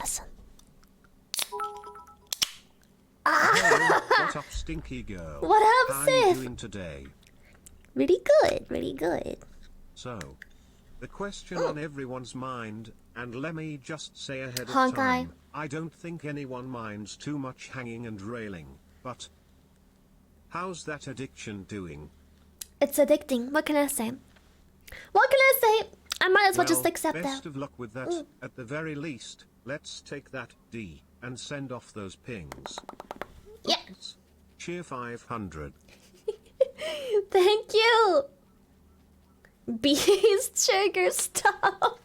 Listen. What up, stinky girl? What up, How are Sif? you doing today? Really good. So, the question on everyone's mind, and let me just say ahead of Honkai. time, I don't think anyone minds too much hanging and railing, but how's that addiction doing? It's addicting. What can I say? I might as well just accept best that. of luck with that. At the very least, let's take that D and send off those pings. Yeah. Cheer 500. Thank you. Beast trigger stop.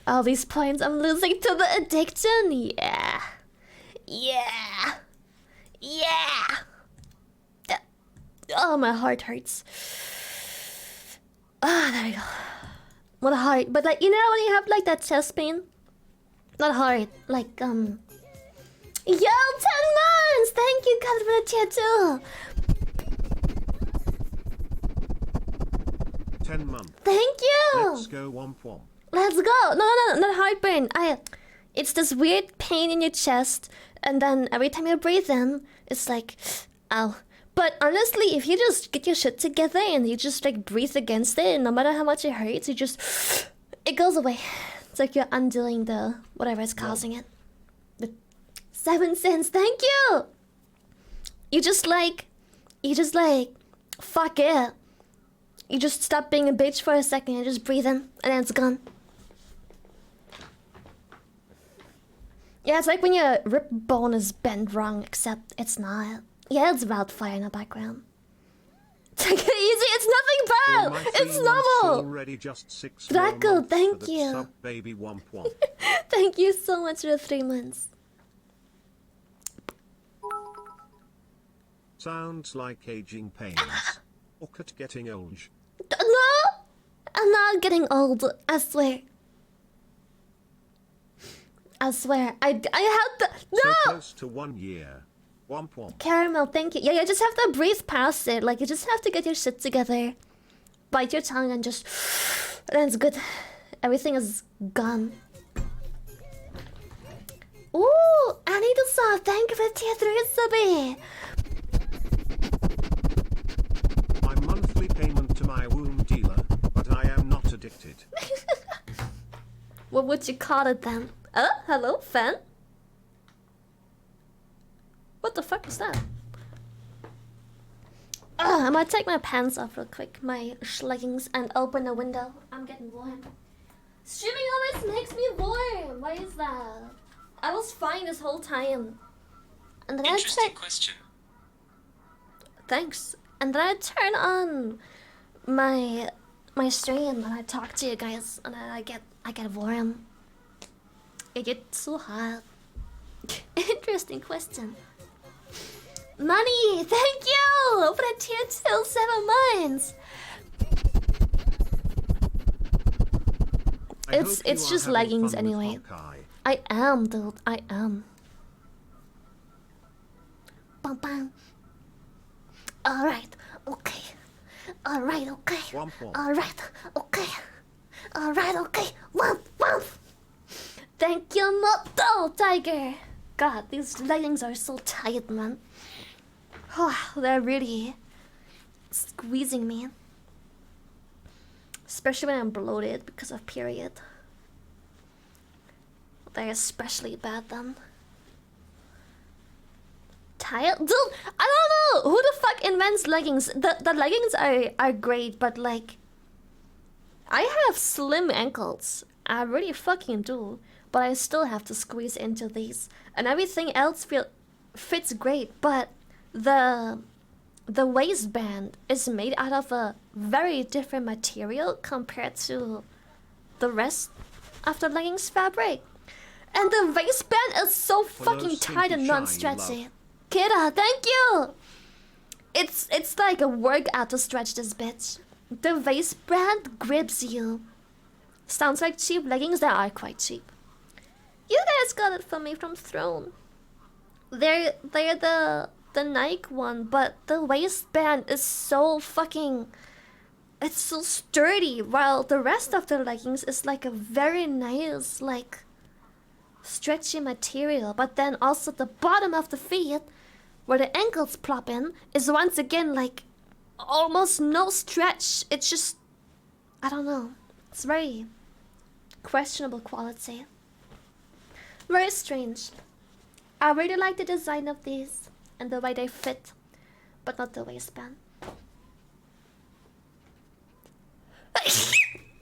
All these points I'm losing to the addiction. Yeah. Oh, my heart hurts. Ah, there we go. What a heart. But like, you know when you have like that chest pain? Not heart. Like, Yo, 10 months! Thank you, God, for the tier 2. 10 months. Thank you! Let's go womp womp. Let's go! No, not heartburn. It's this weird pain in your chest, and then every time you breathe in, it's like, ow. But honestly, if you just get your shit together and you just like breathe against it, and no matter how much it hurts, it goes away. It's like you're undoing the whatever is causing it. The 7 cents, thank you! You just like, fuck it. You just stop being a bitch for a second and just breathe in, and then it's gone. Yeah, it's like when your rib bone is bent wrong, except it's not. Yeah, it's wildfire in the background. Take it easy, it's nothing bad! It's normal! Already just 6 Draco, thank you. Sub baby womp womp. Thank you so much for the 3 months. Sounds like aging pains. Orca getting old. No! I'm not getting old, I swear. I have to. No! So close to 1 year. Womp womp. Caramel, thank you. Yeah, you just have to breathe past it. Like, you just have to get your shit together. Bite your tongue and just... And then it's good. Everything is gone. Ooh, Annie the Soft, thank you for the tier 3 subby. My monthly payment to my womb dealer, but I am not addicted. What would you call it then? Hello, fan? What the fuck is that? I'm gonna take my pants off real quick, my leggings, and open the window. I'm getting warm. Streaming always makes me warm. Why is that? I was fine this whole time. And then Interesting question. Thanks. And then I turn on my stream and I talk to you guys, and then I get warm. I get so hot. Interesting question. Money, thank you for the tier 2 7 months. It's just leggings anyway. I am, dude. I am. Bum bum. All right. Okay. All right. Okay. Womp womp. All right. Okay. All right. Okay. Womp womp. Thank you, Moto Tiger. God, these leggings are so tight, man. Oh, they're really squeezing me. Especially when I'm bloated because of period. They're especially bad then. Tight? Dude, I don't know! Who the fuck invents leggings? The leggings are great, but like... I have slim ankles. I really fucking do. But I still have to squeeze into these. And everything else fits great, but... The waistband is made out of a very different material compared to the rest of the leggings fabric. And the waistband is so fucking tight and non-stretchy. Kira, thank you! It's like a workout to stretch this bitch. The waistband grips you. Sounds like cheap leggings that are quite cheap. You guys got it for me from Throne. They're the the Nike one, but the waistband is so fucking... It's so sturdy, while the rest of the leggings is like a very nice, like, stretchy material. But then also the bottom of the feet, where the ankles plop in, is once again like almost no stretch. It's just, I don't know. It's very questionable quality. Very strange. I really like the design of these and the way they fit, but not the waistband.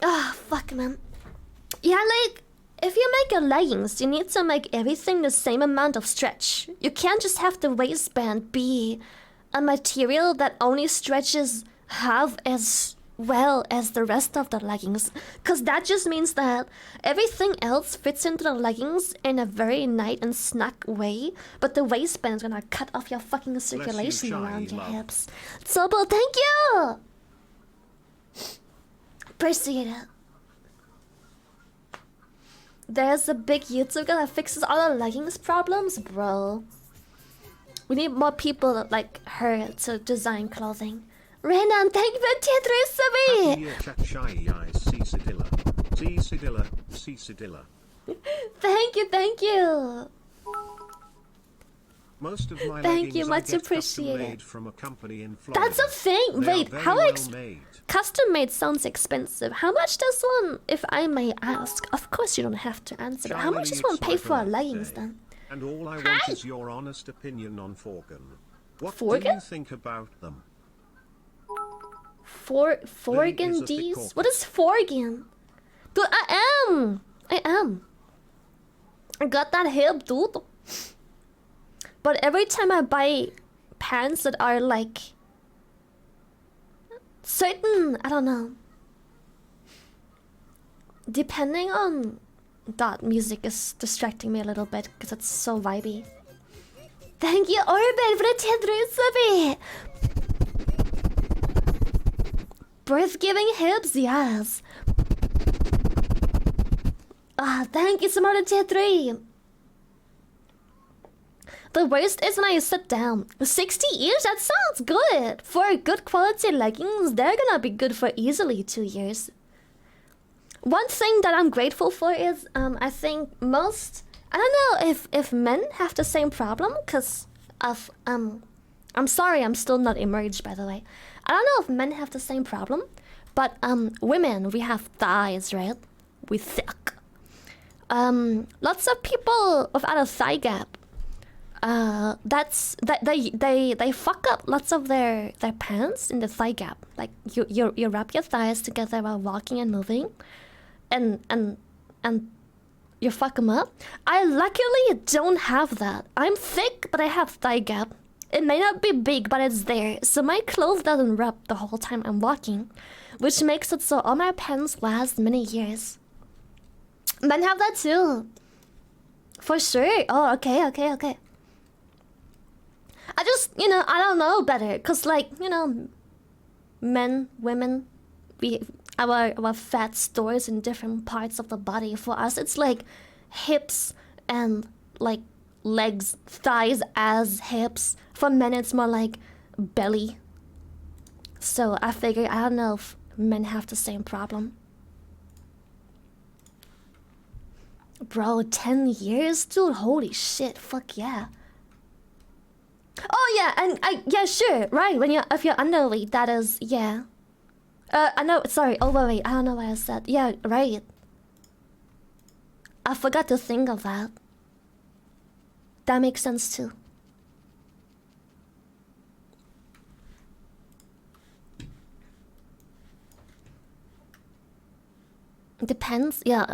Ah, fuck, man. Yeah, like, if you make a leggings, you need to make everything the same amount of stretch. You can't just have the waistband be a material that only stretches half as well as the rest of the leggings. Because that just means that everything else fits into the leggings in a very nice and snug way, but the waistband's gonna cut off your fucking circulation around your hips. Sobo, thank you! Appreciate it. There's a big YouTuber that fixes all the leggings problems, bro. We need more people like her to design clothing. Renan, thank you for Thank you. Most of my thank you, much appreciated. From a company in Florida. That's a thing. Wait, how custom made sounds expensive. How much does one, if I may ask? Of course you don't have to answer. But how much does one pay for leggings then? And all I want is your honest opinion on Forgan. What do you think about them? Forgan D's? What is Forgan? Dude, I am. I got that hip, dude. But every time I buy pants that are like certain, I don't know. Depending on that, music is distracting me a little bit because it's so vibey. Thank you, Orben, for the 10 subby. Birth-giving hips, yes. Ah, thank you so much, tier 3. The worst is when I sit down. 60 years? That sounds good. For good quality leggings, they're gonna be good for easily 2 years. One thing that I'm grateful for is, I think most... I don't know if men have the same problem, because of, I'm sorry, I'm still not emerged, by the way. I don't know if men have the same problem, but, women, we have thighs, right? We thick. Lots of people without a thigh gap. They fuck up lots of their pants in the thigh gap. Like you wrap your thighs together while walking and moving, and you fuck them up. I luckily don't have that. I'm thick, but I have thigh gap. It may not be big, but it's there. So my clothes doesn't wrap the whole time I'm walking, which makes it so all my pants last many years. Men have that too. For sure. Oh, okay. I just, I don't know better. Cause like, men, women, our fat stores in different parts of the body. For us, it's like hips and like legs, thighs as hips. For men, it's more like belly. So I figure, I don't know if men have the same problem. Bro, 10 years? Dude, holy shit, fuck yeah. Oh yeah, and yeah, sure, right, if you're underweight, that is, yeah. I know, sorry, overweight, I don't know why I said, yeah, right. I forgot to think of that. That makes sense too. Depends, yeah,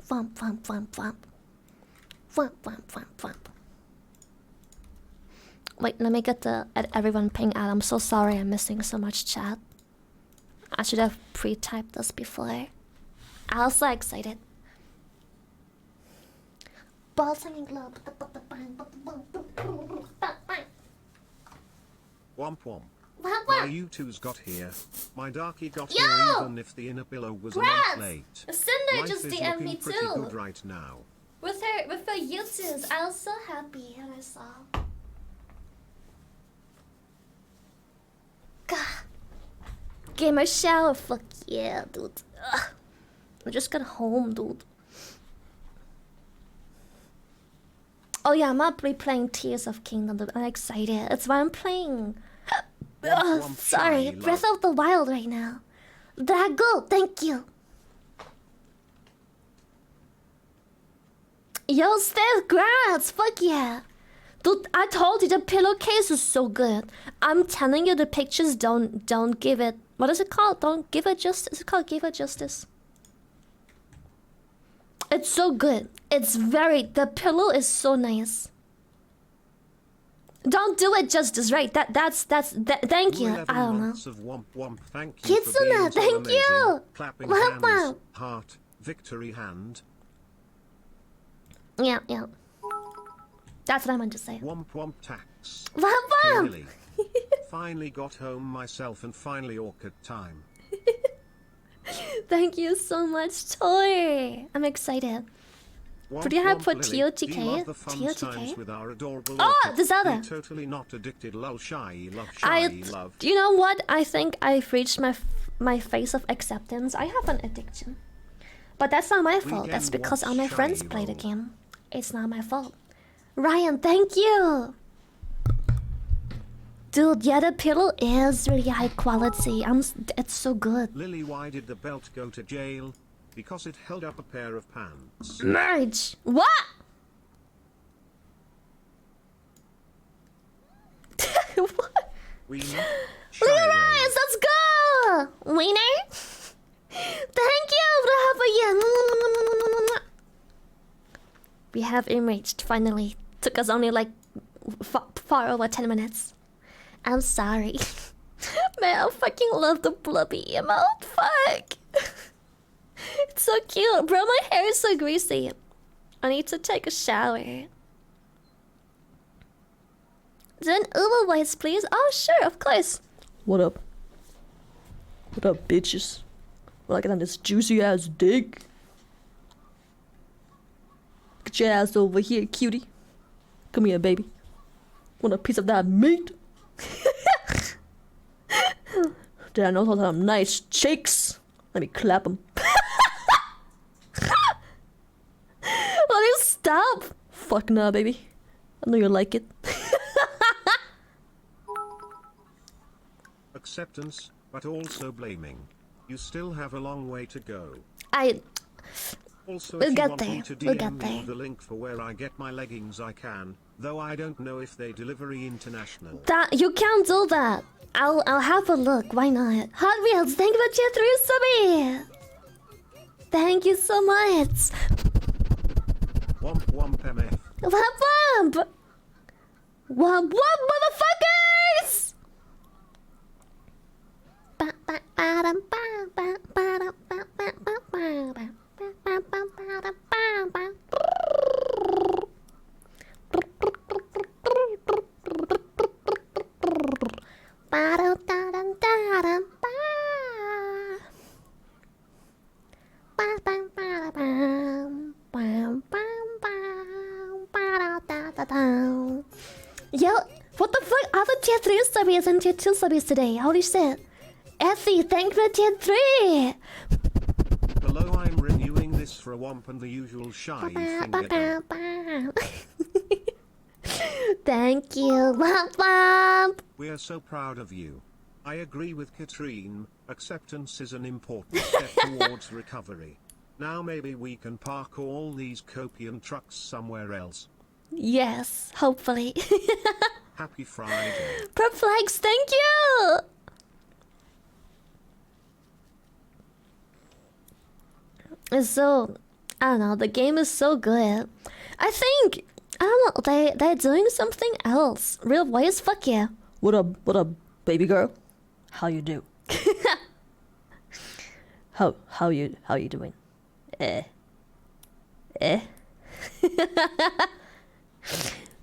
Vamp. Wait, let me get everyone ping out. I'm so sorry I'm missing so much chat. I should have pre-typed this before. I was so excited. Ball singing globe. Womp. Now you two's got here. My darkie got here even if the inner pillow was a month late. Cinder! sister just Life is DM'd me looking pretty too. good right now. With her uses. I was so happy when I saw. God. Gamer shower, fuck yeah, dude. Ugh. I just got home, dude. Oh yeah, I'm not replaying Tears of Kingdom, dude. I'm excited. It's why I'm playing. Sorry, Breath of the Wild right now. Dago, thank you. Yo, Steph, grats, fuck yeah. Dude, I told you the pillowcase is so good. I'm telling you, the pictures don't give it. What is it called? Don't give it justice. Is it called give it justice? It's so good. It's very. The pillow is so nice. Don't do it justice, right? Thank you. I don't know. Thank you Kitsuna, thank you. Clapping hands, heart, victory hand. Yeah. That's what I meant to say. Womp womp tax. Womp womp. Hey, finally got home myself and finally Orca time. Thank you so much, Toy. I'm excited. Womp, Do you have womp, for Lily. TOTK? TOTK? With our adorable Oh, Orca. the Zelda. Be totally not addicted. Love shy, love. Do you know what? I think I've reached my phase of acceptance. I have an addiction. But that's not my fault. That's because all my friends play the game. It's not my fault. Ryan, thank you. Dude, yeah, the pillow is really high quality. It's so good. Lily, why did the belt go to jail? Because it held up a pair of pants. Merge. What? What? Wiener. Levi's, let's go. Wiener. Thank you for you. We have emerged finally. Took us only like far over 10 minutes. I'm sorry. Man, I fucking love the blubby emote. Fuck. It's so cute. Bro, my hair is so greasy. I need to take a shower. Then Uber voice, please. Oh, sure, of course. What up? What up, bitches? Well, I get on this juicy ass dick. Get your ass over here, cutie. Come here, baby. Want a piece of that meat? Did I know some nice cheeks? Let me clap them. Will you stop? Fuck nah, baby. I know you like it. Acceptance, but also blaming. You still have a long way to go. Also, we'll if get you want there. me to We'll DM get me there. the link for where I get my leggings, I can. Though I don't know if they delivery international. That you can't do that. I'll have a look. Why not? Hot Wheels, thank you for tier 3 subby. Thank you so much. Womp womp MF. Womp womp. Womp womp, motherfuckers. Yo, what the fuck? Other tier 3 subbies and tier 2 subbies today. Holy shit. Effie, thank you for tier 3. Below I'm reviewing this for a womp and the usual shy finger. Thank you. Womp womp. We are so proud of you. I agree with Katrine. Acceptance is an important step towards recovery. Now maybe we can park all these copian trucks somewhere else. Yes, hopefully. Happy Friday. Perplex, thank you. So, I don't know, the game is so good. I think, I don't know, they're doing something else. Real voice, fuck yeah. What up, baby girl? How you do? how you doing?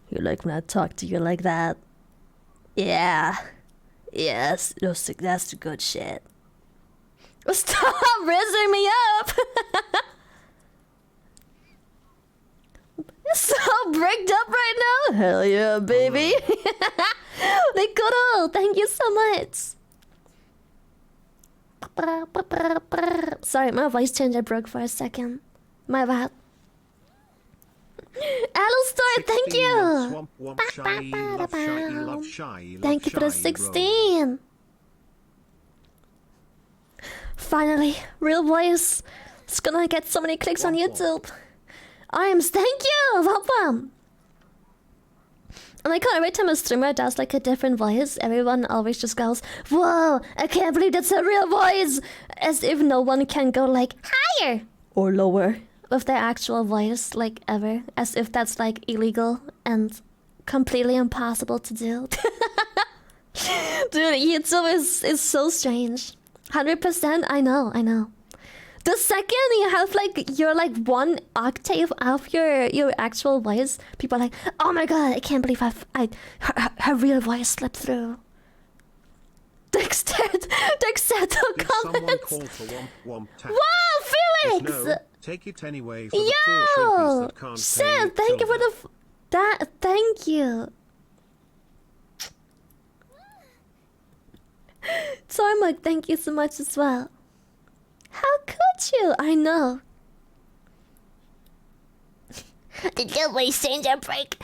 You like when I talk to you like that? Yeah. Yes, that's the good shit. Stop raising me up! Hell yeah, baby. Nikoro, thank you so much. Sorry, my voice changer broke for a second. My bad. Alistar, thank you. Thank you for the 16. Finally, real voice. It's gonna get so many clicks on YouTube. Arms, thank you. Welcome. And like every time a streamer does like a different voice, everyone always just goes, "Whoa, I can't believe that's a real voice!" As if no one can go like higher or lower with their actual voice, like ever. As if that's like illegal and completely impossible to do. Dude, YouTube is so strange. 100%, I know. The second you have like your like one octave of your actual voice, people are like, "Oh my god, I can't believe her real voice slipped through." Dexter comments. Wow, Felix! No, take it anyway for Yo, the 4 shrimpies that can't Sam, pay thank you for children. the thank you. Tormuk, thank you so much as well. How could you? I know. Did you waste your break?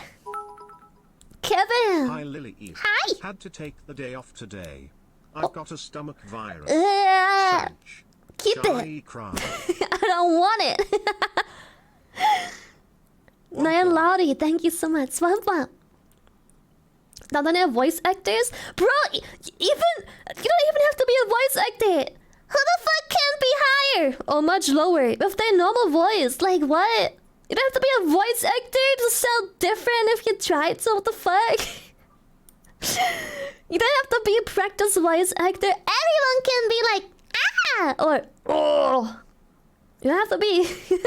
Kevin! Hi Lily E. Hi! Had to take the day off today. I've got a stomach virus. Sage. Keep Shy it. cry. I don't want it. Nayan Lowdy, thank you so much. Swamp. Not only voice actors? Bro, you don't even have to be a voice actor. Who the fuck can be higher or much lower with their normal voice? Like what? You don't have to be a voice actor to sound different if you tried, so what the fuck? You don't have to be a practice voice actor. Anyone can be like, ah, or oh. You don't have to be. You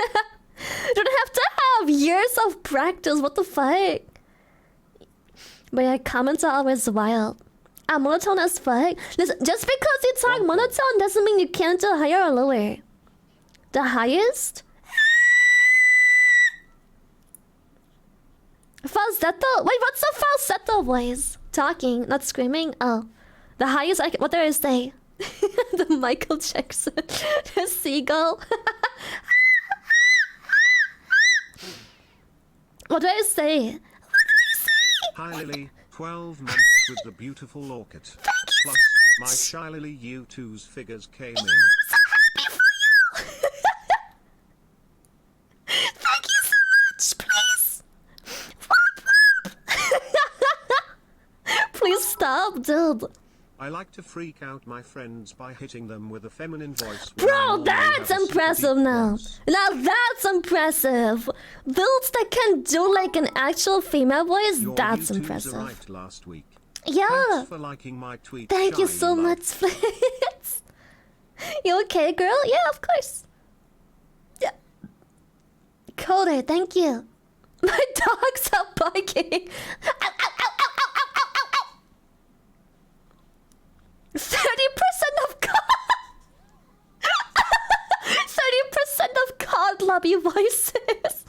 don't have to have years of practice. What the fuck? But yeah, comments are always wild. I'm monotone as fuck. Listen, just because you talk monotone doesn't mean you can't do higher or lower. The highest? Falsetto? Wait, what's a falsetto voice? Talking, not screaming? Oh. The highest I can... What did I say? The Michael Jackson. The seagull. What did I say? Hi Lily, 12 months with the beautiful Orca. Plus, my shy Lily U2's figures came in. So happy for you! Thank you so much, please! Womp womp! Please stop, dude. I like to freak out my friends by hitting them with a feminine voice. Bro, that's impressive now. Now that's impressive. Builds that can do like an actual female voice, Your that's U2s impressive. arrived last week. Yeah. Thanks for liking my tweet. Thank you Shy so love. much, Flitz. You okay, girl? Yeah, of course. Yeah. Coder, thank you. My dogs are barking. Ow, ow, ow, ow, ow, ow, ow, ow, ow. 30% of COD. 30% of COD lobby voices.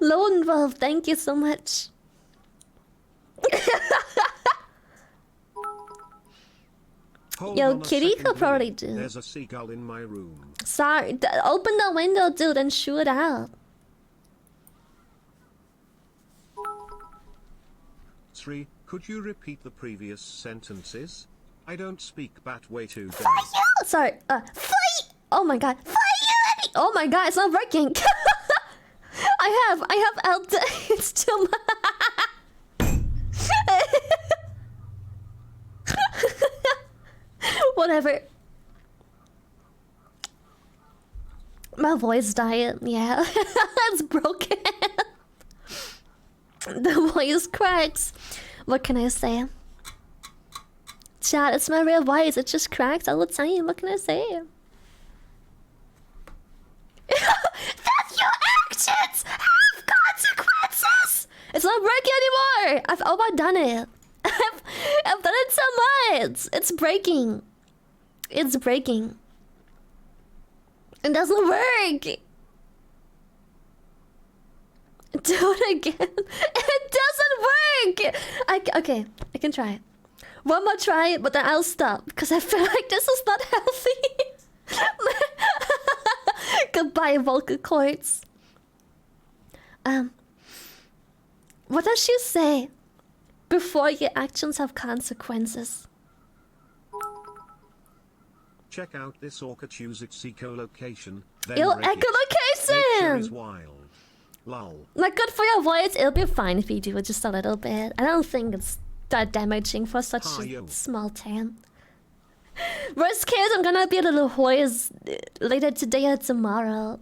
Lone Wolf, thank you so much. Hold Yo, on a Kitty second, could probably Lily. do. There's a seagull in my room. Sorry, open the window, dude, and shoot it out. 3. Could you repeat the previous sentences? I don't speak bat way too For down. you! Sorry, fight! Oh my god, for you! Oh my god, it's not working. I have LD. It's too much. Whatever. My voice died. Yeah, it's broken. The voice cracks. What can I say? Chat, it's my real voice. It just cracks all the time. What can I say? That your actions have consequences. It's not working anymore. I've overdone it. I've done it so much. It's breaking. It's breaking. It doesn't work. Do it again. It doesn't work! Okay, I can try. One more try, but then I'll stop because I feel like this is not healthy. Goodbye, vocal cords. What does she say? Before your actions have consequences. Check out this Orca, choose its echolocation. It'll echolocation! Nature is wild. Lol. Not good for your voice. It'll be fine if you do it just a little bit. I don't think it's that damaging for such a small tan. Worst case, I'm gonna be a little hoarse later today or tomorrow.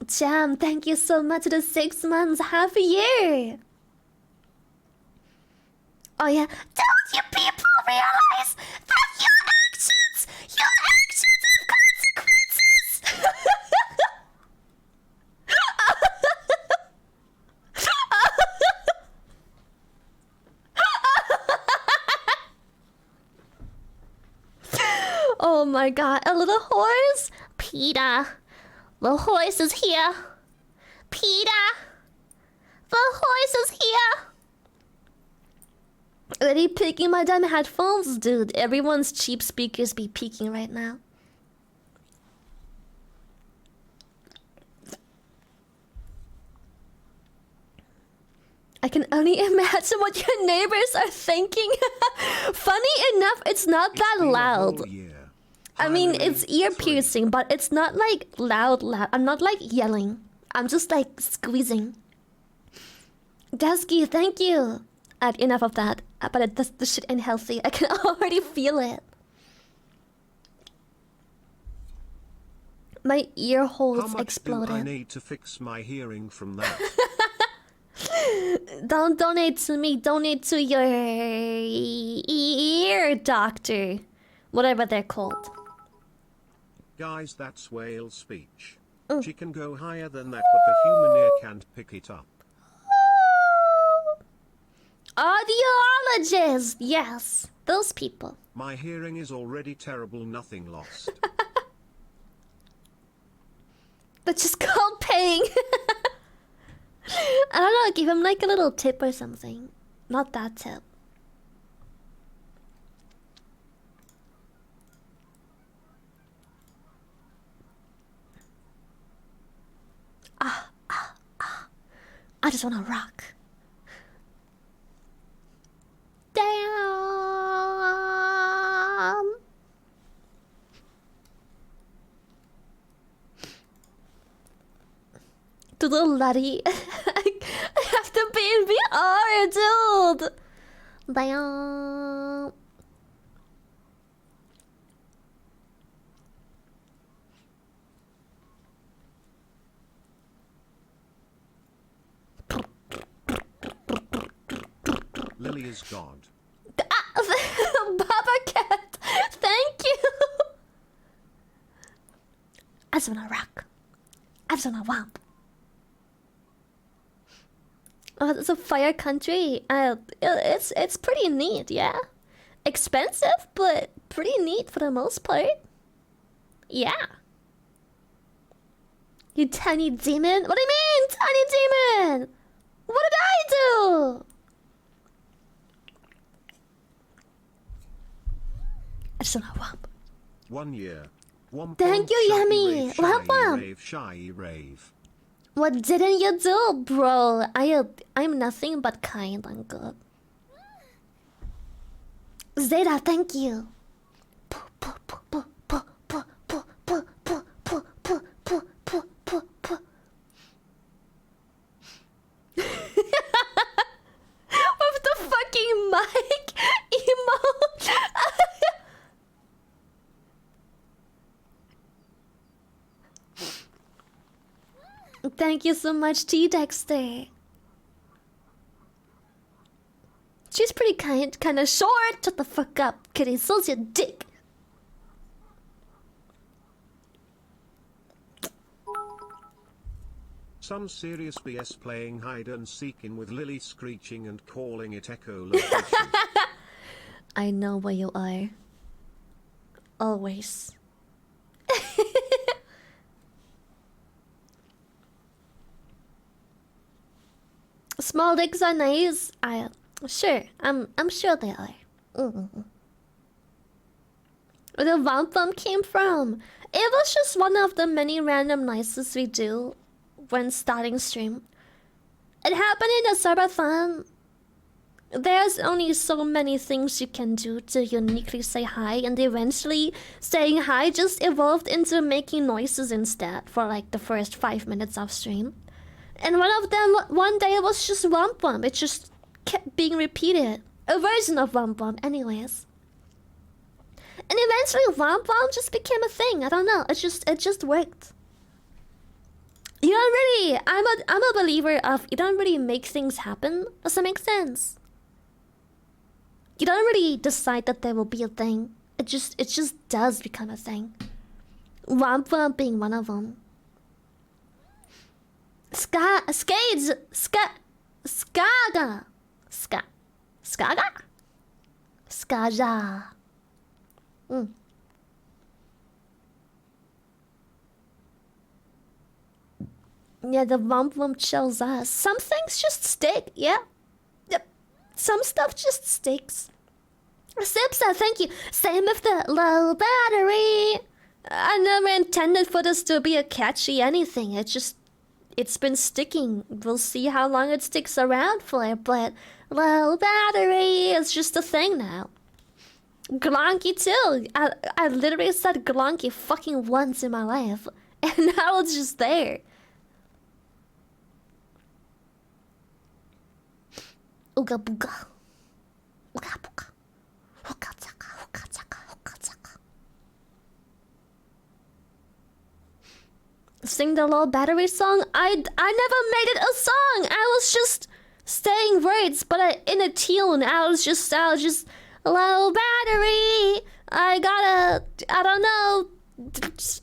Jam, thank you so much for the 6 months, half a year. Oh yeah, don't you people realize that your actions have consequences? Oh my god, a little horse? Peter, the horse is here. Peter, the horse is here. Already picking my damn headphones? Dude, everyone's cheap speakers be peaking right now. I can only imagine what your neighbors are thinking. Funny enough, it's not that loud. I mean, it's ear piercing, but it's not like loud. I'm not like yelling. I'm just like squeezing. Dusky, thank you. Enough of that. But this shit ain't healthy. I can already feel it. My ear holes exploded. How much do I need to fix my hearing from that? Don't donate to me. Donate to your ear doctor. Whatever they're called. Guys, that's whale speech. She can go higher than that, but the human ear can't pick it up. Audiologists! Yes, those people. My hearing is already terrible, nothing lost. That's just called paying. I don't know, give him like a little tip or something. Not that tip. I just wanna rock. Damn. To the laddie. I have to be in VR, dude. Damn. Lily is God. Baba Cat, thank you. I just wanna rock. I just wanna womp. Oh, it's a fire country. It's pretty neat, yeah. Expensive, but pretty neat for the most part. Yeah. You tiny demon? What do you mean, tiny demon? What did I do? I just wanna womp. 1 year. Thank you, Yummy. Womp. Rave, shy rave. What didn't you do, bro? I'm nothing but kind and good. Zeta, thank you. With the fucking mic emote. Thank you so much, T Dexter. She's pretty kinda short. Shut the fuck up, kitty. So's your dick. Some serious BS playing hide and seeking with Lily screeching and calling it echolocation. I know where you are. Always. Small dicks are nice. Sure. I'm sure they are. Where the wampum came from. It was just one of the many random noises we do when starting stream. It happened in the subathon. There's only so many things you can do to uniquely say hi, and eventually saying hi just evolved into making noises instead for like the first 5 minutes of stream. And one of them, one day, was just Womp Womp. It just kept being repeated. A version of Womp Womp, anyways. And eventually Womp Womp just became a thing. I don't know. It just worked. You don't really... I'm a believer of you don't really make things happen. Does that make sense? You don't really decide that there will be a thing. It just does become a thing. Womp Womp being one of them. Skaga. Skaja. Yeah, the Womp Womp chills us. Some things just stick, yeah. Yep. Some stuff just sticks. Sipsa, thank you. Same with the low battery. I never intended for this to be a catchy anything. It's been sticking. We'll see how long it sticks around for, but low battery is just a thing now. Glonky too. I literally said glonky fucking once in my life, and now it's just there. Ooga booga. Ooga booga. Hooka chaka, hooka chaka, hooka chaka. Sing the low battery song? I never made it a song. I was just saying words, but in a tune. I was just low battery. I don't know,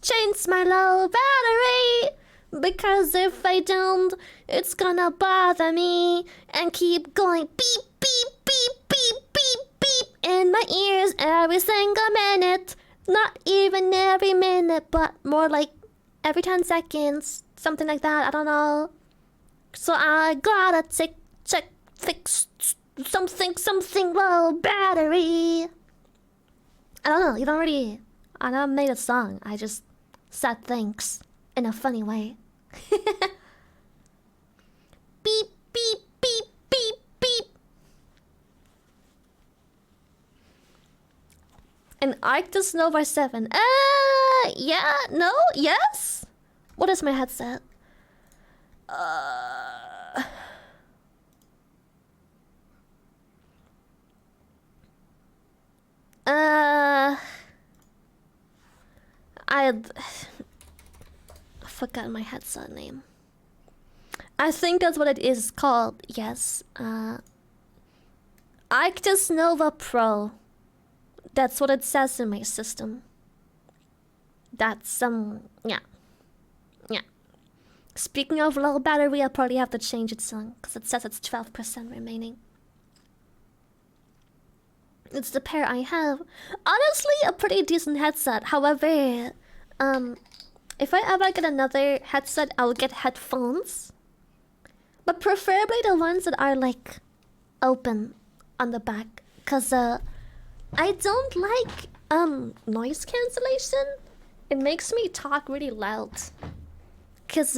change my low battery. Because if I don't, it's gonna bother me and keep going beep, beep, beep, beep, beep, beep in my ears every single minute. Not even every minute, but more like every 10 seconds. Something like that, I don't know. So I gotta fix something low battery. I don't know, I never made a song. I just said things in a funny way. Beep, beep, beep, beep, beep. An Arctis Nova 7. Yeah, no, yes? What is my headset? I forgot my headset name. I think that's what it is called. Yes. Arctis Nova Pro. That's what it says in my system. That's yeah. Yeah. Speaking of low battery, I'll probably have to change it soon because it says it's 12% remaining. It's the pair I have. Honestly, a pretty decent headset. However, if I ever get another headset, I'll get headphones. But preferably the ones that are like open on the back. Cause I don't like noise cancellation. It makes me talk really loud. Cause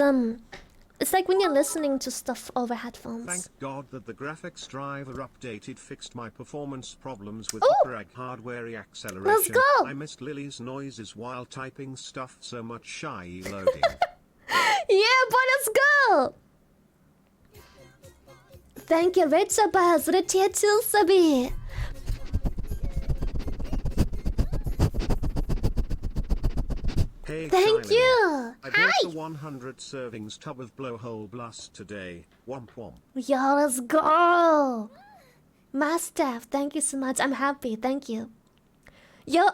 it's like when you're listening to stuff over headphones. Thank God that the graphics driver updated fixed my performance problems with Ooh! the correct hardware acceleration. Let's go! I missed Lily's noises while typing stuff, so much shy loading. Yeah, but let's go! Thank you, Gamersupps, for the tier 2 subby. Hey, Thank Simon. you! I Hi! bought the 100 servings tub of blowhole blast today. Womp womp. Yo, let's go! Mastaff, thank you so much. I'm happy, thank you. Yo,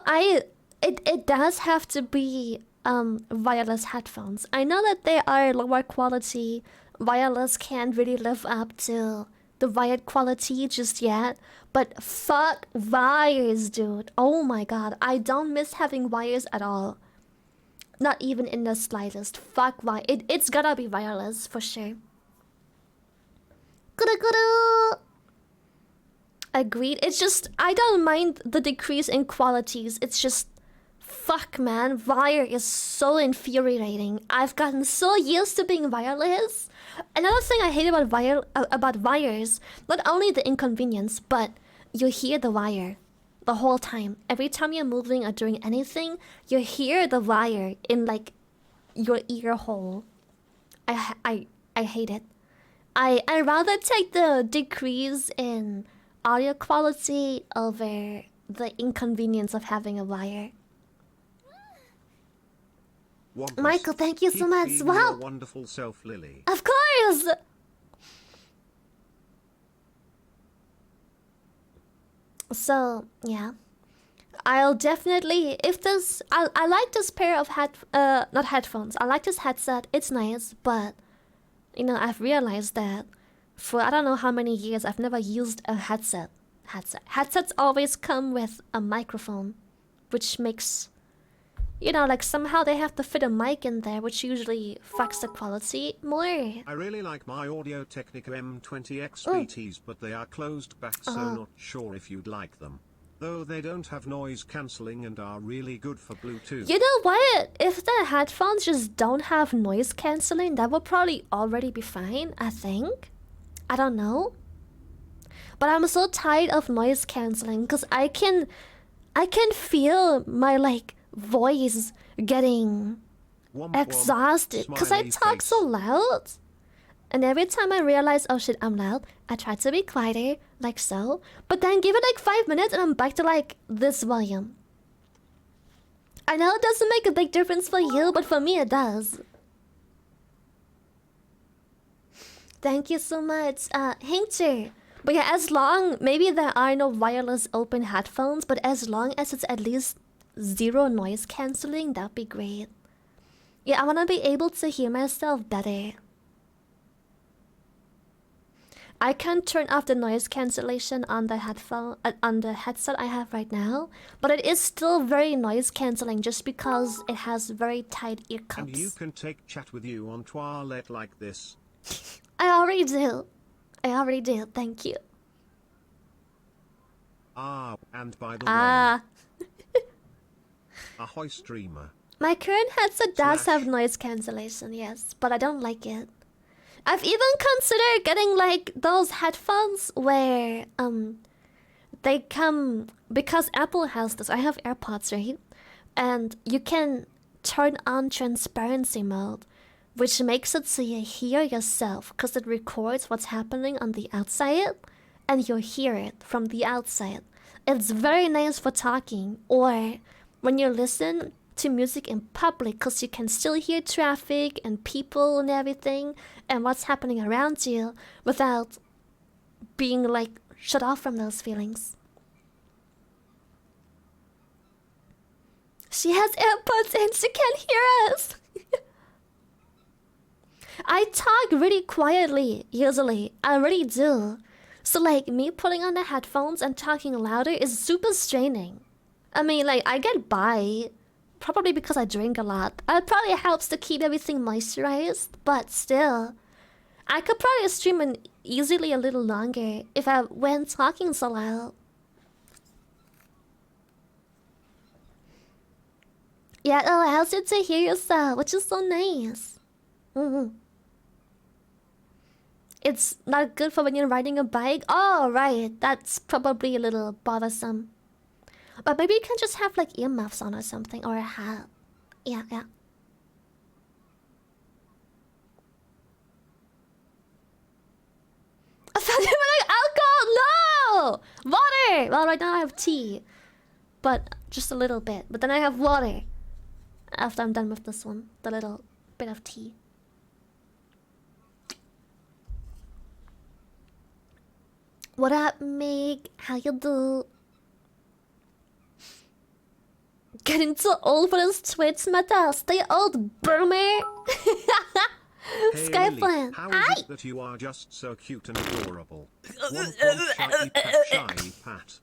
it does have to be wireless headphones. I know that they are lower quality. Wireless can't really live up to the wired quality just yet. But fuck wires, dude. Oh my god, I don't miss having wires at all. Not even in the slightest. Fuck wire. It's gotta be wireless for sure. Agreed. It's just I don't mind the decrease in qualities. It's just fuck, man. Wire is so infuriating. I've gotten so used to being wireless. Another thing I hate about wires, not only the inconvenience, but you hear the wire the whole time. Every time you're moving or doing anything, you hear the wire in like your ear hole. I hate it. I rather take the decrease in audio quality over the inconvenience of having a wire. Wampus, Michael, thank you so much. being Wow. your wonderful self, Lily. Of course! So, yeah. I'll definitely, if this, I like this pair of not headphones. I like this headset. It's nice, but, you know, I've realized that for I don't know how many years, I've never used a headset. Headsets always come with a microphone, which makes, you know, like somehow they have to fit a mic in there, which usually fucks the quality more. I really like my Audio Technica M20X BTs, but they are closed back, so not sure if you'd like them. Though they don't have noise cancelling and are really good for Bluetooth. You know what? If the headphones just don't have noise cancelling, that would probably already be fine, I think. I don't know. But I'm so tired of noise cancelling because I can feel my like voice getting exhausted because I talk so loud. And every time I realize, oh shit, I'm loud, I try to be quieter, like so. But then give it like 5 minutes and I'm back to like this volume. I know it doesn't make a big difference for you, but for me it does. Thank you so much, Hinter. But yeah, as long, maybe there are no wireless open headphones, but as long as it's at least 0 noise cancelling, that'd be great. Yeah, I wanna be able to hear myself better. I can turn off the noise cancellation on the headset I have right now, but it is still very noise cancelling just because it has very tight ear cups. And you can take chat with you on toilet like this. I already do. Thank you. And by the way, ahoy streamer. My current headset does have noise cancellation, yes, but I don't like it. I've even considered getting like those headphones where they come, because Apple has this. I have AirPods, right? And you can turn on transparency mode, which makes it so you hear yourself because it records what's happening on the outside and you hear it from the outside. It's very nice for talking or when you listen to music in public because you can still hear traffic and people and everything and what's happening around you without being like shut off from those feelings. She has AirPods and she can't hear us. I talk really quietly, usually. I really do. So like me putting on the headphones and talking louder is super straining. I mean, like I get by, probably because I drink a lot. It probably helps to keep everything moisturized, but still. I could probably stream easily a little longer if I went talking so loud. Yeah, it allows you to hear yourself, which is so nice. It's not good for when you're riding a bike. Oh, right. That's probably a little bothersome. But maybe you can just have like earmuffs on or something, or a hat. Yeah. I thought you were like alcohol! No! Water! Well, right now I have tea. But just a little bit. But then I have water. After I'm done with this one. The little bit of tea. What up, Meg? How you do? Getting too old for this Twitch meta. Stay old, boomer. Hey, Skyflan. how is it that you are just so cute and adorable? Shy pat.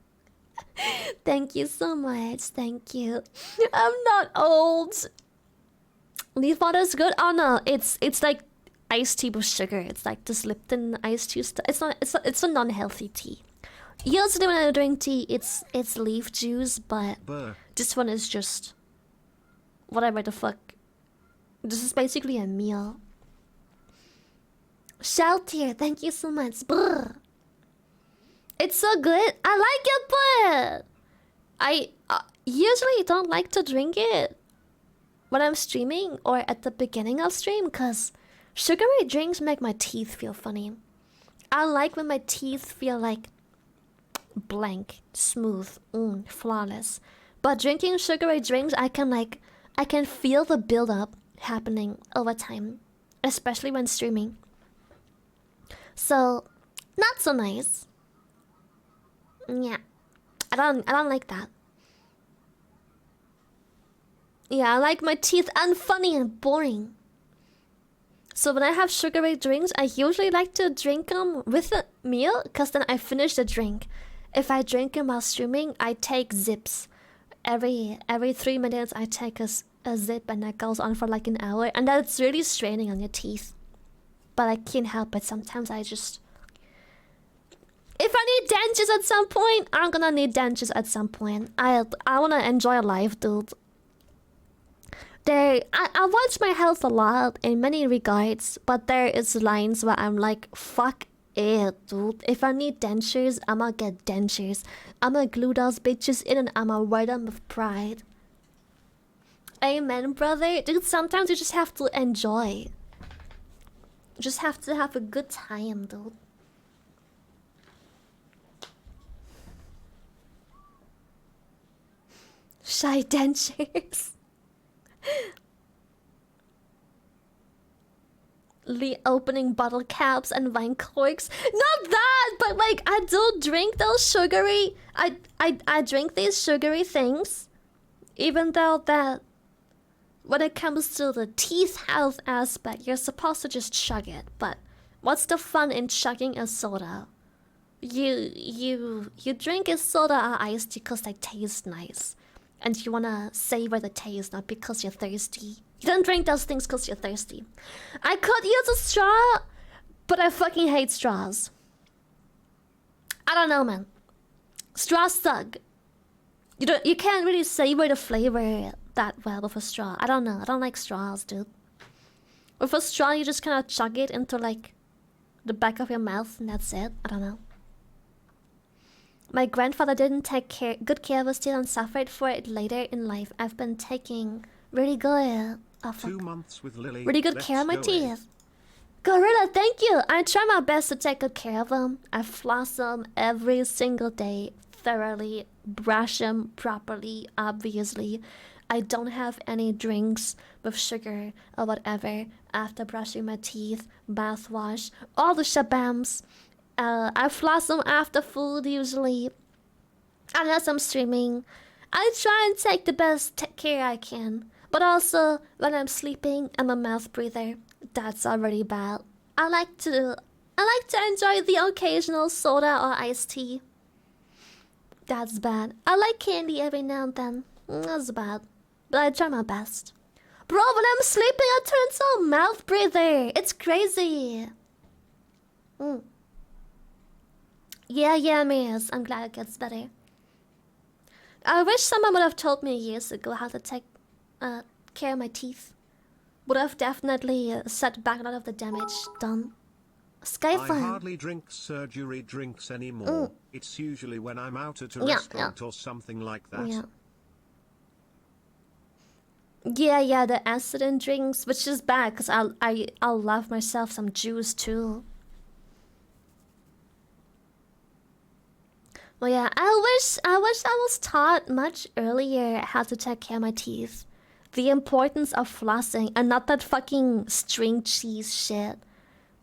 Thank you so much. Thank you. I'm not old. Leaf water's good. Oh no, it's like iced tea with sugar. It's like this Lipton iced tea stuff. It's a non-healthy tea. Usually when I drink tea, it's leaf juice, but this one is just whatever the fuck. This is basically a meal. Sheltier, thank you so much. Brr. It's so good. I like it, but I usually don't like to drink it when I'm streaming or at the beginning of stream, because sugary drinks make my teeth feel funny. I like when my teeth feel like blank, smooth, flawless. But drinking sugary drinks, I can feel the build up happening over time, especially when streaming. So, not so nice. Yeah, I don't like that. Yeah, I like my teeth unfunny and boring. So when I have sugary drinks, I usually like to drink them with a meal, because then I finish the drink. If I drink them while streaming, I take zips. Every 3 minutes, I take a zip, and that goes on for like an hour. And that's really straining on your teeth. But I can't help it. Sometimes I just... If I need dentures at some point, I'm gonna need dentures at some point. I wanna enjoy life, dude. I watch my health a lot in many regards, but there is lines where I'm like, fuck it, dude. If I need dentures, I'ma get dentures. I'ma glue those bitches in and I'ma wear them with pride. Amen, brother. Dude, sometimes you just have to enjoy. You just have to have a good time, dude. Shy dentures. Opening bottle caps and wine corks. Not that, but like I do drink those sugary. I drink these sugary things, even though that when it comes to the teeth health aspect, you're supposed to just chug it. But what's the fun in chugging a soda? You drink a soda or iced tea because they taste nice, and you wanna savor the taste, not because you're thirsty. You don't drink those things because you're thirsty. I could use a straw, but I fucking hate straws. I don't know, man. Straws suck. You can't really savor the flavor that well with a straw. I don't know. I don't like straws, dude. With a straw, you just kind of chug it into like the back of your mouth, and that's it. I don't know. My grandfather didn't take good care of his teeth and suffered for it later in life. I've been taking really good 2 months with Lily. Really good care of my teeth. Gorilla, thank you. I try my best to take good care of them. I floss them every single day, thoroughly, brush them properly, obviously. I don't have any drinks with sugar or whatever after brushing my teeth, mouthwash, all the shabams. I floss them after food usually, unless I'm streaming. I try and take the best care I can. But also, when I'm sleeping, I'm a mouth breather. That's already bad. I like to enjoy the occasional soda or iced tea. That's bad. I like candy every now and then. That's bad. But I try my best. Bro, when I'm sleeping, I turn so mouth breather. It's crazy. Yeah, miss. I'm glad it gets better. I wish someone would have told me years ago how to take care of my teeth. Would have definitely set back a lot of the damage done. Skyfire. I hardly drink surgery drinks anymore. It's usually when I'm out at a restaurant or something like that. Yeah, the acid in drinks, which is bad because I'll love myself some juice too. Well, yeah, I wish I was taught much earlier how to take care of my teeth. The importance of flossing, and not that fucking string cheese shit.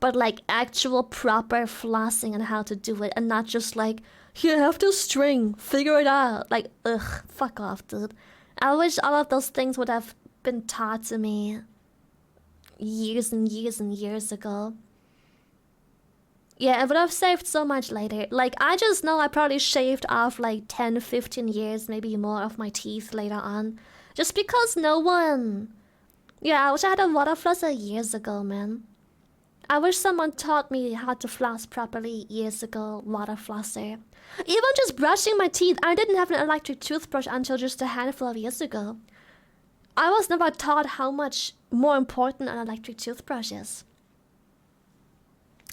But like actual proper flossing and how to do it, and not just like, you have to string, figure it out. Like, ugh, fuck off, dude. I wish all of those things would have been taught to me years and years and years ago. Yeah, it would have saved so much later. Like, I just know I probably shaved off like 10, 15 years, maybe more of my teeth later on. Just because no one... Yeah, I wish I had a water flosser years ago, man. I wish someone taught me how to floss properly years ago, water flosser. Even just brushing my teeth, I didn't have an electric toothbrush until just a handful of years ago. I was never taught how much more important an electric toothbrush is.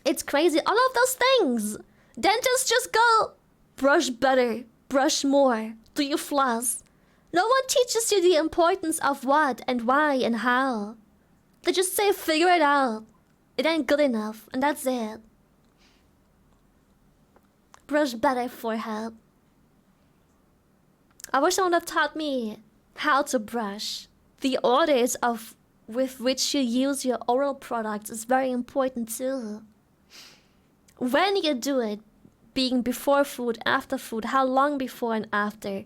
It's crazy, all of those things. Dentists just go, brush better, brush more, do you floss? No one teaches you the importance of what and why and how. They just say figure it out. It ain't good enough, and that's it. Brush better, forehead. I wish someone had taught me how to brush. The orders of with which you use your oral products is very important too. When you do it, being before food, after food, how long before and after,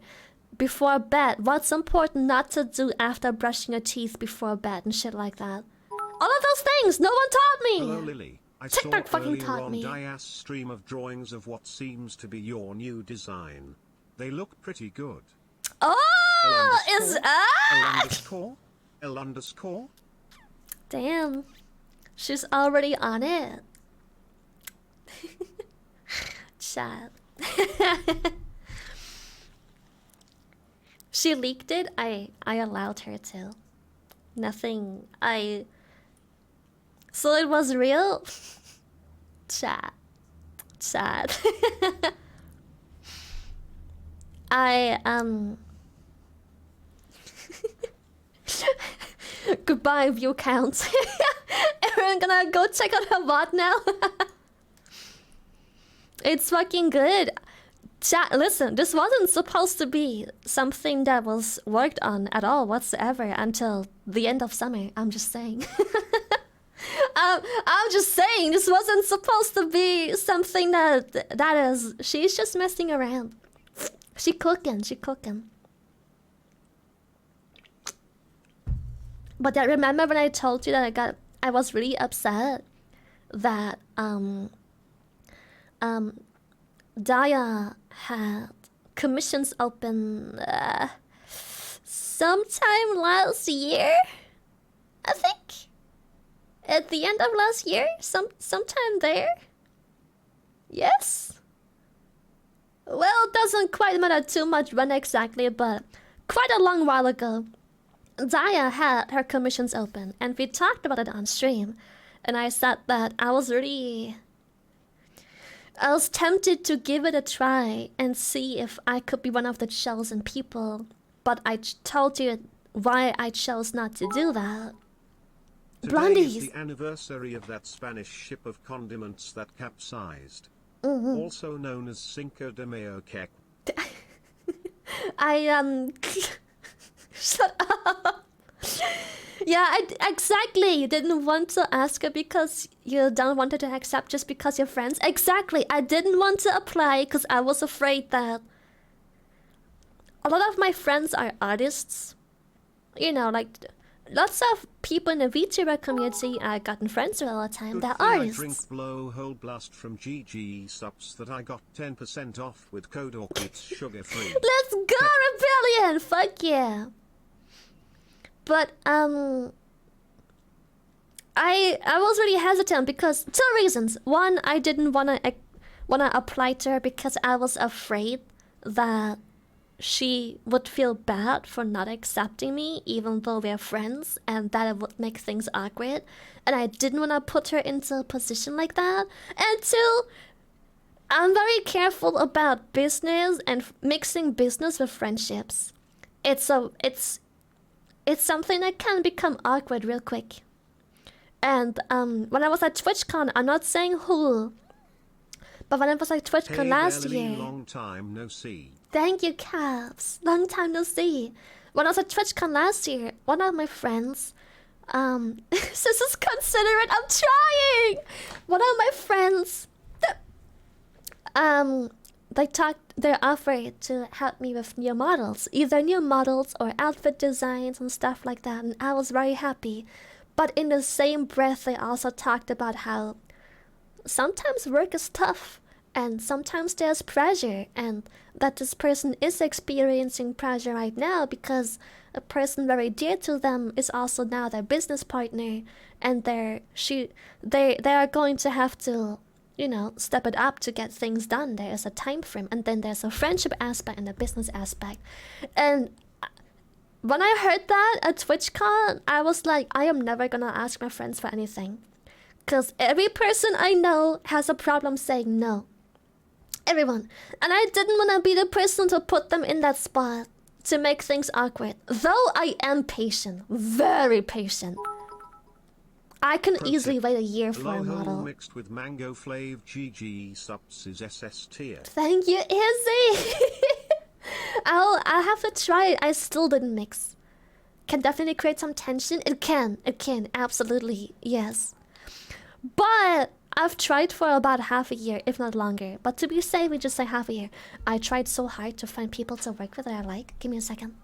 before bed, what's important not to do after brushing your teeth before bed and shit like that. All of those things, no one taught me! Hello Lily, I TikTok saw fucking earlier taught on me. Dias' stream of drawings of what seems to be your new design. They look pretty good. Oh, is L that? underscore? L underscore? Damn, she's already on it. Chat. She leaked it. I allowed her to. Nothing. So it was real. Chat. Goodbye view count. Everyone gonna go check out her bot now. It's fucking good. Chat, listen, this wasn't supposed to be something that was worked on at all whatsoever until the end of summer. I'm just saying. I'm just saying this wasn't supposed to be something that is. She's just messing around. She cooking. But I remember when I told you that I was really upset that Daya had commissions open sometime last year, I think. At the end of last year, sometime there. Yes. Well, it doesn't quite matter too much when exactly, but quite a long while ago, Daya had her commissions open, and we talked about it on stream. And I said that I was tempted to give it a try and see if I could be one of the chosen people, but I told you why I chose not to do that. Today Blondies. is the anniversary of that Spanish ship of condiments that capsized. Mm-hmm. Also known as Cinco de Mayo Cake. Shut up. Yeah, exactly. You didn't want to ask her because you don't want her to accept just because you're friends. Exactly. I didn't want to apply because I was afraid that a lot of my friends are artists. You know, like lots of people in the VTuber community I've gotten friends with all the time. Good They're thing artists. I drink blowhole blast from Gamersupps that I got 10% off with code Orca. It's sugar free. Let's go, Rebellion! Fuck yeah. But I was really hesitant because two reasons. One, I didn't wanna apply to her because I was afraid that she would feel bad for not accepting me, even though we're friends, and that it would make things awkward. And I didn't want to put her into a position like that. And two, I'm very careful about business and mixing business with friendships. It's something that can become awkward real quick. And when I was at TwitchCon, I'm not saying who, but when I was at TwitchCon last year. Long time no see. Thank you, Caps. Long time no see. When I was at TwitchCon last year, one of my friends, this is considerate. I'm trying. One of my friends, they offered to help me with new models, either new models or outfit designs and stuff like that, and I was very happy. But in the same breath, they also talked about how sometimes work is tough and sometimes there's pressure, and that this person is experiencing pressure right now because a person very dear to them is also now their business partner, and they are going to have to, you know, step it up to get things done. There is a time frame, and then there's a friendship aspect and a business aspect. And when I heard that at TwitchCon, I was like, I am never gonna ask my friends for anything. Because every person I know has a problem saying no. Everyone. And I didn't want to be the person to put them in that spot to make things awkward. Though I am patient. Very patient. I can easily wait a year for a model. Mixed with mango flav Gamersupps is SS tier. Thank you, Izzy! I'll have to try it. I still didn't mix. Can definitely create some tension. It can, absolutely, yes. But I've tried for about half a year, if not longer. But to be safe, we just say half a year. I tried so hard to find people to work with that I like. Give me a second.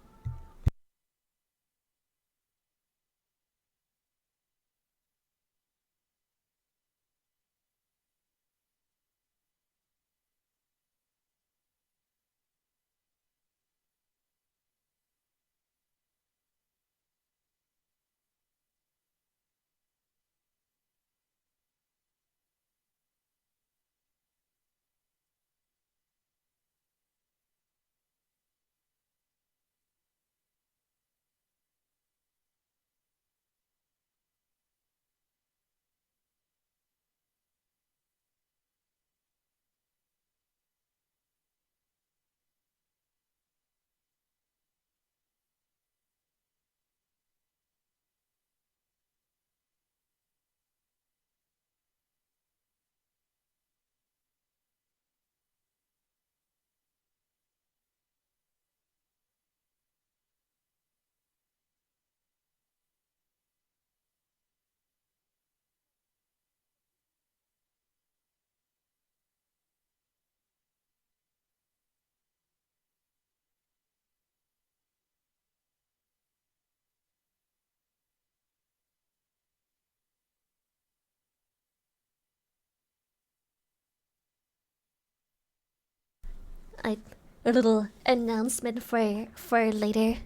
A little announcement for later.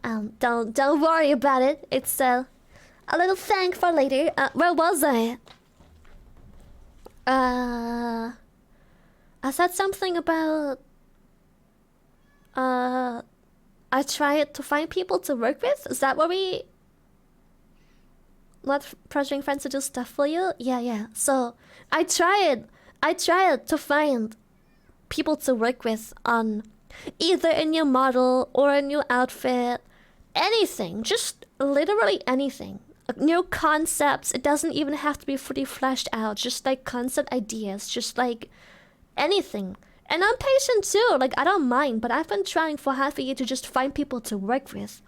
Don't worry about it. It's a little thank for later. Where was I? I said something about I tried to find people to work with. Is that what we? Not pressuring friends to do stuff for you? Yeah. So I tried to find people to work with on either a new model or a new outfit, anything, just literally anything. New concepts. It doesn't even have to be fully fleshed out, just like concept ideas, just like anything. And I'm patient too, like I don't mind, but I've been trying for half a year to just find people to work with.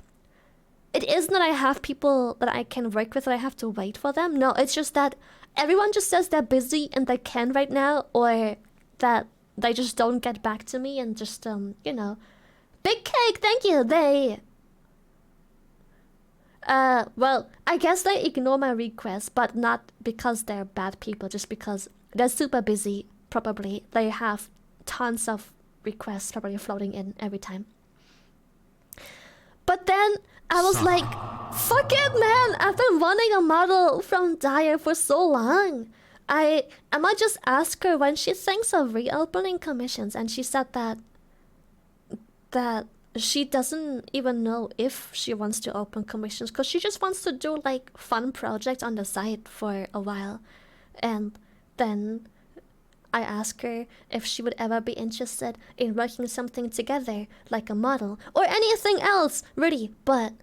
It isn't that I have people that I can work with that I have to wait for them. No, it's just that everyone just says they're busy and they can right now, or that they just don't get back to me and just, you know. Big Cake, thank you, well, I guess they ignore my requests, but not because they're bad people, just because they're super busy, probably. They have tons of requests probably floating in every time. But then I was like, fuck it, man! I've been wanting a model from Dyer for so long. I might just ask her when she thinks of reopening commissions, and she said that she doesn't even know if she wants to open commissions because she just wants to do like fun projects on the side for a while. And then I asked her if she would ever be interested in working something together, like a model or anything else, really. But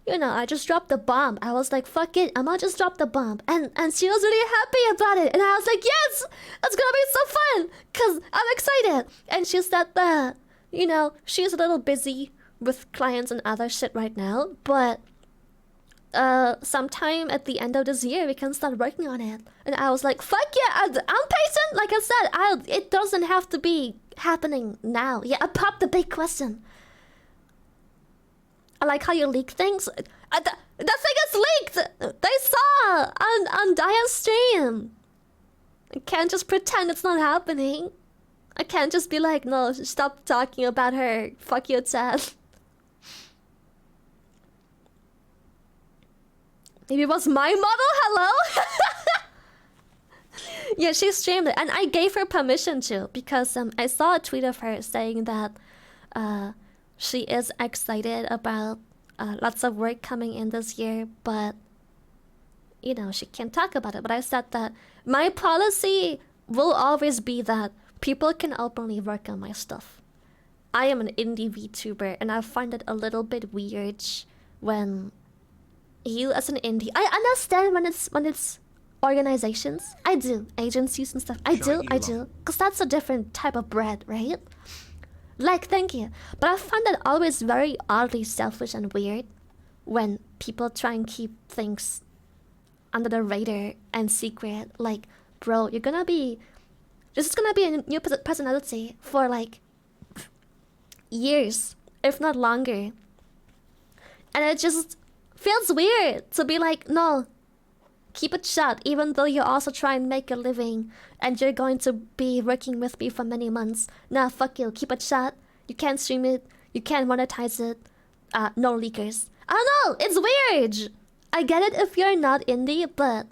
you know, I just dropped the bomb. I was like, fuck it, I might just drop the bomb. And she was really happy about it. And I was like, yes, it's gonna be so fun, because I'm excited. And she said that, you know, she's a little busy with clients and other shit right now, but sometime at the end of this year, we can start working on it. And I was like, fuck yeah, I'm patient. Like I said, it doesn't have to be happening now. Yeah, I popped the big question. I like how you leak things. The thing is leaked! They saw on Dia's stream. I can't just pretend it's not happening. I can't just be like, no, stop talking about her. Fuck you, Chad. Maybe it was my model? Hello? Yeah, she streamed it, and I gave her permission to, because I saw a tweet of her saying that she is excited about lots of work coming in this year, but you know, she can't talk about it. But I said that my policy will always be that people can openly work on my stuff. I am an indie VTuber, and I find it a little bit weird when you, as an indie, I understand when it's organizations. I do agencies and stuff. I do, because that's a different type of bread, right? Like, thank you. But I find that always very oddly selfish and weird when people try and keep things under the radar and secret. Like, bro, you're gonna be... This is gonna be a new personality for, like, years, if not longer. And it just feels weird to be like, no, keep it shut, even though you also try and make a living and you're going to be working with me for many months. Nah, fuck you, keep it shut. You can't stream it, you can't monetize it. No leakers. I don't know, it's weird. I get it if you're not indie, but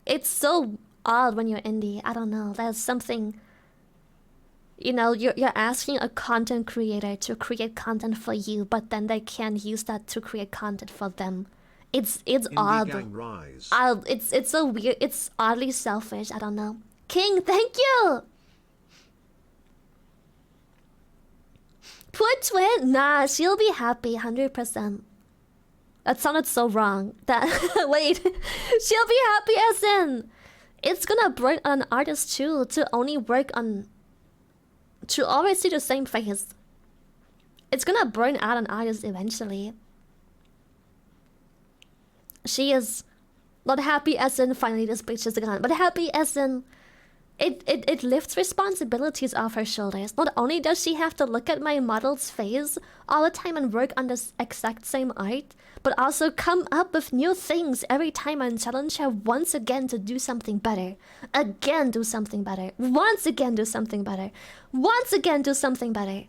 it's so odd when you're indie. I don't know, there's something... You know, you're asking a content creator to create content for you, but then they can't use that to create content for them. It's odd. It's so weird. It's oddly selfish. I don't know. King, thank you. Poor twin. Nah, she'll be happy 100%. That sounded so wrong. That wait, she'll be happy as in it's gonna burn an artist too to only work on. To always see the same face. It's gonna burn out an artist eventually. She is not happy as in finally this bitch is gone, but happy as in it lifts responsibilities off her shoulders. Not only does she have to look at my model's face all the time and work on this exact same art, but also come up with new things every time I challenge her once again to do something better. Again do something better. Once again do something better. Once again do something better.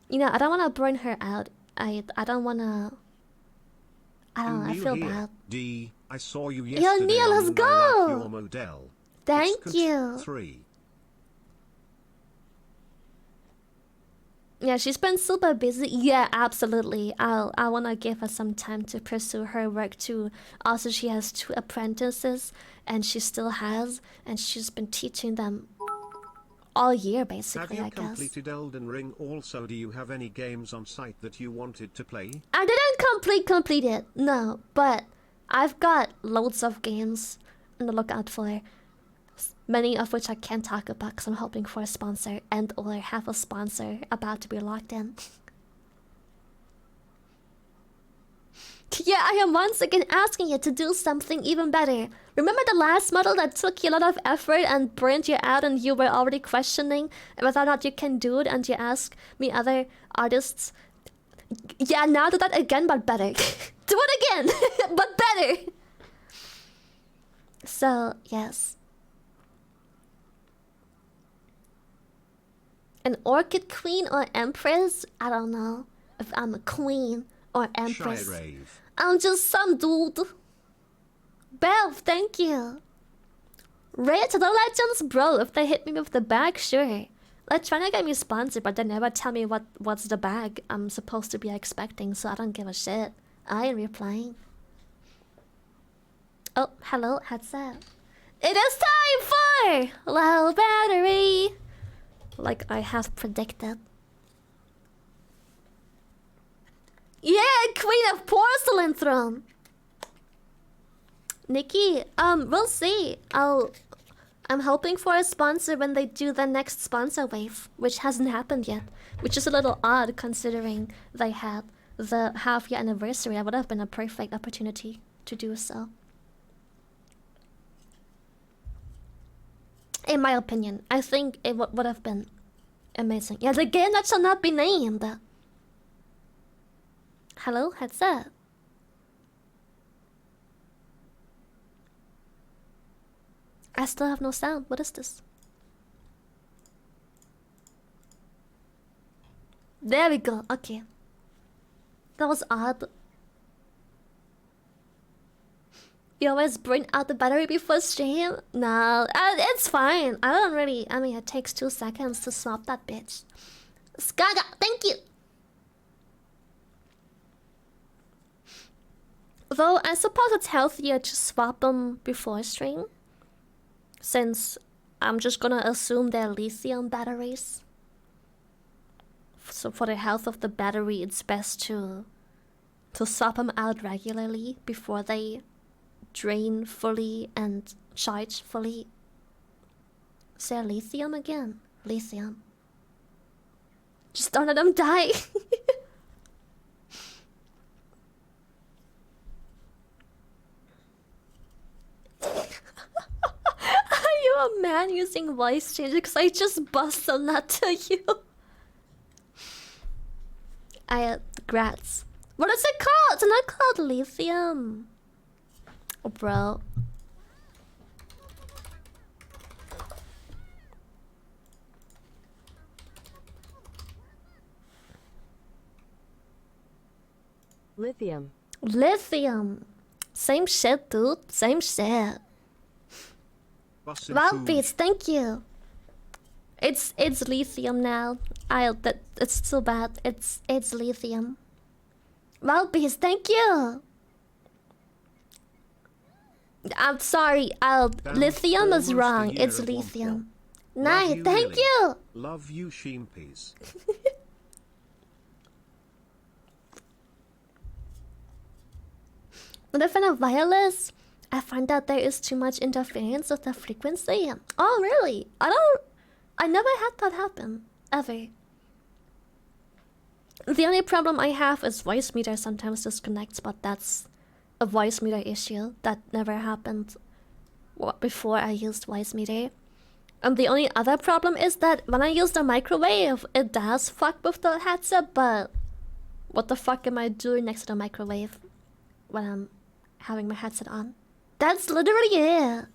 You know, I don't wanna burn her out. I don't wanna... I don't know, I feel bad. D, I saw you yesterday. Yo, Neil, let's go! I like your model. Thank you. 3. Yeah, she's been super busy. Yeah, absolutely. I wanna give her some time to pursue her work too. Also, she has 2 apprentices, and she still has, and she's been teaching them all year, basically, I guess. Have you completed Elden Ring also? Do you have any games on site that you wanted to play? I didn't complete it, no, but I've got loads of games on the lookout for. Many of which I can't talk about because I'm hoping for a sponsor and or have a sponsor about to be locked in. Yeah, I am once again asking you to do something even better. Remember the last model that took you a lot of effort and burned you out and you were already questioning whether or not you can do it and you ask me other artists? Yeah, now do that again but better. Do it again, but better. So, yes. An orchid queen or empress? I don't know if I'm a queen or empress. I'm just some dude. Belv, thank you. Raid to the legends, bro. If they hit me with the bag, sure. They're trying to get me sponsored, but they never tell me what's the bag I'm supposed to be expecting, so I don't give a shit. I am replying. Oh, hello, headset. It is time for low battery. Like I have predicted. Yeah, Queen of Porcelain Throne. Nikki, we'll see. I'm hoping for a sponsor when they do the next sponsor wave, which hasn't happened yet. Which is a little odd considering they had the half-year anniversary. That would have been a perfect opportunity to do so. In my opinion, I think it would have been amazing. Yeah, the game that shall not be named. Hello, headset. I still have no sound. What is this? There we go. Okay. That was odd. You always bring out the battery before stream? No, it's fine. I don't really... I mean, it takes 2 seconds to swap that bitch. Skaga, thank you! Though, I suppose it's healthier to swap them before stream. Since I'm just gonna assume they're lithium batteries. So for the health of the battery, it's best to swap them out regularly before they drain fully and charge fully. Say lithium again. Lithium. Just don't let them die. Are you a man using voice changer? Because I just busted that to you. Grats. What is it called? It's not called lithium. Oh, bro. Lithium. Lithium. Same shit, dude. Same shit. Wild Beats, thank you. It's lithium now. It's too bad. It's lithium. Wild Beats, thank you. I'm sorry. Lithium is wrong. It's lithium. Nice, thank you. Love you, Sheempies. When I find a wireless, I find out there is too much interference with the frequency. Oh, really? I never had that happen. Ever. The only problem I have is voice meter sometimes disconnects, but that's a voice meter issue that never happened before I used voice meter. And the only other problem is that when I use the microwave, it does fuck with the headset, but what the fuck am I doing next to the microwave when I'm having my headset on? That's literally it.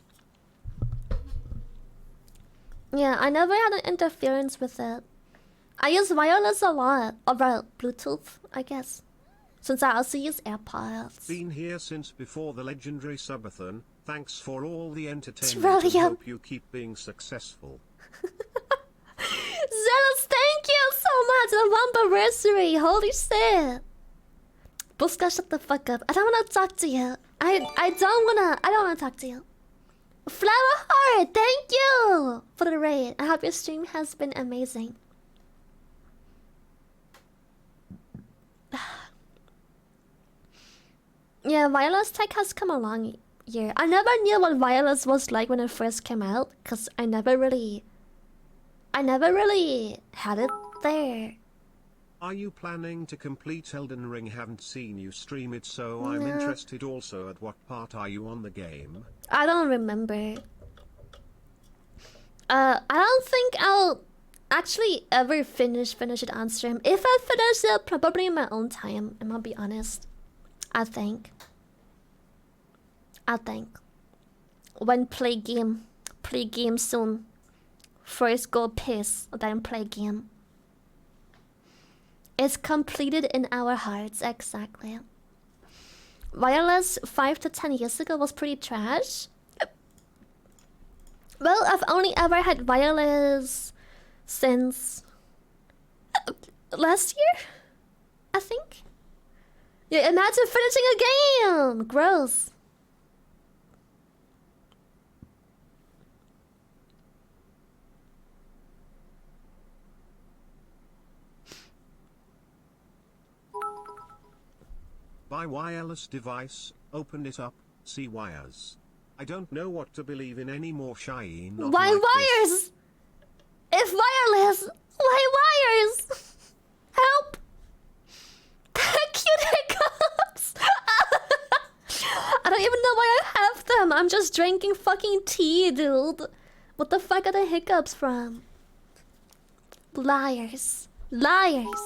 Yeah, I never had an interference with it. I use wireless a lot, or Bluetooth, I guess. Since I also use AirPods. Been here since before the legendary subathon. Thanks for all the entertainment. Really and hope you keep being successful. Zealous, thank you so much! The anniversary, holy shit! Buska, shut the fuck up. I don't wanna talk to you. I don't wanna talk to you. Flower Heart, thank you for the raid. I hope your stream has been amazing. Yeah, wireless tech has come a long year. I never knew what wireless was like when it first came out, cause I never really had it there. Are you planning to complete Elden Ring? Haven't seen you stream it, so I'm interested also. At what part are you on the game? I don't remember. I don't think I'll actually ever finish it on stream. If I finish it, probably in my own time. I'm gonna be honest. I think. When play game soon. First go piss, then play game. It's completed in our hearts, exactly. Wireless 5 to 10 years ago was pretty trash. Well, I've only ever had wireless since last year, I think. Yeah, imagine finishing a game! Gross. Buy wireless device, open it up, see wires. I don't know what to believe in anymore, Shine. Why like wires? This. If wireless, why wires? Help! Cute hiccups! I don't even know why I have them. I'm just drinking fucking tea, dude. What the fuck are the hiccups from? Liars. Liars.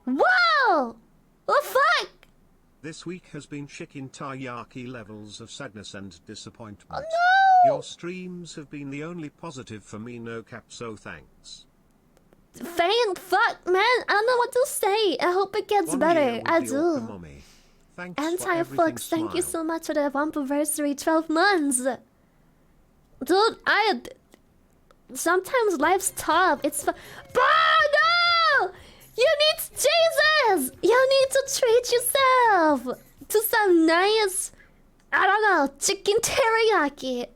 Whoa! What the fuck? This week has been chicken teriyaki levels of sadness and disappointment. Oh Your streams have been the only positive for me, no cap, so thanks. Fan, fuck, man. I don't know what to say. I hope it gets 1 better. year with I the Orca do. mommy. Thanks for everything, Anti-fucks, thank you smile. so much for the anniversary 12 months. Dude, sometimes life's tough. It's no! You need Jesus! You need to treat yourself to some nice, I don't know, chicken teriyaki.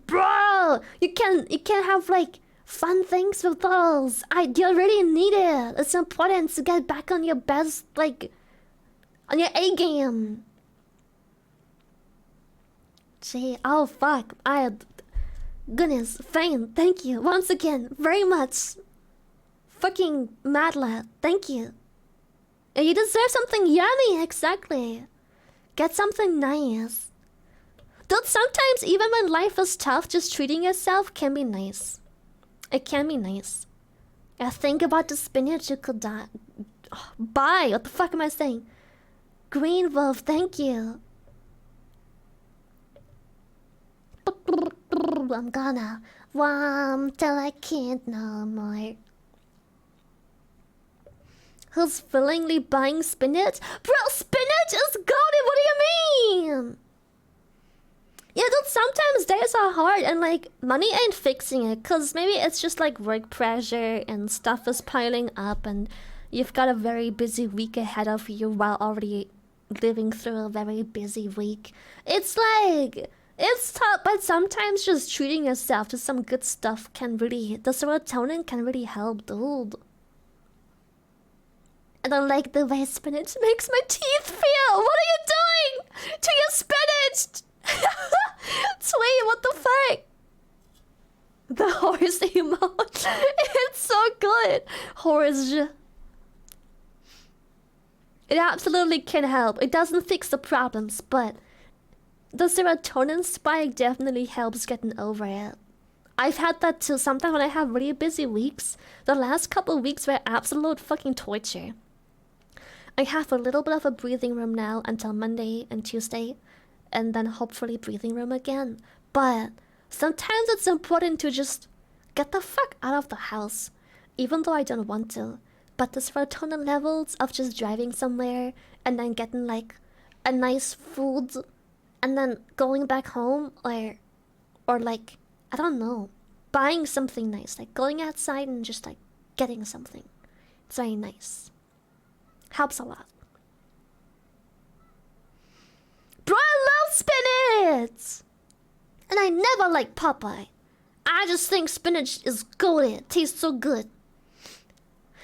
Bro, you can have like fun things with those. You really need it. It's important to get back on your best, like, on your A game. Gee, oh fuck, goodness, Fane, thank you once again very much. Fucking mad lad, thank you. And you deserve something yummy, exactly. Get something nice. Dude, sometimes even when life is tough, just treating yourself can be nice. It can be nice. Yeah, think about the spinach you could buy. What the fuck am I saying? Green Wolf, thank you. I'm gonna warm till I can't no more. Who's willingly buying spinach? Bro, spinach is golden! What do you mean? Yeah, dude, sometimes days are hard and like money ain't fixing it, cause maybe it's just like work pressure and stuff is piling up and you've got a very busy week ahead of you while already living through a very busy week. It's like, it's tough, but sometimes just treating yourself to some good stuff can really, the serotonin can really help, dude. I don't like the way spinach makes my teeth feel. What are you doing to your spinach? Tweet, what the fuck? The horse emote. It's so good. Horse. It absolutely can help. It doesn't fix the problems, but the serotonin spike definitely helps getting over it. I've had that too. Sometimes when I have really busy weeks, the last couple of weeks were absolute fucking torture. I have a little bit of a breathing room now until Monday and Tuesday, and then hopefully breathing room again. But sometimes it's important to just get the fuck out of the house, even though I don't want to. But the serotonin levels of just driving somewhere and then getting like a nice food and then going back home or like, I don't know, buying something nice, like going outside and just like getting something. It's very nice. Helps a lot. Bro, I love spinach! And I never liked Popeye. I just think spinach is good. It tastes so good.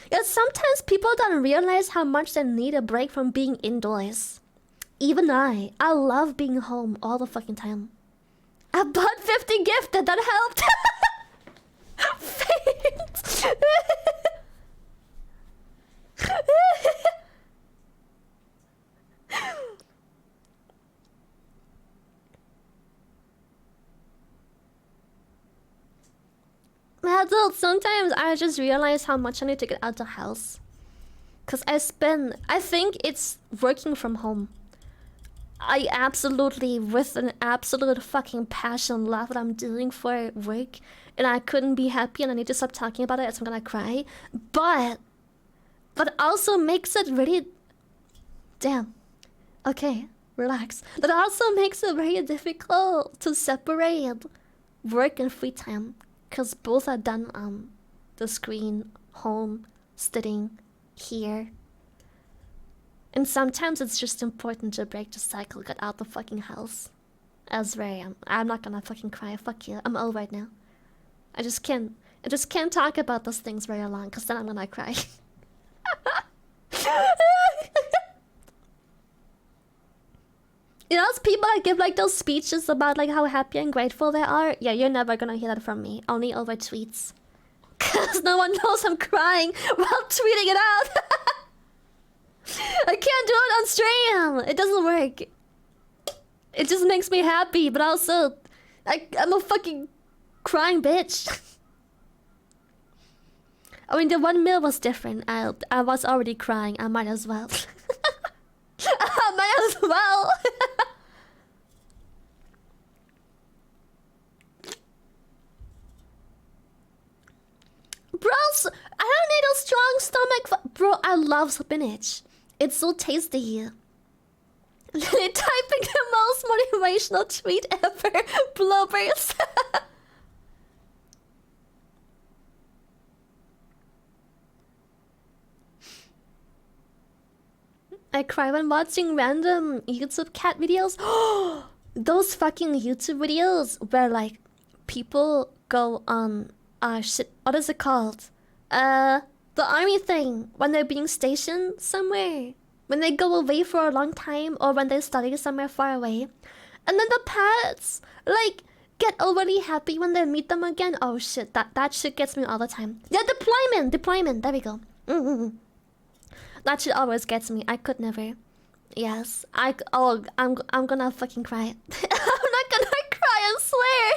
Yet sometimes people don't realize how much they need a break from being indoors. Even I love being home all the fucking time. I bought 50 gifted, that helped. Thanks. Adult, sometimes I just realize how much I need to get out the house. Cause I think it's working from home. I absolutely, with an absolute fucking passion, love what I'm doing for work. And I couldn't be happy and I need to stop talking about it else I'm gonna cry. But also makes it really... Damn. Okay, relax. That also makes it very difficult to separate work and free time. Because both are done on the screen, home, sitting, here. And sometimes it's just important to break the cycle, get out the fucking house. As where I am. I'm not gonna fucking cry, fuck you. I'm over it now. I just can't talk about those things very long, because then I'm gonna cry. You know those people that give like those speeches about like how happy and grateful they are? Yeah, you're never gonna hear that from me. Only over tweets. Cause no one knows I'm crying while tweeting it out. I can't do it on stream. It doesn't work. It just makes me happy, but also I'm a fucking crying bitch. I mean, the 1 mil was different. I was already crying. I might as well. I might as well. like, bro, I love spinach. It's so tasty. Literally typing the most motivational tweet ever. Blubbers. I cry when watching random YouTube cat videos. Those fucking YouTube videos where like people go on shit, what is it called? The army thing when they're being stationed somewhere. When they go away for a long time or when they study somewhere far away. And then the pets like get overly happy when they meet them again. Oh shit, that shit gets me all the time. Yeah, deployment, there we go. That shit always gets me. I could never. Yes, I'm gonna fucking cry. I'm not gonna cry, I swear.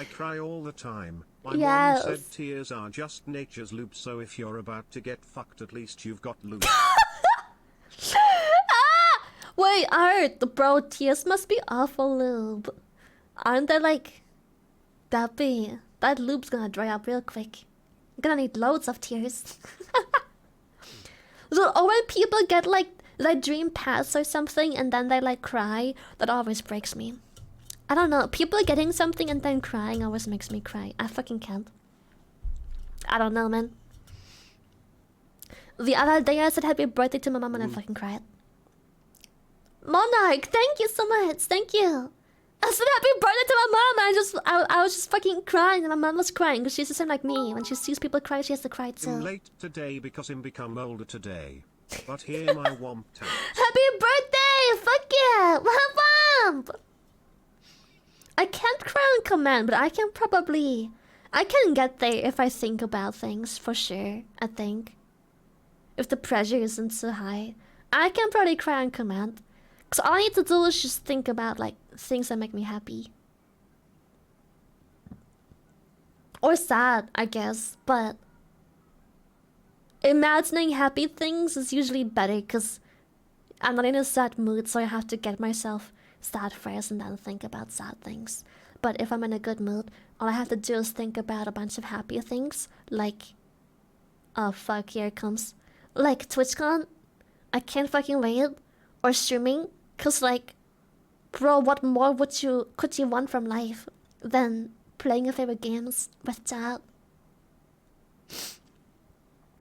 I cry all the time. My Yes. mom said tears are just nature's lube, so if you're about to get fucked, at least you've got lube. Wait, Art, bro, tears must be awful lube. Aren't they like that big? That lube's gonna dry up real quick. You're gonna need loads of tears. So, or when people get like dream pets or something and then they like cry, that always breaks me. I don't know, people getting something and then crying always makes me cry. I fucking can't. I don't know, man. The other day I said happy birthday to my mom and I fucking cried. Monarch, thank you so much. Thank you. I said happy birthday to my mom and I was just fucking crying and my mom was crying because she's the same like me. When she sees people cry, she has to cry I'm too. late today because I'm become older today. But here my womp tat. Happy birthday! Fuck yeah! Womp! I can't cry on command, but I can get there if I think about things, for sure, I think. If the pressure isn't so high, I can probably cry on command. Cause all I need to do is just think about, like, things that make me happy. Or sad, I guess, but imagining happy things is usually better because I'm not in a sad mood, so I have to get myself sad first and then think about sad things. But if I'm in a good mood, all I have to do is think about a bunch of happy things, like, oh fuck, here it comes. Like TwitchCon, I can't fucking wait, or streaming, cause like, bro, what more could you want from life than playing your favorite games with chat?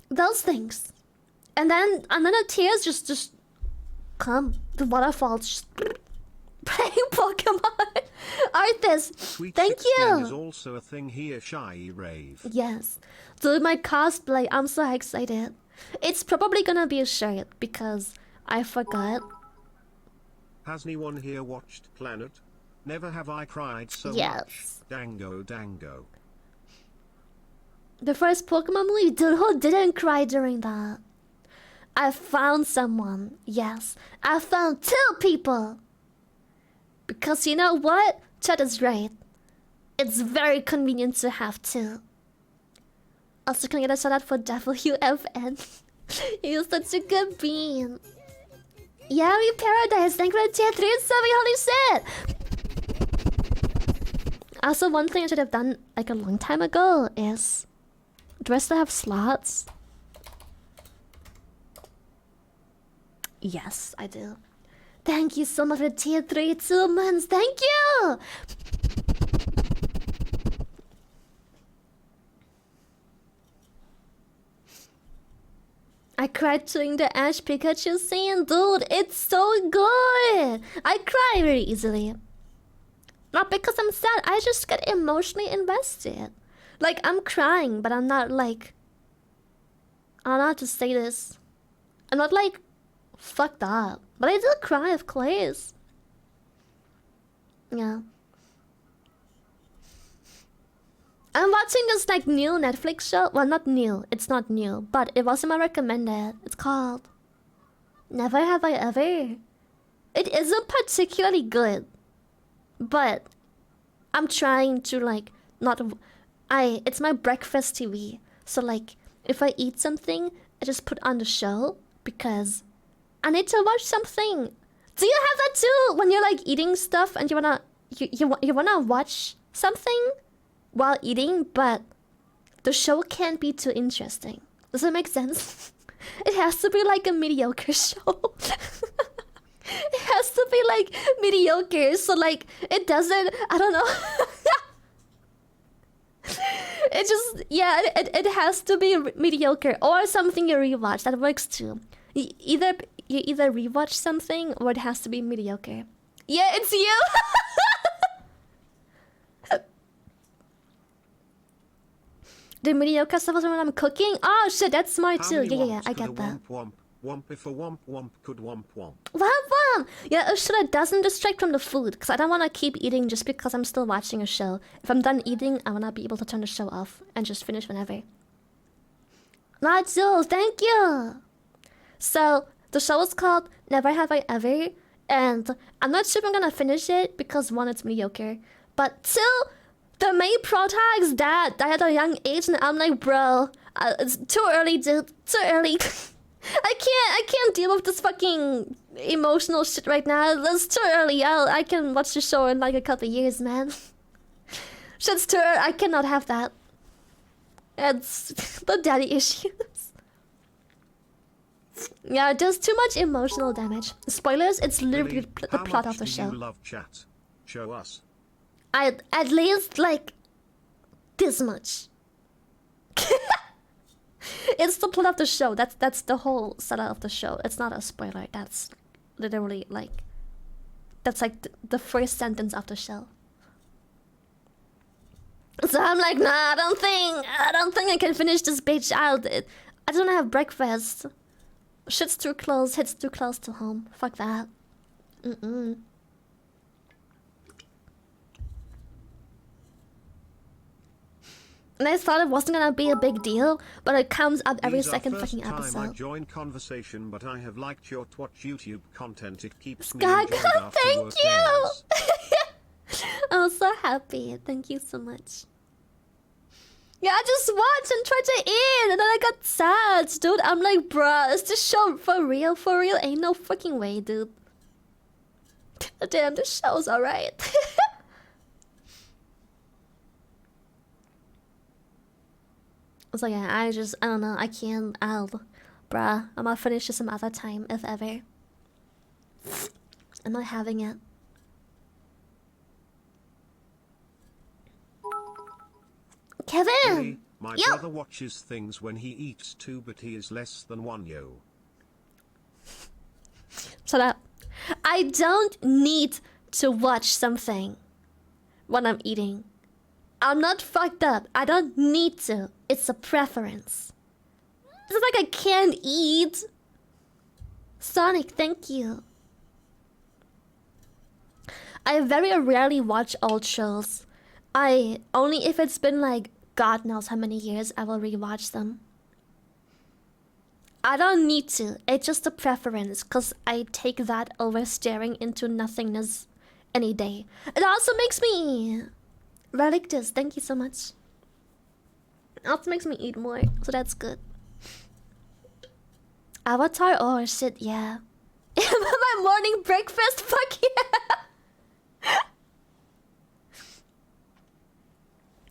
Those things, and then the tears just come. The waterfalls just playing Pokemon. Arthas, Sweet thank 16 you. is also a thing here, shy rave. Yes, dude, my cosplay. I'm so excited. It's probably gonna be a shirt because I forgot. Has anyone here watched Planet? Never have I cried so Yes. much. Dango dango. The first Pokemon movie, dude, who didn't cry during that? I found someone. Yes, I found 2 people. Because you know what? Chat is right. It's very convenient to have 2. Also, can I get a shout out for WFN? You're such a good bean. Yeah, we Paradise. Thank you for the tier 3 subbing. Holy shit! Also, one thing I should have done like a long time ago is, do I still have slots? Yes, I do. Thank you so much for the tier 3 2 months. Thank you! I cried during the Ash Pikachu scene, dude. It's so good. I cry very easily. Not because I'm sad, I just get emotionally invested. Like, I'm crying, but I'm not like, I don't know how to say this. I'm not like fucked up, but I do cry, of course. Yeah. I'm watching this like new Netflix show. Well, not new. It's not new, but it wasn't my recommended. It's called Never Have I Ever. It isn't particularly good, but I'm trying to like not. It's my breakfast TV. So like, if I eat something, I just put on the show because I need to watch something. Do you have that too? When you're like eating stuff and you wanna watch something while eating, but the show can't be too interesting. Does that make sense? It has to be like a mediocre show. It has to be like mediocre, so like it doesn't. I don't know. It just it has to be mediocre or something you rewatch. That works too. You either rewatch something or it has to be mediocre. Yeah, it's you. The mediocre stuff is when I'm cooking. Oh shit, that's smart too. Yeah, I get that. Womp if a womp womp could womp womp. Womp. Yeah, a show that doesn't distract from the food, because I don't want to keep eating just because I'm still watching a show. If I'm done eating, I want to be able to turn the show off and just finish whenever. Not Jules, thank you. So the show is called Never Have I Ever, and I'm not sure if I'm gonna finish it because one, it's mediocre, but two, the main protagonist died at a young age, and I'm like, bro, it's too early, dude. Too early. I can't deal with this fucking emotional shit right now. It's too early. I can watch the show in like a couple years, man. Shit's too early. I cannot have that. It's the daddy issues. Yeah, there's too much emotional damage. Spoilers, it's literally the plot of the show. How much do you love chat? Show us. At least like this much. It's the plot of the show. That's the whole setup of the show. It's not a spoiler. That's literally like that's like the first sentence of the show. So I'm like, nah, I don't think I can finish this bitch out. I don't have breakfast. Shit's too close. Hits too close to home. Fuck that. And I thought it wasn't gonna be a big deal, but it comes up every second fucking episode. I join conversation, but I have liked your Twitch YouTube content. It keeps me God, enjoyed after thank work you. days. I'm so happy. Thank you so much. Yeah, I just watched and tried to eat, and then I got sad, dude. I'm like, bruh, is this show for real? For real? Ain't no fucking way, dude. Damn, this show's alright. So yeah, I don't know, I can't, bruh, I'm gonna finish this some other time, if ever. I'm not having it. Kevin! Really? My brother watches things when he eats too, but he is less than one, yo. Shut up. I don't need to watch something when I'm eating. I'm not fucked up. I don't need to. It's a preference. It's not like I can't eat. Sonic, thank you. I very rarely watch old shows. I only if it's been like God knows how many years I will rewatch them. I don't need to. It's just a preference because I take that over staring into nothingness any day. It also makes me relic this. Thank you so much. It also makes me eat more, so that's good. Avatar? Oh shit, yeah. My morning breakfast? Fuck yeah!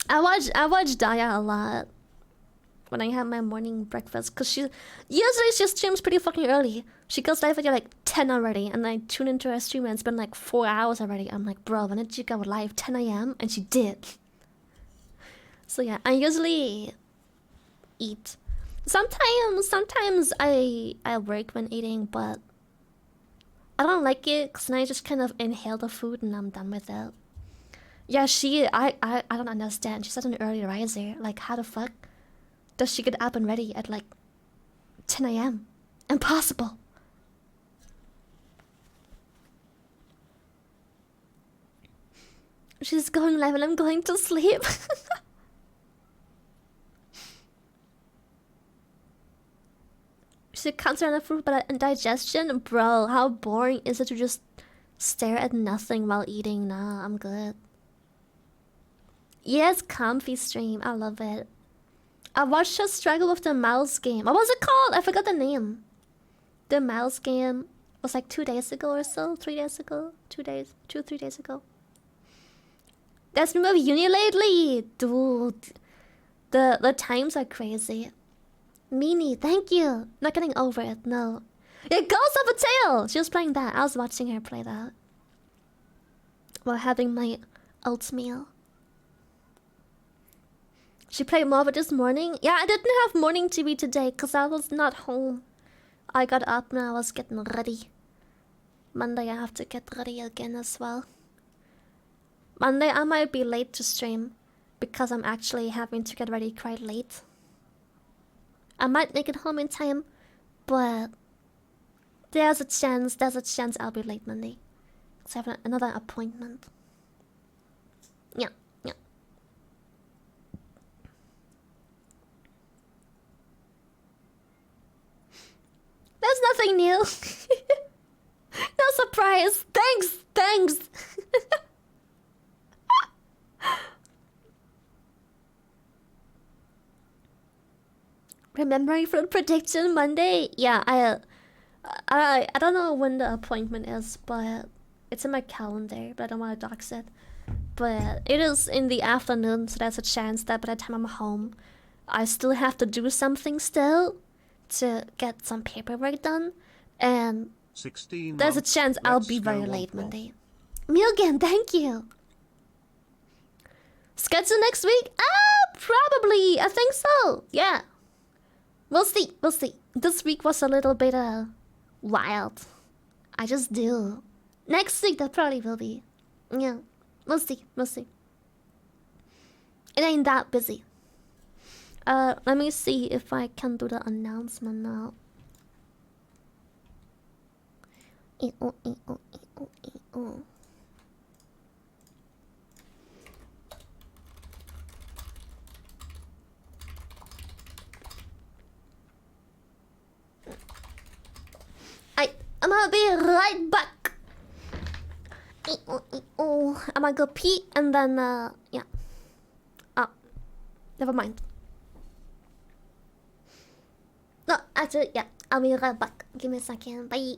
I watch Daya a lot when I have my morning breakfast, because usually she streams pretty fucking early. She goes live at like 10 already, and I tune into her stream and it's been like 4 hours already. I'm like, bro, when did you go live? 10 a.m? And she did. So yeah, I usually eat. Sometimes I work when eating, but I don't like it because then I just kind of inhale the food and I'm done with it. Yeah, I don't understand. She's such an early riser. Like, how the fuck does she get up and ready at like 10 a.m? Impossible. She's going live and I'm going to sleep. She concentrate on the food, but indigestion? Bro, how boring is it to just stare at nothing while eating? Nah, I'm good. Yes, comfy stream. I love it. I watched her struggle with the mouse game. What was it called? I forgot the name. The mouse game was like 2 days ago or so. 3 days ago. 2 days. 3 days ago. That's been with uni lately. Dude. The times are crazy. Mimi, thank you. Not getting over it, no. It goes up a tail! She was playing that. I was watching her play that. While having my oatmeal. She played more of it this morning. Yeah, I didn't have morning TV today because I was not home. I got up and I was getting ready. Monday I have to get ready again as well. Monday I might be late to stream because I'm actually having to get ready quite late. I might make it home in time, but there's a chance I'll be late Monday. Because I have another appointment. Yeah, yeah. There's nothing new. No surprise. Thanks. Remembering for prediction Monday? Yeah, I don't know when the appointment is, but it's in my calendar, but I don't want to dox it. But it is in the afternoon, so there's a chance that by the time I'm home, I still have to do something still to get some paperwork done, and 16 there's a months. chance I'll Let's be go very on late plot. Monday. Mugen, thank you. Schedule next week? Probably. I think so. Yeah. We'll see. This week was a little bit wild. I just do. Next week that probably will be. Yeah. We'll see. It ain't that busy. Let me see if I can do the announcement now. I'm gonna be right back. I'm gonna go pee and then yeah. Oh, never mind. No, actually, yeah. I'll be right back. Give me a second. Bye.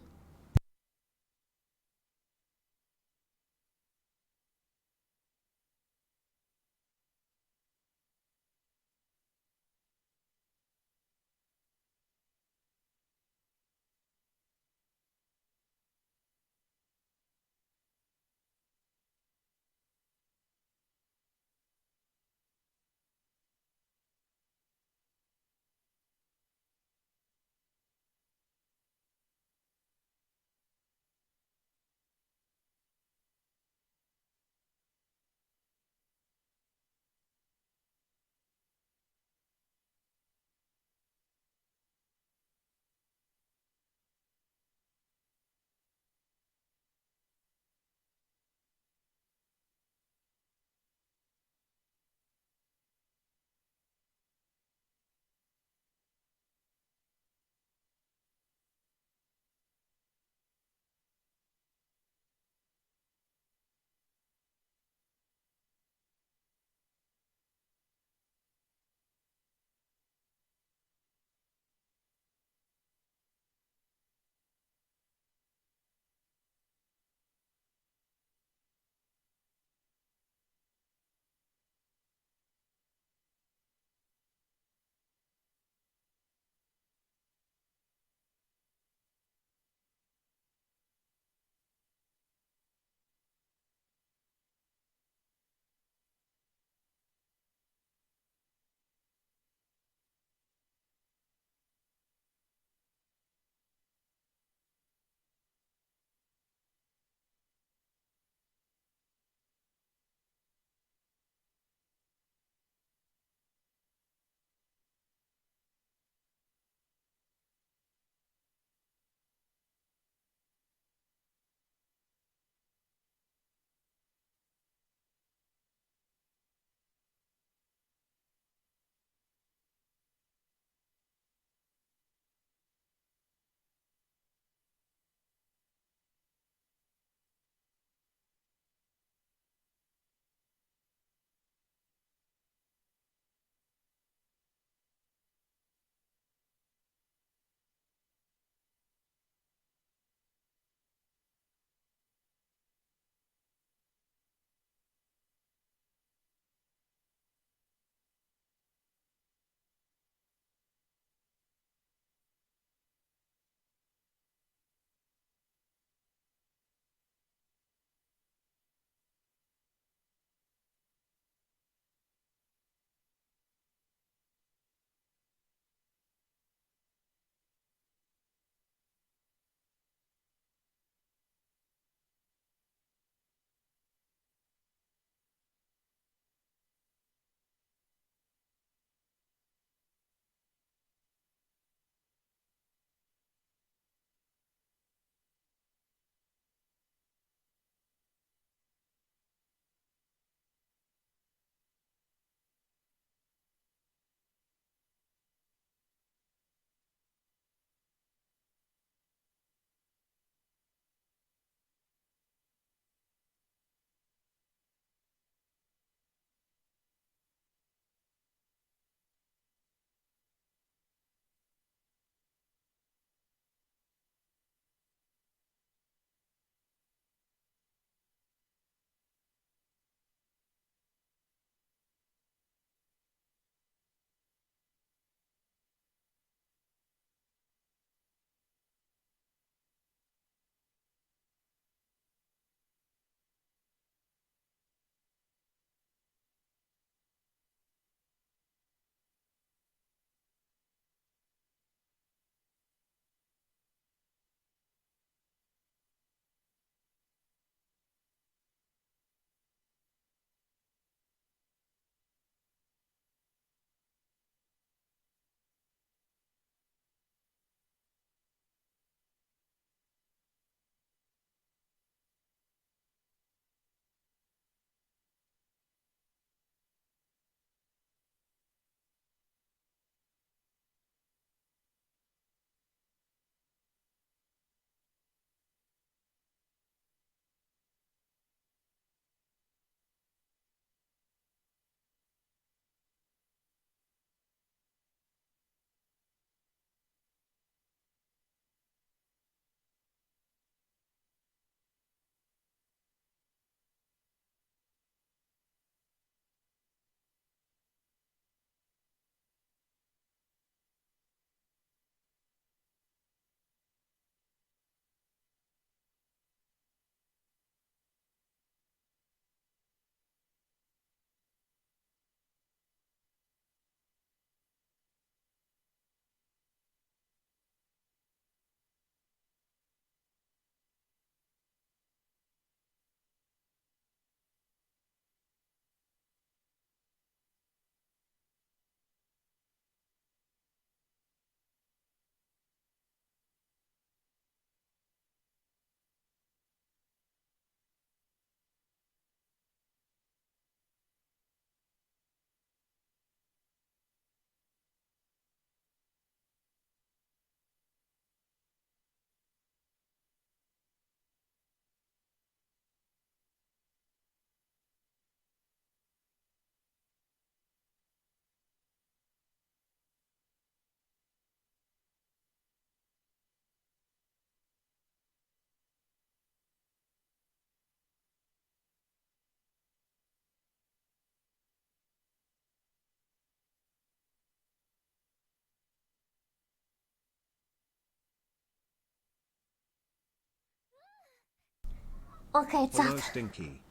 Okay, it's Hello, out. Stinky.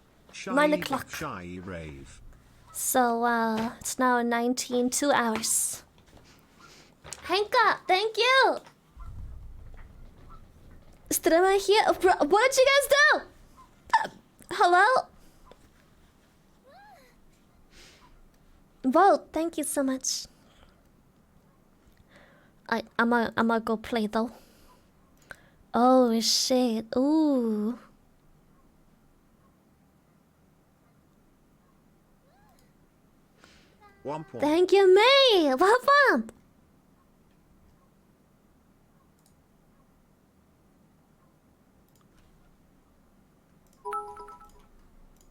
9 Shy o'clock. Shy Rave. So, it's now 19, 2 hours. Henka, thank you! Streamer here. What did you guys do? Hello? Whoa, thank you so much. I'ma go play though. Oh shit. Ooh. Womp womp. Thank you, May. Womp womp.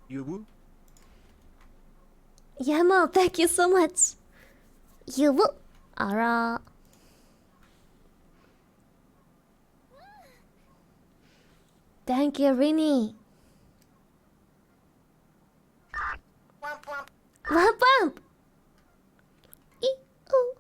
You woo? Yeah, Mo, thank you so much. You will. Alright. Thank you, Rini. Womp womp. Ee, ooh.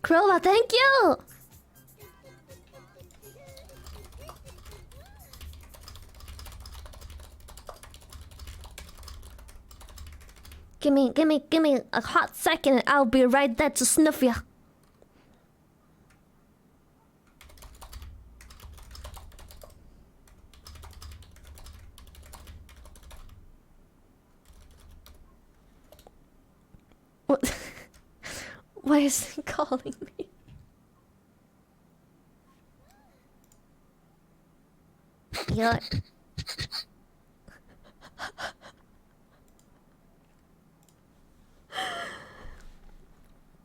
Crowbar, thank you! Give me a hot second and I'll be right there to sniff ya. What? Why is he calling me? Yeah.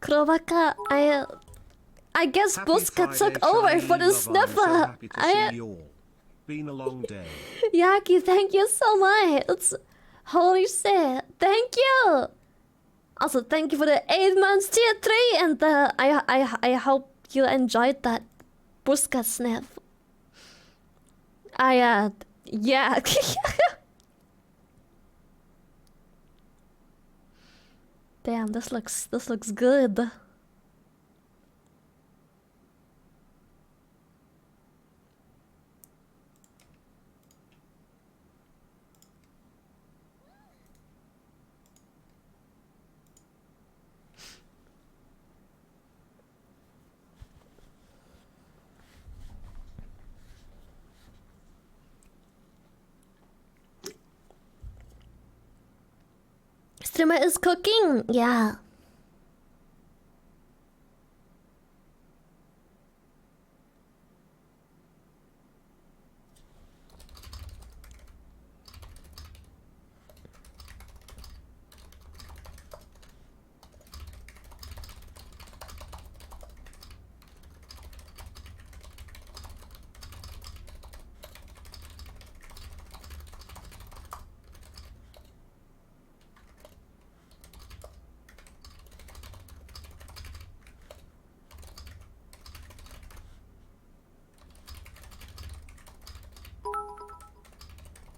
Krovaka, I guess Happy Buska Friday, took over for the Shiny Love. I'm so sniffer. happy to see you all. Been a long day. Yaki, thank you so much. Holy shit. Thank you. Also, thank you for the 8 months tier 3 and I hope you enjoyed that Buska sniff. Yeah. Damn, this looks good. Streamer is cooking. Yeah.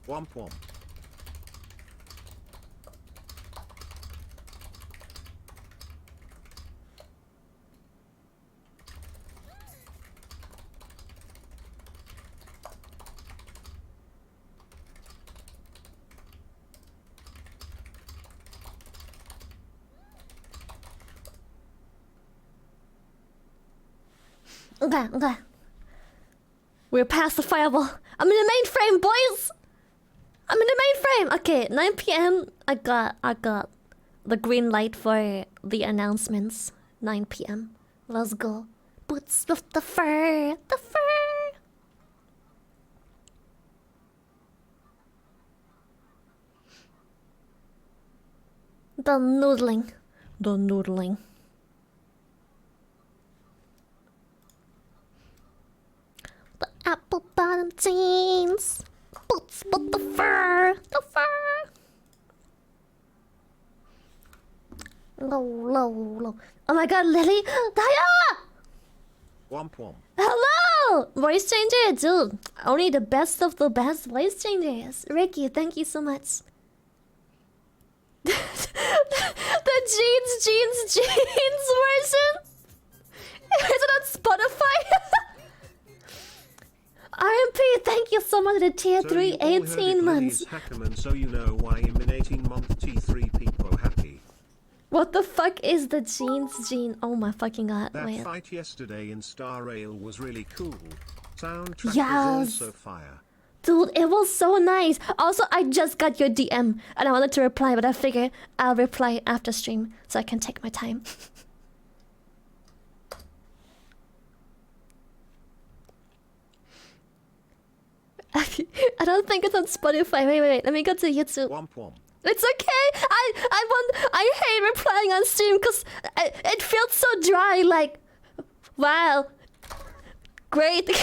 Womp womp. Okay. We're past the fireball. I'm in the mainframe, boys. I'm in the mainframe. Okay, 9 p.m. I got the green light for the announcements. 9 p.m. Let's go. Boots with the fur. The fur. The noodling. The noodling. The apple bottom jeans. Boots with the fur. The fur. Low. Oh my god, Lily! Daya! Womp womp. Hello! Voice changer, dude. Only the best of the best voice changers. Ricky, thank you so much. The jeans version? Is it on Spotify? RMP, thank you so much for the tier 3 18 months. Hackerman, so you know why I'm in 18-month T3 people happy. What the fuck is the jeans? Oh my fucking god, That wait. fight yesterday in Star Rail was really cool. Soundtrack Yes. was also fire. Dude, it was so nice. Also, I just got your DM and I wanted to reply, but I figured I'll reply after stream so I can take my time. I don't think it's on Spotify. Wait. Let me go to YouTube. Womp womp. It's okay. I hate replying on stream because it feels so dry. Like, wow, great. I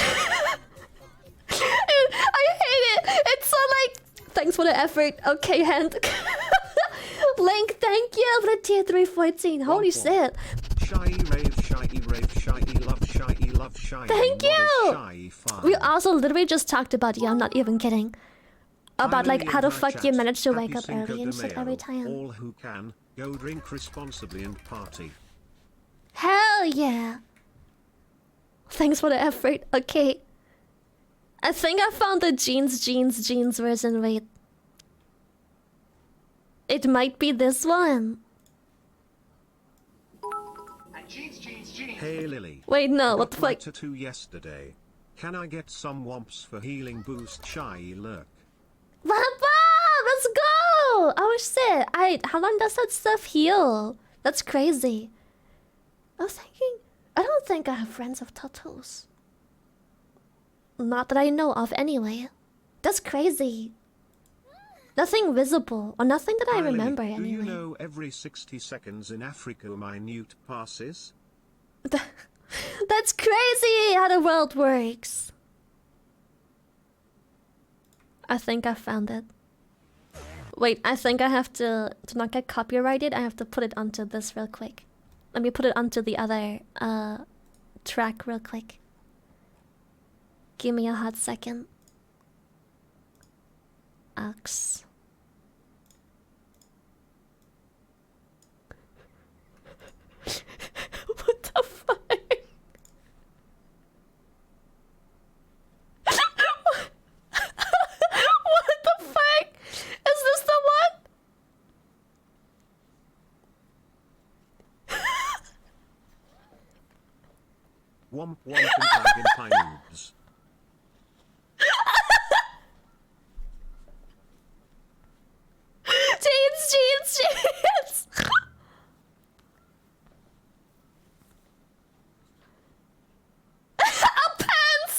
hate it. It's so like, thanks for the effort. Okay, hand. Link, thank you for the tier 314. Holy shit. Shy rave, love shy. Thank you. Shy fun. We also literally just talked about you. I'm not even kidding. About like how the fuck you manage to wake up early and shit every time. All who can, go drink responsibly and party. Hell yeah. Thanks for the effort. Okay. I think I found the jeans version. Wait. It might be this one. Hey Lily. Wait, no, what the Got my fuck? tattoo yesterday. Can I get some womps for healing boost shy lurk? Papa, let's go! Oh shit! How long does that stuff heal? That's crazy. I was thinking, I don't think I have friends with tattoos. Not that I know of, anyway. That's crazy. Nothing visible, or nothing that I Lily, remember, do anyway. you know every 60 seconds in Africa minute passes? That's crazy how the world works. I think I found it. Wait, I think I have to not get copyrighted, I have to put it onto this real quick. Let me put it onto the other track real quick. Give me a hot second. Ox. What the fuck? What the fuck? Is this the one? Womp womp and tag in pine noobs. Jeans. Oh, pants.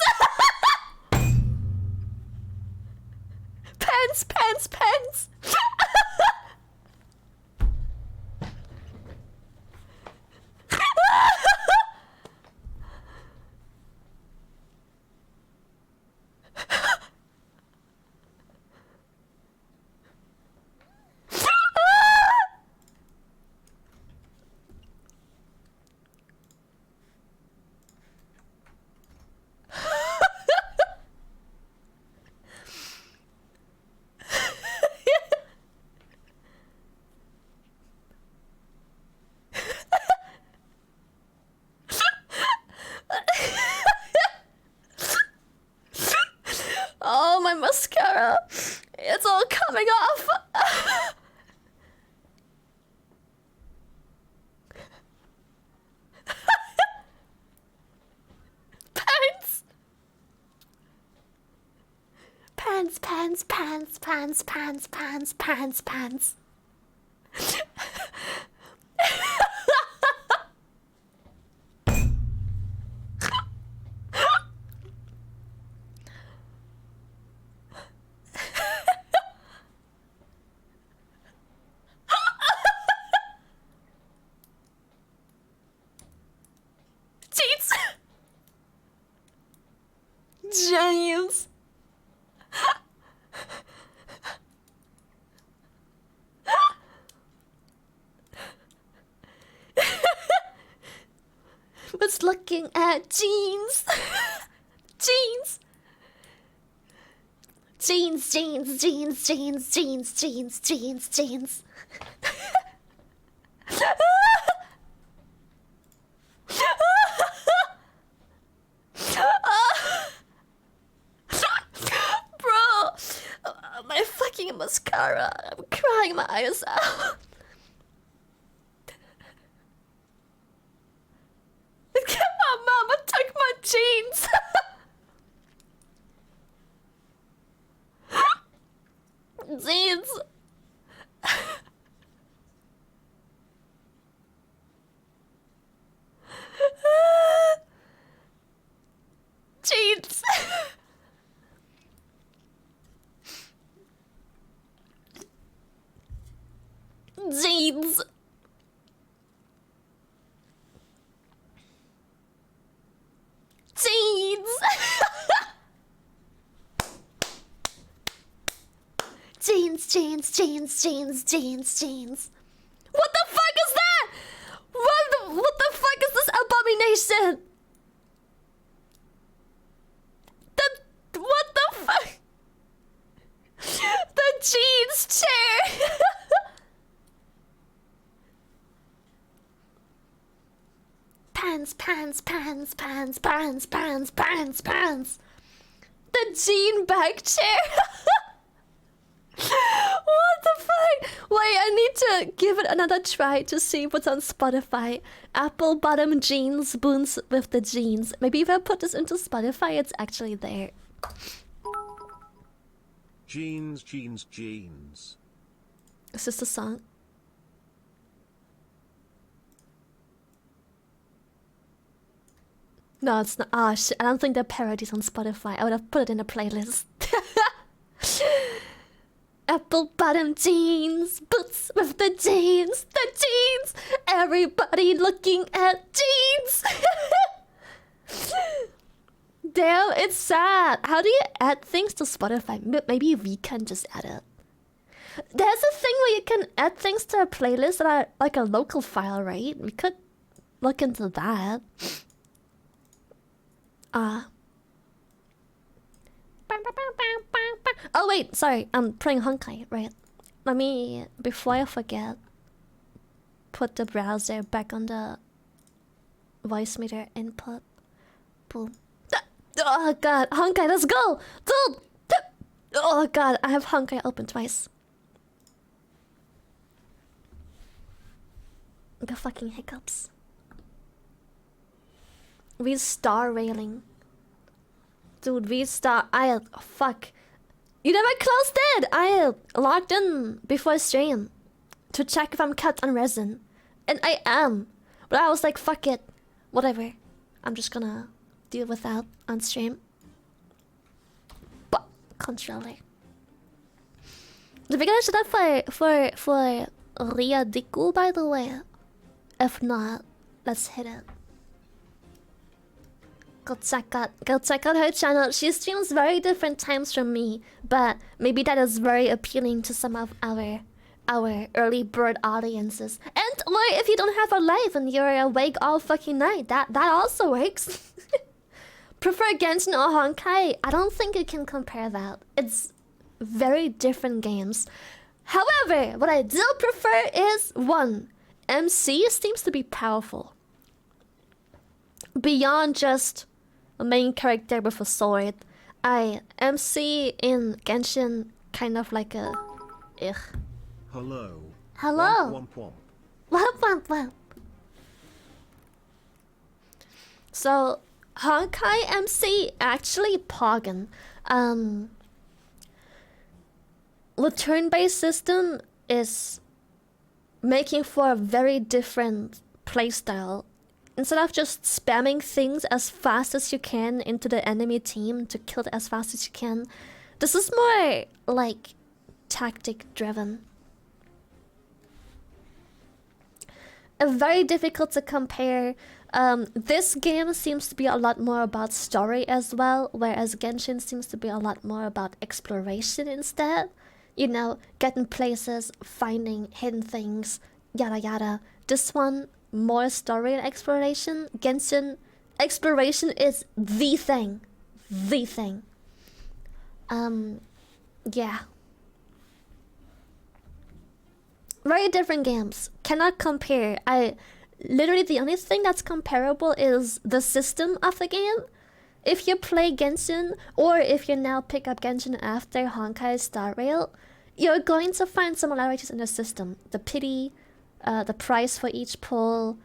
Oh, my mascara. It's all coming off. Pants. James. was looking at jeans. Jeans. Jeans, jeans, jeans, jeans, jeans, jeans, jeans, jeans. Bro, my fucking mascara. I'm crying my eyes out. My mama took my jeans. Jeans. Jeans. Jeans. Jeans. Jeans, jeans, jeans, jeans, jeans, jeans. What the fuck is that? What the fuck is this abomination? What the fuck? The jeans chair. Pants, pants, pants, pants, pants, pants, pants, pants. The jean bag chair. What the fuck? Wait, I need to give it another try to see what's on Spotify. Apple bottom jeans spoons with the jeans. Maybe if I put this into Spotify, it's actually there. Jeans, jeans, jeans. Is this the song? No, it's not. Ah, shit. I don't think they're parodies on Spotify. I would have put it in a playlist. Apple bottom jeans, boots with the jeans, everybody looking at jeans. Damn, it's sad. How do you add things to Spotify? Maybe we can just add it. There's a thing where you can add things to a playlist that are like a local file, right? We could look into that. Oh wait, sorry, I'm playing Honkai, right? Let me, before I forget, put the browser back on the voice meter input. Boom. Oh god, Honkai, let's go! Dude! Oh god, I have Honkai open twice. The fucking hiccups. Restart railing. Dude, restart. Fuck. You never closed it! I logged in before stream to check if I'm kept on resin. And I am. But I was like, fuck it. Whatever. I'm just gonna deal with that on stream. But controller. Did we get that for Ria Diku, by the way? If not, let's hit it. Go check out her channel. She streams very different times from me, but maybe that is very appealing to some of our early bird audiences. And or if you don't have a life and you're awake all fucking night, that also works. Prefer Genshin or Honkai? I don't think you can compare that. It's very different games. However, what I do prefer is one, MC seems to be powerful. Beyond just a main character with a sword, MC in Genshin kind of like a ugh. Hello. Hello. Womp, womp, womp. Womp womp womp. So Honkai MC actually Poggin. The turn-based system is making for a very different playstyle. Instead of just spamming things as fast as you can into the enemy team to kill it as fast as you can, this is more like tactic driven. Very difficult to compare. This game seems to be a lot more about story as well, whereas Genshin seems to be a lot more about exploration instead. You know, getting places, finding hidden things, yada yada. This one, more story and exploration. Genshin exploration is the thing. The thing. Yeah. Very different games. Cannot compare. Literally the only thing that's comparable is the system of the game. If you play Genshin, or if you now pick up Genshin after Honkai Star Rail, you're going to find similarities in the system. The pity, the price for each pull,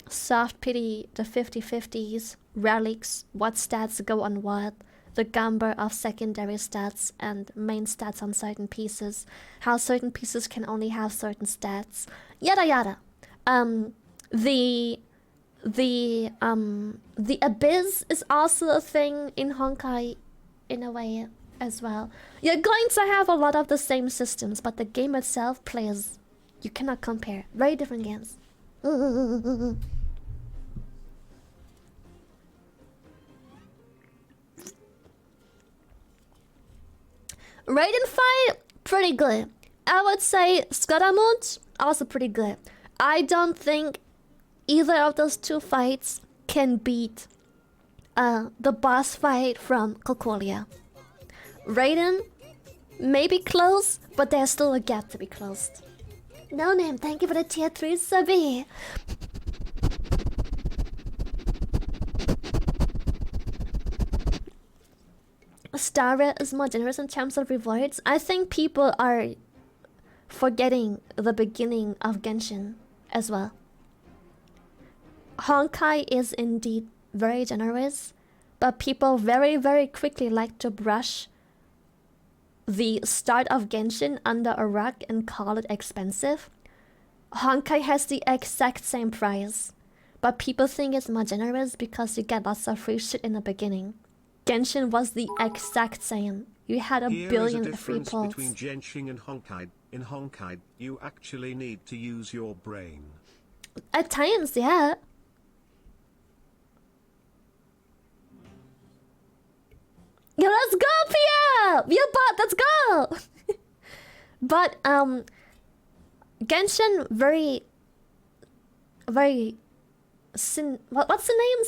soft pity, the 50/50s, relics, what stats go on what, the number of secondary stats and main stats on certain pieces, how certain pieces can only have certain stats, yada yada. The abyss is also a thing in Honkai in a way as well. You're going to have a lot of the same systems, but the game itself plays, you cannot compare. Very different games. Raiden fight, pretty good. I would say Scaramouche, also pretty good. I don't think either of those two fights can beat the boss fight from Cocolia. Raiden, maybe close, but there's still a gap to be closed. No name, thank you for the tier 3 subby. Star Rail is more generous in terms of rewards. I think people are forgetting the beginning of Genshin as well. Honkai is indeed very generous, but people very, very quickly like to brush the start of Genshin under a rug and call it expensive. Honkai has the exact same price, but people think it's more generous because you get lots of free shit in the beginning. Genshin was the exact same. You had a billion free pulls. Between Genshin and Honkai. In Honkai, you actually need to use your brain. At times, yeah. Yo, let's go, Pia! Yo, bot, let's go! But, Genshin, very... What's the name?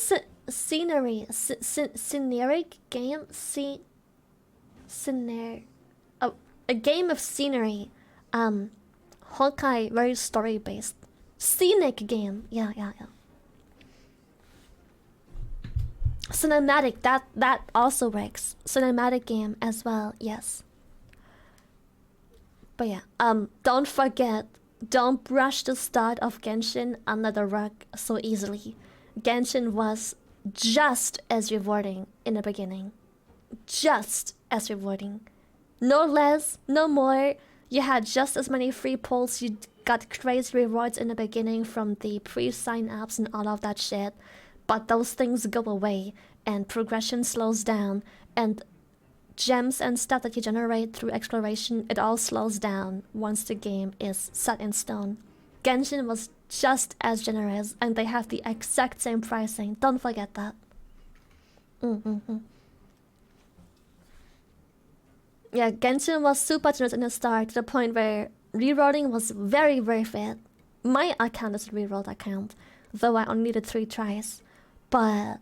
Scenery. Scenic game? A game of scenery. Honkai, very story-based. Scenic game. Yeah. Cinematic, that also works. Cinematic game as well, yes. But yeah, don't forget, don't brush the start of Genshin under the rug so easily. Genshin was just as rewarding in the beginning. Just as rewarding. No less, no more. You had just as many free pulls, you got crazy rewards in the beginning from the pre-sign ups and all of that shit. But those things go away, and progression slows down, and gems and stuff that you generate through exploration, it all slows down once the game is set in stone. Genshin was just as generous, and they have the exact same pricing. Don't forget that. Yeah, Genshin was super generous in the start, to the point where rerolling was very, very fit. My account is a rerolled account, though I only needed 3 tries. But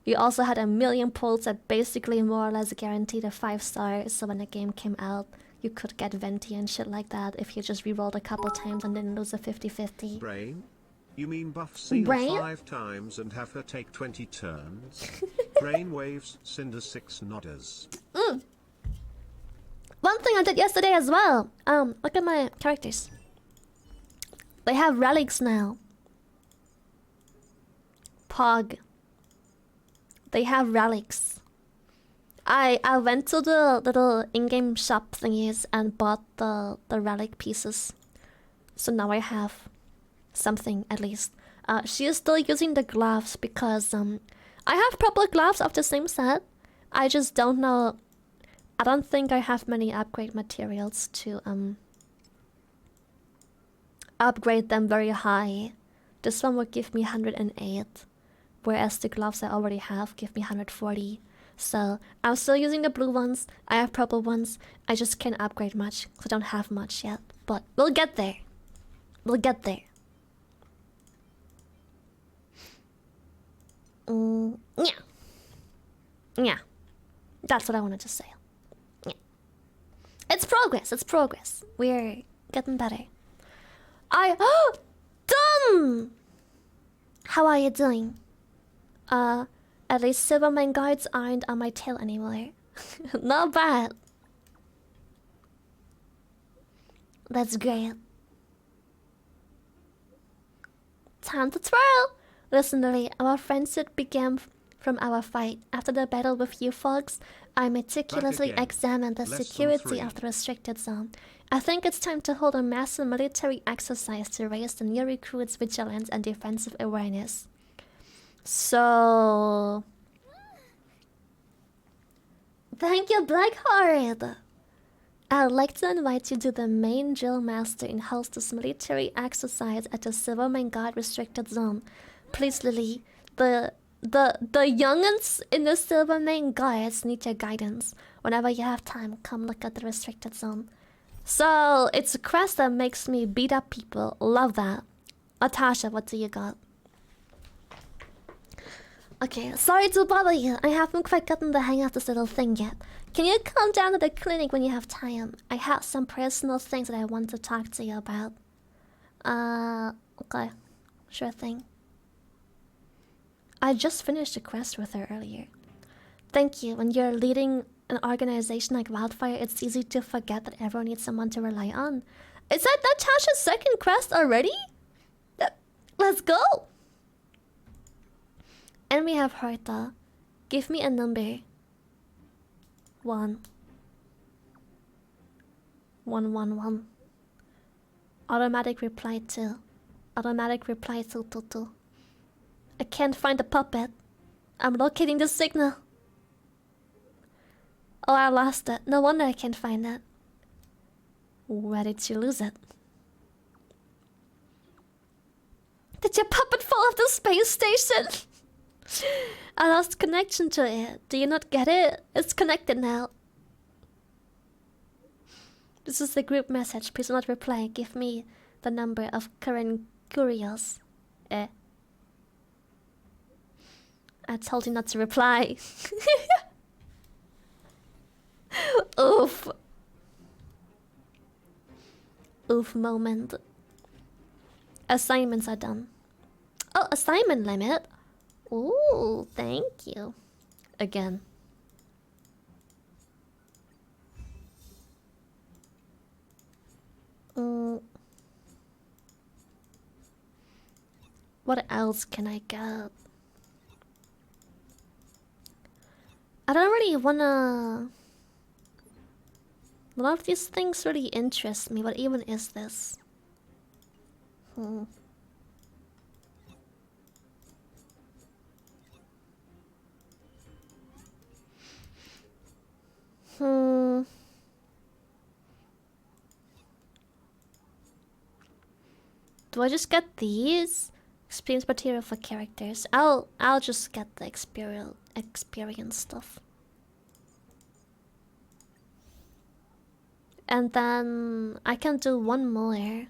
you also had a million pulls that basically more or less guaranteed a 5 stars, so when the game came out, you could get venti and shit like that if you just rerolled a couple times and didn't lose a 50/50. Brain? You mean buff Cinder Brain? 5 times and have her take 20 turns? Brain waves, Cinder 6 nodders. One thing I did yesterday as well. Look at my characters. They have relics now. Pog. They have relics. I went to the little in-game shop thingies and bought the relic pieces. So now I have something at least. She is still using the gloves because I have proper gloves of the same set. I just don't know. I don't think I have many upgrade materials to upgrade them very high. This one would give me 108, whereas the gloves I already have give me 140. So I'm still using the blue ones. I have purple ones. I just can't upgrade much because I don't have much yet. But we'll get there. We'll get there. Yeah. Yeah. That's what I wanted to say. Yeah. It's progress. It's progress. We're getting better. Done! How are you doing? At least Silverman guards aren't on my tail anymore. Not bad. That's great. Time to twirl! Recently, our friendship began from our fight. After the battle with you folks, I meticulously examined the Lesson security 3. of the restricted zone. I think it's time to hold a massive military exercise to raise the new recruits' vigilance and defensive awareness. So... Thank you, Blackheart! I'd like to invite you to the main drill master and host this military exercise at the Silverman Guard restricted zone. Please, Lily, the youngins in the Silverman Guards need your guidance. Whenever you have time, come look at the restricted zone. So, it's a quest that makes me beat up people. Love that. Natasha, what do you got? Okay, sorry to bother you. I haven't quite gotten the hang of this little thing yet. Can you come down to the clinic when you have time? I have some personal things that I want to talk to you about. Okay. Sure thing. I just finished a quest with her earlier. Thank you. When you're leading an organization like Wildfire, it's easy to forget that everyone needs someone to rely on. Is that Natasha's second quest already? Let's go! And we have Herta. Give me a number. 1. 111. Automatic reply 2. Automatic reply 222. I can't find the puppet. I'm locating the signal. Oh, I lost it. No wonder I can't find it. Where did you lose it? Did your puppet fall off the space station? I lost connection to it. Do you not get it? It's connected now. This is the group message. Please do not reply. Give me the number of current curios. I told you not to reply. Oof. Oof moment. Assignments are done. Oh, assignment limit. Ooh, thank you. Again. What else can I get? I don't really wanna... A lot of these things really interest me. What even is this? Do I just get these? Experience material for characters. I'll just get the experience stuff. And then I can do one more.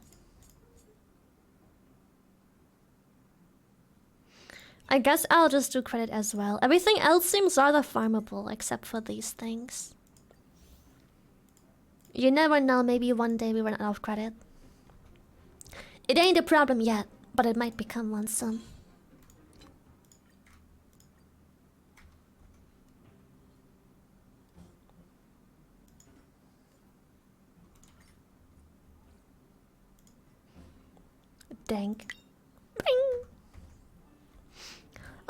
I guess I'll just do credit as well. Everything else seems rather farmable except for these things. You never know, maybe one day we run out of credit. It ain't a problem yet, but it might become one soon. Dang. Bing.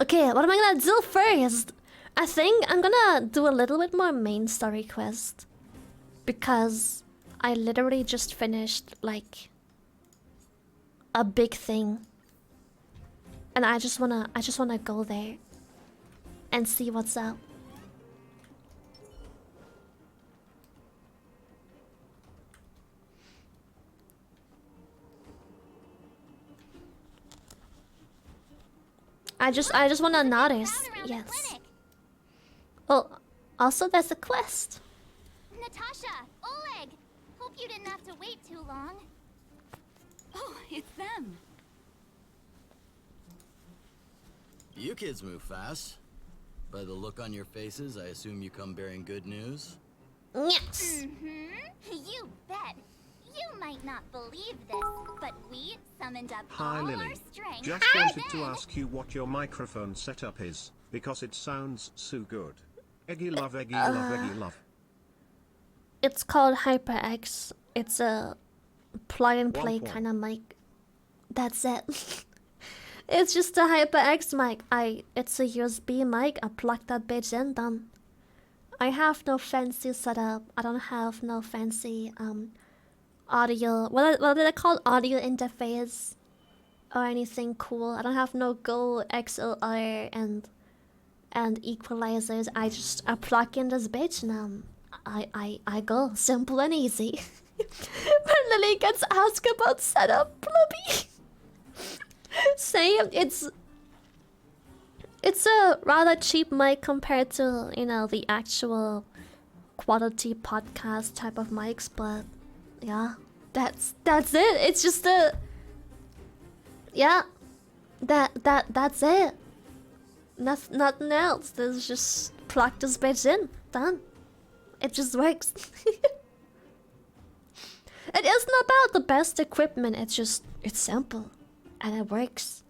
Okay, what am I gonna do first? I think I'm gonna do a little bit more main story quest. Because I literally just finished, like, a big thing. And I just wanna go there and see what's up. I just wanna notice. Yes. Oh, also there's a quest. Natasha, Oleg! Hope you didn't have to wait too long. Oh, it's them. You kids move fast. By the look on your faces, I assume you come bearing good news? Yes. You bet. You might not believe this, but we summoned up Hi all Lily. our strength. Just wanted to ask you what your microphone setup is, because it sounds so good. Eggy love, eggy love, eggy love. It's called HyperX. It's a plug-and-play Womp womp. kind of mic. That's it. It's just a HyperX mic. It's a USB mic. I plug that bitch in, done. I have no fancy setup. I don't have no fancy audio. What are they called? Audio interface or anything cool. I don't have no Go XLR and equalizers. I plug in this bitch and I go simple and easy. When Lily gets asked about setup, Blubby. Same. It's a rather cheap mic compared to, you know, the actual quality podcast type of mics, but yeah, that's it. It's just a yeah, that's it. Nothing else. There's just plug this bitch in, done. It just works. It isn't about the best equipment. It's simple, and it works.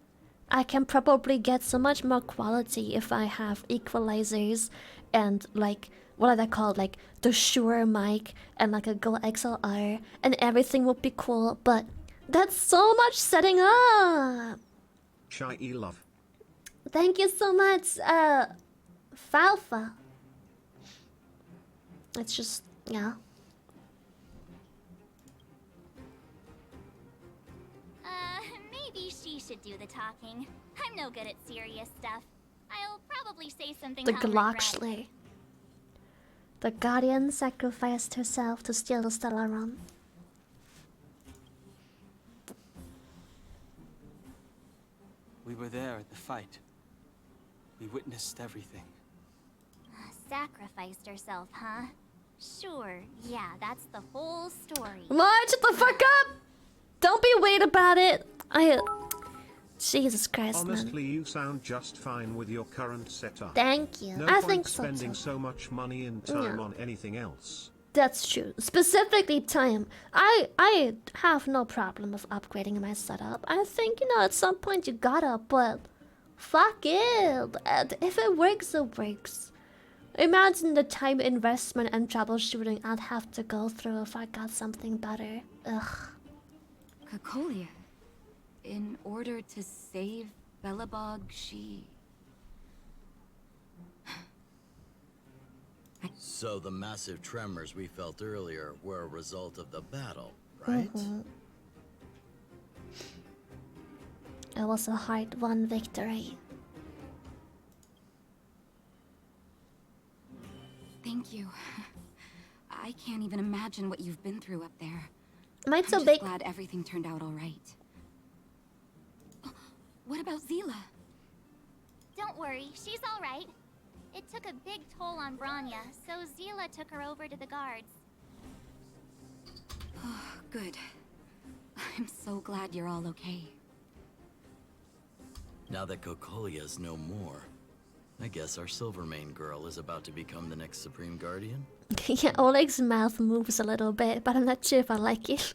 I can probably get so much more quality if I have equalizers and like what are they called, like the Shure mic and like a Go XLR, and everything would be cool. But that's so much setting up. Shy love. Thank you so much, Falfa. It's just yeah. Maybe she should do the talking. I'm no good at serious stuff. I'll probably say something The I'll regret. Glocksley. The Guardian sacrificed herself to steal the Stellaron. We were there at the fight. We witnessed everything. Sacrificed herself, huh? Sure, yeah, that's the whole story. What? Shut the fuck up! Don't be weird about it. Jesus Christ, Honestly, man. you sound just fine with your current setup. Thank you. No I point think so spending too. so much money and time Yeah. on anything else. That's true. Specifically time. I have no problem with upgrading my setup. I think, you know, at some point you gotta, but fuck it. And if it works, it works. Imagine the time investment and troubleshooting I'd have to go through if I got something better. Ugh. Cocolia. In order to save Belobog, she... So the massive tremors we felt earlier were a result of the battle, right? It was a hard-won victory. Thank you. I can't even imagine what you've been through up there. Might I'm so just big. glad everything turned out all right. What about Zila? Don't worry, she's all right. It took a big toll on Branya, so Zila took her over to the guards. Oh, good. I'm so glad you're all okay. Now that Cocolia's no more, I guess our Silvermane girl is about to become the next Supreme Guardian? Yeah, Oleg's mouth moves a little bit, but I'm not sure if I like it.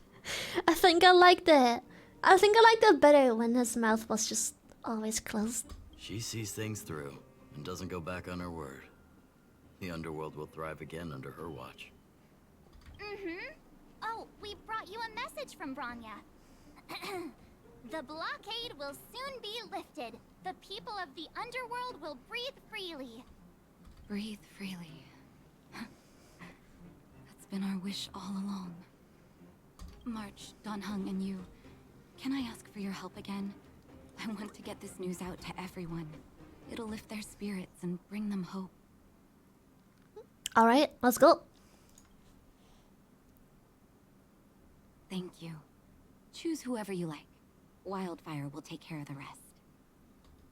I think I liked it. I think I liked it better when his mouth was just always closed. She sees things through and doesn't go back on her word. The underworld will thrive again under her watch. Oh, we brought you a message from Branya. The blockade will soon be lifted. The people of the underworld will breathe freely. Breathe freely. That's been our wish all along. March, Donhung, and you, can I ask for your help again? I want to get this news out to everyone. It'll lift their spirits and bring them hope. Alright, let's go. Thank you. Choose whoever you like. Wildfire will take care of the rest.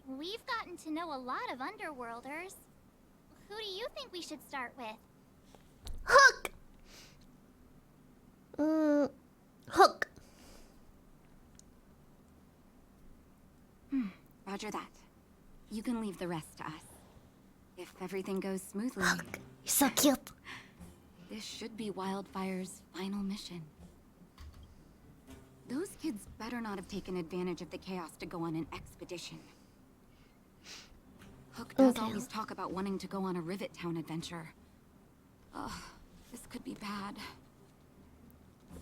We've gotten to know a lot of underworlders. Who do you think we should start with? Hook! Hook. Roger that. You can leave the rest to us. If everything goes smoothly, Look, you're so cute. this should be Wildfire's final mission. Those kids better not have taken advantage of the chaos to go on an expedition. Hook does Okay. always talk about wanting to go on a Rivet Town adventure. Ugh, this could be bad.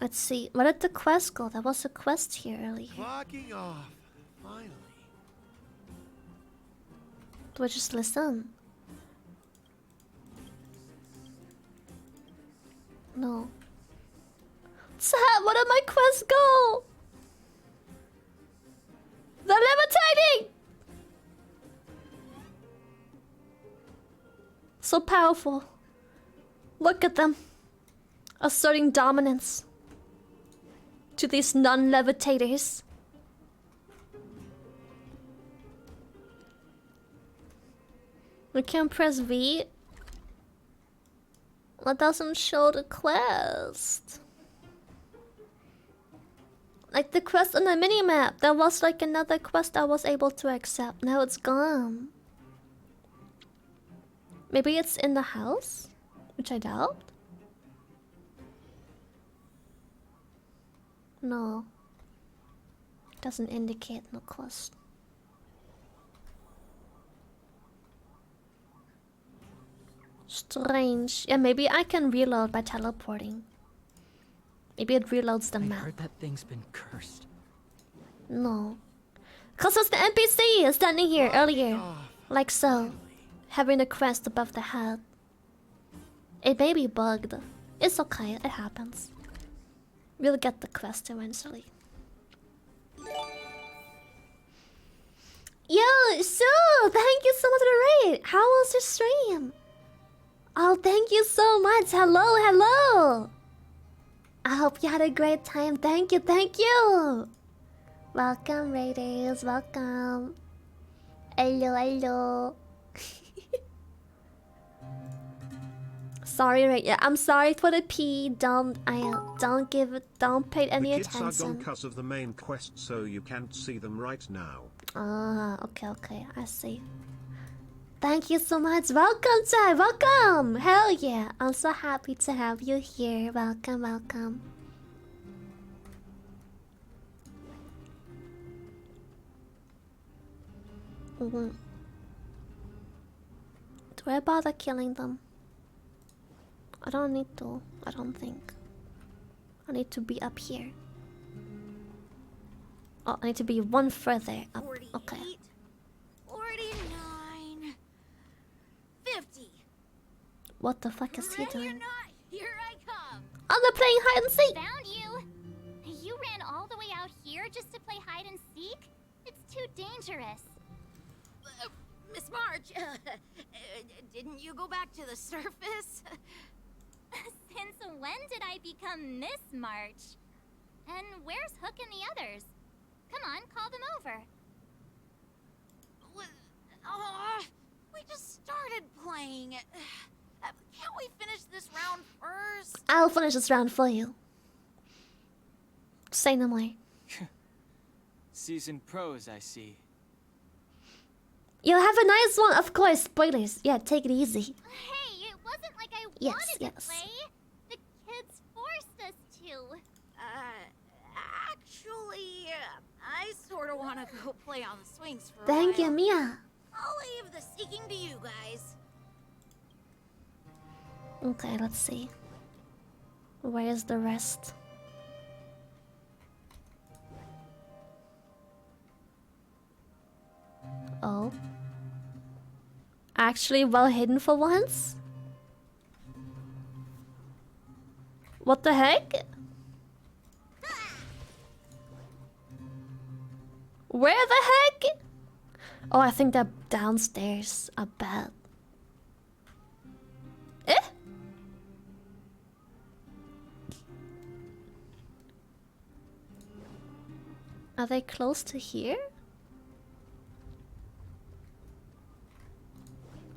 Let's see. Where did the quest go? There was a quest here earlier. Clocking off, finally. Do I just listen? No. Sad, where did my quest go? They're levitating! So powerful. Look at them. Asserting dominance to these non-levitators. We can press V. That doesn't show the quest. Like the quest on the minimap, there was like another quest I was able to accept. Now it's gone. Maybe it's in the house, which I doubt. No. Doesn't indicate no quest. Strange. Yeah, maybe I can reload by teleporting. Maybe it reloads the I map. heard that thing's been cursed. No. Cause it's the NPC standing here earlier. Like so. Having a quest above the head. It may be bugged. It's okay, it happens. We'll get the quest eventually. Yo, so thank you so much for the raid. How was your stream? Oh, thank you so much. Hello, hello. I hope you had a great time. Thank you, thank you. Welcome, raiders. Welcome. Hello, hello. Sorry, right? Yeah, I'm sorry for the P. Don't pay any The kids are gone attention. because of the main quest, so you can't see them right now. Ah, okay, I see. Thank you so much. Welcome, Chai. Welcome. Hell yeah. I'm so happy to have you here. Welcome, welcome. Do I bother killing them? I don't need to. I don't think. I need to be up here. Oh, I need to be one further up. Okay. 49, 50. What the fuck is he Ready or doing? not, here I come. Oh, they're playing hide and seek. Found you. You ran all the way out here just to play hide and seek? It's too dangerous. Miss March, didn't you go back to the surface? Since when did I become Miss March? And where's Hook and the others? Come on, call them over. We just started playing. Can't we finish this round first? I'll finish this round for you. Say no more. Seasoned pros, I see. You'll have a nice one, of course. Spoilers. Yeah, take it easy. Hey, it wasn't like I Yes, wanted yes. to play. The kids forced us to. Actually, I sort of want to go play on the swings for a Thank you, while. Mia. I'll leave the seeking to you guys. Okay, let's see. Where is the rest? Oh. Actually well hidden for once? What the heck? Where the heck? Oh, I think they're downstairs. I bet. Eh? Are they close to here?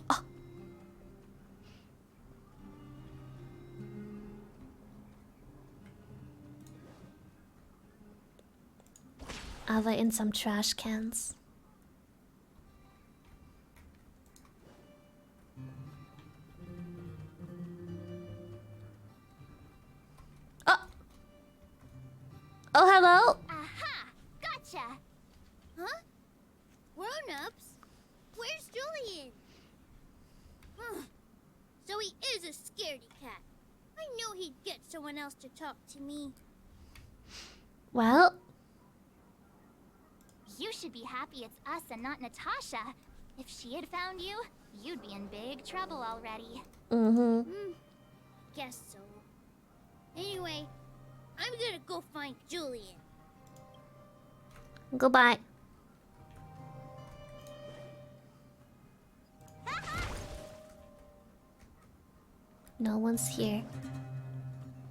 Oh. Are they in some trash cans? Huh? Grown-ups? Where's Julian? So he is a scaredy cat. I knew he'd get someone else to talk to me. Well, You should be happy it's us and not Natasha. If she had found you, you'd be in big trouble already. Guess so. Anyway, I'm gonna go find Julian. goodbye. No one's here.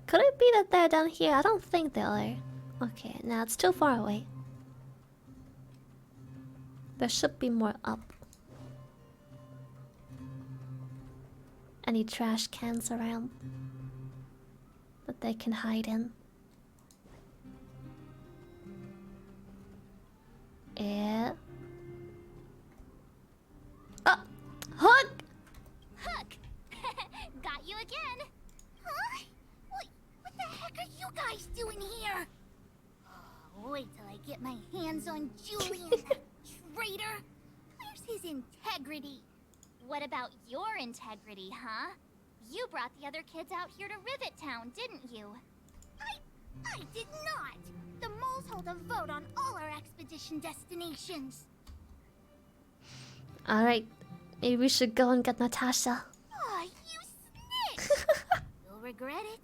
Could it be that they're down here? I don't think they are. Okay, now it's too far away. There should be more up. Any trash cans around that they can hide in? Yeah. Oh! Hook! Hook! Got you again! Huh? What the heck are you guys doing here? Oh, wait till I get my hands on Julian, traitor! Where's his integrity? What about your integrity, huh? You brought the other kids out here to Rivet Town, didn't you? I did not! The moles hold a vote on all our expedition destinations. Alright, maybe we should go and get Natasha. Aw, you snitch! You'll regret it.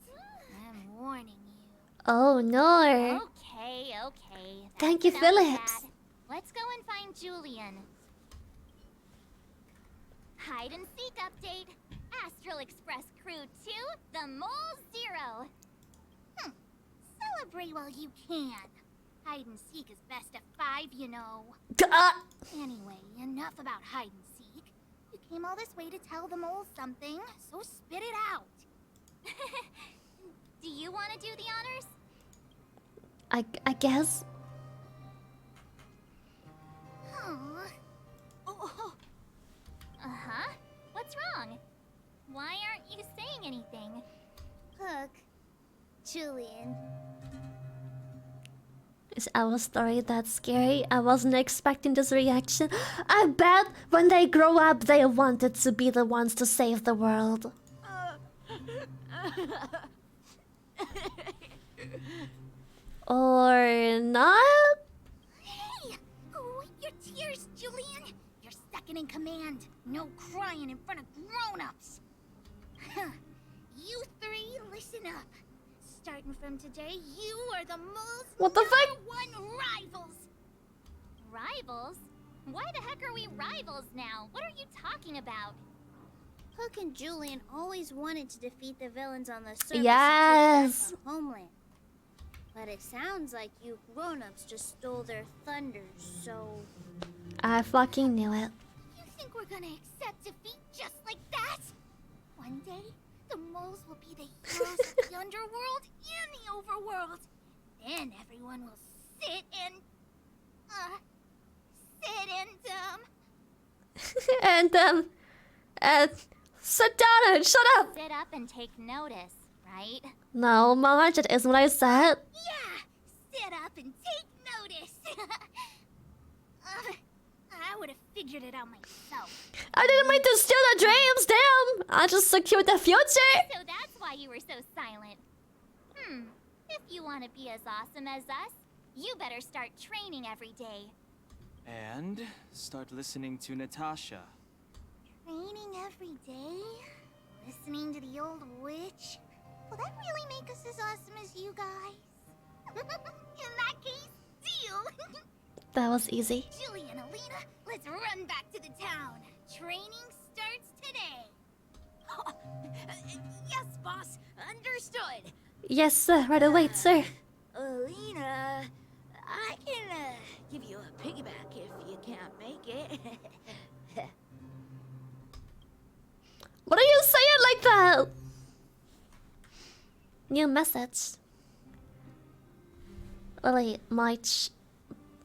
I'm warning you. Oh no! Okay. That's Thank you, enough of Phillips. that. Let's go and find Julian. Hide and seek update. Astral Express Crew 2, the Mole 0. Celebrate while you can. Hide and seek is best of 5, you know. Anyway, enough about hide and seek. You came all this way to tell the moles something, so spit it out. Do you want to do the honors? I guess. Oh. Uh-huh. What's wrong? Why aren't you saying anything? Hook. Julian. Is our story that scary? I wasn't expecting this reaction. I bet when they grow up they wanted to be the ones to save the world. Or not? Hey! Wipe your tears, Julian! You're second in command. No crying in front of grown-ups. You three, listen up. Starting from today, you are the mole's What the fuck? #1 rivals. Rivals? Why the heck are we rivals now? What are you talking about? Hook and Julian always wanted to defeat the villains on the surface Yes. and take back our homeland. But it sounds like you grown-ups just stole their thunder, so... I fucking knew it. You think we're gonna accept defeat just like that? One day, the moles will be the heroes of the underworld and the overworld. Then everyone will sit and... Sit down and shut up! Sit up and take notice, right? No, Mama, that isn't what I said. Yeah! Sit up and take notice! I would have figured it out myself. I didn't mean to steal the dreams, damn! I just secured the future! So that's why you were so silent. If you want to be as awesome as us, you better start training every day. And start listening to Natasha. Training every day? Listening to the old witch? Will that really make us as awesome as you guys? In that case, deal! That was easy. Julie and Alina, let's run back to the town. Training starts today. Yes, boss. Understood. Yes, sir. Right away, sir. Alina, I can give you a piggyback if you can't make it. What are you saying like that? New message. Lily, March,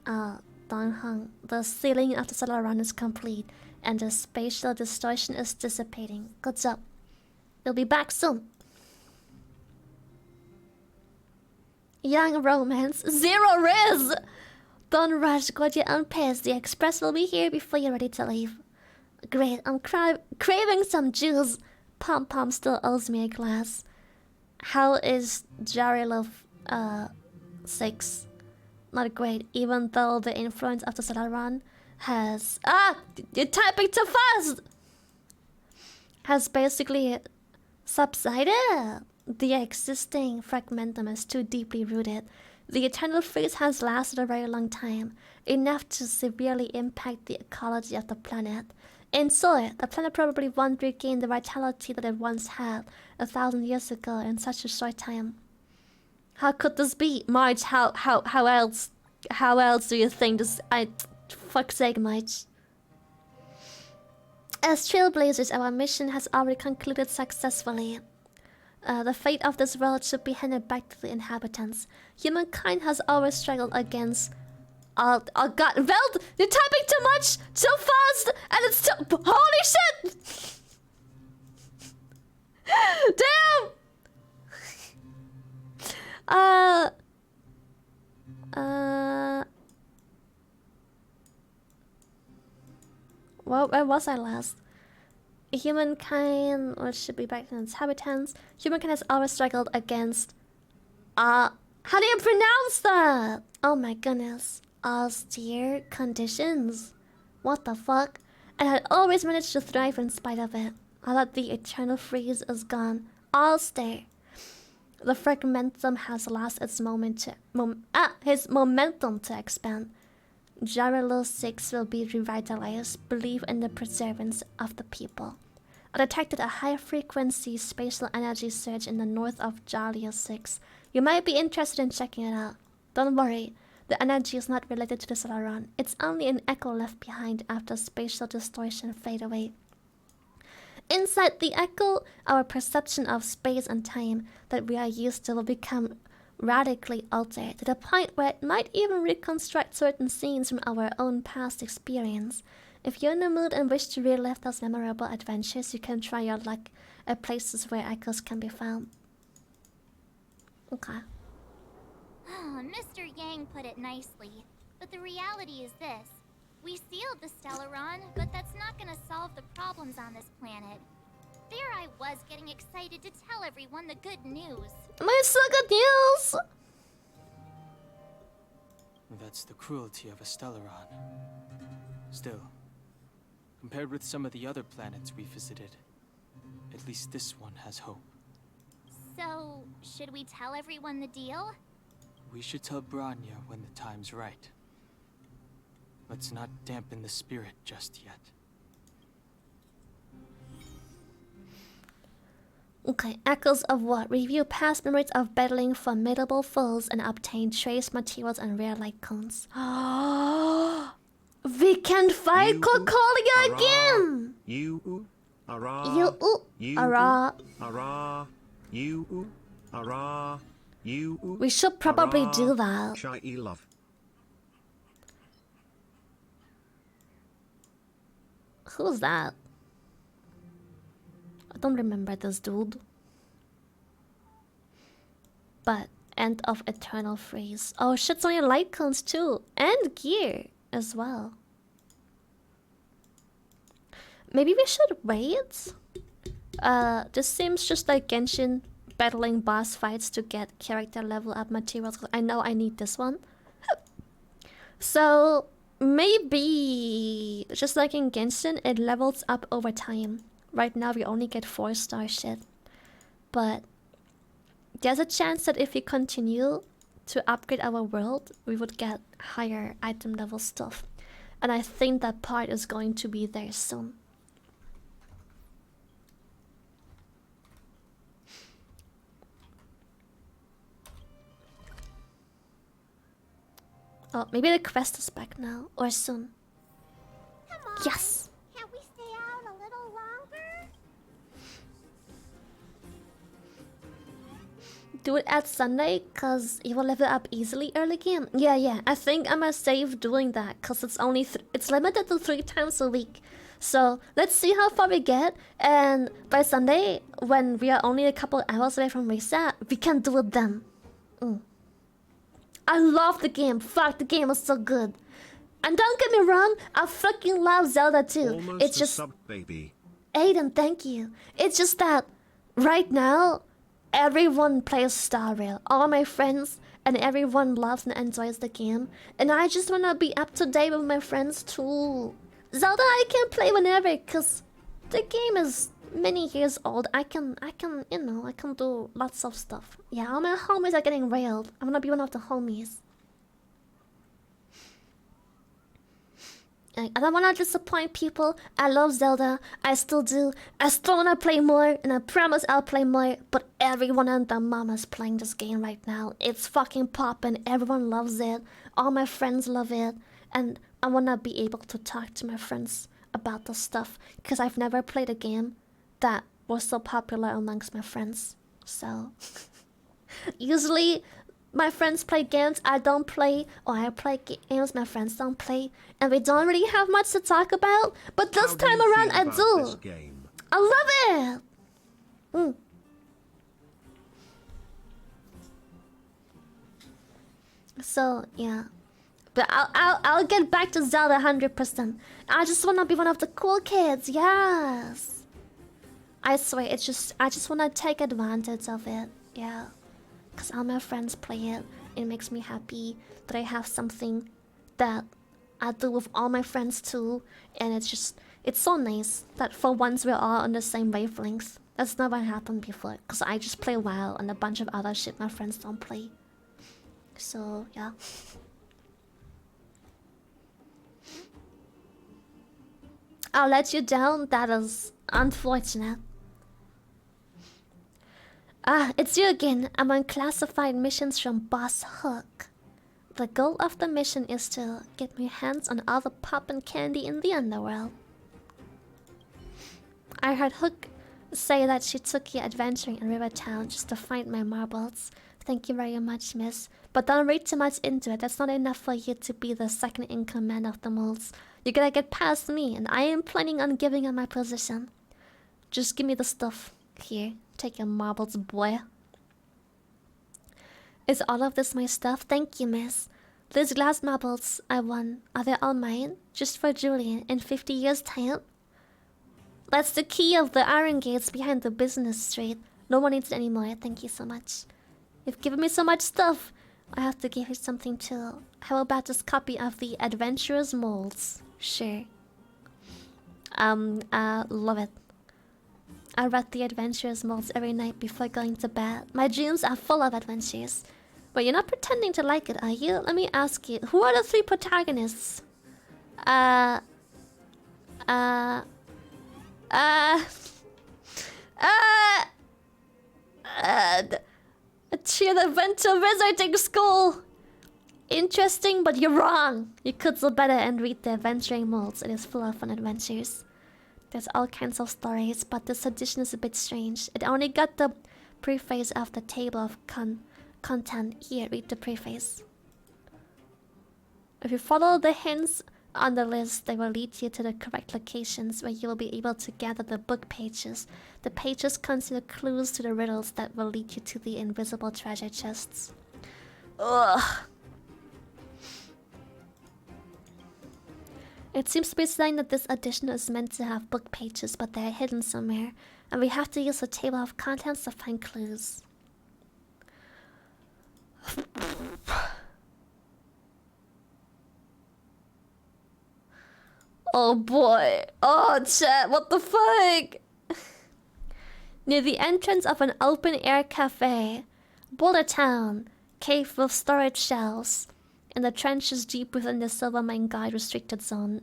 Donghung. The sealing of the solar run is complete, and the spatial distortion is dissipating. Good job. We'll be back soon. Young romance, zero riz. Don't rush, go at your own pace. The express will be here before you're ready to leave. Great, I'm craving some juice. Pom Pom still owes me a glass. How is Jarilov 6? Not great, even though the influence of the Celeron has... Ah! You're typing too fast! Has basically subsided. The existing fragmentum is too deeply rooted. The eternal freeze has lasted a very long time, enough to severely impact the ecology of the planet. In so, the planet probably won't regain the vitality that it once had 1,000 years ago in such a short time. How could this be? Marge, how else? How else do you think this... Fuck's sake, Marge. As trailblazers, our mission has already concluded successfully. The fate of this world should be handed back to the inhabitants. Humankind has always struggled against... Oh god, Veld! You're typing too much! So fast! And it's too... Holy shit! Damn! Well, where was I last? Humankind, or should be back to its inhabitants. Humankind has always struggled against... how do you pronounce that? Oh my goodness. Austere conditions. What the fuck? And had always managed to thrive in spite of it. Now that the eternal freeze is gone, austere. The fragmentum has lost its his momentum to expand. Jarilo 6 will be revitalized. Believe in the preservance of the people. I detected a high-frequency spatial energy surge in the north of Jarilo 6. You might be interested in checking it out. Don't worry, the energy is not related to the Celeron. It's only an echo left behind after spatial distortion fade away. Inside the echo, our perception of space and time that we are used to will become radically altered to the point where it might even reconstruct certain scenes from our own past experience. If you're in the mood and wish to relive those memorable adventures, you can try your luck at places where echoes can be found. Okay. Mr. Yang put it nicely, but the reality is this. We sealed the Stellaron, but that's not gonna solve the problems on this planet. There I was getting excited to tell everyone the good news. It's so good news! That's the cruelty of a Stellaron. Still, compared with some of the other planets we visited, at least this one has hope. So, should we tell everyone the deal? We should tell Branya when the time's right. Let's not dampen the spirit just yet. Okay, echoes of what? Review past memories of battling formidable foes and obtain trace materials and rare light cones. We can fight Kokolia again! You, ara, You, ara. ara, you, ara, you. We should probably do that. Shy love. Who's that? I don't remember this dude. But end of eternal freeze. Oh shit, so many light cones too. And gear as well. Maybe we should wait? This seems just like Genshin battling boss fights to get character level up materials. I know I need this one. So maybe just like in Genshin, it levels up over time. Right now we only get 4-star shit. But there's a chance that if we continue to upgrade our world, we would get higher item level stuff. And I think that part is going to be there soon. Oh, maybe the quest is back now, or soon. Come on. Yes! Can't we stay out a little longer? Do it at Sunday, cause you will level up easily early game. Yeah, I think I'm gonna save doing that, cause it's only it's limited to 3 times a week. So let's see how far we get, and by Sunday, when we are only a couple hours away from reset, we can do it then. I love the game. Fuck, the game is so good. And don't get me wrong, I fucking love Zelda too. Almost It's a just sub baby. Aiden, thank you. It's just that right now, everyone plays Star Rail. All my friends and everyone loves and enjoys the game. And I just wanna be up to date with my friends too. Zelda I can play whenever, cause the game is many years old. I can, you know, I can do lots of stuff. Yeah, all my homies are getting railed. I'm gonna be one of the homies. I don't wanna disappoint people. I love Zelda. I still do. I still wanna play more, and I promise I'll play more. But everyone and their mama's playing this game right now. It's fucking poppin'. Everyone loves it. All my friends love it. And I wanna be able to talk to my friends about the stuff. Because I've never played a game that was so popular amongst my friends. So, usually my friends play games I don't play, or I play games my friends don't play, and we don't really have much to talk about. But this How do time you around, feel I about do. this game? I love it. So yeah, but I'll get back to Zelda 100%. I just wanna be one of the cool kids. Yes. I swear, I just wanna take advantage of it. Yeah. Because all my friends play it. It makes me happy that I have something that I do with all my friends too. And it's so nice that for once we're all on the same wavelengths. That's never happened before. Because I just play WoW and a bunch of other shit my friends don't play. So, yeah. I'll let you down. That is unfortunate. Ah, it's you again. I'm on classified missions from Boss Hook. The goal of the mission is to get my hands on all the poppin' candy in the underworld. I heard Hook say that she took you adventuring in Rivertown just to find my marbles. Thank you very much, miss. But don't read too much into it. That's not enough for you to be the second in command of the moles. You gotta get past me, and I am planning on giving up my position. Just give me the stuff. Here, take your marbles, boy. Is all of this my stuff? Thank you, miss. These glass marbles I won, are they all mine? Just for Julian in 50 years' time? That's the key of the iron gates behind the business street. No one needs it anymore. Thank you so much. You've given me so much stuff. I have to give you something too. How about this copy of the Adventurer's Molds? Sure. Love it. I read the Adventurer's Molds every night before going to bed. My dreams are full of adventures. But you're not pretending to like it, are you? Let me ask you. Who are the three protagonists? Cheer the Adventure Wizarding School! Interesting, but you're wrong. You could do better and read the Adventuring Molds. It is full of fun adventures. There's all kinds of stories, but this edition is a bit strange. It only got the preface of the table of content. Here, read the preface. If you follow the hints on the list, they will lead you to the correct locations where you will be able to gather the book pages. The pages contain clues to the riddles that will lead you to the invisible treasure chests. Ugh. It seems to be saying that this edition is meant to have book pages, but they are hidden somewhere, and we have to use the table of contents to find clues. Oh boy. Oh, chat, what the fuck? Near the entrance of an open-air cafe, Boulder Town, cave with storage shelves, in the trenches deep within the Silvermine Guide restricted zone.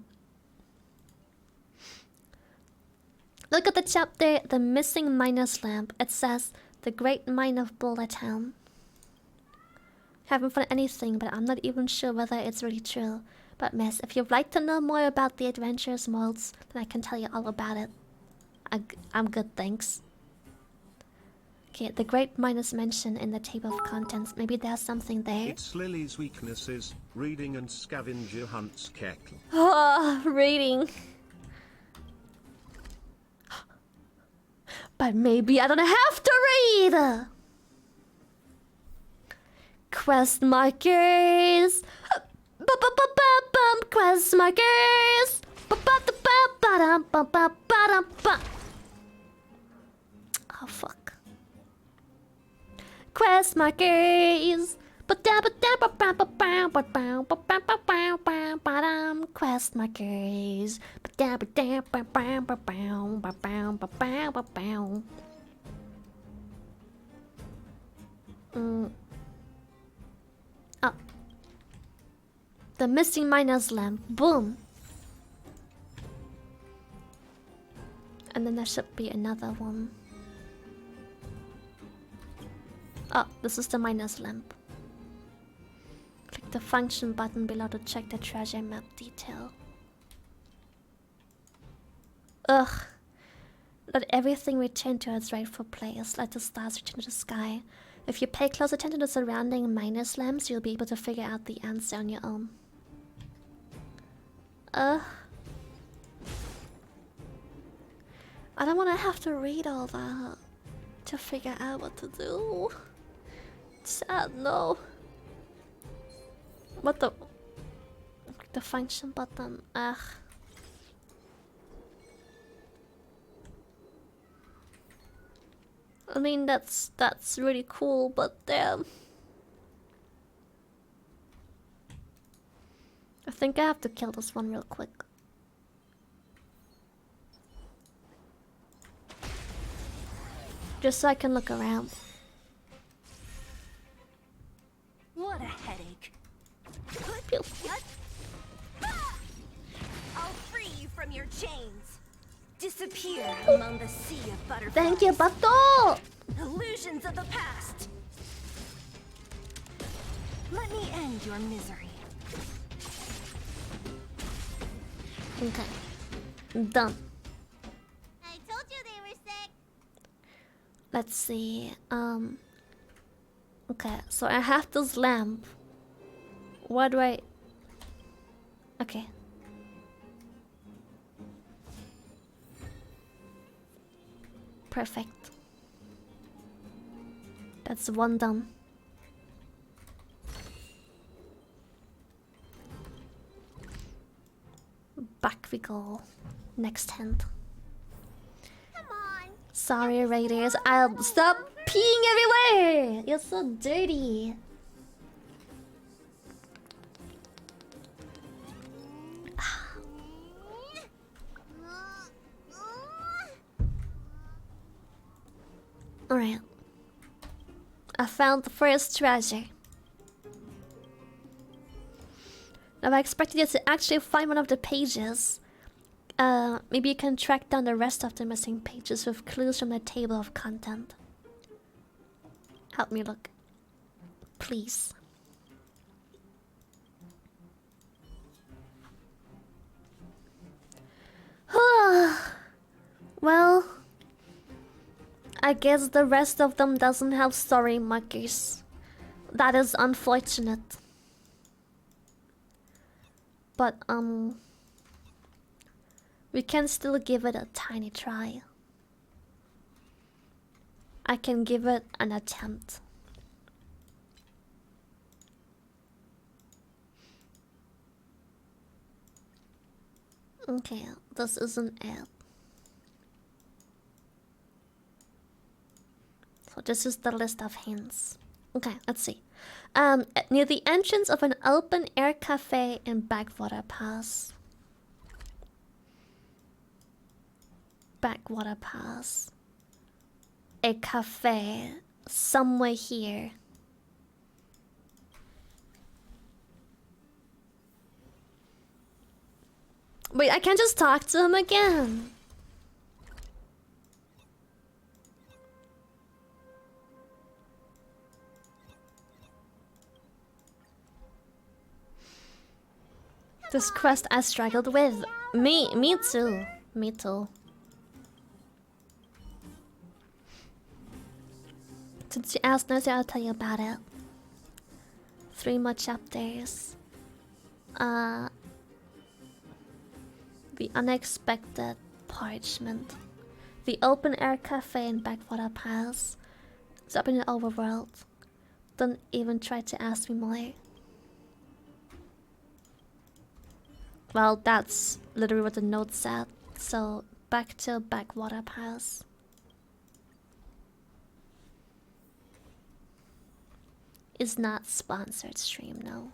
Look at the chapter, The Missing Miner's Lamp. It says, The Great Mine of Boulder Town. Haven't found anything, but I'm not even sure whether it's really true. But miss, if you'd like to know more about the Adventurer's Molds, then I can tell you all about it. I'm good, thanks. Okay, the Great Mine is mentioned in the table of contents. Maybe there's something there. It's Lily's weaknesses, reading and scavenger hunts kettle. Oh, reading. But maybe I don't have to read! Quest markers. Quest markers. Oh fuck. Quest markers. Quest markers. Oh. The missing miner's lamp. Boom. And then there should be another one. Oh, this is the miner's lamp. Click the function button below to check the treasure map detail. Ugh. Let everything return to its rightful place. Let the stars return to the sky. If you pay close attention to the surrounding miner's lamps, you'll be able to figure out the answer on your own. I don't want to have to read all that to figure out what to do. Sad, no. What the? The function button. Ugh. I mean, that's really cool, but damn. I think I have to kill this one real quick. Just so I can look around. What a headache. I'll free you from your chains. Disappear among the sea of butterflies. Thank you, Bato! Illusions of the past. Let me end your misery. Okay. Done. I told you they were sick. Let's see. Okay, so I have this lamp. What do I... Okay. Perfect. That's one done. Back we go. Next hand. Come on. Sorry, Raiders. I'll stop peeing everywhere. You're so dirty. Alright. I found the first treasure. Now I expected you to actually find one of the pages. Maybe you can track down the rest of the missing pages with clues from the table of content. Help me look. Please. Well, I guess the rest of them doesn't have story markers. That is unfortunate. But we can still give it a tiny try. I can give it an attempt. Okay, this isn't it. So this is the list of hints. Okay, let's see. Near the entrance of an open air cafe in Backwater Pass. Backwater Pass. A cafe somewhere here. Wait, I can't just talk to him again. This quest I struggled with. Me too. Me too. Since you asked nicely, I'll tell you about it. 3 more chapters. The unexpected parchment. The open air cafe in Backwater Pass. It's up in the overworld. Don't even try to ask me more. Well, that's literally what the note said. So, back to Backwater Palace. Is not sponsored stream, no.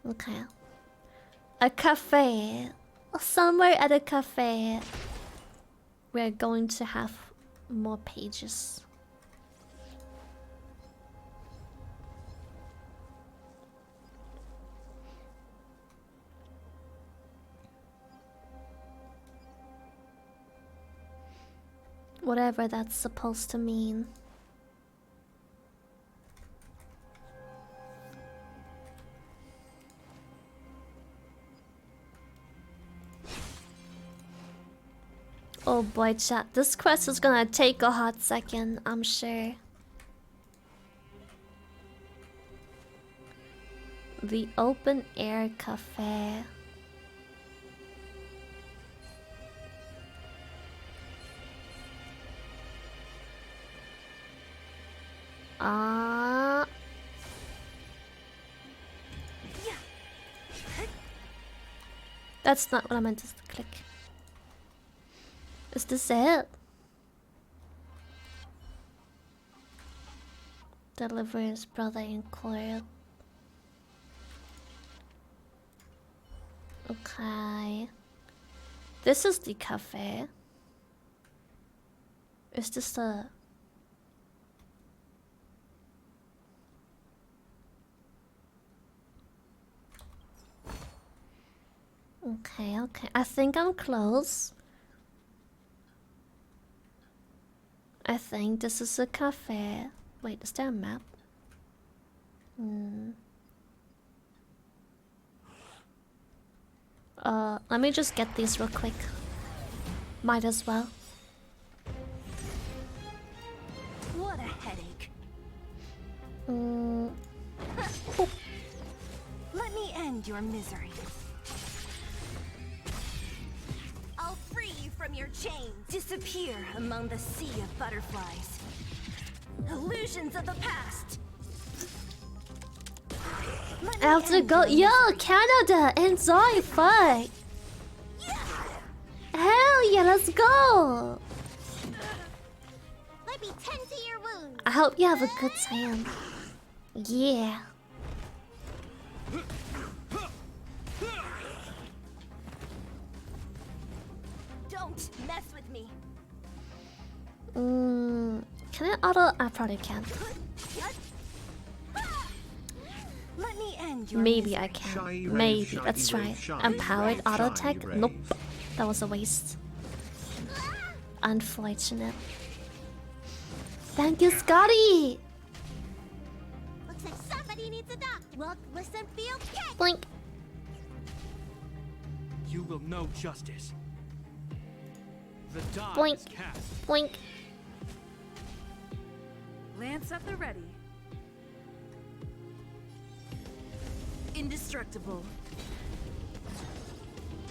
Okay. A cafe. Somewhere at a cafe. We're going to have more pages. Whatever that's supposed to mean. Oh boy, chat. This quest is gonna take a hot second, I'm sure. The open air cafe. That's not what I meant to click. Is this it? Deliver his brother in court. Okay. This is the cafe. Is this the... Okay, okay. I think I'm close. I think this is a cafe. Wait, is there a map? Let me just get these real quick. Might as well. What a headache. Let me end your misery. I'll free you from your chains. Disappear among the sea of butterflies. Illusions of the past. I have to go. Yo, Canada, enjoy, fuck. Hell yeah, let's go. Let me tend to your wounds. I hope you have a good time. Yeah. Don't mess with me. Can I auto? I probably can. Let me end your Maybe I misery. can. Maybe. Let's try. Empowered auto attack? Nope. That was a waste. Unfortunate. Thank you, Scotty! Looks like somebody needs a doc. Look, listen, feel, kick. Blink. You will know justice. The die Blink. is cast. Blink. Lance at the ready. Indestructible.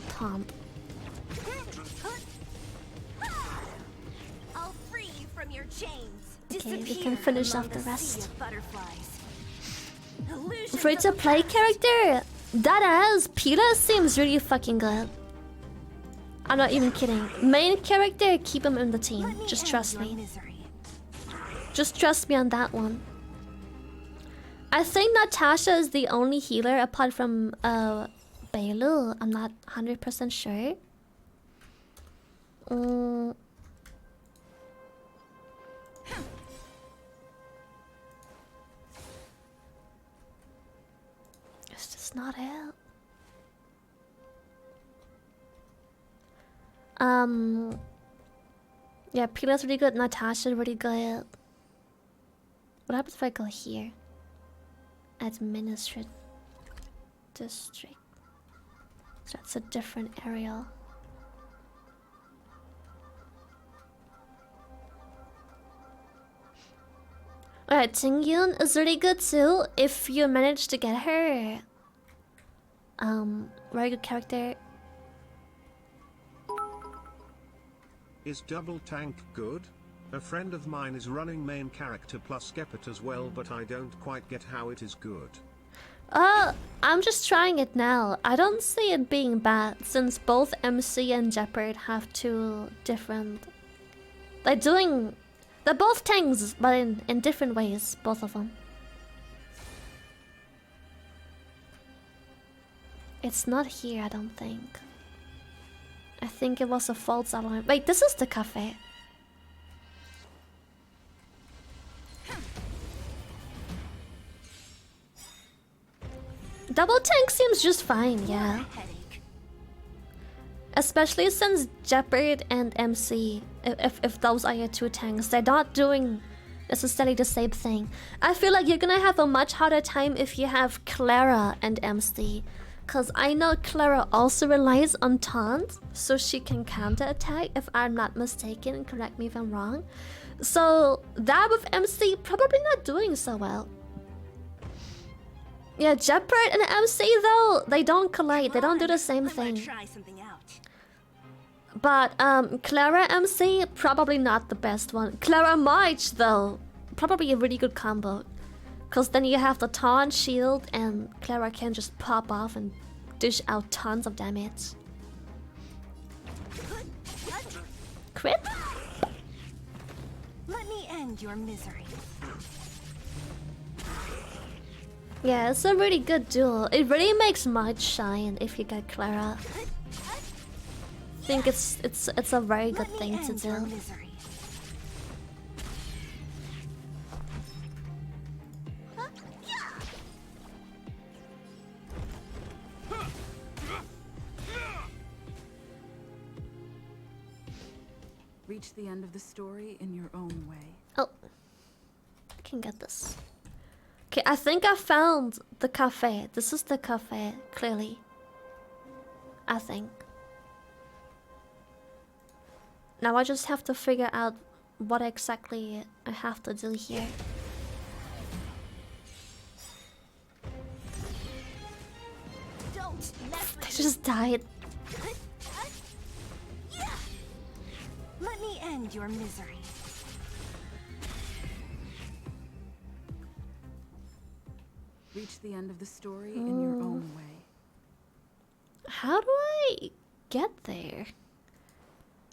Tomp. I'll free you from your chains. Okay, we Disappear can finish among off the sea rest. of butterflies. Illusions Free to of the play past. character? That is, Peter seems really fucking good. I'm not even kidding. Main character, keep him in the team. Let Just end trust your me. misery. Just trust me on that one. I think Natasha is the only healer apart from Bailu. I'm not 100% sure. It's just not it. Yeah, Pila's really good. Natasha's really good. What happens if I go here? Administrative district. So that's a different area. Alright, Tingyun is really good too. If you manage to get her, very good character. Is double tank good? A friend of mine is running main character plus Gepet as well, but I don't quite get how it is good. I'm just trying it now. I don't see it being bad since both MC and Jeopard have two different... They're both tanks, but in different ways, both of them. It's not here, I don't think. I think it was a false alarm. Wait, this is the cafe. Double tank seems just fine, yeah. Especially since Jeopard and MC, if those are your two tanks, they're not doing necessarily the same thing. I feel like you're gonna have a much harder time if you have Clara and MC. Cause I know Clara also relies on taunt, so she can counterattack if I'm not mistaken, correct me if I'm wrong. So that with MC probably not doing so well. Yeah, Jeopard and MC though, they don't collide, they don't do the same thing. Try something out. But Clara MC, probably not the best one. Clara March though, probably a really good combo. Cause then you have the taunt shield and Clara can just pop off and dish out tons of damage. Crit? Let me end your misery. Yeah, it's a really good duel. It really makes March shine if you get Clara. I think it's a very good thing to do. Reach the end of the story in your own way. Oh, I can get this. Okay, I think I found the cafe. This is the cafe, clearly. I think. Now I just have to figure out what exactly I have to do here. They just died. Let me end your misery. Reach the end of the story in your own way. How do I get there?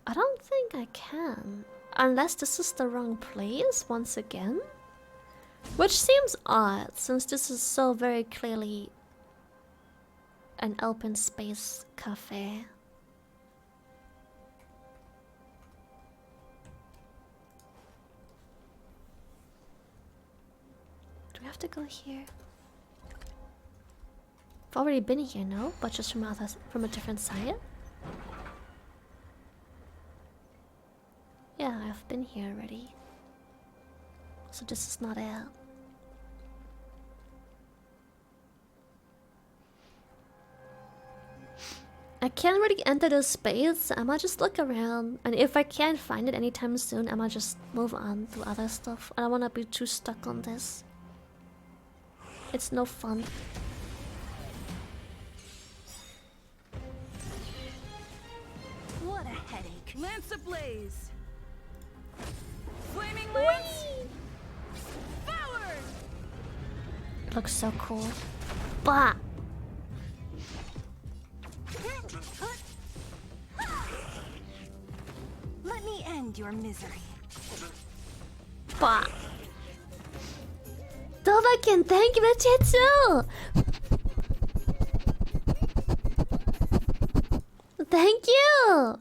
I don't think I can. Unless this is the wrong place once again. Which seems odd, since this is so very clearly an open space cafe. Do we have to go here? I've already been here, no? But just from a different side? Yeah, I've been here already. So this is not it. I can't really enter this space. I might just look around, and if I can't find it anytime soon, I might just move on to other stuff. I don't want to be too stuck on this. It's no fun. What a headache. Lance ablaze! Flaming lance! Forward! It looks so cool. Bah! Let me end your misery. Bah! Dovakin, thank you for the chat too! Thank you!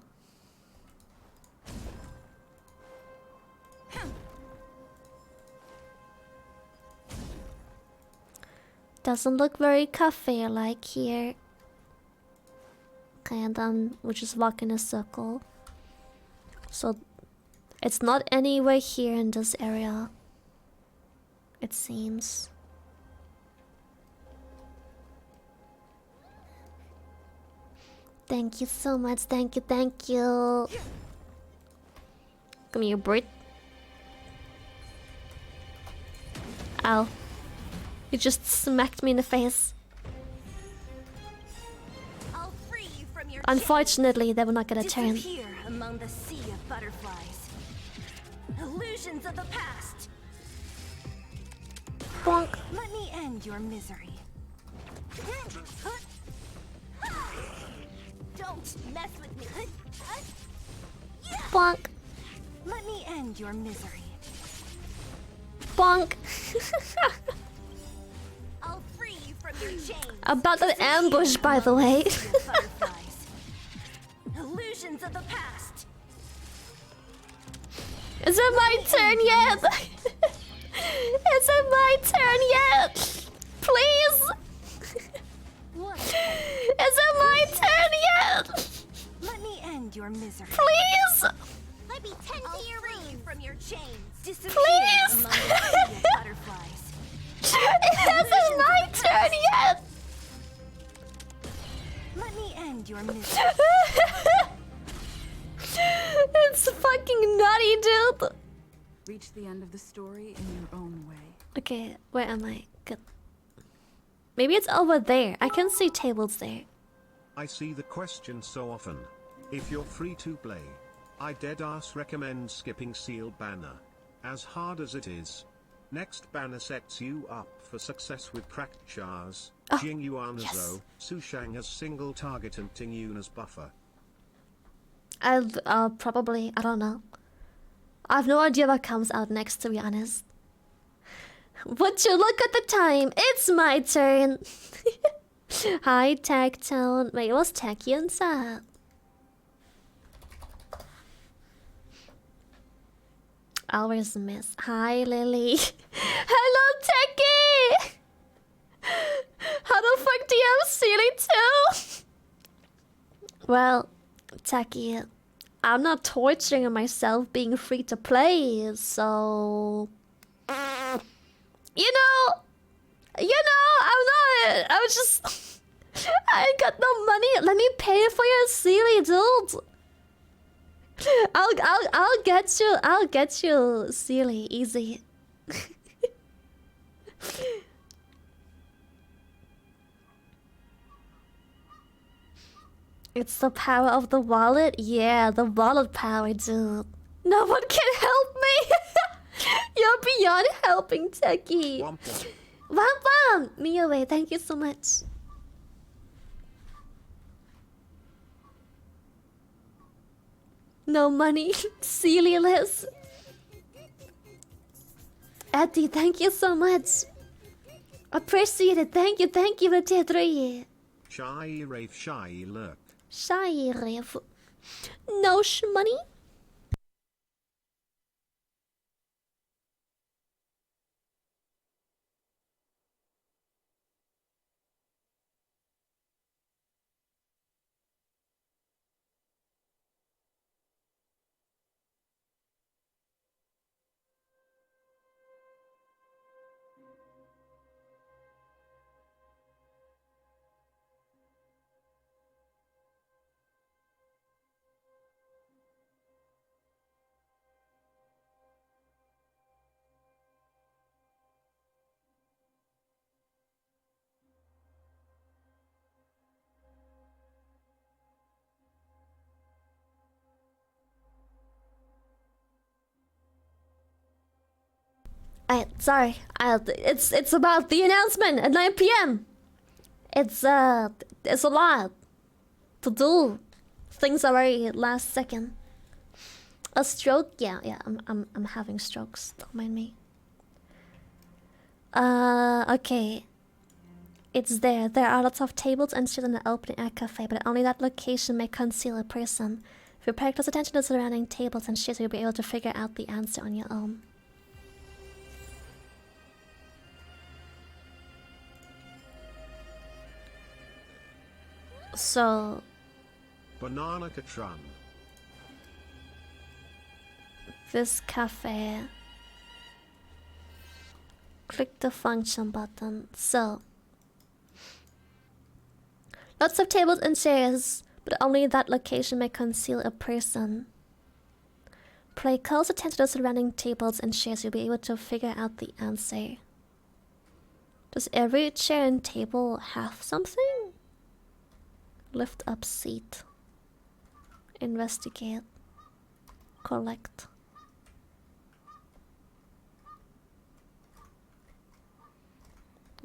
Doesn't look very cafe-like here. Okay, and then we just walk in a circle. So, it's not anywhere here in this area. It seems. Thank you so much, thank you, thank you. Come here, Brit. Ow. You just smacked me in the face. I'll free you from your Unfortunately, they were not gonna turn. disappear among the sea of butterflies. Illusions of the past. Bonk. Let me end your misery. Don't mess with me. Bonk. Let me end your misery. Bonk. I'll free you from your chains. About that ambush, by the way. Butterflies. Illusions of the past. Is it my turn yet? Is it my turn yet? Please? What? Is it my turn yet? Let me end your misery. Please? Let me tend to your free from your chains. Disappear Please? among the sea of butterflies. Is it my turn yet? Let me end your misery. It's fucking nutty, dude. Reach the end of the story in your own way. Okay, where am I? Good. Maybe it's over there. I can see tables there. I see the question so often. If you're free to play, I deadass recommend skipping Seal Banner. As hard as it is. Next banner sets you up for success with cracked chars, Oh, Jing Yuan as yes. Zo, Sushang as single target and Ting Yun as buffer. I'll probably, I don't know. I have no idea what comes out next, to be honest. Would you look at the time? It's my turn. Hi, Tactone. Wait, what's Tachyun's up? Always miss. Hi, Lily. Hello, Techie! How the fuck do you have Sealy too? Well, Techie, I'm not torturing myself being free to play, so... I'm just... I ain't got no money. Let me pay for your Sealy, dude. I'll get you Sealy, easy. It's the power of the wallet? Yeah, the wallet power, dude. No one can help me! You're beyond helping, Techie. Womp womp. Wam Wam! Miyaway, thank you so much. No money, Celialess. Eddie, thank you so much. Appreciate it, thank you for tier 3. Shy Rave Shy Lurk. Shy Rev. No money? Sorry. It's about the announcement at 9 p.m. It's a lot to do. Things are very last second. A stroke? Yeah. I'm having strokes. Don't mind me. Okay. It's there. There are lots of tables and shit in the opening at cafe, but only that location may conceal a person. If you pay close attention to the surrounding tables and shit, you'll be able to figure out the answer on your own. So... Banana Katran. This cafe... Click the function button. So... Lots of tables and chairs, but only that location may conceal a person. Pay close attention to the surrounding tables and chairs, you'll be able to figure out the answer. Does every chair and table have something? Lift up seat. Investigate. Collect.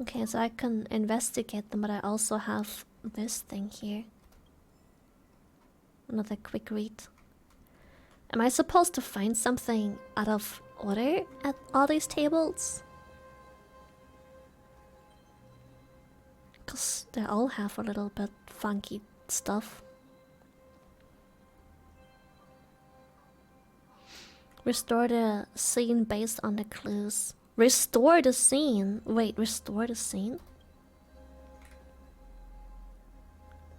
Okay, so I can investigate them, but I also have this thing here. Another quick read. Am I supposed to find something out of order at all these tables? Because they all have a little bit funky stuff. Restore the scene based on the clues. Restore the scene? Wait, restore the scene?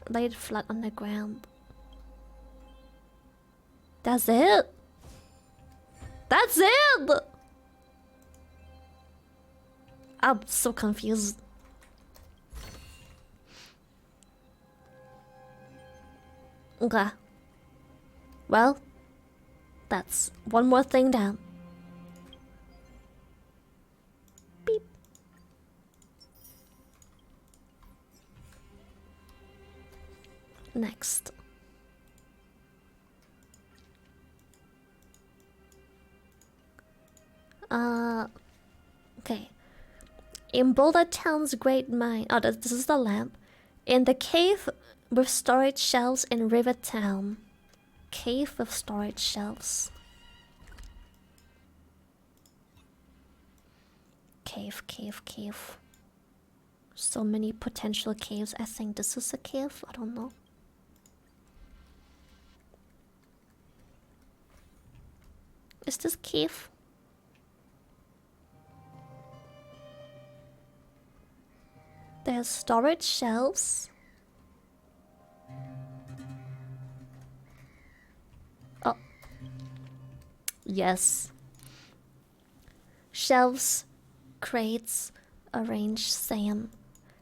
Lay it flat on the ground. That's it? That's it! I'm so confused. Okay. Well, that's one more thing down. Beep. Next. Okay. In Boulder Town's great mine. Oh, this is the lamp. In the cave with storage shelves in River Town. Cave with storage shelves. Cave. So many potential caves. I think this is a cave. I don't know. Is this cave? There's storage shelves. Oh. Yes. Shelves, crates, arranged same.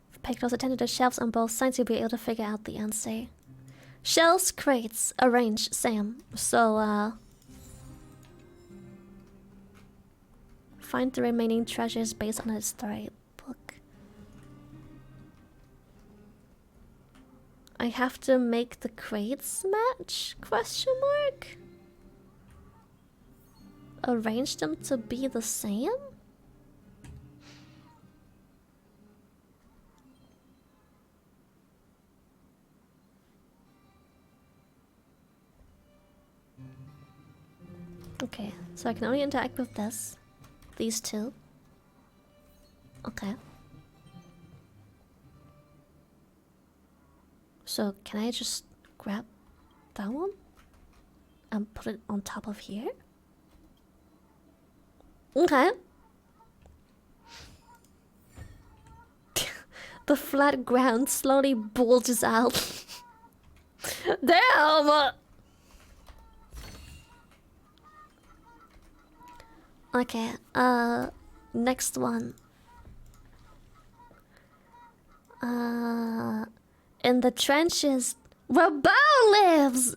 If you pay close attention to the shelves on both sides, you'll be able to figure out the answer. Shelves, crates, arranged same. So, find the remaining treasures based on a storybook. I have to make the crates match? Question mark? Arrange them to be the same? Okay, so I can only interact with this. These two. Okay. So can I just grab that one and put it on top of here? Okay. The flat ground slowly bulges out. Damn! Okay, next one. In the trenches where Bao lives!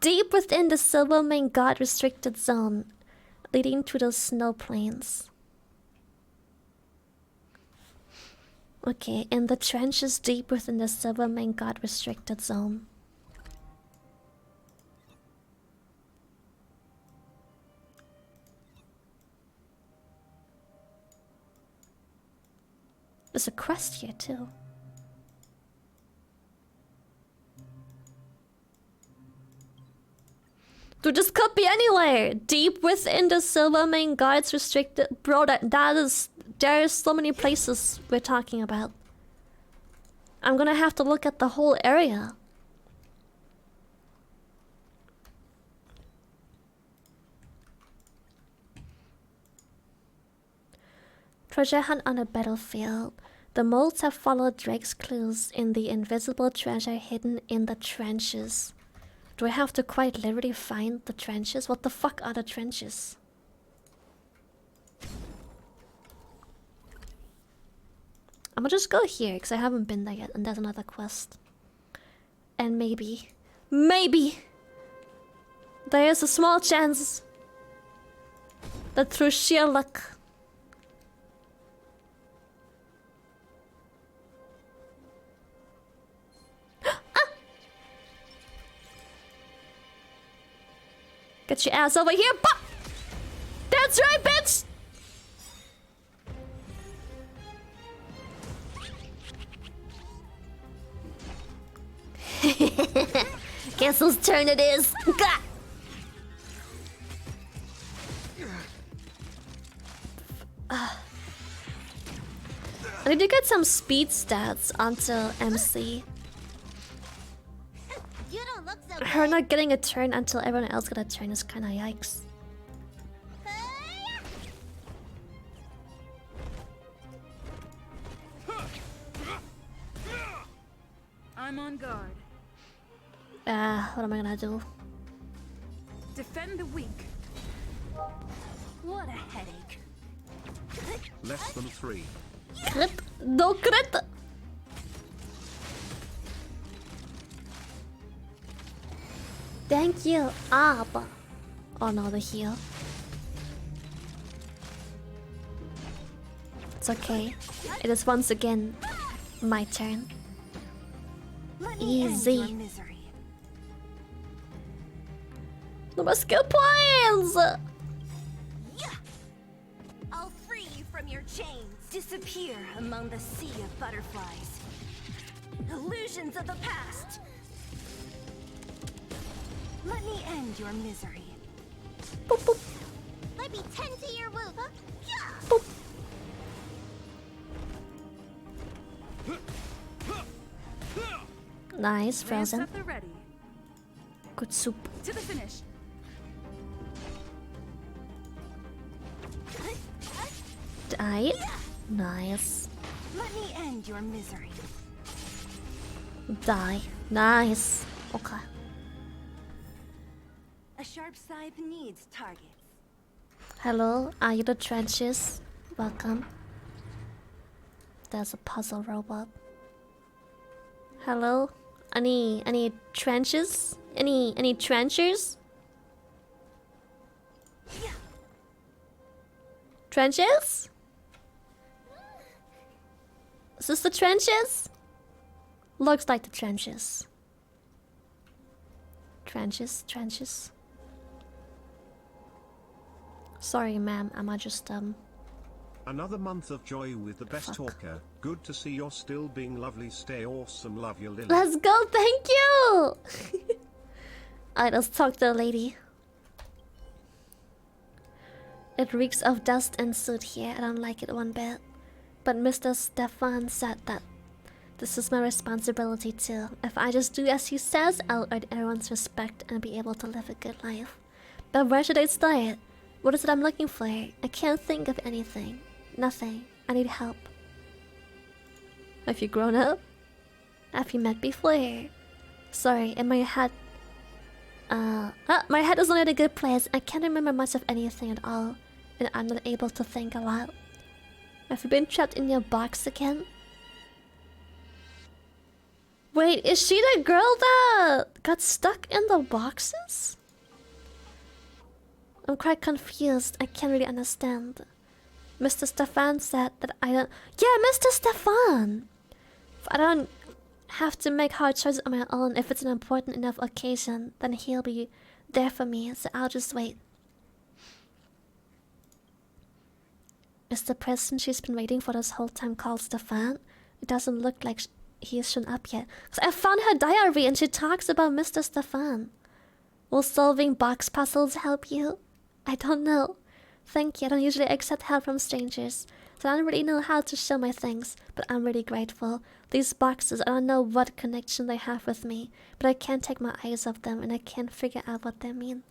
Deep within the Silvermane God restricted zone, leading to the snow plains. Okay, in the trenches deep within the Silvermane God restricted zone. There's a quest here too. Dude, this could be anywhere. Deep within the Silvermane God's restricted. Bro, that is. There's so many places we're talking about. I'm gonna have to look at the whole area. Treasure hunt on a battlefield. The moles have followed Drake's clues in the invisible treasure hidden in the trenches. Do I have to quite literally find the trenches? What the fuck are the trenches? I'm gonna just go here because I haven't been there yet, and there's another quest. And maybe there is a small chance that through sheer luck get your ass over here, pop! That's right, bitch! Guess whose turn it is? Gah! I need to get some speed stats onto MC. You don't look so Her good. not getting a turn until everyone else got a turn is kinda yikes. I'm on guard. What am I gonna do? Defend the weak. What a headache. Less than 3. Crit? No crit! Thank you, Ab. Oh no, the heal. It's okay. It is once again my turn. Let me end your Easy. misery. No more skill points! I'll free you from your chains. Disappear among the sea of butterflies. Illusions of the past. Let me end your misery. Boop, boop, Let me tend to your wound. boop. Nice, Lance frozen. at the ready. Good soup. To the finish. Die. Nice. Let me end your misery. Die. Nice. Okay. A sharp scythe needs targets. Hello, are you the trenches? Welcome. There's a puzzle robot. Hello? Any trenches? Any trenchers? Trenches? Is this the trenches? Looks like the trenches. Trenches. Sorry, ma'am. Am I just Another month of joy with the best Orca. Good to see you're still being lovely. Stay awesome. Love you, Lily. Let's go, thank you! Alright, let's talk to the lady. It reeks of dust and soot here. I don't like it one bit. But Mr. Stefan said that this is my responsibility too. If I just do as he says, I'll earn everyone's respect and be able to live a good life. But where should I start? What is it I'm looking for? I can't think of anything. Nothing. I need help. Have you grown up? Have you met before? Sorry, in my head... my head is not in a good place. I can't remember much of anything at all. And I'm not able to think a lot. Have you been trapped in your box again? Wait, is she the girl that got stuck in the boxes? I'm quite confused. I can't really understand. Mr. Stefan said that I don't... Yeah, Mr. Stefan! If I don't have to make hard choices on my own, if it's an important enough occasion, then he'll be there for me, so I'll just wait. Is the person she's been waiting for this whole time called Stefan? It doesn't look like he's shown up yet. Because I found her diary and she talks about Mr. Stefan. Will solving box puzzles help you? I don't know. Thank you. I don't usually accept help from strangers, so I don't really know how to show my things, but I'm really grateful. These boxes, I don't know what connection they have with me, but I can't take my eyes off them and I can't figure out what they mean.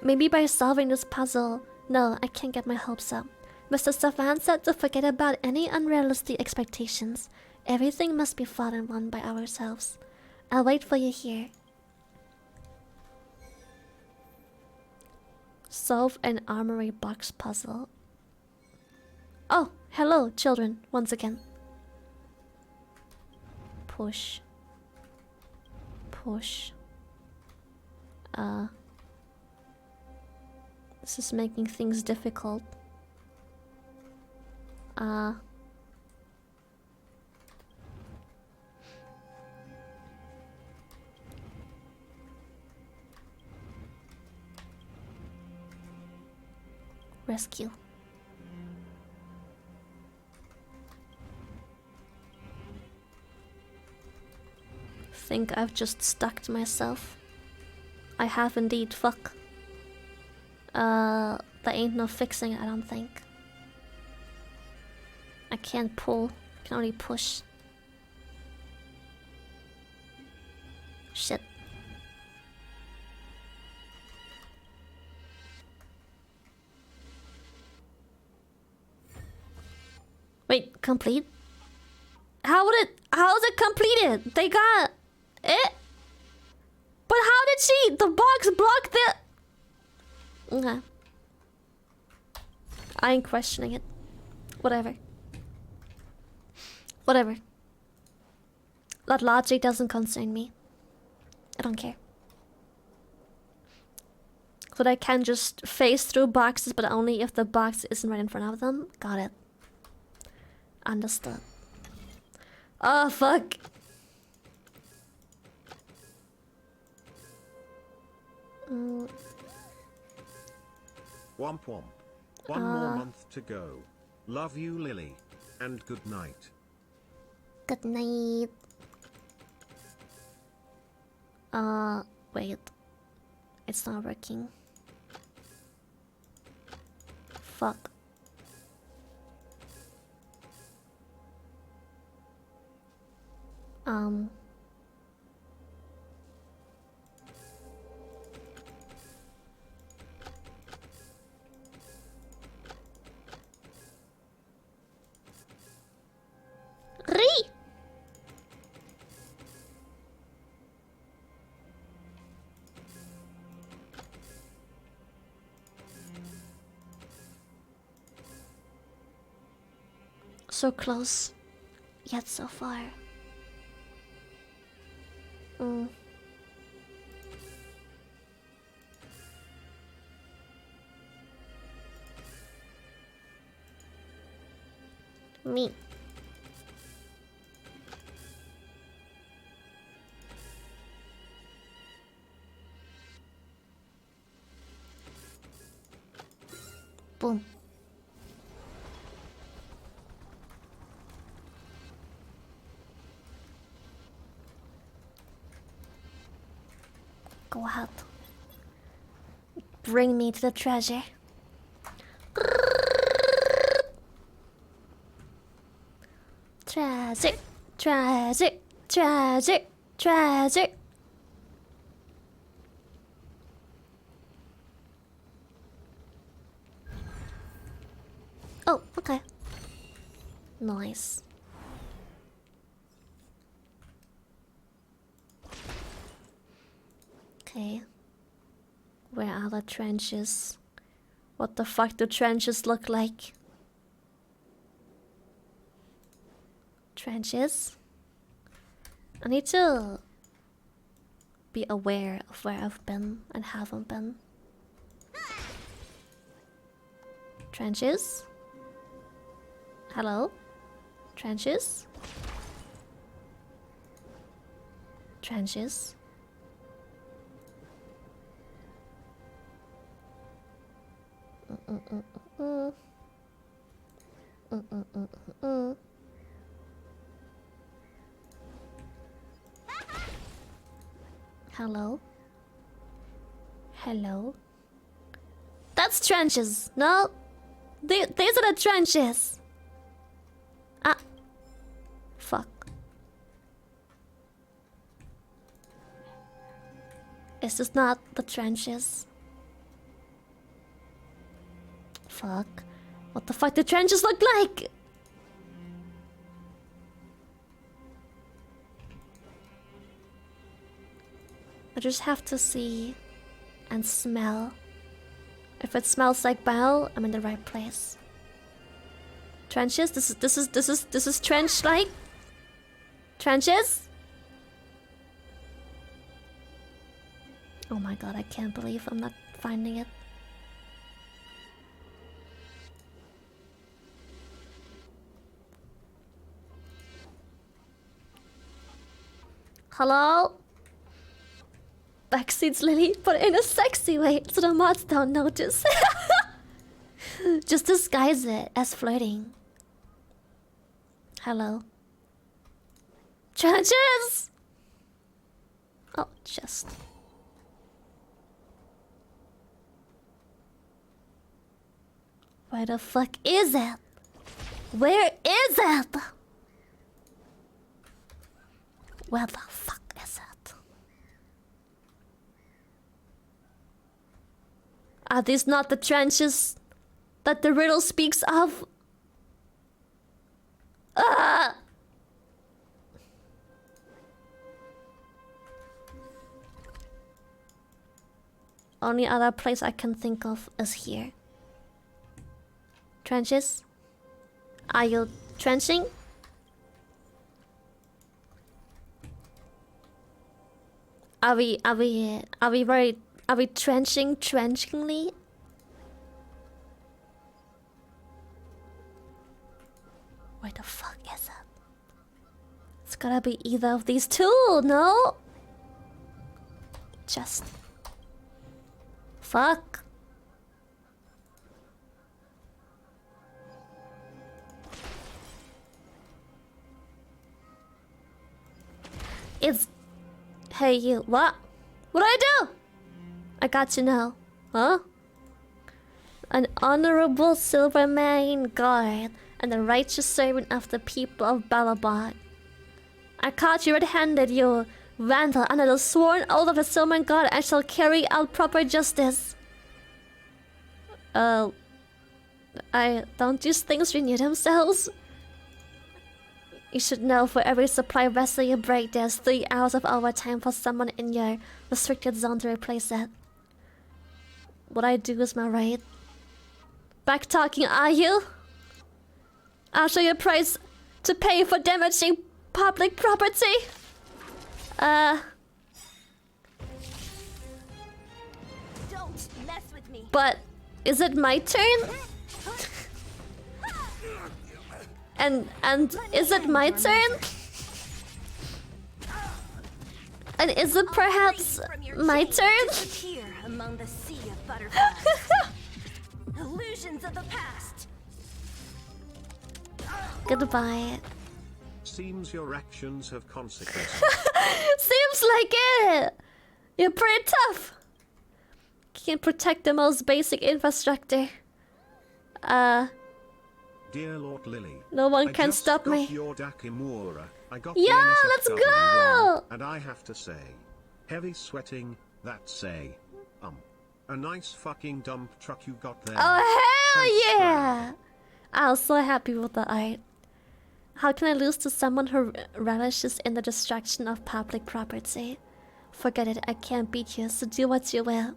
Maybe by solving this puzzle... No, I can't get my hopes up. Mr. Stefan said to forget about any unrealistic expectations. Everything must be fought and won by ourselves. I'll wait for you here. Solve an armory box puzzle. Oh, hello, children, once again. Push. Push. This is making things difficult. Rescue. think I've just stuck myself. I have indeed, fuck. There ain't no fixing it, I don't think. I can't pull, I can only push. Shit. Wait, complete? How's it completed? They got it? But how did she? The box blocked the... Okay. I ain't questioning it. Whatever. Whatever. That logic doesn't concern me. I don't care. So they can just phase through boxes, but only if the box isn't right in front of them? Got it. Understood. Oh, fuck. Womp womp. One more month to go. Love you, Lily. And good night. Good night. Wait. It's not working. Fuck. Re. So close, yet so far. Me. Boom. Go ahead. Bring me to the treasure. Treasure, treasure, treasure, treasure. Oh, okay. Nice. Okay. Where are the trenches? What the fuck do trenches look like? Trenches? I need to be aware of where I've been and haven't been. Trenches? Hello? Trenches? Trenches? Hello? Hello? That's trenches! No! These are the trenches! Ah! Fuck. Is this not the trenches? Fuck. What the fuck do trenches look like? I just have to see and smell. If it smells like bile, I'm in the right place. Trenches? This is trench like? Trenches? Oh my god, I can't believe I'm not finding it. Hello? Backseats Lily, but in a sexy way, so the mods don't notice. Just disguise it as flirting. Hello? Trenches! Oh, chest. Where the fuck is it? Where is it? Where the fuck is it? Are these not the trenches that the riddle speaks of? Ah! Only other place I can think of is here. Trenches? Are you trenching? Are we trenchingly? Where the fuck is it? It's gotta be either of these two, no? Just... Fuck. It's... Hey you, what? What'd I do? I got to know. Huh? An honorable Silvermane guard and a righteous servant of the people of Balabot. I caught you red-handed, you vandal, under the sworn oath of the Silvermane God, and shall carry out proper justice. Don't these things renew themselves? You should know for every supply vessel you break, there's 3 hours of overtime for someone in your restricted zone to replace it. What I do is my right. Back talking, are you? I'll show you a price to pay for damaging public property. Don't mess with me. But is it my turn? And is it my turn? And is it perhaps my turn? Disappear among the sea of butterflies. Illusions of the past. Goodbye. Seems your actions have consequences. Seems like it. You're pretty tough. Can't protect the most basic infrastructure. Dear Lord Lily, No one I can just stop got me. Your Dakimura. I got Yeah, the let's NSFW go! one, and I have to say, heavy sweating. That's a nice fucking dump truck you got there. Oh hell Thanks, yeah! I was so happy with the art. How can I lose to someone who relishes in the destruction of public property? Forget it, I can't beat you, so do what you will.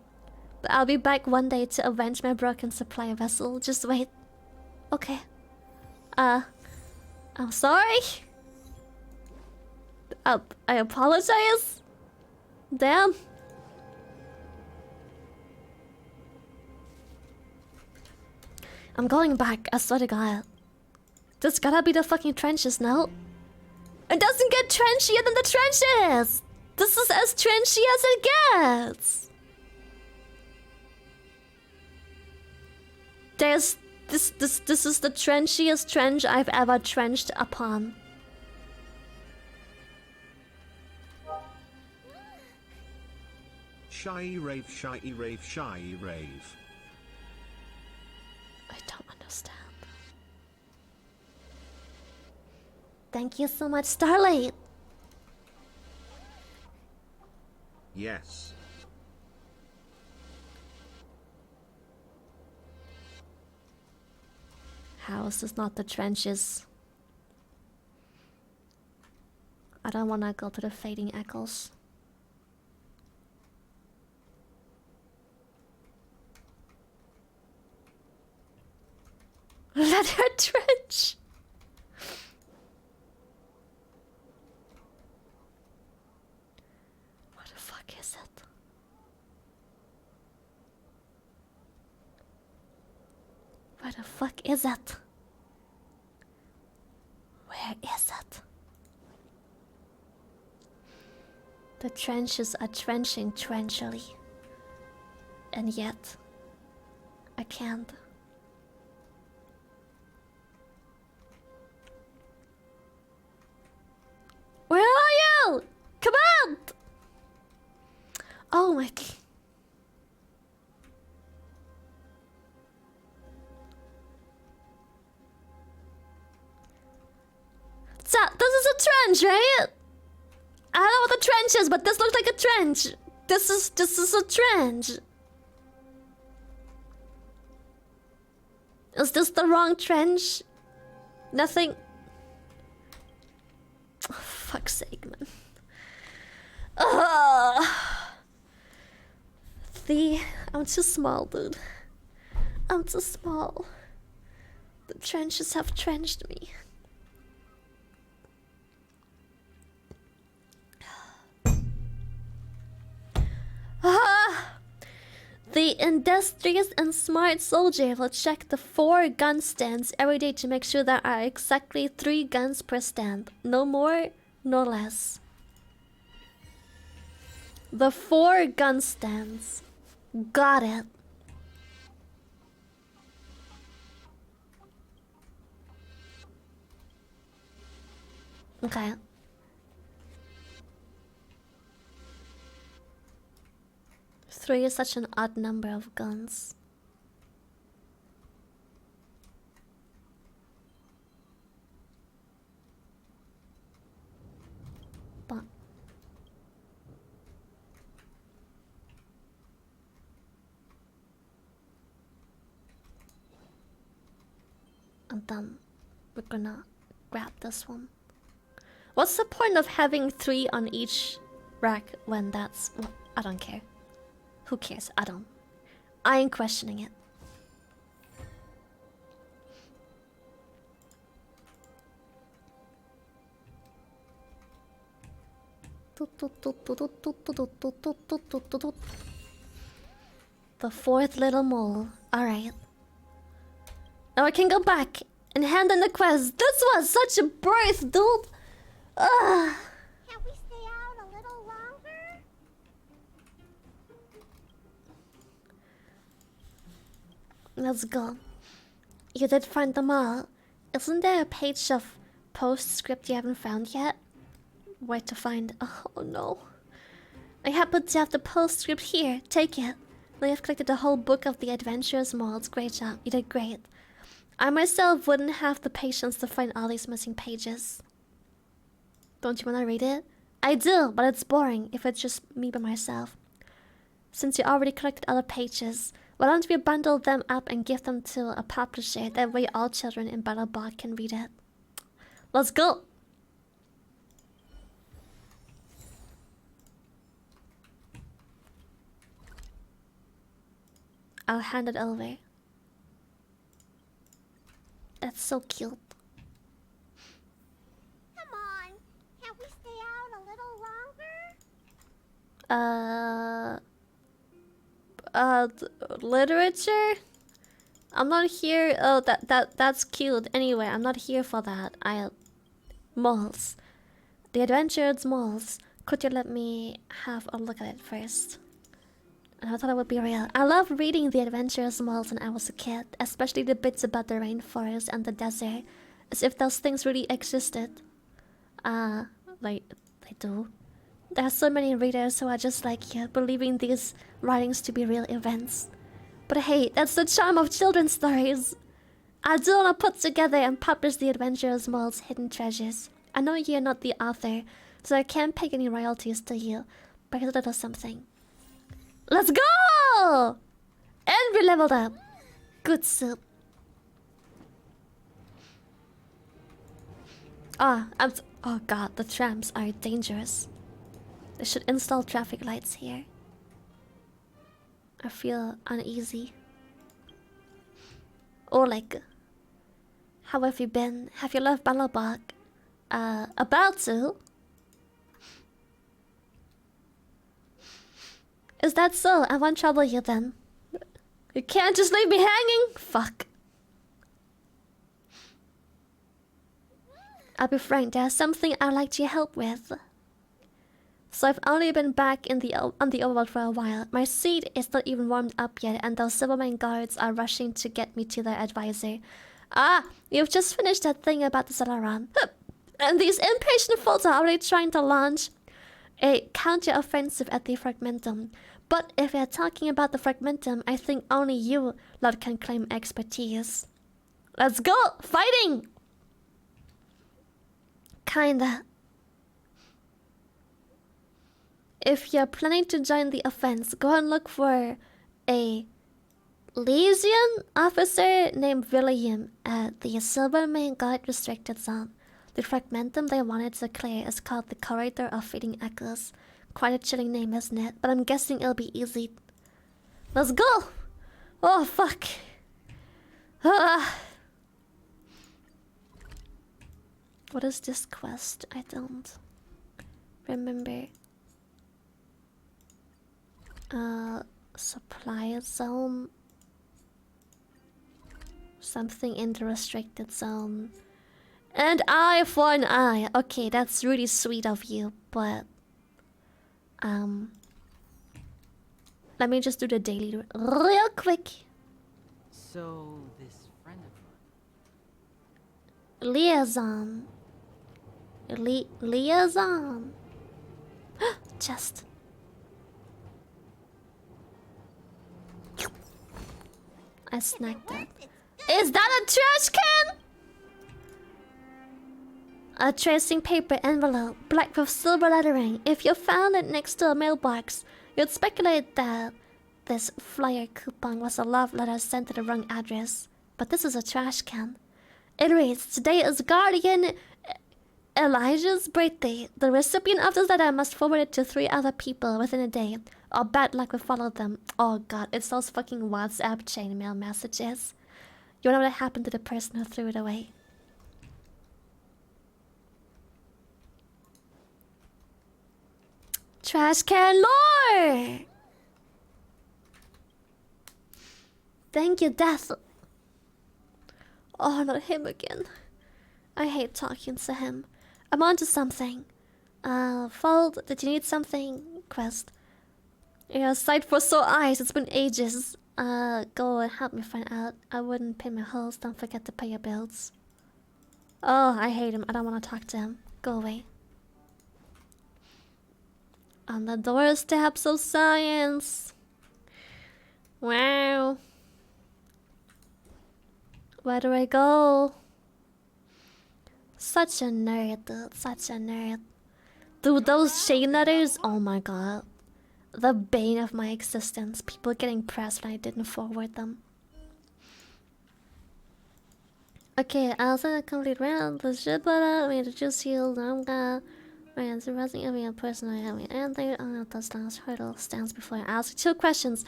But I'll be back one day to avenge my broken supply vessel. Just wait. Okay. I'm sorry. I apologize. Damn. I'm going back, I swear to God. This gotta be the fucking trenches now. It doesn't get trenchier than the trenches! This is as trenchy as it gets! This is the trenchiest trench I've ever trenched upon. Shy rave, shy rave, shy rave. I don't understand. Thank you so much, Starlight. Yes. How is this not the trenches? I don't wanna go to the fading echoes. Let her trench. What the fuck is it? Where the fuck is it? Where is it? The trenches are trenching trenchily. And yet, I can't. Where are you? Come on! Oh my god. So, this is a trench, right? I don't know what the trench is, but this looks like a trench. This is a trench. Is this the wrong trench? Nothing. Oh, fuck's sake, man. I'm too small, dude. I'm too small. The trenches have trenched me. The industrious and smart soldier will check the 4 gun stands every day to make sure there are exactly 3 guns per stand. No more, no less. The 4 gun stands. Got it. Okay. Three is such an odd number of guns. But and then we're gonna grab this one. What's the point of having 3 on each rack when that's... Well, I don't care. Who cares? I don't. I ain't questioning it. The 4th little mole. Alright. Now I can go back and hand in the quest. This was such a birth, dude! Ugh. Can we stay out a little longer? Let's go. You did find them all. Isn't there a page of postscript you haven't found yet? Where to find? Oh no. I happen to have the postscript here. Take it. Now you've collected the whole book of the adventurous molds. Great job. You did great. I myself wouldn't have the patience to find all these missing pages. Don't you want to read it? I do, but it's boring if it's just me by myself. Since you already collected other pages, why don't we bundle them up and give them to a publisher? That way all children in Battlebot can read it. Let's go! I'll hand it over. That's so cute. Come on. Can we stay out a little longer? Literature? I'm not here. Oh, that's cute. Anyway, I'm not here for that. Moles. The adventurous moles. Could you let me have a look at it first? And I thought it would be real. I love reading the adventurous moles when I was a kid, especially the bits about the rainforest and the desert, as if those things really existed. Like they do. There are so many readers who are just like you, believing these writings to be real events. But hey, that's the charm of children's stories. I do want to put together and publish the adventurous moles' hidden treasures. I know you're not the author, so I can't pay any royalties to you, but here's a little something. Let's go! And we leveled up. Good soup. Oh god, the trams are dangerous. They should install traffic lights here. I feel uneasy. Oleg, how have you been? Have you left Balabak? About to. Is that so? I won't trouble you then. You can't just leave me hanging? Fuck. I'll be frank, there's something I'd like your help with. So I've only been back on the overworld for a while. My seat is not even warmed up yet, and those Silvermane guards are rushing to get me to their advisor. Ah, you've just finished that thing about the Celeron. And these impatient fools are already trying to launch a counter-offensive at the fragmentum. But if we're talking about the fragmentum, I think only you lot can claim expertise. Let's go! Fighting! Kinda. If you're planning to join the offense, go and look for a Legion officer named William at the Silvermane Guard Restricted Zone. The fragmentum they wanted to clear is called the Corridor of Fading Echoes. Quite a chilling name, isn't it? But I'm guessing it'll be easy. Let's go! Oh, fuck. What is this quest? I don't remember. Supply zone. Something in the restricted zone. And eye for an eye. Okay, that's really sweet of you, but let me just do the daily real quick. So this friend of Liaison. Liaison. Chest. I snacked that. Is that a trash can? A tracing paper envelope, black with silver lettering. If you found it next to a mailbox, you'd speculate that this flyer coupon was a love letter sent to the wrong address. But this is a trash can. It reads, today is Guardian Elijah's birthday. The recipient of this letter must forward it to 3 other people within a day, or bad luck will follow them. Oh god, it's those fucking WhatsApp chainmail messages. You know what happened to the person who threw it away? Trash can lore! Thank you, Death. Oh, not him again. I hate talking to him. I'm onto something. Fold, did you need something? Quest. Yeah, sight for sore eyes, it's been ages. Go and help me find out. I wouldn't pay my holes, don't forget to pay your bills. Oh, I hate him, I don't want to talk to him. Go away. On the doorsteps of science. Wow. Where do I go? Such a nerd, dude. Such a nerd. Dude, those chain letters, oh my god. The bane of my existence. People getting pressed when I didn't forward them. Okay, I also a complete round. The shit butter, I mean, the juice healed. I'm gonna. Man, surprising every person I have. And they are touchdowns. Hurdle stands before I ask 2 questions,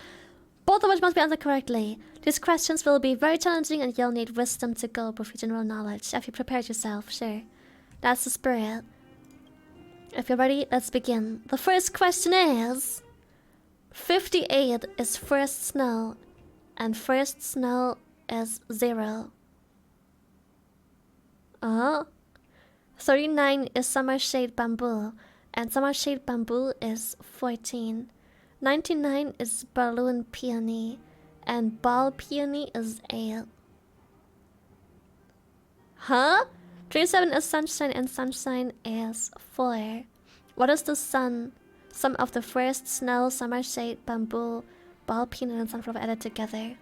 both of which must be answered correctly. These questions will be very challenging and you'll need wisdom to go with your general knowledge. Have you prepared yourself? Sure. That's the spirit. If you're ready, let's begin. The first question is... 58 is first snow, and first snow is 0. 39 is summer shade bamboo, and summer shade bamboo is 14. 99 is balloon peony, and ball peony is 8. Huh? 37 is sunshine, and sunshine is 4. What is the sum of the first snow, summer shade, bamboo, ball peony, and sunflower added together?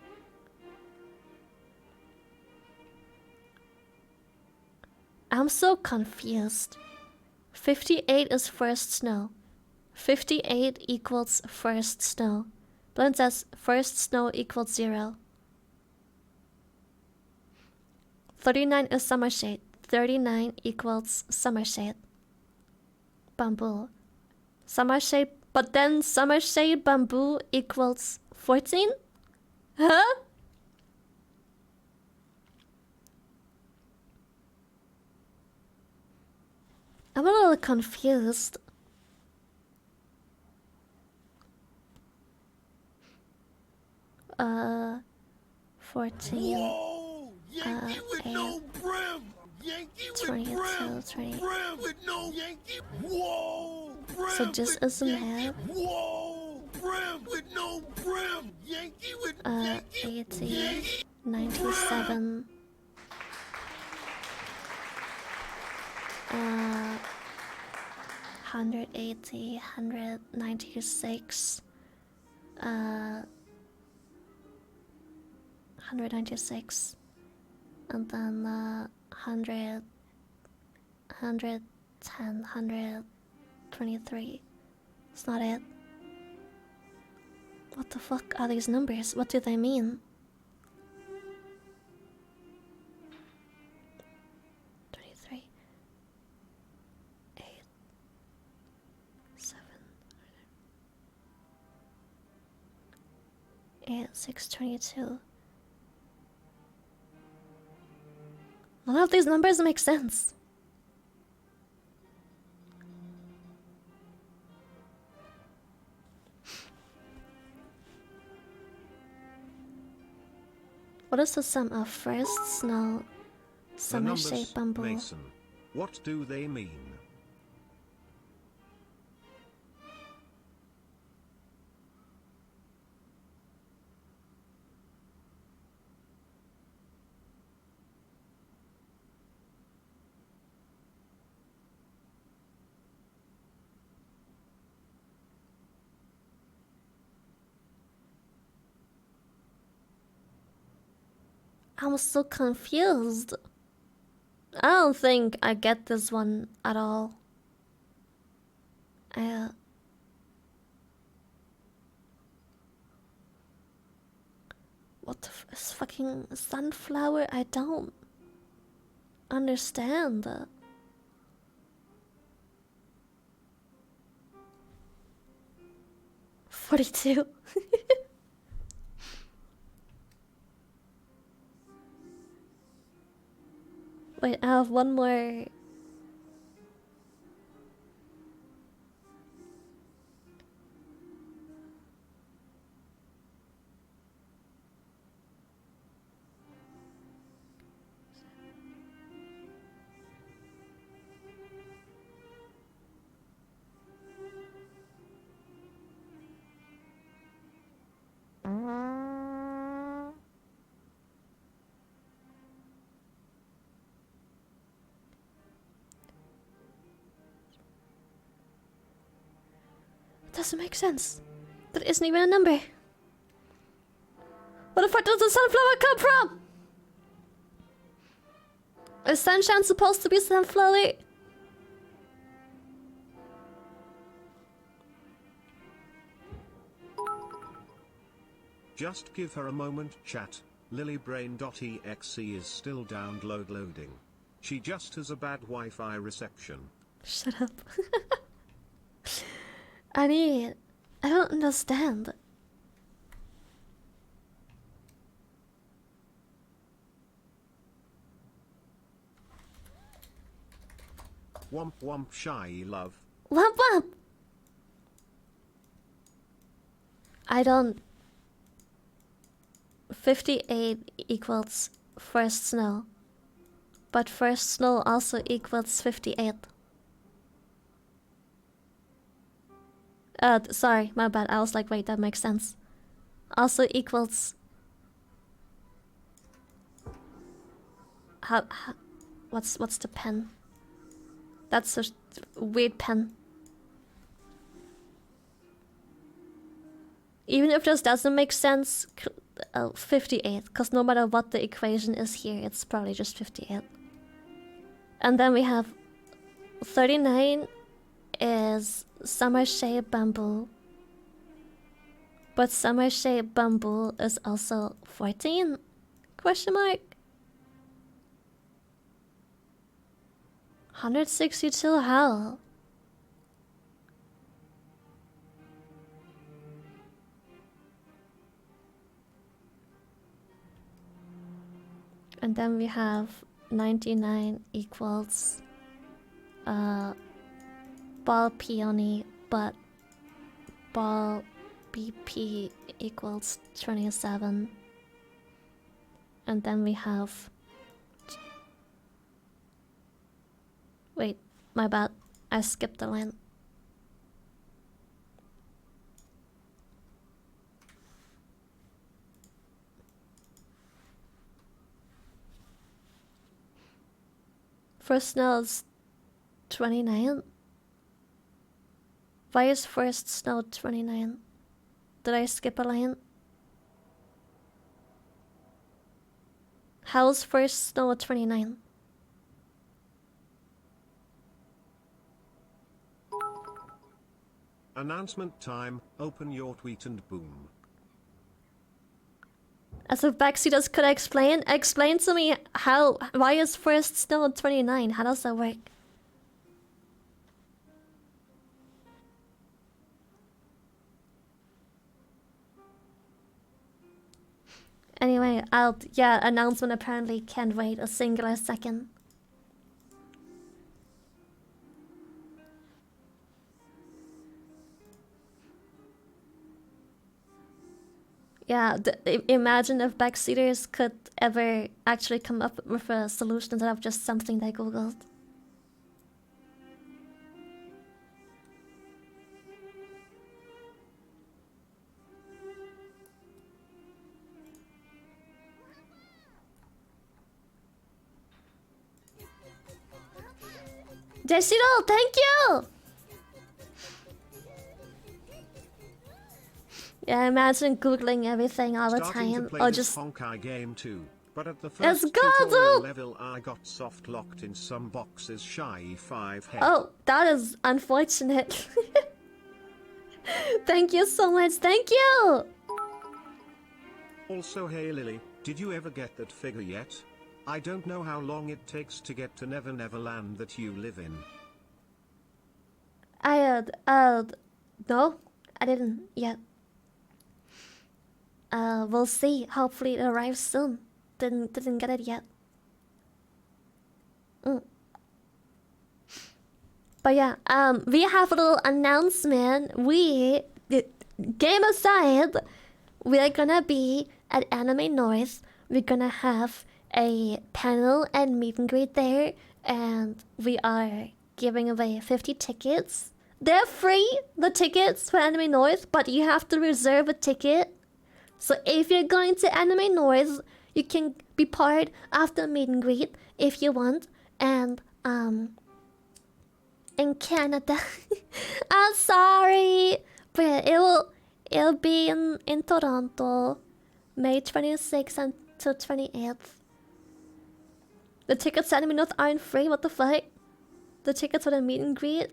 I'm so confused. 58 is first snow. 58 equals first snow. But it says first snow equals 0. 39 is summer shade. 39 equals summer shade. Bamboo. Summer shade, but then summer shade bamboo equals 14? Huh? I'm a little confused. Uh, 14. Whoa! Yankee with 8, no brim! Yankee with 22, brim! 20. Brim with no Yankee! Whoa! Brim So just with isn't Yankee. it? Whoa! Brim with no brim! Yankee with Yankee! 80, Yankee. 97. 180, 196, 196, and then 100, 110, 123. It's not it. What the fuck are these numbers? What do they mean? 23, 8, 7, 8, 6, 22. None of these numbers make sense. What is the sum of first snow, The summer numbers, shape bamboo? Mason. What do they mean? I'm so confused. I don't think I get this one at all. What the f is fucking sunflower? I don't understand. 42. Wait, I have one more. Doesn't make sense. That isn't even a number. Where the fuck does the sunflower come from? Is sunshine supposed to be sunflower? Just give her a moment, chat. Lilybrain.exe is still loading. She just has a bad Wi-Fi reception. Shut up. I don't understand. Womp womp shy love. Womp womp! I don't... 58 equals first snow. But first snow also equals 58. Sorry, my bad. I was like, wait, that makes sense. Also equals... How what's the pen? That's a weird pen. Even if this doesn't make sense, 58, because no matter what the equation is here, it's probably just 58. And then we have 39 is summer shade bamboo. But summer shade bamboo is also 14? Question mark? 162 how? And then we have 99 equals ball peony, but ball BP equals 27. And then we have... Wait, my bad. I skipped the line. First now is 29. Why is first snow 29? Did I skip a line? How's first snow 29? Announcement time, open your tweet and boom. As if backseaters could explain to me why is first snow 29? How does that work? Anyway, announcement apparently can't wait a singular second. Yeah, imagine if backseaters could ever actually come up with a solution instead of just something they googled. Desido, thank you! Yeah, imagine googling everything all the time, or just Honkai game too, but at the Let's first go, tutorial dude! level I got soft locked in some boxes shy 5 head. Oh, that is unfortunate. Thank you so much, thank you! Also, hey Lily, did you ever get that figure yet? I don't know how long it takes to get to Never Never Land that you live in. No, I didn't yet. We'll see. Hopefully it arrives soon. Didn't get it yet. But yeah, we have a little announcement. Game aside, we are gonna be at Anime North. We're gonna have a panel and meet and greet there, and we are giving away 50 tickets. They're free, the tickets for Anime North, but you have to reserve a ticket. So if you're going to Anime North, you can be part of the meet and greet if you want. And in Canada, I'm sorry, but it'll be in Toronto, May 26th until 28th. The tickets to Anime North aren't free. What the fuck? The tickets for the meet and greet.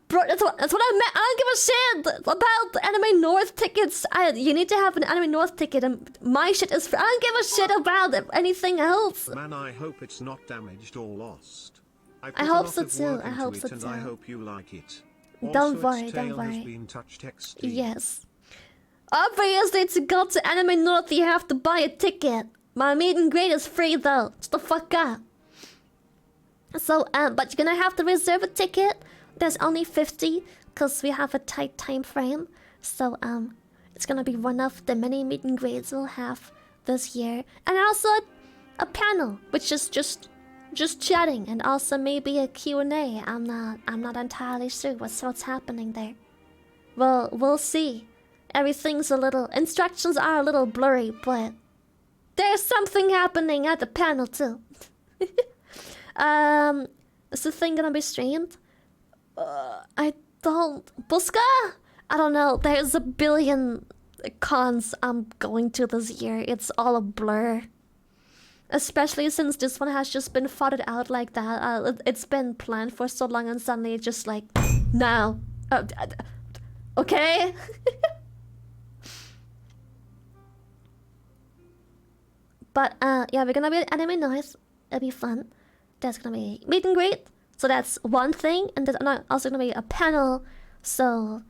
Bro, that's what I meant. I don't give a shit about Anime North tickets. You need to have an Anime North ticket, and my shit is free. I don't give a shit about anything else. Man, I hope it's not damaged or lost. I hope so too. I hope so too. And I hope you like it. Don't Also, worry, its don't tail worry. has been touched XD. Yes. Obviously, to go to Anime North, you have to buy a ticket. My meet and greet is free though. Shut the fuck up. So, but you're gonna have to reserve a ticket. There's only 50 because we have a tight time frame. So, it's gonna be one of the many meet and greets we'll have this year, and also a panel, which is just chatting, and also maybe a Q&A. I'm not entirely sure what's happening there. Well, we'll see. Instructions are a little blurry, but there's something happening at the panel too. Is the thing gonna be streamed? I don't... Buska? I don't know. There's a billion cons I'm going to this year. It's all a blur. Especially since this one has just been thought out like that. It's been planned for so long, and suddenly it's just like, now. Okay? But yeah, we're gonna be at Anime Noise. It'll be fun. There's gonna be meet and greet. So that's one thing, and there's also gonna be a panel. So,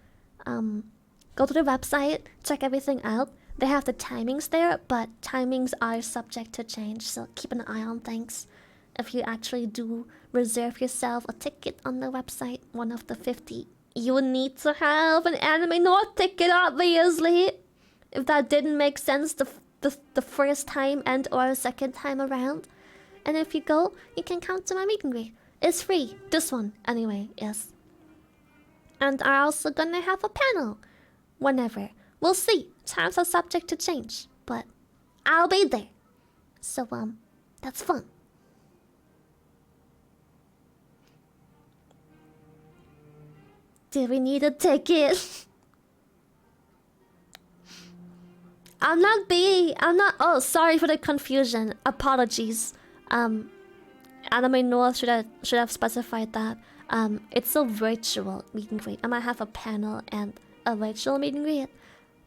go to the website, check everything out. They have the timings there, but timings are subject to change, so keep an eye on things. If you actually do reserve yourself a ticket on the website, one of the 50, you will need to have an Anime North ticket, obviously. If that didn't make sense the first time and or second time around. And if you go, you can come to my meet and greet. It's free. This one, anyway, yes. And I'm also gonna have a panel. Whenever. We'll see. Times are subject to change. But I'll be there. So, that's fun. Do we need a ticket? I'm not. Oh, sorry for the confusion. Apologies. Anime North should have specified that. It's a virtual meet and greet. I might have a panel and a virtual meet and greet.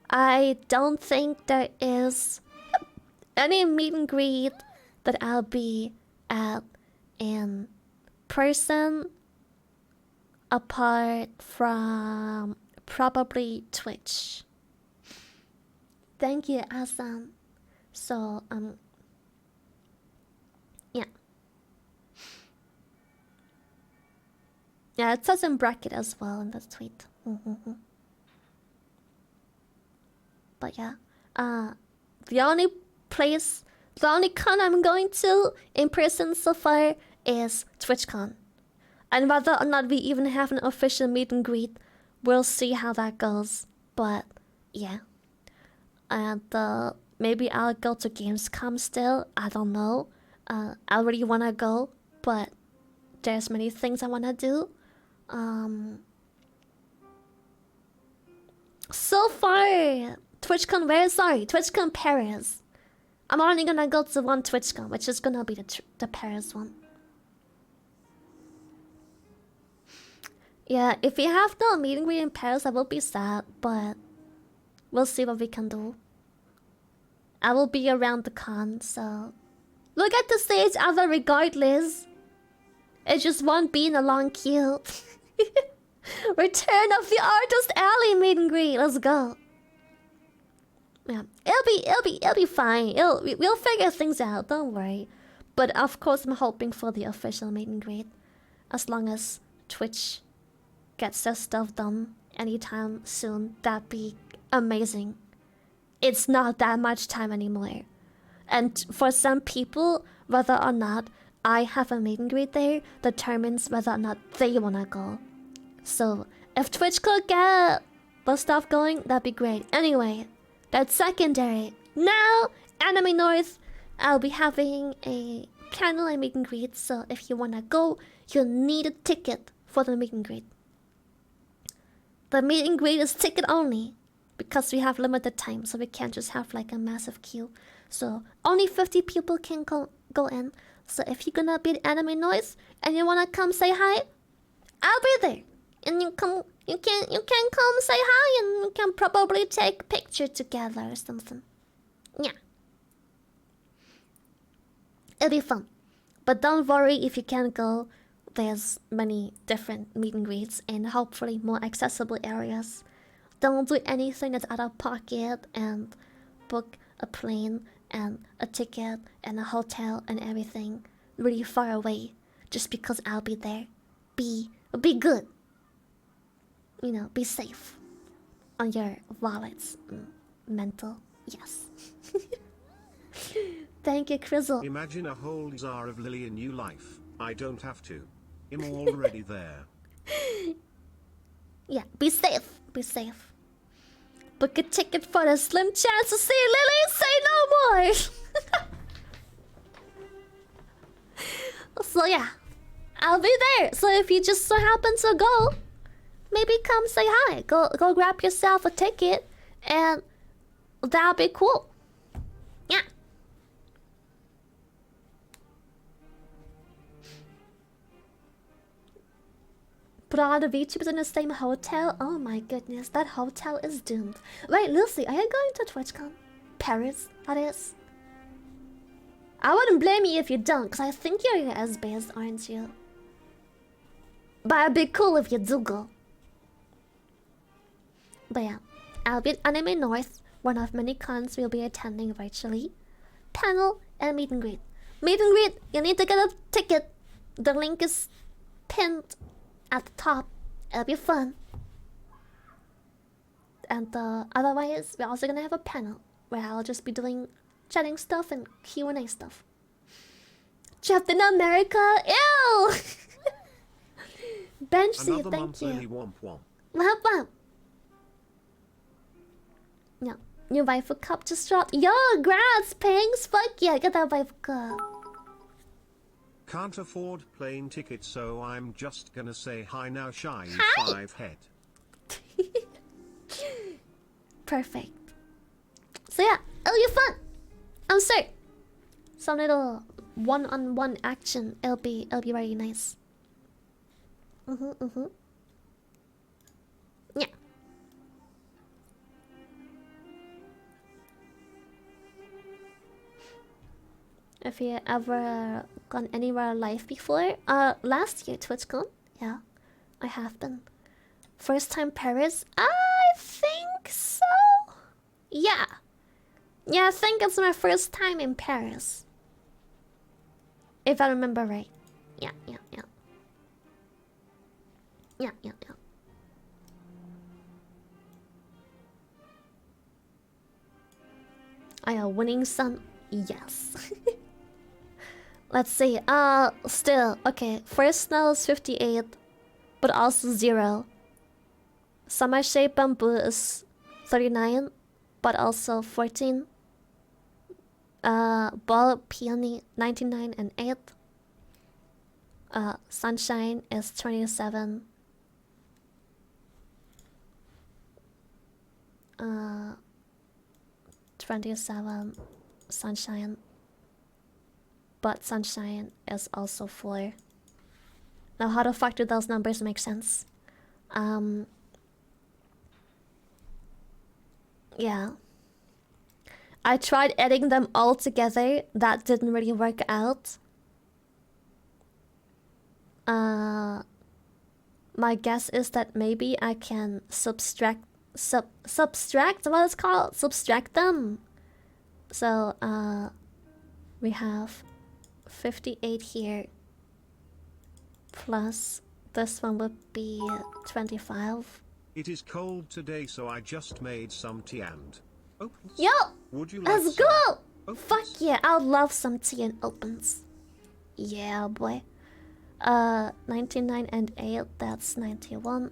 I don't think there is any meet and greet that I'll be at in person apart from probably Twitch. Thank you, Asan. So, yeah. Yeah, it says in bracket as well in the tweet. But yeah, the only con I'm going to in person so far is TwitchCon. And whether or not we even have an official meet and greet, we'll see how that goes. But yeah. And maybe I'll go to Gamescom still. I don't know. I really wanna go, but there's many things I wanna do. So far, TwitchCon Paris. I'm only gonna go to one TwitchCon, which is gonna be the Paris one. Yeah, if we have no meet and greet in Paris, I will be sad, but we'll see what we can do. I will be around the con, so look at the stage other regardless. It just won't be in a long queue. Return of the Artist Alley meet and greet. Let's go. Yeah, it'll be fine. We'll figure things out. Don't worry. But of course, I'm hoping for the official meet and greet, as long as Twitch gets their stuff done anytime soon. That'd be amazing. It's not that much time anymore, and for some people, whether or not I have a meet and greet there determines whether or not they wanna go. So if Twitch could get the stuff going, that'd be great. Anyway, that's secondary. Now, Anime North, I'll be having a panel and meet and greet. So if you wanna go, you'll need a ticket for the meet and greet. The meet and greet is ticket only, because we have limited time, so we can't just have like a massive queue. So only 50 people can go in. So if you're gonna be at Anime Noise and you wanna come say hi, I'll be there. And you can come say hi, and we can probably take a picture together or something. Yeah. It'll be fun. But don't worry if you can't go. There's many different meet and greets in hopefully more accessible areas. Don't do anything that's out of pocket and book a plane and a ticket and a hotel and everything really far away just because I'll be there. Be good. You know, be safe on your wallets. Mental, yes. Thank you, Crizzle. Imagine a whole czar of Lily in new life. I don't have to. I'm already there. Yeah, be safe. Be safe. Book a ticket for a slim chance to see Lily. Say no more. So yeah, I'll be there. So if you just so happen to go, maybe come say hi. Go grab yourself a ticket, and that'll be cool. Yeah. But all the VTubers in the same hotel? Oh my goodness, that hotel is doomed. Wait, Lucy, are you going to TwitchCon? Paris, that is. I wouldn't blame you if you don't, because I think you're US-based, aren't you? But it'd be cool if you do go. But yeah, I'll be at Anime North, one of many cons we'll be attending virtually. Panel and meet and greet. Meet and greet, you need to get a ticket. The link is pinned at the top. It'll be fun. And otherwise, we're also gonna have a panel where I'll just be doing chatting stuff and Q&A stuff. Trapped in America? Ew! Benchy, thank you. Womp. No, new waifu cup just dropped. Yo, grass, Pinks! Fuck yeah, get that waifu cup. Can't afford plane tickets, so I'm just gonna say hi now, shy Hi. 5 head. Perfect. So yeah, it'll be fun. I'm sure. Some little one-on-one action. It'll be very nice. Yeah. Have you ever gone anywhere live before? Last year TwitchCon. Yeah, I have been. First time Paris? I think so. Yeah. Yeah, I think it's my first time in Paris. If I remember right. Yeah. Yeah. I am winning some. Yes. Let's see. Still okay. First snow is 58, but also 0. Summer shade bamboo is 39, but also 14. Ball peony 99 and 8. Sunshine is 27. 27 sunshine, but sunshine is also 4. Now how the fuck do those numbers make sense? Yeah, I tried adding them all together. That didn't really work out. My guess is that maybe I can subtract what it's called? Subtract them. So we have 58 here. Plus this one would be 25. It is cold today, so I just made some tea and opens. Yo! Would you like Let's some? go! Opens? Fuck yeah, I'd love some tea and opens. Yeah, boy. 99 and 8, that's 91.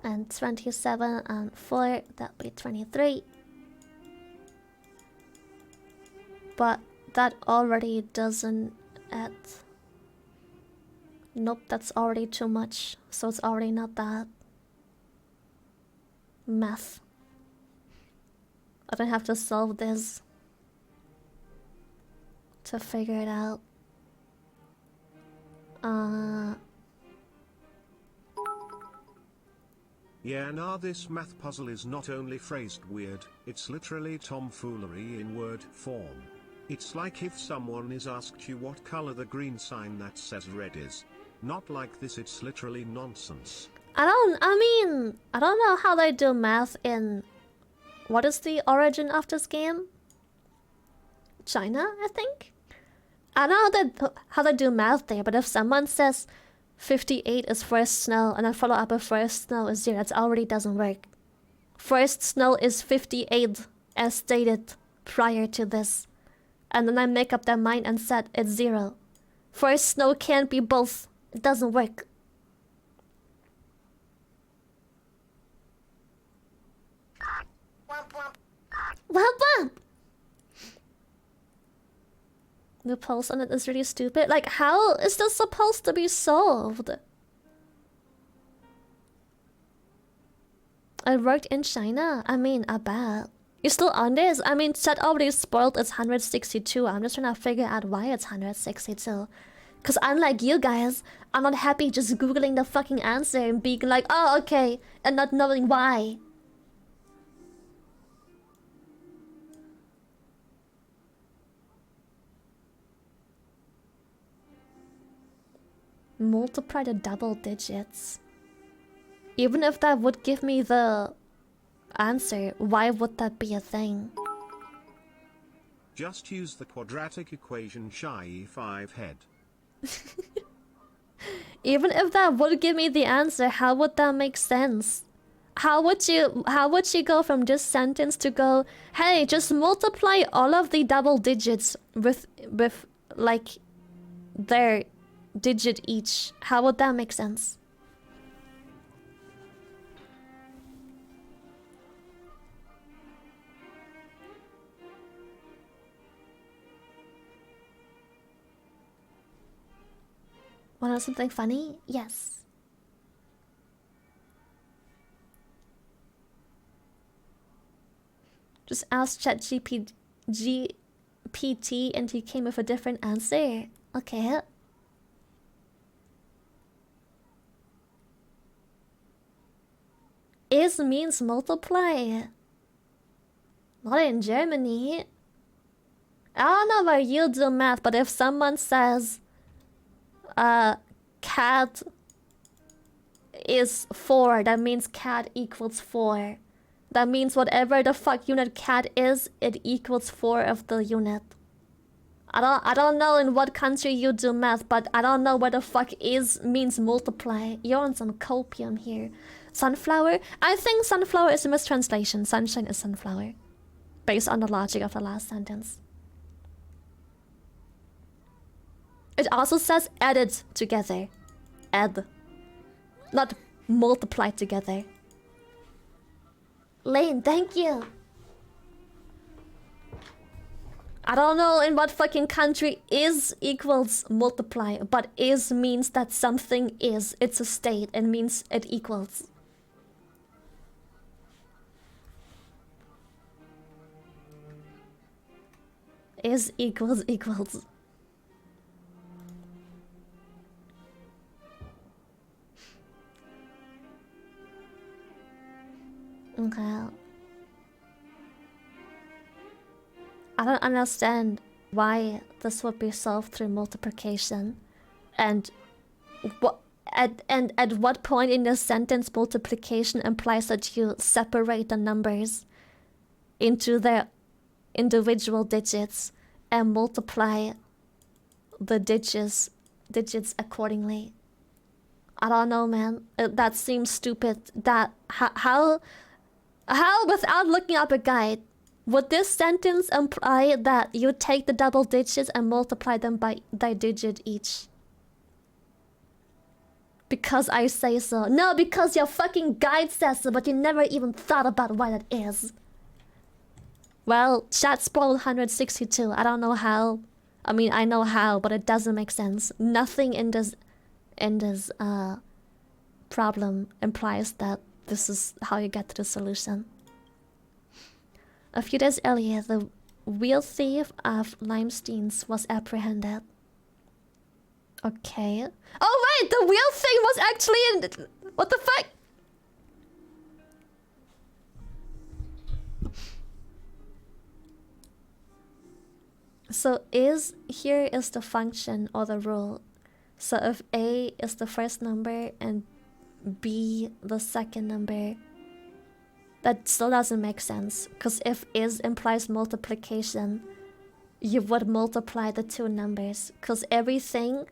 And 27 and 4, that'd be 23. But that already doesn't add. Nope, that's already too much. So it's already not that. Math. I don't have to solve this to figure it out. Yeah, nah, this math puzzle is not only phrased weird, it's literally tomfoolery in word form. It's like if someone is asked you what color the green sign that says red is. Not like this, it's literally nonsense. I don't know how they do math in... What is the origin of this game? China, I think? I don't know how they do math there, but if someone says 58 is first snow and then follow up with first snow is 0, that already doesn't work. First snow is 58 as stated prior to this. And then I make up their mind and said it's 0. First snow can't be both. It doesn't work. Womp womp! The pulse on it is really stupid. Like, how is this supposed to be solved? It worked in China? I bet. You're still on this? Chat already spoiled it's 162. I'm just trying to figure out why it's 162. Because unlike you guys, I'm not happy just googling the fucking answer and being like, oh, okay, and not knowing why. Multiply the double digits. Even if that would give me the answer, why would that be a thing? Just use the quadratic equation shy 5 head. Even if that would give me the answer, how would that make sense? How would you go from this sentence to go, hey, just multiply all of the double digits with like their digit each? How would that make sense? Want to know something funny? Yes. Just ask GPT and he came with a different answer. Okay. Is means multiply. Not in Germany. I don't know where you do math, but if someone says cat is 4, that means cat equals 4. That means whatever the fuck unit cat is, it equals 4 of the unit. I don't know in what country you do math, but I don't know where the fuck is means multiply. You're on some copium here. Sunflower? I think sunflower is a mistranslation. Sunshine is sunflower. Based on the logic of the last sentence. It also says added together. Add. Not multiply together. Lane, thank you. I don't know in what fucking country is equals multiply, but is means that something is. It's a state and means it equals. Is equals equals. Okay. I don't understand why this would be solved through multiplication, and at what point in the sentence multiplication implies that you separate the numbers into their individual digits and multiply the digits accordingly. I don't know, man. That seems stupid. That how without looking up a guide, would this sentence imply that you take the double digits and multiply them by their digit each? Because I say so. No, because your fucking guide says so, but you never even thought about why that is. Well, chat spoiled 162. I don't know how. I mean, I know how, but it doesn't make sense. Nothing in this problem implies that this is how you get to the solution. A few days earlier, the wheel thief of Limestein's was apprehended. Okay. Oh wait, the wheel thing was actually in... What the fuck? So here is the function or the rule. So if A is the first number and B the second number, that still doesn't make sense. Because if is implies multiplication, you would multiply the two numbers. Because everything,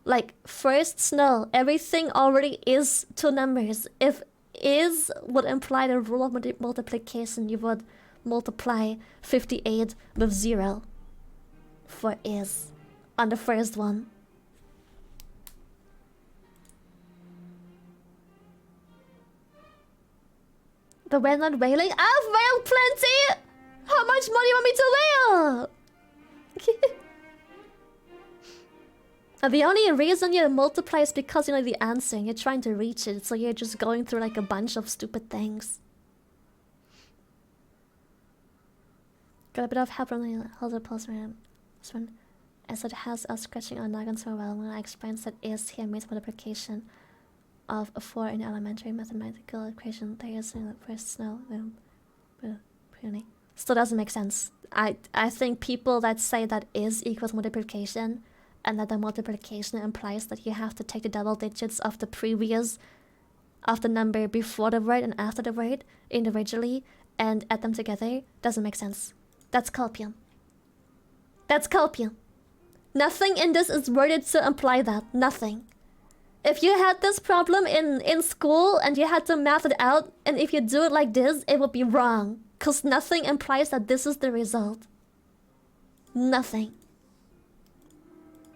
like first snow, everything already is two numbers. If is would imply the rule of multiplication, you would multiply 58 with 0 for is on the first one. The whale not whaling? I've whaled plenty! How much more do you want me to whale? The only reason you multiply is because you know the answer and you're trying to reach it, so you're just going through like a bunch of stupid things. Got a bit of help from the holder pulse random. This one, as it has us scratching our noggins for a while when I explained that is here means multiplication of a 4 in elementary mathematical equation. There is in the first snow. Still doesn't make sense. I think people that say that is equals multiplication and that the multiplication implies that you have to take the double digits of the previous of the number before the word and after the word individually and add them together doesn't make sense. That's copium. That's copium. Nothing in this is worded to imply that. Nothing. If you had this problem in school and you had to math it out, and if you do it like this, it would be wrong. Because nothing implies that this is the result. Nothing.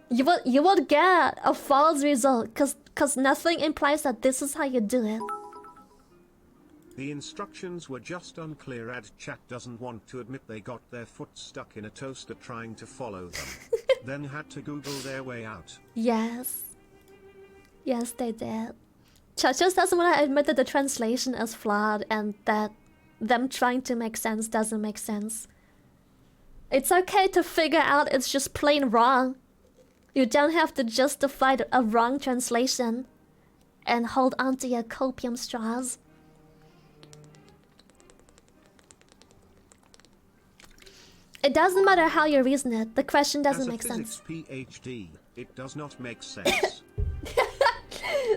You would get a false result because nothing implies that this is how you do it. The instructions were just unclear. Ad chat doesn't want to admit they got their foot stuck in a toaster trying to follow them. Then had to Google their way out. Yes. Yes, they did. Chat just doesn't want to admit that the translation is flawed and that them trying to make sense doesn't make sense. It's okay to figure out it's just plain wrong. You don't have to justify a wrong translation and hold onto your copium straws. It doesn't matter how you reason it, the question doesn't make sense. As a physics PhD, it does not make sense.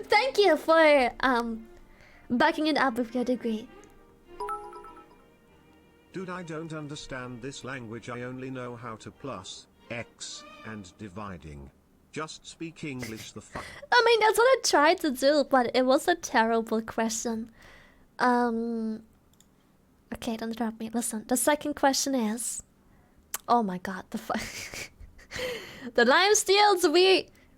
Thank you for backing it up with your degree. Dude, I don't understand this language. I only know how to plus, x, and dividing. Just speak English the fuck. I mean, that's what I tried to do, but it was a terrible question. Okay, don't drop me. Listen, the second question is... Oh my god, the fuck. The Limesteel's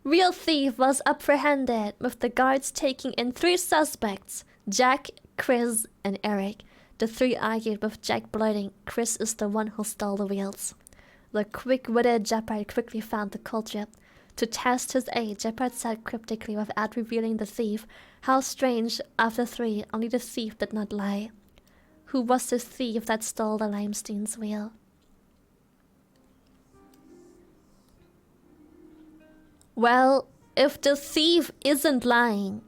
real thief was apprehended, with the guards taking in 3 suspects, Jack, Chris, and Eric. The 3 argued, with Jack blurting, Chris is the one who stole the wheels. The quick-witted Jeopard quickly found the culprit. To test his age, Jeopard said cryptically without revealing the thief. How strange, after 3, only the thief did not lie. Who was the thief that stole the Limestein's wheel? Well, if the thief isn't lying,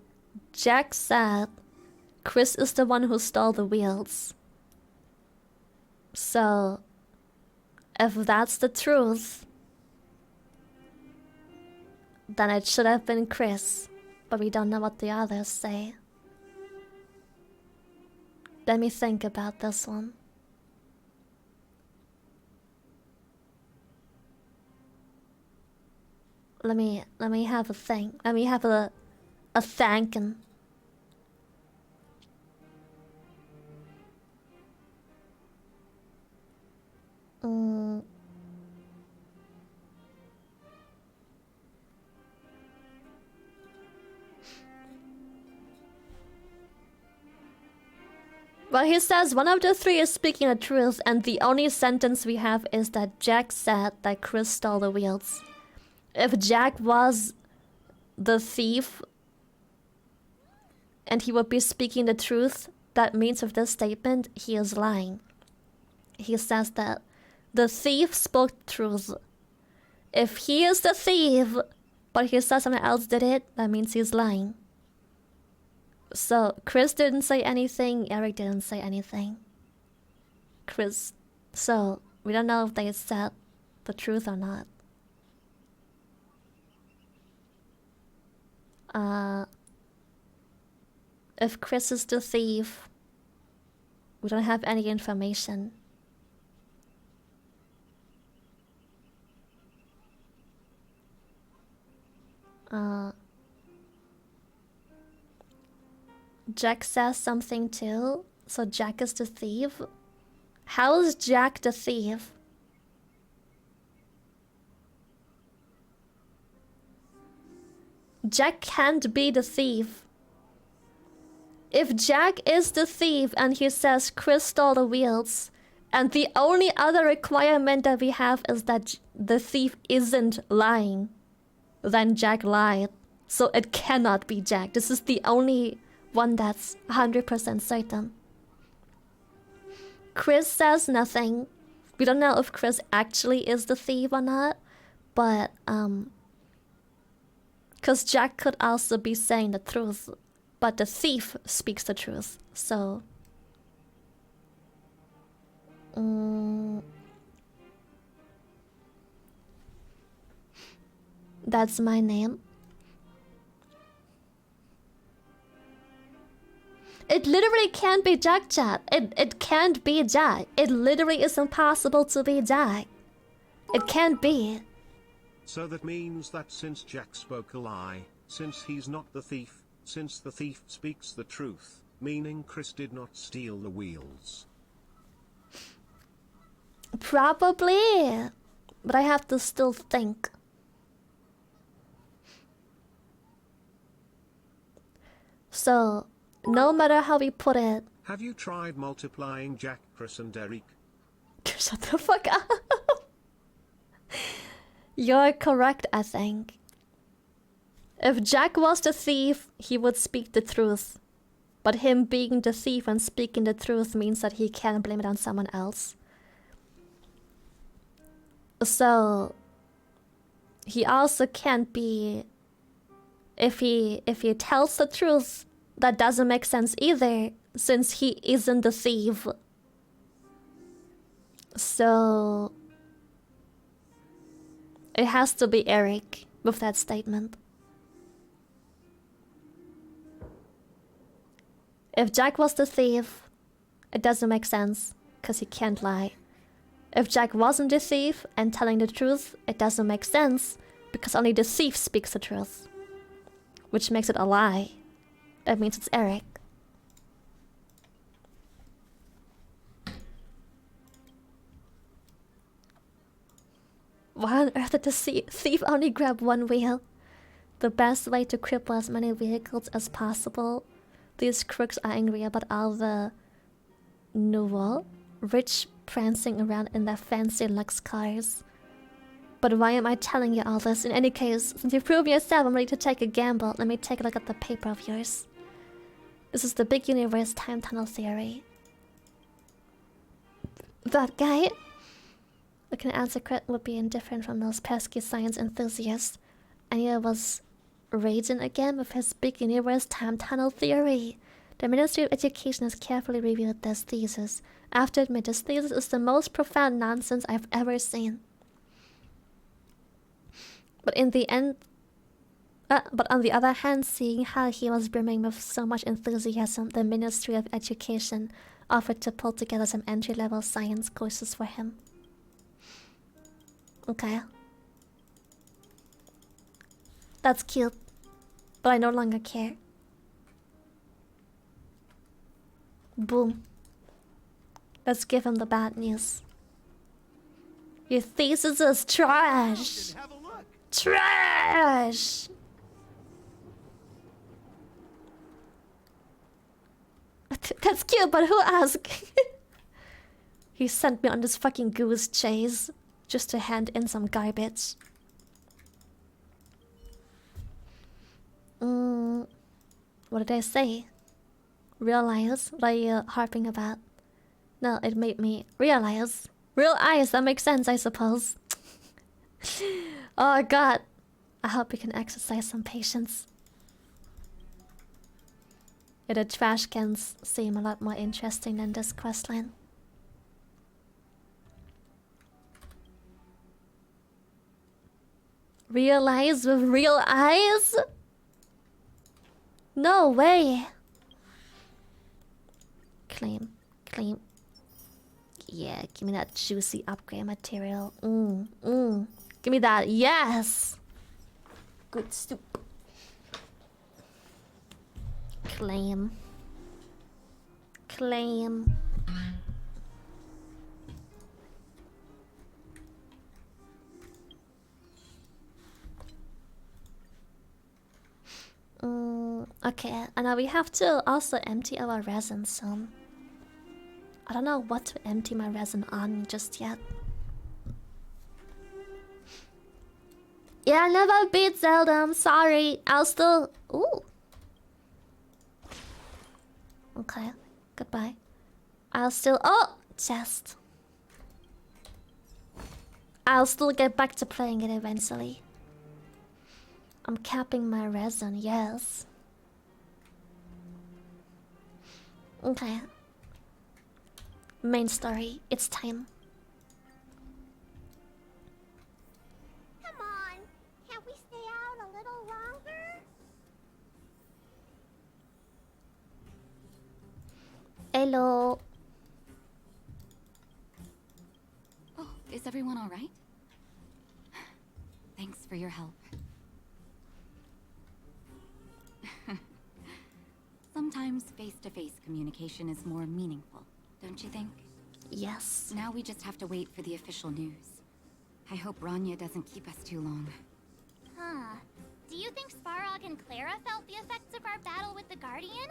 Jack said Chris is the one who stole the wheels. So, if that's the truth, then it should have been Chris, but we don't know what the others say. Let me think about this one. Let me have a think. Let me have a thanking. Well, he says one of the 3 is speaking the truth, and the only sentence we have is that Jack said that Chris stole the wheels. If Jack was the thief and he would be speaking the truth, that means with this statement, he is lying. He says that the thief spoke the truth. If he is the thief, but he says someone else did it, that means he's lying. So, Chris didn't say anything, Eric didn't say anything. So, we don't know if they said the truth or not. If Chris is the thief, we don't have any information. Jack says something too, so Jack is the thief. How is Jack the thief? Jack can't be the thief. If Jack is the thief and he says Chris stole the wheels, and the only other requirement that we have is that the thief isn't lying, then Jack lied. So it cannot be Jack. This is the only one that's 100% certain. Chris says nothing. We don't know if Chris actually is the thief or not, but because Jack could also be saying the truth, but the thief speaks the truth, so... That's my name. It literally can't be Jack, chat. It can't be Jack. It literally is impossible to be Jack. It can't be. So that means that since Jack spoke a lie, since he's not the thief, since the thief speaks the truth, meaning Chris did not steal the wheels. Probably. But I have to still think. So, no matter how we put it... Have you tried multiplying Jack, Chris and Eric? Shut the fuck up. You're correct, I think. If Jack was the thief, he would speak the truth. But him being the thief and speaking the truth means that he can't blame it on someone else. So he also can't be, if he tells the truth, that doesn't make sense either, since he isn't the thief. So it has to be Eric with that statement. If Jack was the thief, it doesn't make sense, because he can't lie. If Jack wasn't the thief and telling the truth, it doesn't make sense, because only the thief speaks the truth. Which makes it a lie. That means it's Eric. Why on earth did the thief only grab one wheel? The best way to cripple as many vehicles as possible. These crooks are angry about all the nouveau rich prancing around in their fancy luxe cars. But why am I telling you all this? In any case, since you've proven yourself, I'm ready to take a gamble. Let me take a look at the paper of yours. This is the big universe time tunnel theory. That guy looking at answer credit would be indifferent from those pesky science enthusiasts. And he was raging again with his big universe time tunnel theory. The Ministry of Education has carefully reviewed this thesis. I have to admit, this thesis is the most profound nonsense I've ever seen. But in the end, but on the other hand, seeing how he was brimming with so much enthusiasm, the Ministry of Education offered to pull together some entry-level science courses for him. Okay. That's cute, but I no longer care. Boom. Let's give him the bad news. Your thesis is trash! Trash! That's cute, but who asked? He sent me on this fucking goose chase just to hand in some garbage. What did I say? Realize? What are you harping about? No, it made me realize. Real eyes, that makes sense, I suppose. Oh god. I hope you can exercise some patience. Yeah, the trash cans seem a lot more interesting than this questline. Realize with real eyes? No way. Claim. Yeah, give me that juicy upgrade material. Give me that. Yes. Good soup. Claim. Okay, and now we have to also empty our resin soon. I don't know what to empty my resin on just yet. Yeah, I never beat Zelda, I'm sorry. I'll still... Ooh. Okay, goodbye. I'll still... Oh! Chest. I'll still get back to playing it eventually. I'm capping my resin, yes. Okay. Main story, it's time. Come on, can't we stay out a little longer? Hello. Oh, is everyone all right? Thanks for your help. Sometimes face-to-face communication is more meaningful, don't you think? Yes. Now we just have to wait for the official news. I hope Rania doesn't keep us too long. Huh. Do you think Svarog and Clara felt the effects of our battle with the Guardian?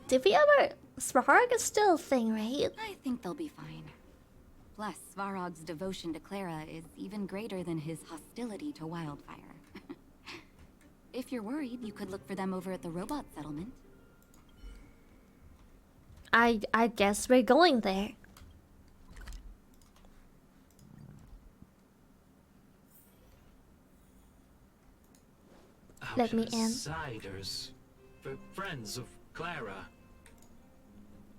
Did we ever... Svarog is still a thing, right? I think they'll be fine. Plus, Svarog's devotion to Clara is even greater than his hostility to Wildfire. If you're worried, you could look for them over at the robot settlement. I guess we're going there. Let me in. Outsiders. For friends of Clara.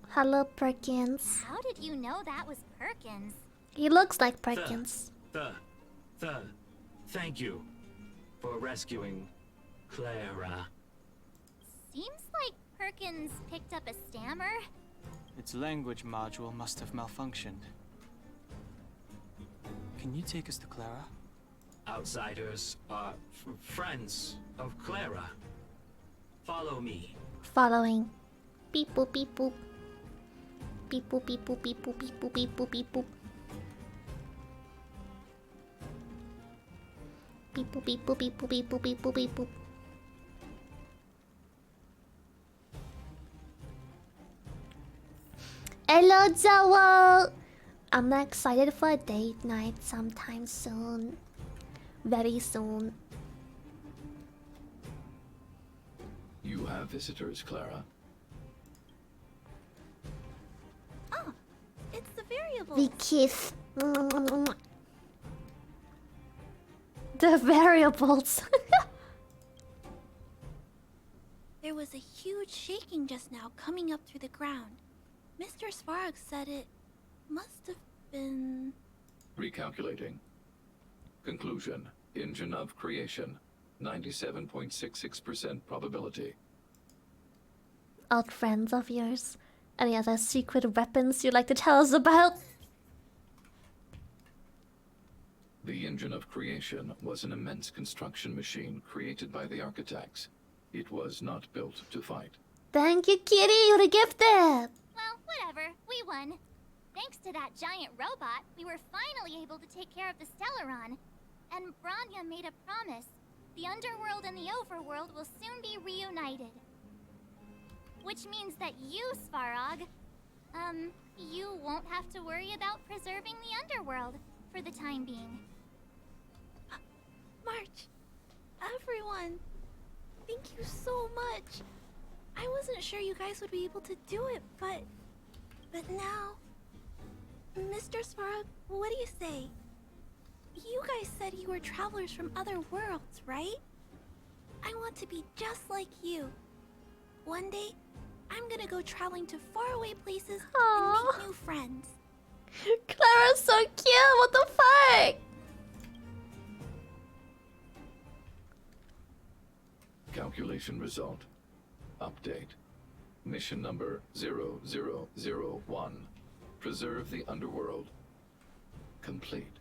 Hello, Perkins. How did you know that was Perkins? He looks like Perkins. Thank you for rescuing Clara. Seems like Perkins picked up a stammer. Its language module must have malfunctioned. Can you take us to Clara? Outsiders are friends of Clara. Follow me. Following. Beep boop beep boop. Beep boop beep boop beep boop beep boop beep boop beep boop. Beep boop beep boop beep boop beep boop beep boop beep boop. Hello, Joel! I'm excited for a date night sometime soon. Very soon. You have visitors, Clara. Oh, it's the variables. We kiss. The variables. There was a huge shaking just now coming up through the ground. Mr. Svarog said it must have been... Recalculating. Conclusion. Engine of creation. 97.66% probability. Old friends of yours. Any other secret weapons you'd like to tell us about? The engine of creation was an immense construction machine created by the architects. It was not built to fight. Thank you, Kitty. You're gifted. Well, whatever. We won. Thanks to that giant robot, we were finally able to take care of the Stellaron. And Branya made a promise. The underworld and the overworld will soon be reunited. Which means that you, Svarog, you won't have to worry about preserving the underworld for the time being. March, everyone, thank you so much. I wasn't sure you guys would be able to do it, but now... Mr. Svarog, what do you say? You guys said you were travelers from other worlds, right? I want to be just like you. One day, I'm gonna go traveling to faraway places and make new friends. Clara's so cute. What the fuck? Calculation result. Update. Mission number 0001. Preserve the underworld. Complete.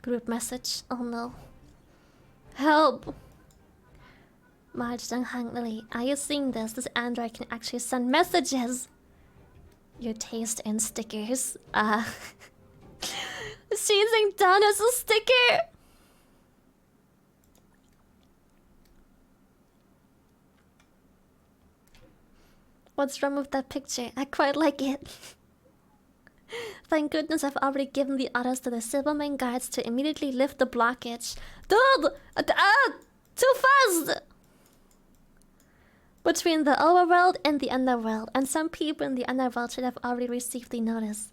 Group message. Oh no. Help! Marge Hang Lily, are you seeing this? This android can actually send messages. Your taste in stickers. She's using done as a sticker. What's wrong with that picture? I quite like it. Thank goodness I've already given the orders to the Silvermane guards to immediately lift the blockage. Dude! Too fast! Between the overworld and the underworld, and some people in the underworld should have already received the notice.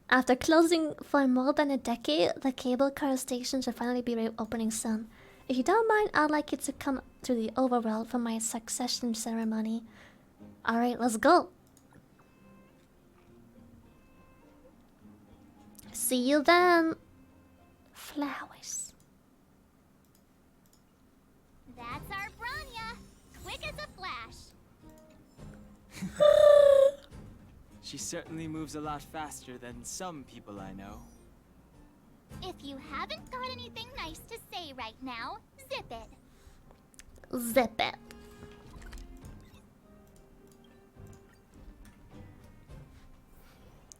After closing for more than a decade, the cable car station should finally be reopening soon. If you don't mind, I'd like you to come to the overworld for my succession ceremony. Alright, let's go! See you then! Flowers. That's our Branya! Quick as a flash! She certainly moves a lot faster than some people I know. If you haven't got anything nice to say right now, zip it. Zip it.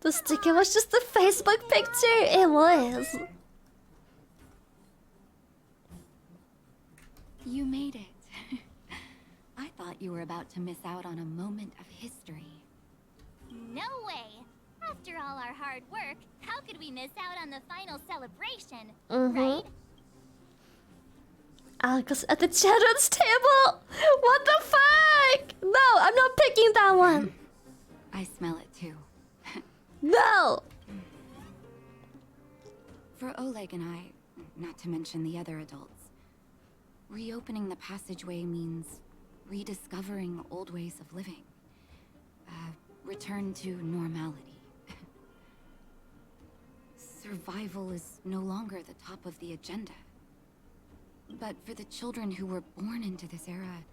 The sticker was just a Facebook picture. It was. You made it. I thought you were about to miss out on a moment of history. No way! After all our hard work, how could we miss out on the final celebration, right? Because at the children's table. What the fuck? No, I'm not picking that one. I smell it too. No. For Oleg and I, not to mention the other adults, reopening the passageway means rediscovering old ways of living. Return to normality. Survival is no longer the top of the agenda. But for the children who were born into this era,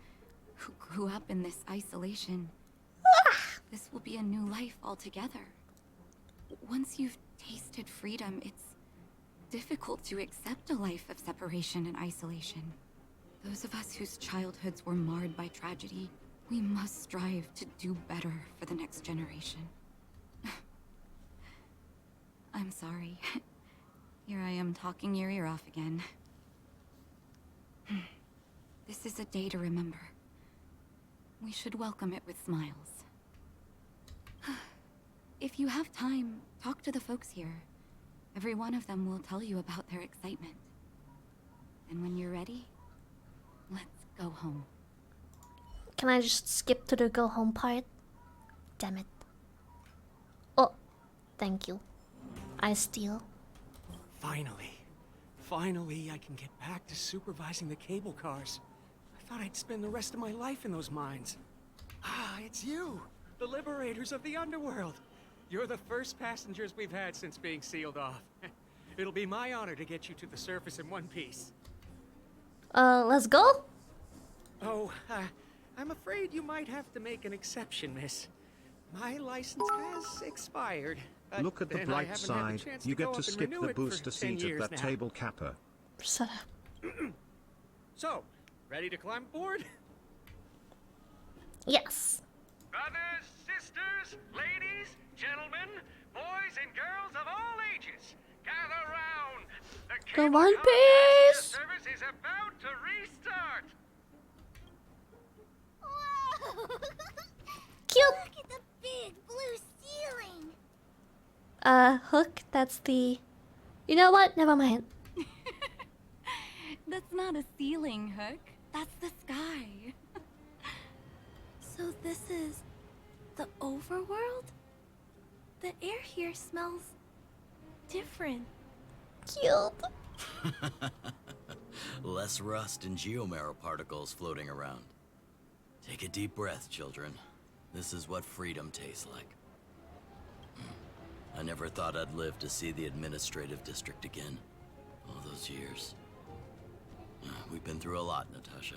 who grew up in this isolation, this will be a new life altogether. Once you've tasted freedom, it's difficult to accept a life of separation and isolation. Those of us whose childhoods were marred by tragedy, we must strive to do better for the next generation. I'm sorry. Here I am talking your ear off again. This is a day to remember. We should welcome it with smiles. If you have time, talk to the folks here. Every one of them will tell you about their excitement. And when you're ready, let's go home. Can I just skip to the go home part? Damn it. Oh, thank you. I steal. Finally, I can get back to supervising the cable cars. I thought I'd spend the rest of my life in those mines. Ah, it's you, the liberators of the underworld. You're the first passengers we've had since being sealed off. It'll be my honor to get you to the surface in one piece. Let's go. Oh, I'm afraid you might have to make an exception, miss. My license has expired. Look at the bright side, you get to skip the booster seat at that table capper. Shut up. So, ready to climb aboard? Yes. Brothers, sisters, ladies, gentlemen, boys and girls of all ages, gather round. The Come cable on, car please. service is about to restart. Whoa! Cute. Look at the big blue ceiling. Hook, that's the... You know what? Never mind. That's not a ceiling, Hook. That's the sky. So this is the overworld? The air here smells different. Cute. Less rust and geomarrow particles floating around. Take a deep breath, children. This is what freedom tastes like. I never thought I'd live to see the administrative district again. All those years. We've been through a lot, Natasha.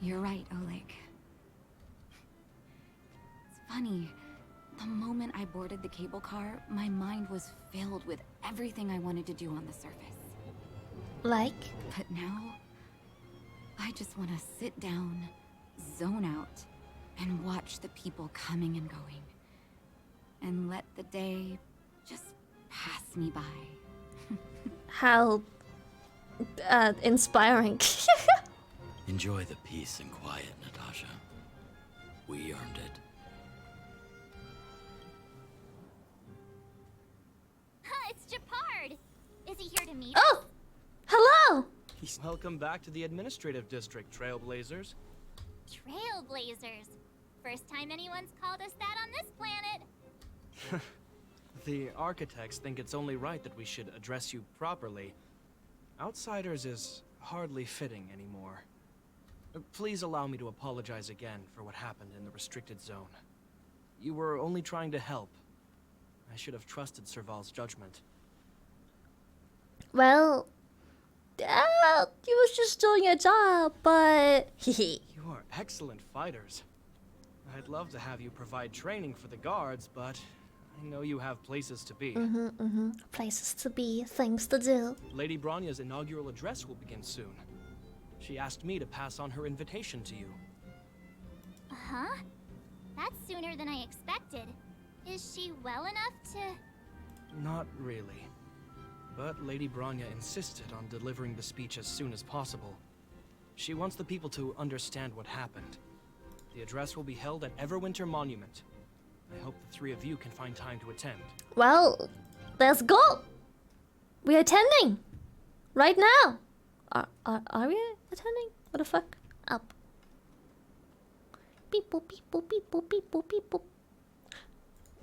You're right, Oleg. It's funny. The moment I boarded the cable car, my mind was filled with everything I wanted to do on the surface. Like? But now, I just want to sit down, zone out, and watch the people coming and going. And let the day just pass me by. How... inspiring. Enjoy the peace and quiet, Natasha. We earned it. It's Japard. Is he here to meet Oh! Hello! Welcome back to the administrative district, Trailblazers. Trailblazers. First time anyone's called us that on this planet. The architects think it's only right that we should address you properly. Outsiders is hardly fitting anymore. Please allow me to apologize again for what happened in the restricted zone. You were only trying to help. I should have trusted Serval's judgment. Well... he was just doing a job, but... You are excellent fighters. I'd love to have you provide training for the guards, but I know you have places to be. Places to be, things to do. Lady Bronya's inaugural address will begin soon. She asked me to pass on her invitation to you. Huh? That's sooner than I expected. Is she well enough to... Not really. But Lady Bronya insisted on delivering the speech as soon as possible. She wants the people to understand what happened. The address will be held at Everwinter Monument. I hope the three of you can find time to attend. Well, let's go! We're attending! Right now! Are we attending? What the fuck? Up. Beep boop, beep boop, beep boop, beep boop, beep boop.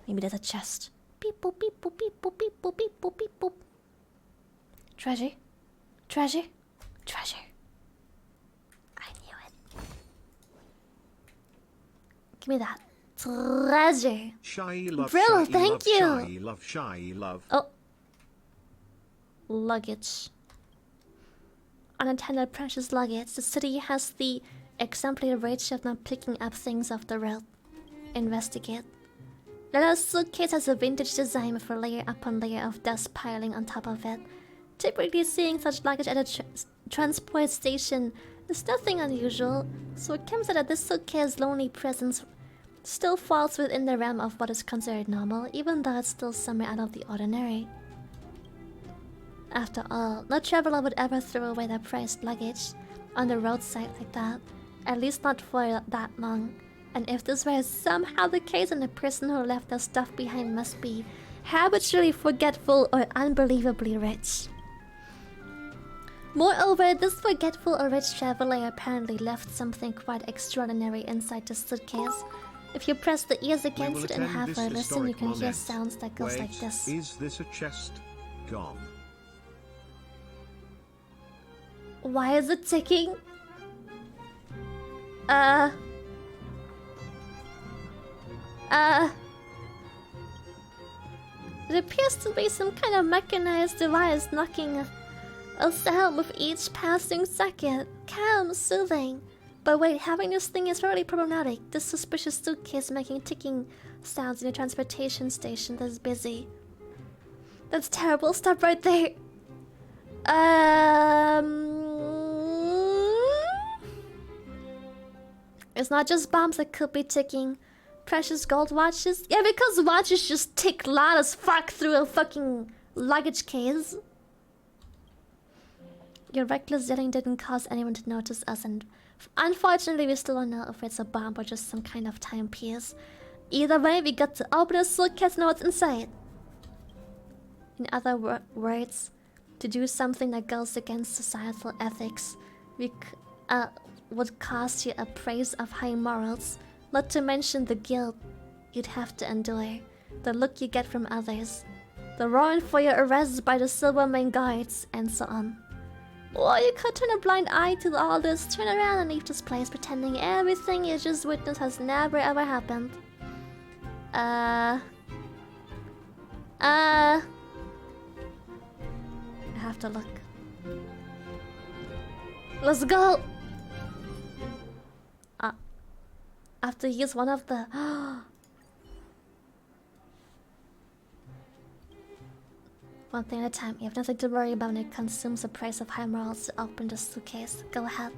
Maybe there's a chest. Beep boop, beep boop, beep boop, beep boop, beep boop, beep boop. Treasure. Treasure. Treasure. I knew it. Give me that. Treasure. Shy love, Brill, shy thank love, you. Shy love, shy love. Oh. Luggage. Unattended precious luggage. The city has the exemplary ratio of not picking up things off the road. Investigate. Lela's suitcase has a vintage design with a layer upon layer of dust piling on top of it. Typically seeing such luggage at a transport station is nothing unusual, so it comes out that this suitcase's lonely presence still falls within the realm of what is considered normal, even though it's still somewhere out of the ordinary. After all, no traveler would ever throw away their prized luggage on the roadside like that, at least not for that long. And if this were somehow the case, then the person who left their stuff behind must be habitually forgetful or unbelievably rich. Moreover, this forgetful or rich traveler apparently left something quite extraordinary inside the suitcase. If you press the ears against it and have a listen, you can hear sounds that goes like this. Is this a chest? Gone. Why is it ticking? It appears to be some kind of mechanized device knocking a sound with each passing second. Calm, soothing. But wait, having this thing is really problematic. This suspicious suitcase making ticking sounds in a transportation station that's busy. That's terrible. Stop right there. It's not just bombs that could be ticking. Precious gold watches? Yeah, because watches just tick loud as fuck through a fucking luggage case. Your reckless yelling didn't cause anyone to notice us, and unfortunately we still don't know if it's a bomb or just some kind of timepiece. Either way, we got to open a suitcase and know what's inside. In other words, to do something that goes against societal ethics would cost you a praise of high morals, not to mention the guilt you'd have to endure, the look you get from others, the warrant for your arrest by the Silvermane guards, and so on. Or you could turn a blind eye to all this, turn around and leave this place pretending everything you just witnessed has never ever happened. I have to look. Let's go! I have to use one of the... One thing at a time. You have nothing to worry about when it consumes the price of high morals to open the suitcase. Go ahead.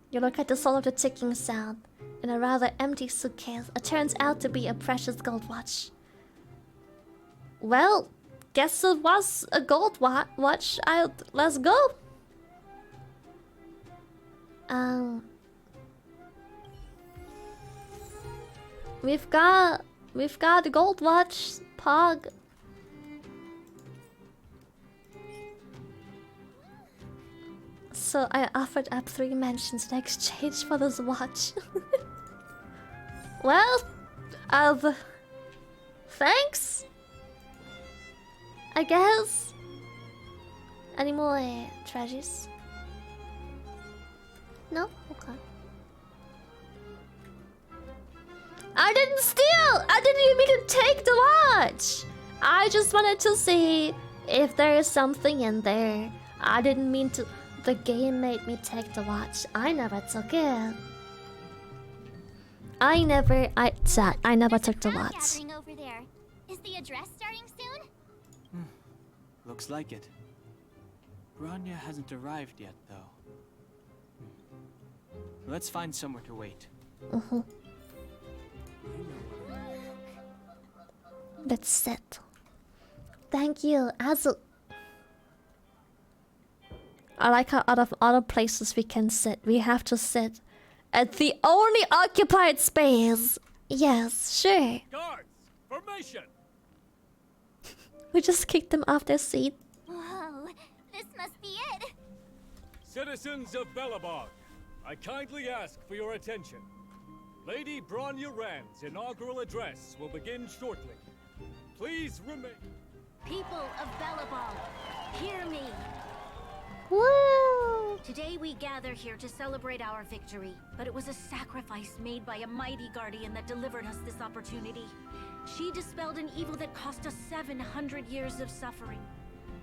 You look at the soul of the ticking sound. In a rather empty suitcase, it turns out to be a precious gold watch. Well, guess it was a gold watch. Let's go. We've got the gold watch, Pog. So I offered up 3 mentions in exchange for this watch. Well, thanks. I guess. Any more treasures? No? Okay. I didn't steal! I didn't even mean to take the watch! I just wanted to see if there is something in there. I didn't mean to... The game made me take the watch. I never took it. I never took the watch. Over there. Is the address starting soon? Looks like it. Grania hasn't arrived yet, though. Let's find somewhere to wait. Let's sit. Thank you, Azul. I like how out of other places we can sit, we have to sit at the only occupied space. Yes, sure. Guards, formation. We just kicked them off their seat. Whoa, this must be it. Citizens of Belobog, I kindly ask for your attention. Lady Bronya Rand's inaugural address will begin shortly. Please remain. People of Belobog, hear me. Woo! Today we gather here to celebrate our victory, but it was a sacrifice made by a mighty guardian that delivered us this opportunity. She dispelled an evil that cost us 700 years of suffering.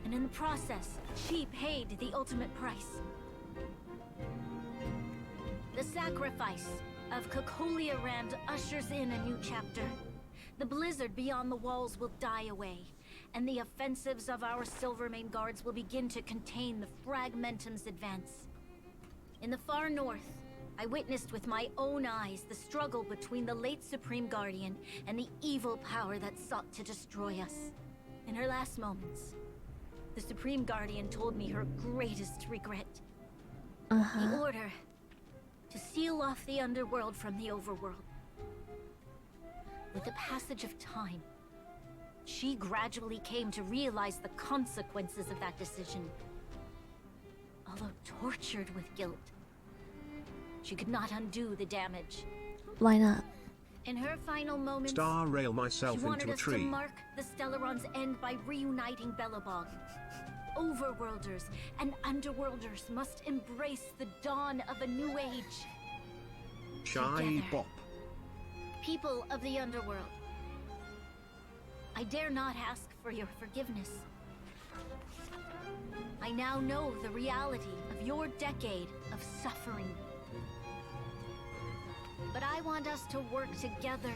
And in the process, she paid the ultimate price. The sacrifice of Kokolia Rand ushers in a new chapter. The blizzard beyond the walls will die away, and the offensives of our Silvermane guards will begin to contain the Fragmentum's advance. In the far north, I witnessed with my own eyes the struggle between the late Supreme Guardian and the evil power that sought to destroy us. In her last moments, the Supreme Guardian told me her greatest regret. The order to seal off the underworld from the overworld. With the passage of time, she gradually came to realize the consequences of that decision. Although tortured with guilt, she could not undo the damage. Why not? In her final moments, Star rail myself she wanted into a us tree. to mark the Stellaron's end by reuniting Belobog. Overworlders and Underworlders must embrace the dawn of a new age. Shy Together. Bop. People of the Underworld, I dare not ask for your forgiveness. I now know the reality of your decade of suffering. But I want us to work together.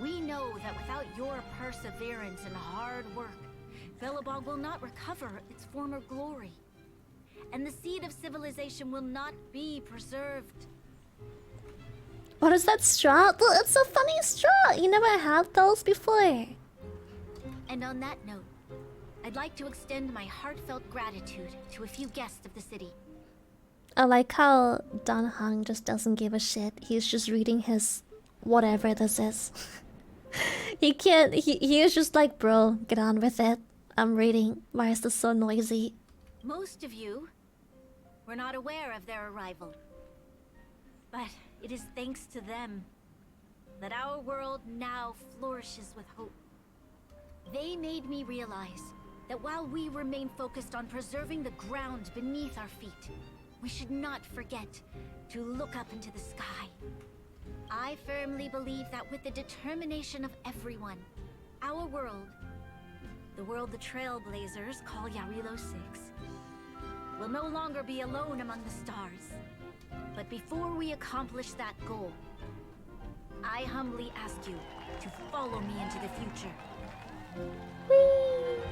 We know that without your perseverance and hard work, Belobog will not recover its former glory. And the seed of civilization will not be preserved. What is that straw? It's a funny straw! You never had those before. And on that note, I'd like to extend my heartfelt gratitude to a few guests of the city. I like how Don Hung just doesn't give a shit. He's just reading his whatever this is. He is just like, bro, get on with it. I'm reading. Why is this so noisy? Most of you were not aware of their arrival. But it is thanks to them that our world now flourishes with hope. They made me realize that while we remain focused on preserving the ground beneath our feet, we should not forget to look up into the sky. I firmly believe that with the determination of everyone, our world, the world the Trailblazers call Yarilo 6, will no longer be alone among the stars. But before we accomplish that goal, I humbly ask you to follow me into the future.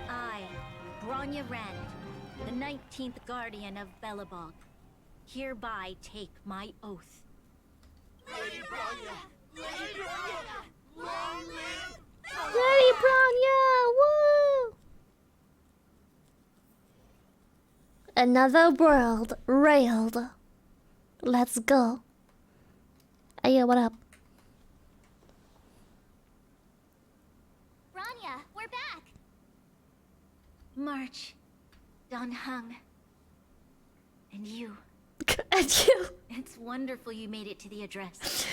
I, Bronya Rand, the 19th Guardian of Belobog, hereby take my oath. Lady Bronya! Lady Bronya! Long live! Lady Bronya! Woo! Another world railed. Let's go. Hey, yo, what up? Bronya, we're back! March, Don Hung, and you. And you. It's wonderful you made it to the address.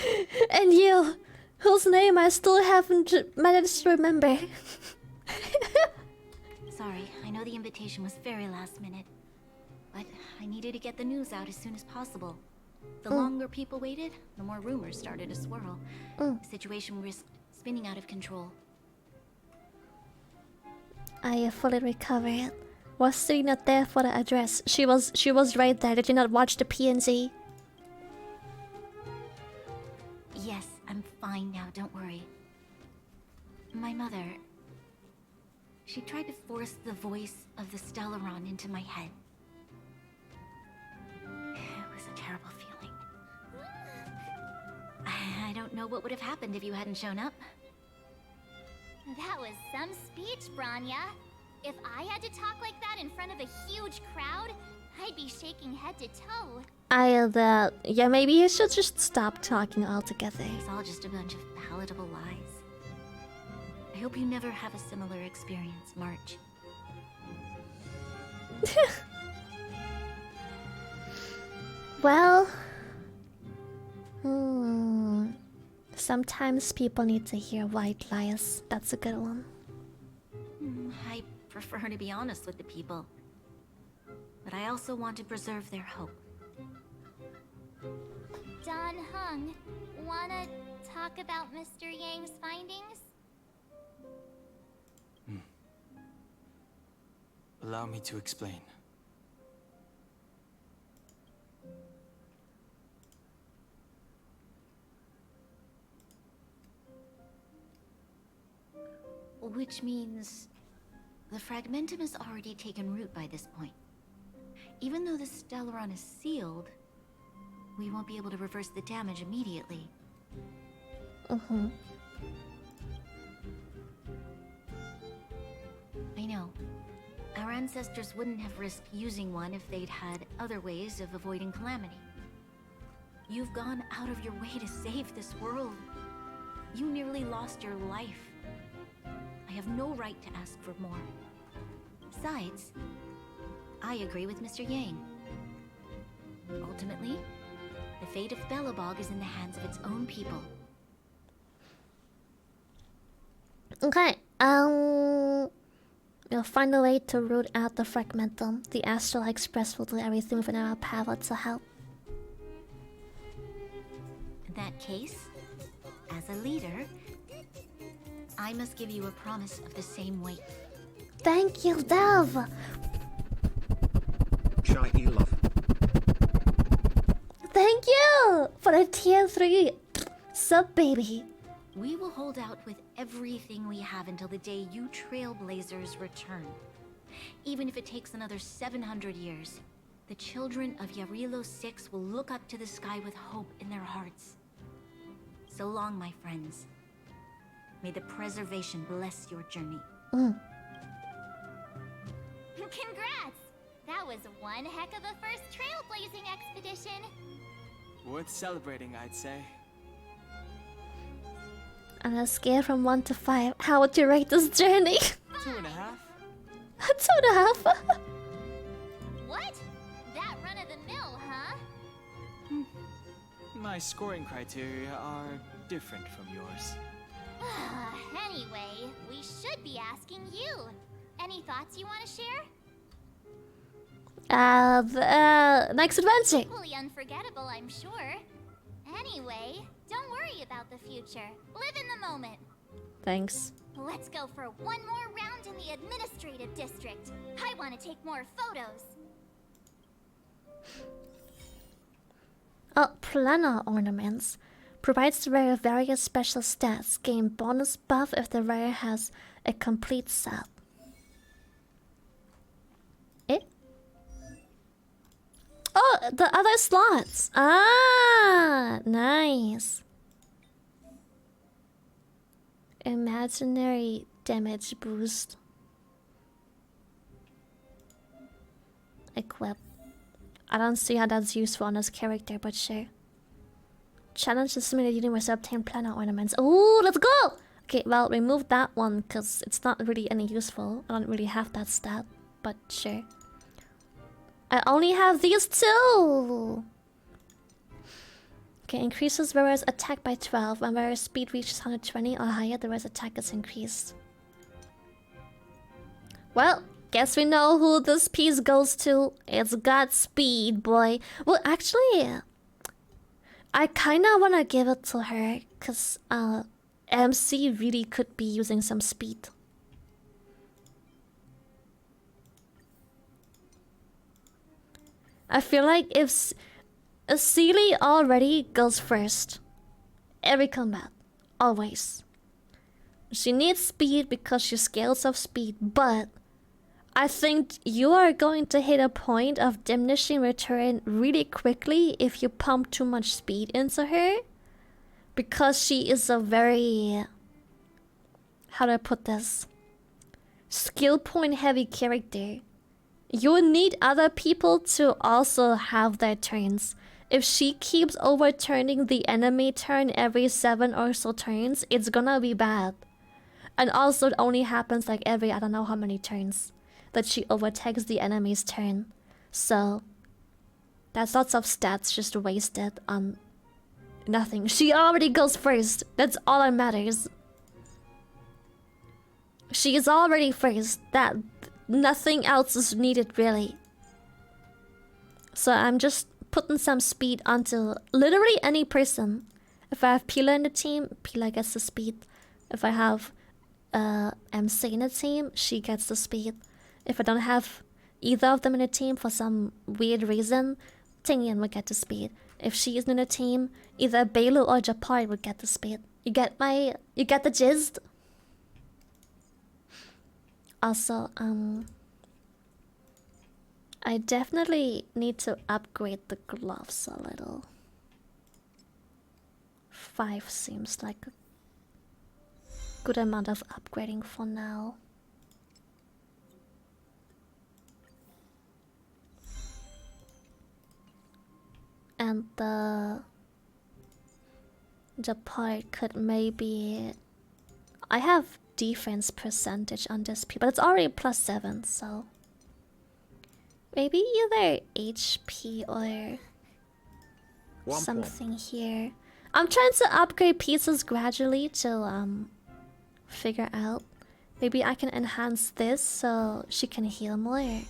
And you, whose name I still haven't managed to remember. Sorry, I know the invitation was very last minute, but I needed to get the news out as soon as possible. The longer people waited, the more rumors started to swirl. The situation risked spinning out of control. I fully recovered. Was Siri not there for the address? She was right there. Did you not watch the PNC? Yes, I'm fine now, don't worry. My mother... she tried to force the voice of the Stellaron into my head. It was a terrible feeling. I don't know what would have happened if you hadn't shown up. That was some speech, Bronya. If I had to talk like that in front of a huge crowd, I'd be shaking head to toe. Yeah, maybe you should just stop talking altogether. It's all just a bunch of palatable lies. I I hope you never have a similar experience, March. Well, sometimes people need to hear white lies. That's a good one. I prefer to be honest with the people. But I also want to preserve their hope. Don Hung, wanna talk about Mr. Yang's findings? Allow me to explain. Which means the fragmentum has already taken root by this point. Even though the Stellaron is sealed, we won't be able to reverse the damage immediately. I know. Our ancestors wouldn't have risked using one if they'd had other ways of avoiding calamity. You've gone out of your way to save this world. You nearly lost your life. I have no right to ask for more. Besides, I agree with Mr. Yang. Ultimately, the fate of Belobog is in the hands of its own people. Okay, we'll find a way to root out the fragmentum. The Astral Express will do everything within our power to help. In that case, as a leader, I must give you a promise of the same weight. Thank you, Dev! Shy love. Thank you for the tier 3 sub, baby. We will hold out with everything we have until the day you Trailblazers return. Even if it takes another 700 years, the children of Yarilo 6 will look up to the sky with hope in their hearts. So long, my friends. May the preservation bless your journey. Congrats! That was one heck of a first trailblazing expedition. Worth celebrating, I'd say. On a scale from 1 to 5, how would you rate this journey? 2.5. 2.5? What? That run of the mill, huh? My scoring criteria are different from yours. Anyway, we should be asking you. Any thoughts you want to share? Next adventure. Equally unforgettable, I'm sure. Anyway, don't worry about the future. Live in the moment. Thanks. Let's go for one more round in the administrative district. I want to take more photos. Oh, planner ornaments. Provides the wearer various special stats. Gain bonus buff if the wearer has a complete set. Eh? Oh, the other slots. Ah, nice. Imaginary damage boost. Equip. I don't see how that's useful on this character, but sure. Challenge the simulated universe to obtain planner ornaments. Ooh, let's go! Okay, well, remove that one because it's not really any useful. I don't really have that stat, but sure. I only have these two! Okay, increases wearer's attack by 12. When wearer's speed reaches 120 or higher, the wearer's attack is increased. Well, guess we know who this piece goes to. It's got speed, boy. Well, actually, I kinda wanna give it to her, cause MC really could be using some speed. I feel like if Seely already goes first, every combat, always. She needs speed because she scales off speed, but I think you are going to hit a point of diminishing return really quickly if you pump too much speed into her. Because she is a very... how do I put this? Skill point heavy character. You need other people to also have their turns. If she keeps overturning the enemy turn every 7 or so turns, it's gonna be bad. And also it only happens like every I don't know how many turns that she overtakes the enemy's turn. So that's lots of stats just wasted on nothing. She already goes first. That's all that matters. She is already first. That nothing else is needed really. So I'm just putting some speed onto literally any person. If I have Pila in the team, Pila gets the speed. If I have MC in the team, she gets the speed. If I don't have either of them in the team for some weird reason, Tingyan would get the speed. If she isn't in the team, either Bailu or Japar would get the speed. You get the gist? Also, I definitely need to upgrade the gloves a little. 5 seems like a good amount of upgrading for now. And the part could maybe... I have defense percentage on this P, but it's already +7, so... Maybe either HP or something here. I'm trying to upgrade pieces gradually to figure out. Maybe I can enhance this so she can heal more.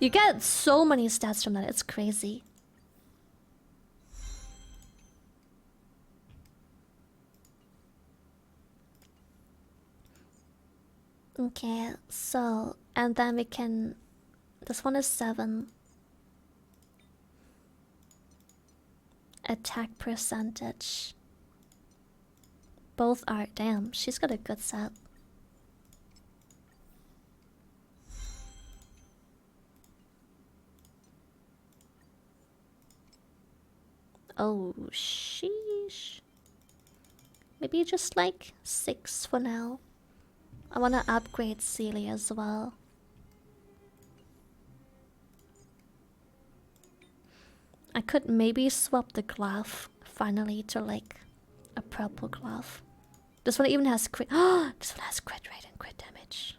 You get so many stats from that, it's crazy. Okay, so, and then we can... This one is 7. Attack percentage. Both are... Damn, she's got a good set. Oh, sheesh. Maybe just like 6 for now. I want to upgrade Celia as well. I could maybe swap the glove finally to like a purple glove. This one even has crit. This one has crit rate and crit damage.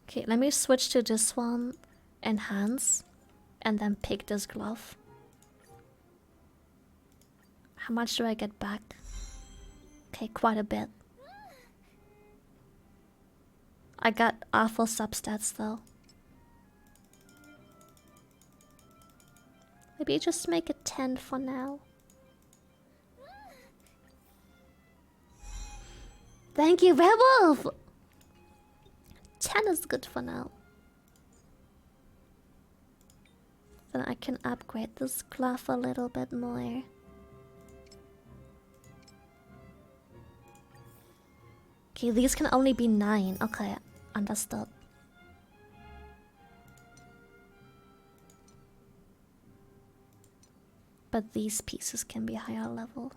Okay, let me switch to this one, enhance, and then pick this glove. How much do I get back? Okay, quite a bit. I got awful substats though. Maybe just make it 10 for now. Thank you, Werewolf! 10 is good for now. Then I can upgrade this glove a little bit more. Okay, these can only be 9. Okay, understood. But these pieces can be higher level.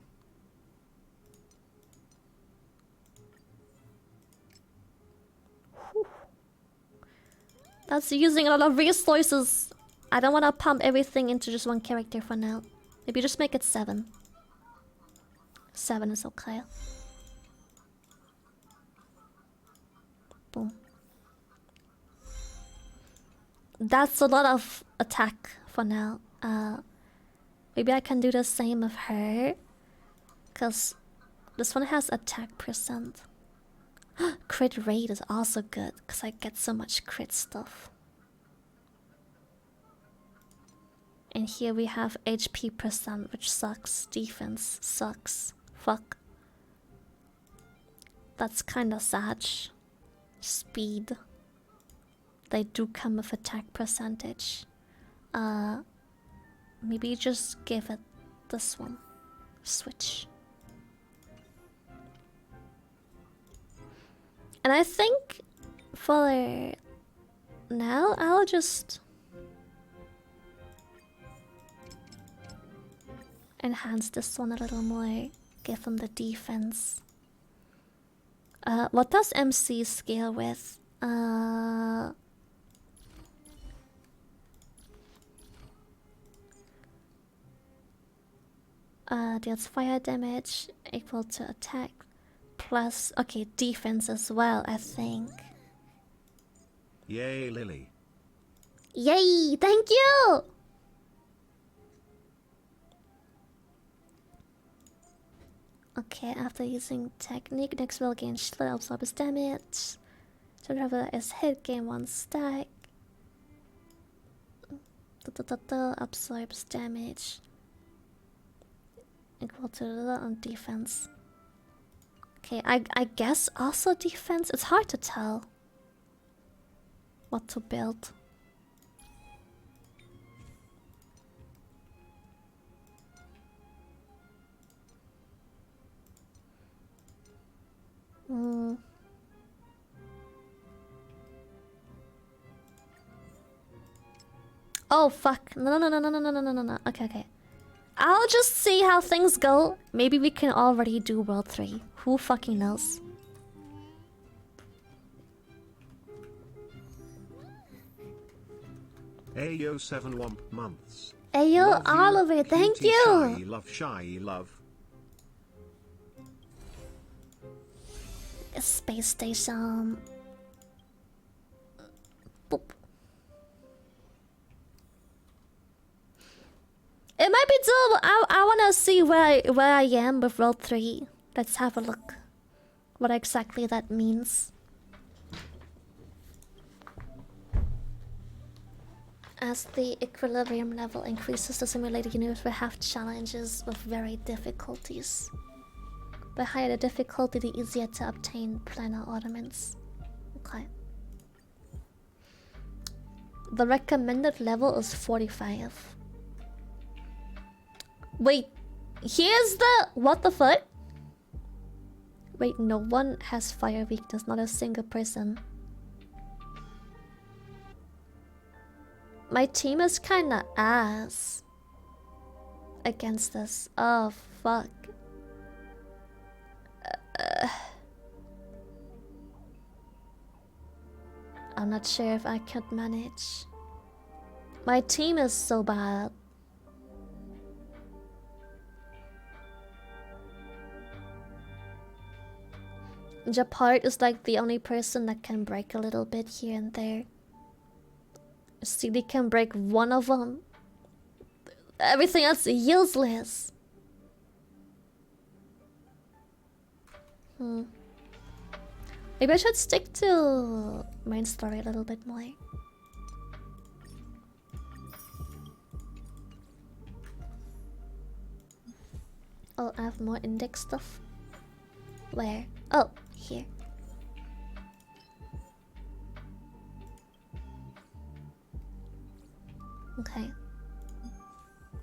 Whew. That's using a lot of resources. I don't want to pump everything into just one character for now. Maybe just make it 7. 7 is okay. Boom. That's a lot of attack for now. Maybe I can do the same with her. Because this one has attack percent. Crit rate is also good. Because I get so much crit stuff. And here we have HP percent, which sucks. Defense sucks. Fuck. That's kinda sad. Speed. They do come with attack percentage. Maybe just give it this one. Switch. And I think for now I'll just enhance this one a little more. Give them the defense. What does MC scale with? Deals fire damage equal to attack plus, okay, defense as well, I think. Yay, Lily. Yay! Thank you! Okay, after using technique, next will gain shield absorbs damage. So whenever is hit, gain 1 stack. Absorbs damage equal to on defense. Okay, I guess also defense. It's hard to tell what to build. Oh fuck. No. Okay. I'll just see how things go. Maybe we can already do World 3. Who fucking knows? Ayo 7 womp months. Ayo, all of it. Thank you. Shy love. Space station. Boop. It might be doable. I wanna see where I am with World 3. Let's have a look. What exactly that means. As the equilibrium level increases, the simulated universe will have challenges with varied difficulties. The higher the difficulty, the easier to obtain planar ornaments. Okay. The recommended level is 45. Wait, here's the... What the fuck? Wait, no one has fire weakness, not a single person. My team is kinda ass against this. Oh, fuck. I'm not sure if I could manage. My team is so bad. Japart is like the only person that can break a little bit here and there. CD can break one of them. Everything else is useless. Maybe I should stick to main story a little bit more. Oh, I have more index stuff. Where? Oh, here. Okay.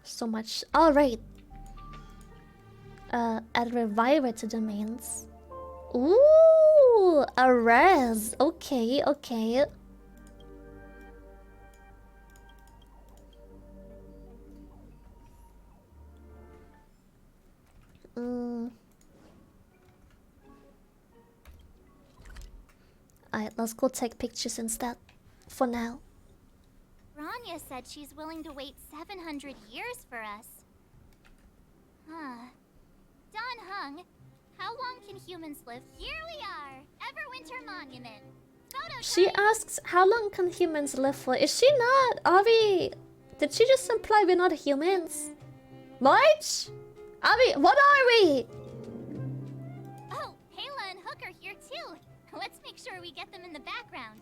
So much. Alright. Add reviver to domains. Ooh, a res. Okay. Alright, let's go take pictures instead. For now. Rania said she's willing to wait 700 years for us. Huh. Don Hung, how long can humans live? Here we are! Everwinter Monument. Photo She asks, how long can humans live for? Is she not? Are we... Did she just imply we're not humans? March? Are we... What are we? Oh, Hayla and Hook are here too. Let's make sure we get them in the background.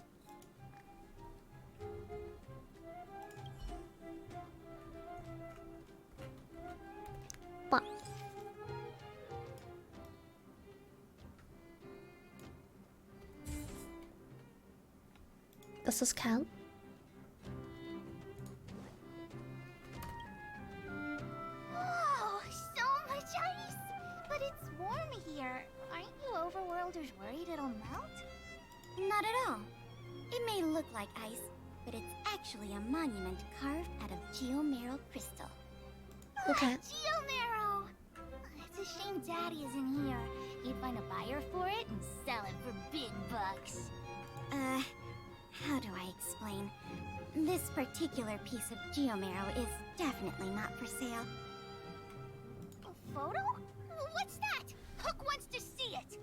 But... Does this count? Whoa, so much ice! But it's warm here. Aren't you overworlders worried it'll melt? Not at all. It may look like ice, but it's actually a monument carved out of geomeral crystal. Okay. Geomarrow! It's a shame Daddy isn't here. He'd find a buyer for it and sell it for big bucks. How do I explain? This particular piece of geomarrow is definitely not for sale. photo? What's that? Hook wants to see it.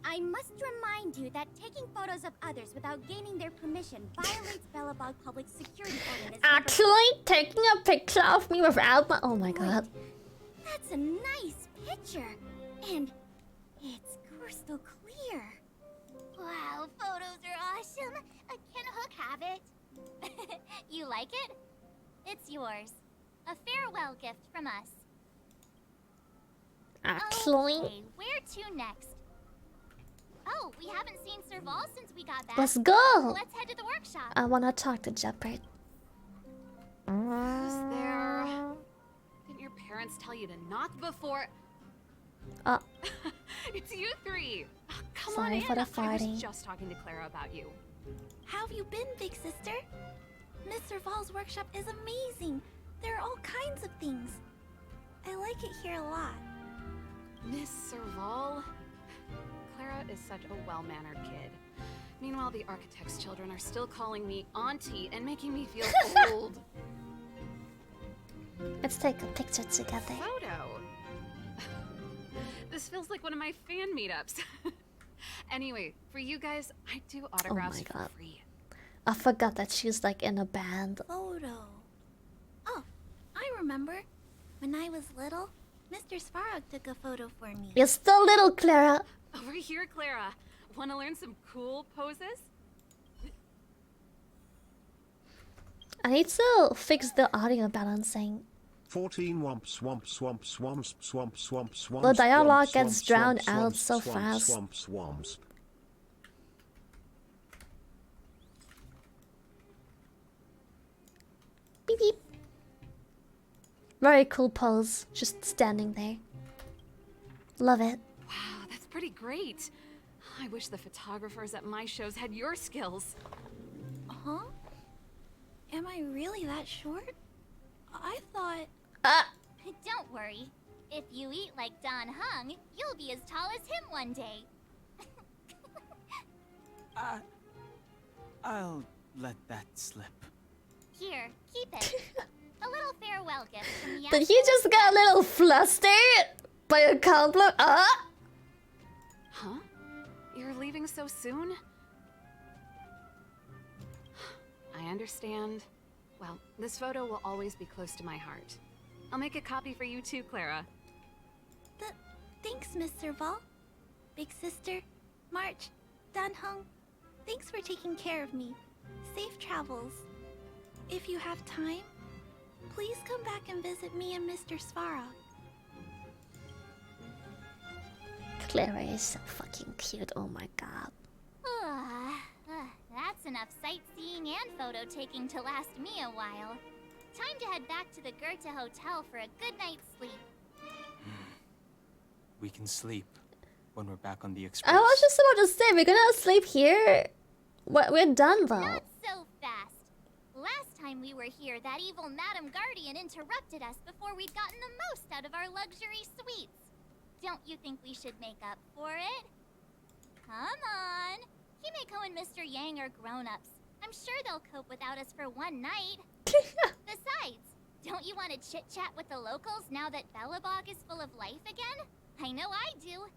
I must remind you that taking photos of others without gaining their permission violates Belobog Public Security Ordinance. Actually, taking a picture of me without my— oh my god. That's a nice picture. And it's crystal clear. Wow, photos are awesome. Can Hook have it? You like it? It's yours. A farewell gift from us. Actually, Okay, where to next? Oh, we haven't seen Serval since we got back. let's go. Let's head to the workshop. I wanna talk to Jeopard. Who's there? Didn't your parents tell you to knock before? It's you three. Oh, come Sorry on for in. the I farting. was just talking to Clara about you. How have you been, big sister? Miss Serval's workshop is amazing. There are all kinds of things. I like it here a lot. Miss Serval? Clara is such a well-mannered kid. Meanwhile, the architect's children are still calling me auntie and making me feel old. Let's take a picture together. Photo? This feels like one of my fan meetups. Anyway, for you guys, I do autographs for free. I forgot that she's like in a band. Photo. Oh, I remember. When I was little, Mr. Svarog took a photo for me. You're still little, Clara. Over here, Clara. Want to learn some cool poses? I need to fix the audio balancing. 14 womp swamp swamp swamps swamp swamp swamp. The dialogue gets drowned out so fast. Swamp swamps. Beep beep. Very cool pose, just standing there. Love it. Wow, that's pretty great. I wish the photographers at my shows had your skills. Huh? Am I really that short? I thought... Don't worry. If you eat like Don Hung, you'll be as tall as him one day. I'll let that slip. Here, keep it. A little farewell gift from the Did he just get a little flustered by a compliment? Huh? You're leaving so soon? I understand. Well, this photo will always be close to my heart. I'll make a copy for you too, Clara. Thanks, Miss Serval. Big sister, March, Dan Hung. Thanks for taking care of me. Safe travels. If you have time, please come back and visit me and Mr. Svarog. Clara is so fucking cute, oh my god. That's enough sightseeing and photo taking to last me a while. Time to head back to the Goethe Hotel for a good night's sleep. We can sleep when we're back on the express. I was just about to say, we're gonna sleep here. What? We're done though. Not so fast. Last time we were here, that evil Madam Guardian interrupted us before we'd gotten the most out of our luxury suites. Don't you think we should make up for it? Come on. Himeko and Mr. Yang are grown-ups. I'm sure they'll cope without us for one night. Besides, don't you want to chit-chat with the locals now that Belobog is full of life again? I know I do.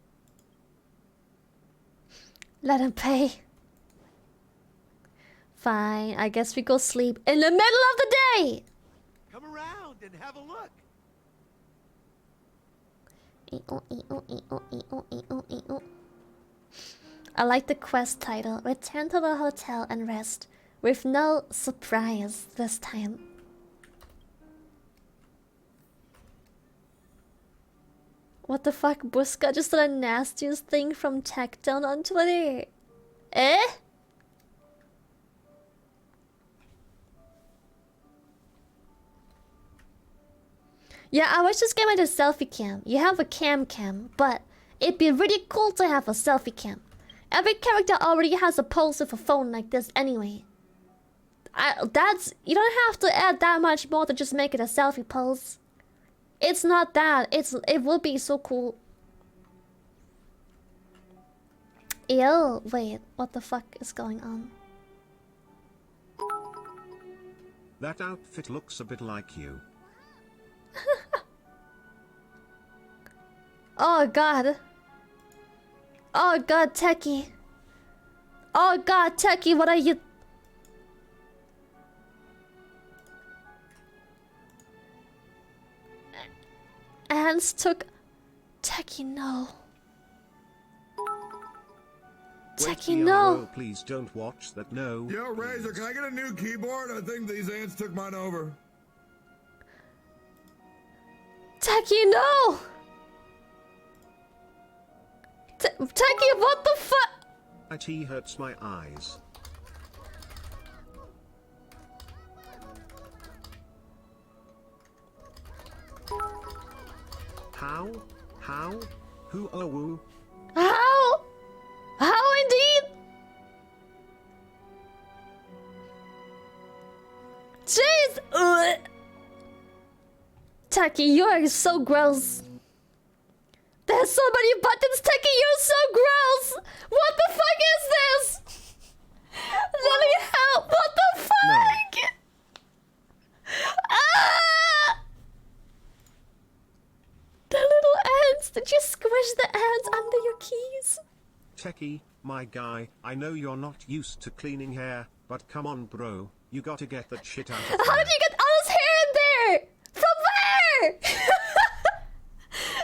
Let him pay. Fine, I guess we go sleep in the middle of the day. Come around and have a look. I like the quest title. Return to the hotel and rest. With no surprise this time. What the fuck? Buska just did a nastiest thing from Techdown on Twitter. Eh? Yeah, I was just getting the selfie cam. You have a cam, but it'd be really cool to have a selfie cam. Every character already has a pose with a phone like this anyway. You don't have to add that much more to just make it a selfie pose. It's not that. It will be so cool. Ew, wait, what the fuck is going on? That outfit looks a bit like you. Oh god. Oh god, Techie. Oh god, Techie, what are you... Ants took... Techie, no. Techie, no. Please don't watch that, no. Yo, Razor, can I get a new keyboard? I think these ants took mine over. Techie, no! Techie, what the fuck? IT hurts my eyes. How? How? Who? Oh, woo? How? How indeed? Jeez! Ugh. Taki, you are so gross. There's so many buttons, Taki, you're so gross! What the fuck is this? Lily, help! What the fuck? Ah! The little ants! Did you squish the ants under your keys? Techie, my guy, I know you're not used to cleaning hair, but come on, bro. You gotta get that shit out of How did you get all this hair in there? From where?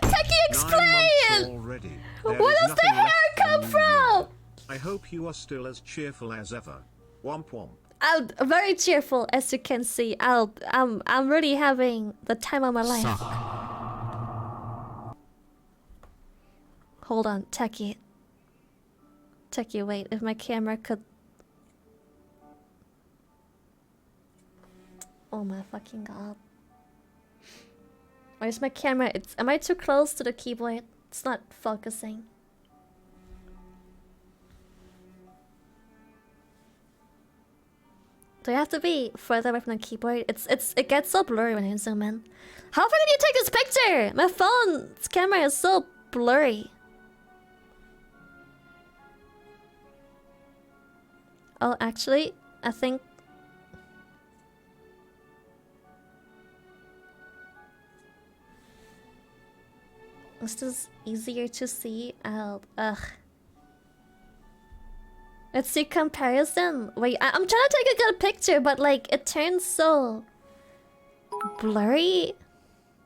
Techie, explain! Already. Where does the hair come from? I hope you are still as cheerful as ever. Womp womp. I'm very cheerful, as you can see. I'm really having the time of my life. Hold on, Techie. Techie, wait. If my camera could. Oh my fucking god. Where's my camera? Am I too close to the keyboard? It's not focusing. Do I have to be further away from the keyboard? It gets so blurry when I zoom in. How far did you take this picture? My phone's camera is so blurry. Oh, actually, I think... This is easier to see. Ugh. Let's see comparison. Wait, I'm trying to take a good picture, but like, it turns so... blurry.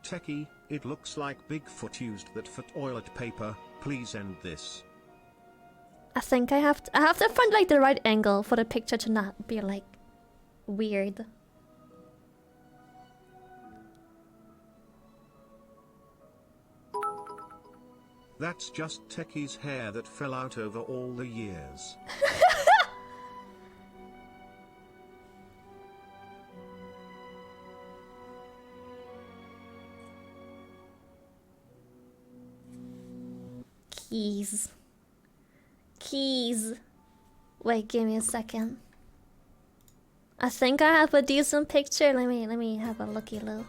Techie, it looks like Bigfoot used that for toilet paper. Please end this. I think I have to find like the right angle for the picture to not be like weird. That's just Techie's hair that fell out over all the years. Keys. Keys. Wait, give me a second. I think I have a decent picture. Let me have a looky loo.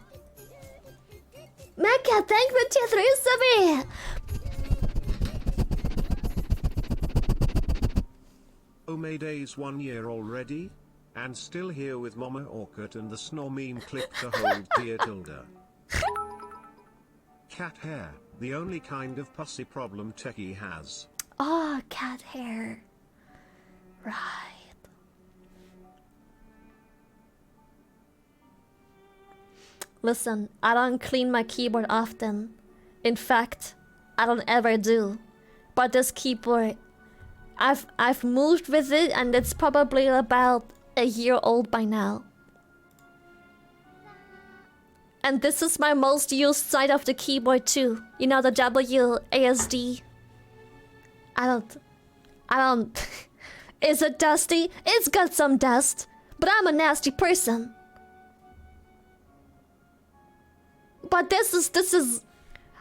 Mecca, thank you for tier 3 subby. Oh, Mayday's 1 year already? And still here with Mama Orchid and the snore meme clip to hold dear Tilda. Cat hair, the only kind of pussy problem Techie has. Oh, cat hair. Right. Listen, I don't clean my keyboard often. In fact, I don't ever do. But this keyboard, I've moved with it and it's probably about a year old by now. And this is my most used side of the keyboard too. You know, the WASD. I don't... Is it dusty? It's got some dust. But I'm a nasty person. But this is...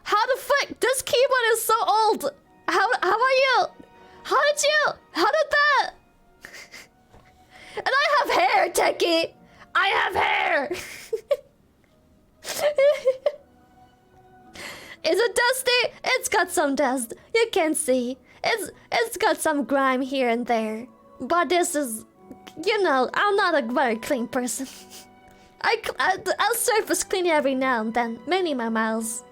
How the fuck? This keyboard is so old. How are you? How did that? And I have hair, Techie. I have hair. Is it dusty? It's got some dust. You can see. It's got some grime here and there. But this is... You know, I'm not a very clean person. I'll surface clean every now and then. Many my miles.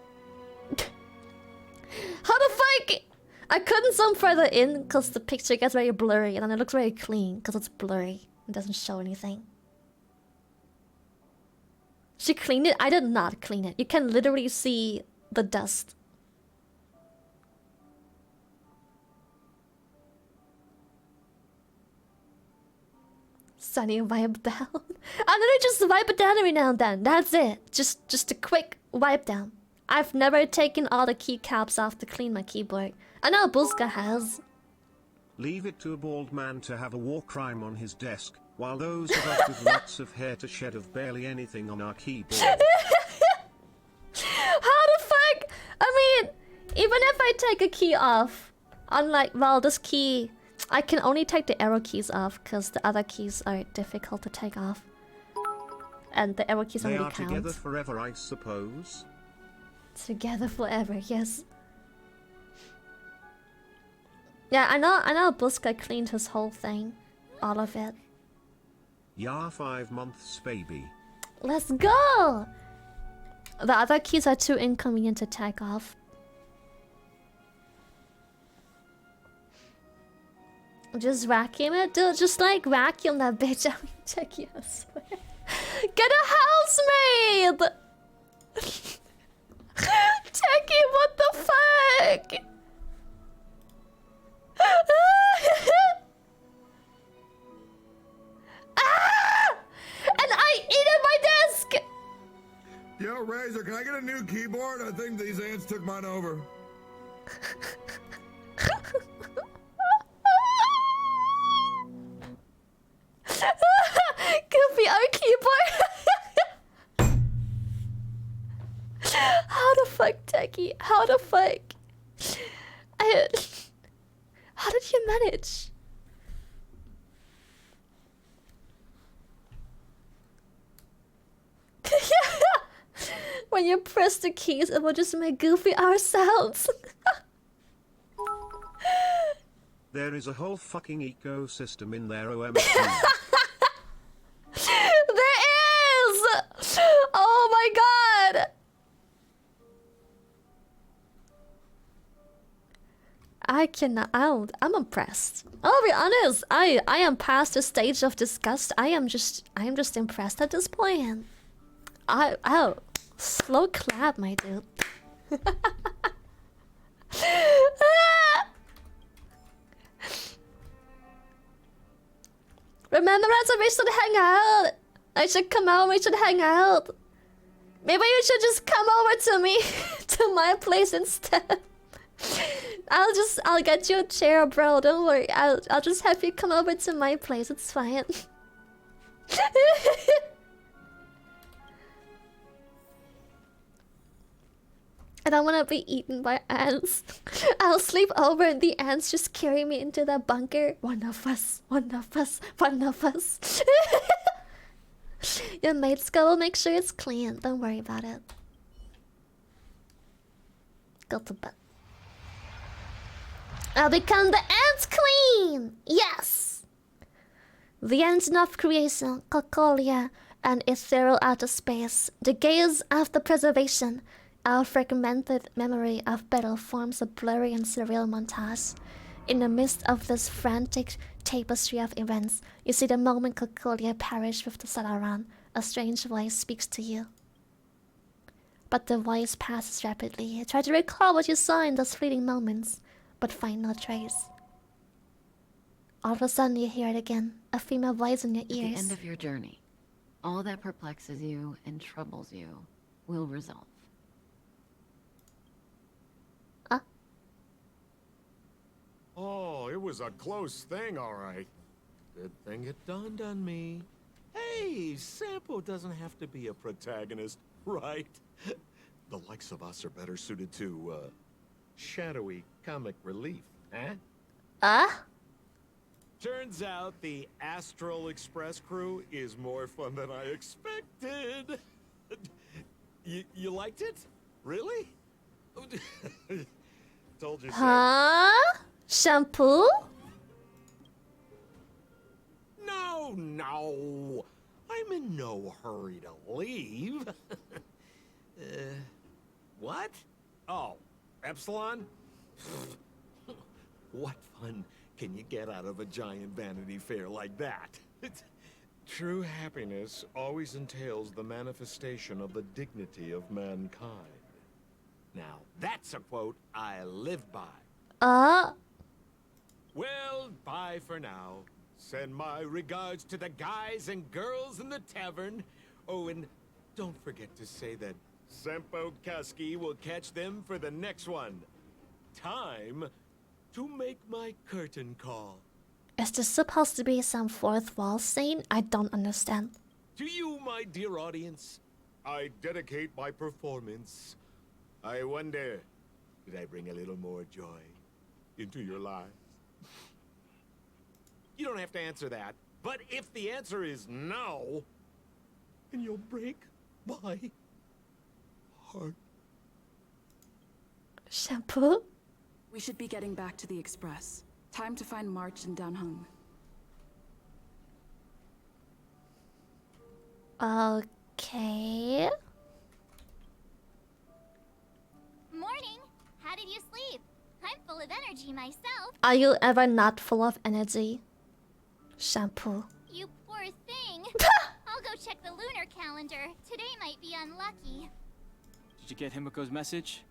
How the fuck? I couldn't zoom further in because the picture gets very blurry and then it looks very clean because it's blurry. It doesn't show anything. She cleaned it? I did not clean it. You can literally see the dust. Sunny wipe down. I'm gonna just wipe it down every now and then. That's it. Just a quick wipe down. I've never taken all the keycaps off to clean my keyboard. I know Buzka has. Leave it to a bald man to have a war crime on his desk, while those of us with lots of hair to shed of barely anything on our keyboard. How the fuck? I mean, even if I take a key off, unlike, well, this key, I can only take the arrow keys off because the other keys are difficult to take off. And the arrow keys They only are count. together forever, I suppose. Together forever, yes. Yeah, I know Buzka cleaned his whole thing. All of it. Yeah, 5 months, baby. Let's go! The other keys are too inconvenient to take off. Just vacuum it? Dude, just like vacuum that bitch. I mean, check you, I swear. Get a housemaid! Techie, what the fuck? Ah! And I eat my desk! Yo, Razor, can I get a new keyboard? I think these ants took mine over. Goofy, our keyboard. How the fuck, Techie? How the fuck? How did you manage? When you press the keys, it will just make goofy R sounds. There is a whole fucking ecosystem in there, OMG. There is! Oh my god! I cannot. I'm impressed. I'll be honest. I am past the stage of disgust. I am just impressed at this point. Oh, slow clap, my dude. Remember that we should hang out. I should come out. We should hang out. Maybe you should just come over to me, to my place instead. I'll get you a chair, bro. Don't worry. I'll just have you come over to my place. It's fine. I don't want to be eaten by ants. I'll sleep over and the ants just carry me into the bunker. One of us, one of us, one of us. Your maid's will make sure it's clean. Don't worry about it. Go to bed. I'll become the ant queen! Yes! The engine of creation, Cocolia, and ethereal outer space, the gaze after preservation, our fragmented memory of battle forms a blurry and surreal montage. In the midst of this frantic tapestry of events, you see the moment Cocolia perished with the Salaran. A strange voice speaks to you. But the voice passes rapidly. Try to recall what you saw in those fleeting moments, but find no trace. All of a sudden you hear it again, a female voice in your ears. At the end of your journey, all that perplexes you and troubles you will resolve. Oh, it was a close thing, all right. Good thing it dawned on me. Hey, Sampo doesn't have to be a protagonist, right? The likes of us are better suited to, shadowy comic relief, huh? Turns out the Astral Express crew is more fun than I expected. You liked it? Really? Told you so. Huh? Shampoo? No. I'm in no hurry to leave. What? Oh, Epsilon? What fun can you get out of a giant Vanity Fair like that? True happiness always entails the manifestation of the dignity of mankind. Now, that's a quote I live by. Well, bye for now. Send my regards to the guys and girls in the tavern. Oh, and don't forget to say that Sempo Kasky will catch them for the next one. Time to make my curtain call. Is this supposed to be some fourth wall scene? I don't understand. To you, my dear audience, I dedicate my performance. I wonder, did I bring a little more joy into your lives? You don't have to answer that, but if the answer is no, then you'll break my heart. Shampoo? We should be getting back to the Express. Time to find March and Danhung. Okay. Morning. How did you sleep? I'm full of energy myself. Are you ever not full of energy? Shampoo. You poor thing. I'll go check the lunar calendar. Today might be unlucky. Did you get Himiko's message?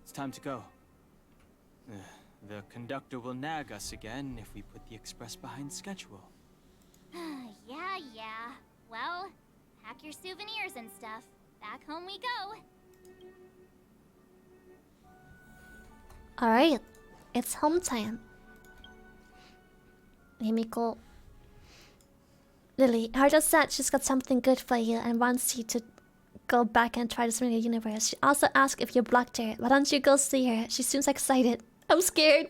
It's time to go. The conductor will nag us again if we put the express behind schedule. Yeah. Well, pack your souvenirs and stuff. Back home we go. Alright. It's home time. Himiko. Lily, her just said she's got something good for you and wants you to go back and try to swing the universe. She also asked if you blocked her. Why don't you go see her? She seems excited. I'm scared.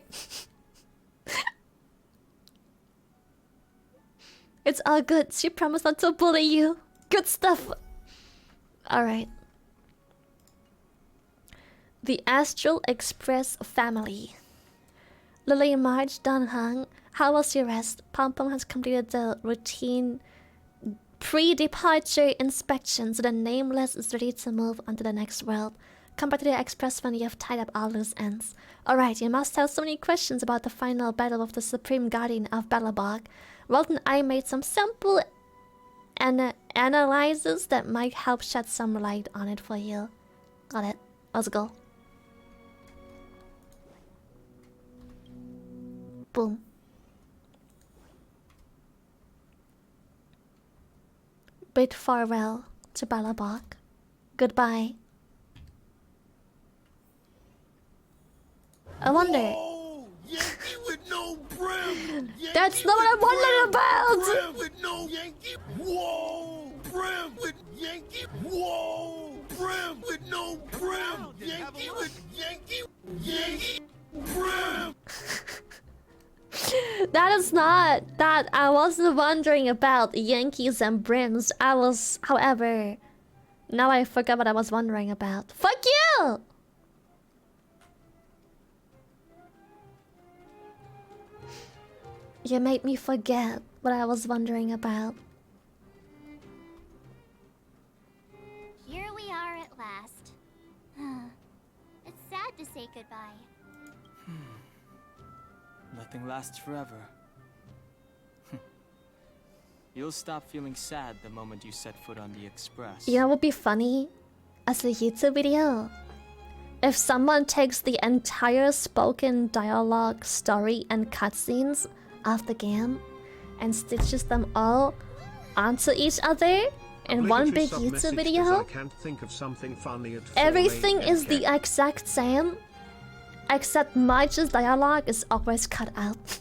It's all good. She promised not to bully you. Good stuff. Alright. The Astral Express family. Lily, March, Danhung, how was your rest? Pom Pom has completed the routine pre-departure inspection, so the Nameless is ready to move on to the next world. Come back to the Express when you have tied up all loose ends. Alright, you must have so many questions about the final battle of the Supreme Guardian of Belobog. Walt and I made some simple analyses that might help shed some light on it for you. Got it. Let's go. Boom. Bid farewell to Belobog. Goodbye. I wonder. Yankee with no brim. That's not what I wondered about. Brim with no Yankee. Whoa, brim with Yankee. Whoa, brim with no brim. Yankee with Yankee brim. That is not that I wasn't wondering about Yankees and brims. I was, however, now I forgot what I was wondering about. Fuck you! You made me forget what I was wondering about. Here we are at last. It's sad to say goodbye. Nothing lasts forever. You'll stop feeling sad the moment you set foot on the Express. You know what would be funny? As a YouTube video? If someone takes the entire spoken dialogue, story, and cutscenes of the game and stitches them all onto each other in one big YouTube video, I can't think of something funny at everything is the exact same, except Marge's dialogue is always cut out.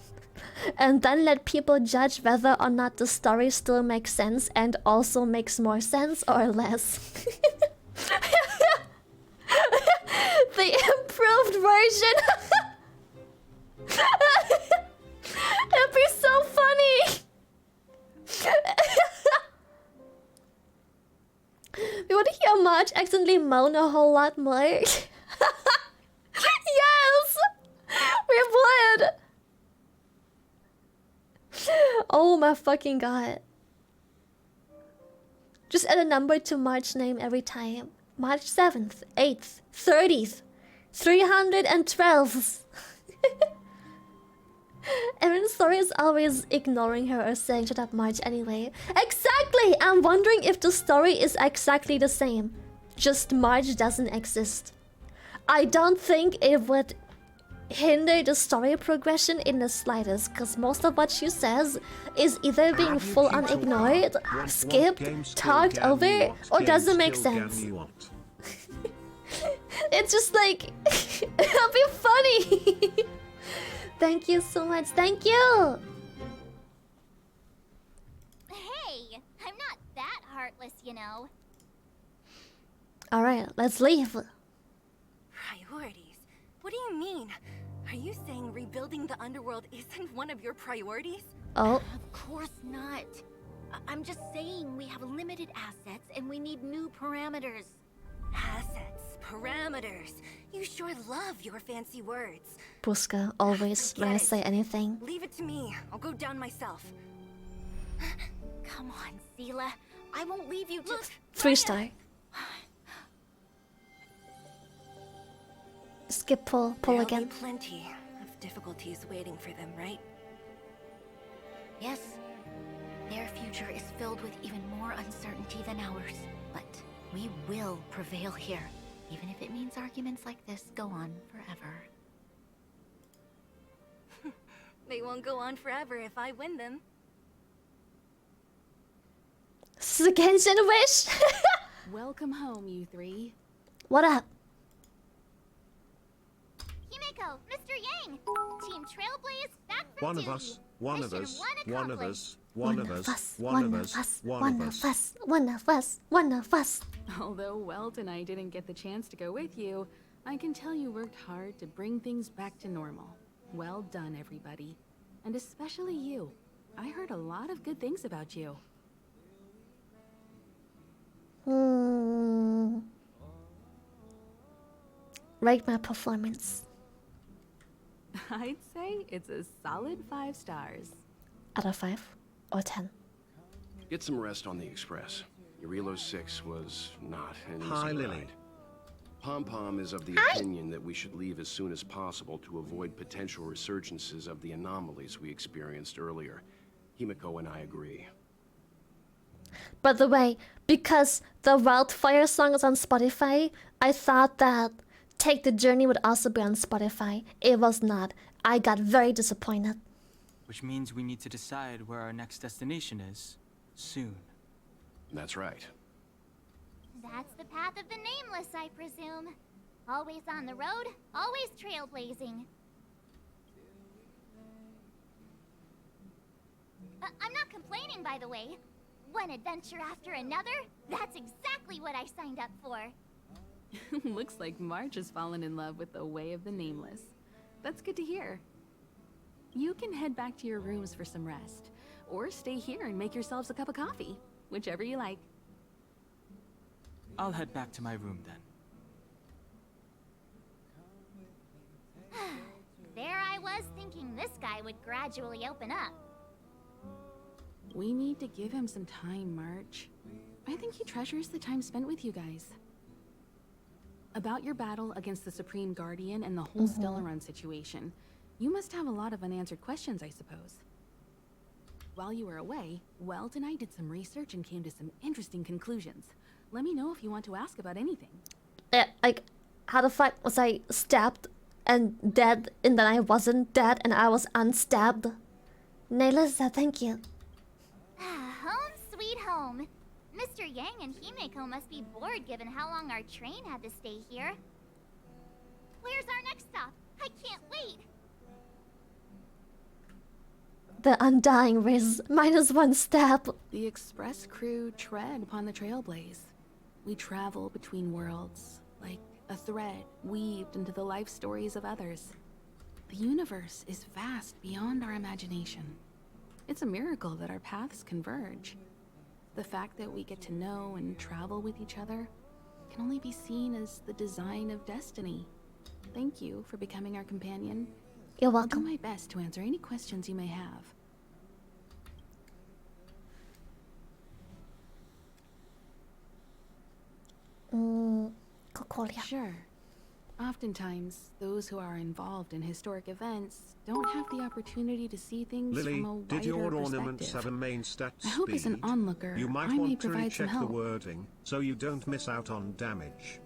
And then let people judge whether or not the story still makes sense and also makes more sense or less. The improved version. It'd be so funny. We would hear Marge accidentally moan a whole lot more. Yes! We would! Oh my fucking god. Just add a number to Marge's name every time. March 7th, 8th, 30th. 312. And then Story is always ignoring her or saying shut up March anyway. Exactly! I'm wondering if the story is exactly the same. Just March doesn't exist. I don't think it would hinder the story progression in the slightest, because most of what she says is either being full on ignored, skipped, talked over, or doesn't make sense. It's just like, it'll be funny. Thank you so much. Thank you. Hey, I'm not that heartless, you know. All right, let's leave. Priorities? What do you mean? Are you saying rebuilding the underworld isn't one of your priorities? Oh. Of course not. I'm just saying we have limited assets and we need new parameters. Assets, parameters. You sure love your fancy words. Puska always when I say anything. Leave it to me. I'll go down myself. Come on, Sela. I won't leave you to— Look, 3-star. Skip pull There'll again. be plenty of difficulties waiting for them, right? Yes. Their future is filled with even more uncertainty than ours. But we will prevail here, even if it means arguments like this go on forever. They won't go on forever if I win them. This is a Genshin wish. Welcome home, you three. What up? Himeko, Mr. Yang, Team Trailblaze, back from One of duty. us, one of Mission us, one one of accomplished. us, one of us, One of us, one of us, one of us, one of us. Although Welt and I didn't get the chance to go with you, I can tell you worked hard to bring things back to normal. Well done, everybody. And especially you. I heard a lot of good things about you. Rate my performance. I'd say it's a solid 5 stars. Out of 5 or 10. Get some rest on the express. Urilo 6 was not an easy Hi, Lily. ride. Pom-Pom is of the opinion that we should leave as soon as possible to avoid potential resurgences of the anomalies we experienced earlier. Himeko and I agree. By the way, because the Wildfire song is on Spotify, I thought that Take the Journey would also be on Spotify. It was not. I got very disappointed. Which means we need to decide where our next destination is soon. That's right. That's the path of the Nameless, I presume. Always on the road, always trailblazing. I'm not complaining, by the way. One adventure after another, that's exactly what I signed up for. Looks like March has fallen in love with the way of the Nameless. That's good to hear. You can head back to your rooms for some rest, or stay here and make yourselves a cup of coffee, whichever you like. I'll head back to my room then. There I was thinking this guy would gradually open up. We need to give him some time, March. I think he treasures the time spent with you guys. About your battle against the Supreme Guardian and the whole Stellaron situation, you must have a lot of unanswered questions, I suppose. While you were away, Welt and I did some research and came to some interesting conclusions. Let me know if you want to ask about anything. Like, how the fuck was I stabbed and dead, and then I wasn't dead and I was unstabbed? Naylisa, thank you. Home sweet home. Mr. Yang and Himeko must be bored given how long our train had to stay here. Where's our next stop? I can't wait. The Undying Riz, -1 stab. The Express crew tread upon the Trailblaze. We travel between worlds, like a thread weaved into the life stories of others. The universe is vast beyond our imagination. It's a miracle that our paths converge. The fact that we get to know and travel with each other can only be seen as the design of destiny. Thank you for becoming our companion. You're I'll do welcome. my best to answer any questions you may have. Cocolia. Sure. Oftentimes, those who are involved in historic events don't have the opportunity to see things Lily, from a wider did your ornaments perspective. have a main stat I hope as an speed? onlooker, You might I may want to provide some recheck the help. wording, so you don't miss out on damage.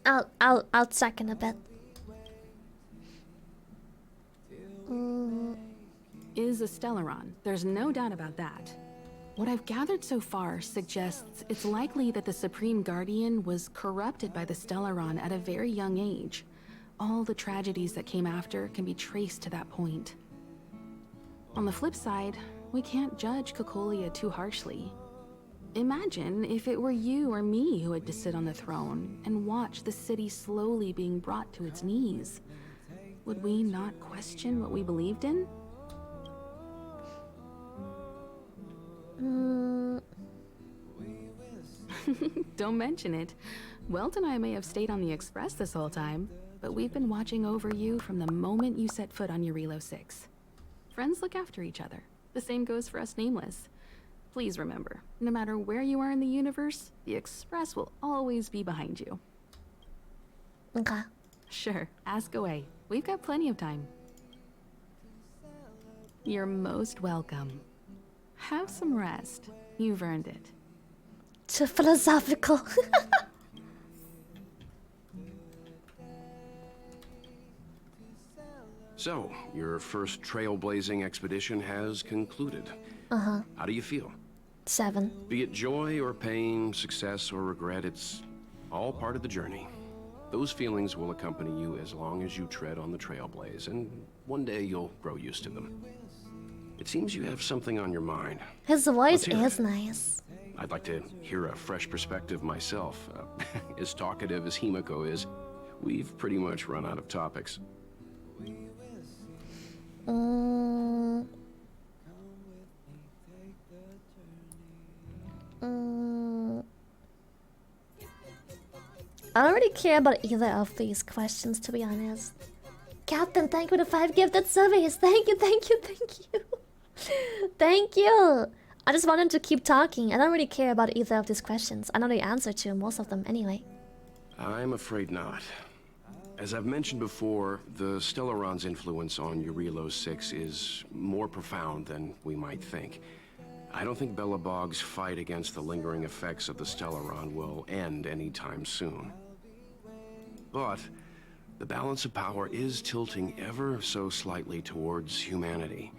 I'll check in a bit. Is a Stellaron. There's no doubt about that. What I've gathered so far suggests it's likely that the Supreme Guardian was corrupted by the Stellaron at a very young age. All the tragedies that came after can be traced to that point. On the flip side, we can't judge Cocolia too harshly. Imagine if it were you or me who had to sit on the throne and watch the city slowly being brought to its knees. Would we not question what we believed in? Don't mention it. Welt and I may have stayed on the Express this whole time, but we've been watching over you from the moment you set foot on Eurilo 6. Friends look after each other. The same goes for us Nameless. Please remember, no matter where you are in the universe, the Express will always be behind you. Okay. Sure, ask away. We've got plenty of time. You're most welcome. Have some rest. You've earned it. Too philosophical. So, your first trailblazing expedition has concluded. Uh-huh. How do you feel? 7. Be it joy or pain, success or regret, it's all part of the journey. Those feelings will accompany you as long as you tread on the trailblaze, and one day you'll grow used to them. It seems you have something on your mind. His voice Let's hear is it. nice. I'd like to hear a fresh perspective myself. As talkative as Himiko is, we've pretty much run out of topics. I don't really care about either of these questions, to be honest. Captain, thank you for the 5 gifted surveys. Thank you, thank you, thank you. Thank you. I just wanted to keep talking. I don't really care about either of these questions. I know the answer to most of them anyway. I'm afraid not. As I've mentioned before, the Stellaron's influence on Eurilo 6 is more profound than we might think. I don't think Belobog's fight against the lingering effects of the Stellaron will end anytime soon. But the balance of power is tilting ever so slightly towards humanity,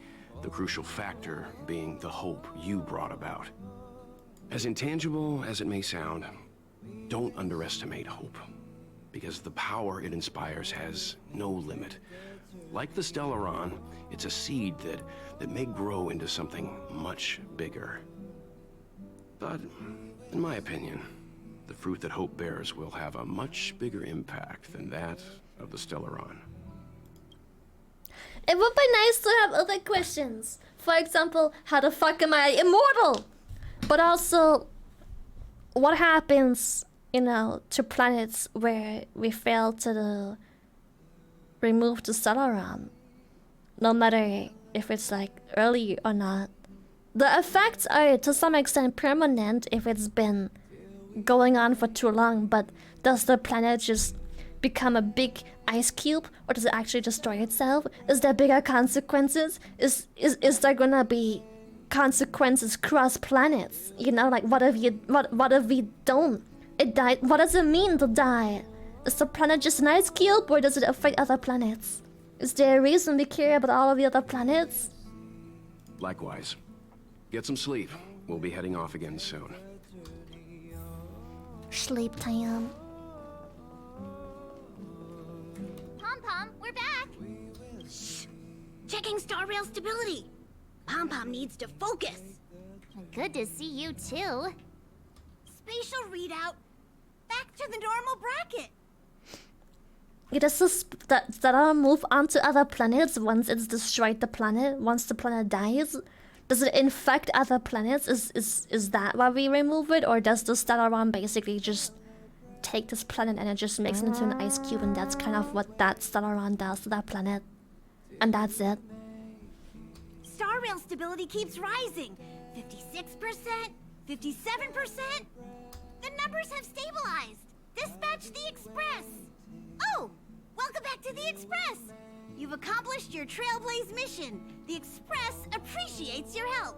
the crucial factor being the hope you brought about. As intangible as it may sound, don't underestimate hope, because the power it inspires has no limit. Like the Stellaron, it's a seed that may grow into something much bigger. But, in my opinion, the fruit that hope bears will have a much bigger impact than that of the Stellaron. It would be nice to have other questions. For example, how the fuck am I immortal? But also, what happens, you know, to planets where we fail to remove the Stellaron? No matter if it's like early or not. The effects are to some extent permanent if it's been going on for too long, but does the planet just become a big ice cube, or does it actually destroy itself? Is there bigger consequences? Is there gonna be consequences cross planets? You know, like what if we don't? It died. What does it mean to die? Is the planet just an ice cube, or does it affect other planets? Is there a reason we care about all of the other planets? Likewise. Get some sleep. We'll be heading off again soon. Sleep time. Pom-Pom, we're back! Shh! Checking star rail stability! Pom-Pom needs to focus! Good to see you too. Spatial readout! Back to the normal bracket! Does that move onto other planets once it's destroyed the planet? Once the planet dies? Does it infect other planets? Is that why we remove it? Or does the Stellaron basically just take this planet and it just makes it into an ice cube, and that's kind of what that Stellaron does to that planet? And that's it? Star rail stability keeps rising. 56%, 57%. The numbers have stabilized. Dispatch the Express. Oh, Welcome back to the Express! You've accomplished your Trailblaze mission. The Express appreciates your help.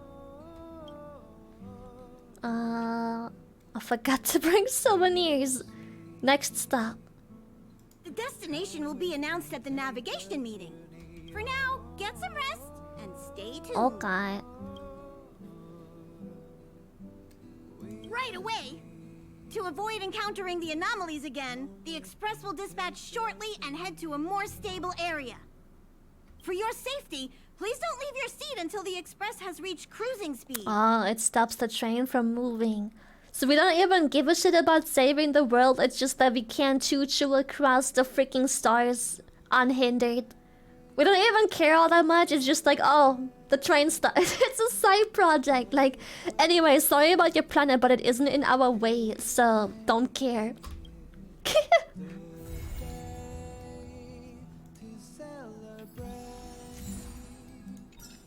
I forgot to bring souvenirs. Next stop. The destination will be announced at the navigation meeting. For now, get some rest and stay tuned. Okay. Right away! To avoid encountering the anomalies again, the Express will dispatch shortly and head to a more stable area. For your safety, please don't leave your seat until the Express has reached cruising speed. Oh, it stops the train from moving. So we don't even give a shit about saving the world, it's just that we can't choo-choo across the freaking stars unhindered. We don't even care all that much, it's just like, oh, the train stopped. It's a side project. Like, anyway, sorry about your planet, but it isn't in our way, so don't care.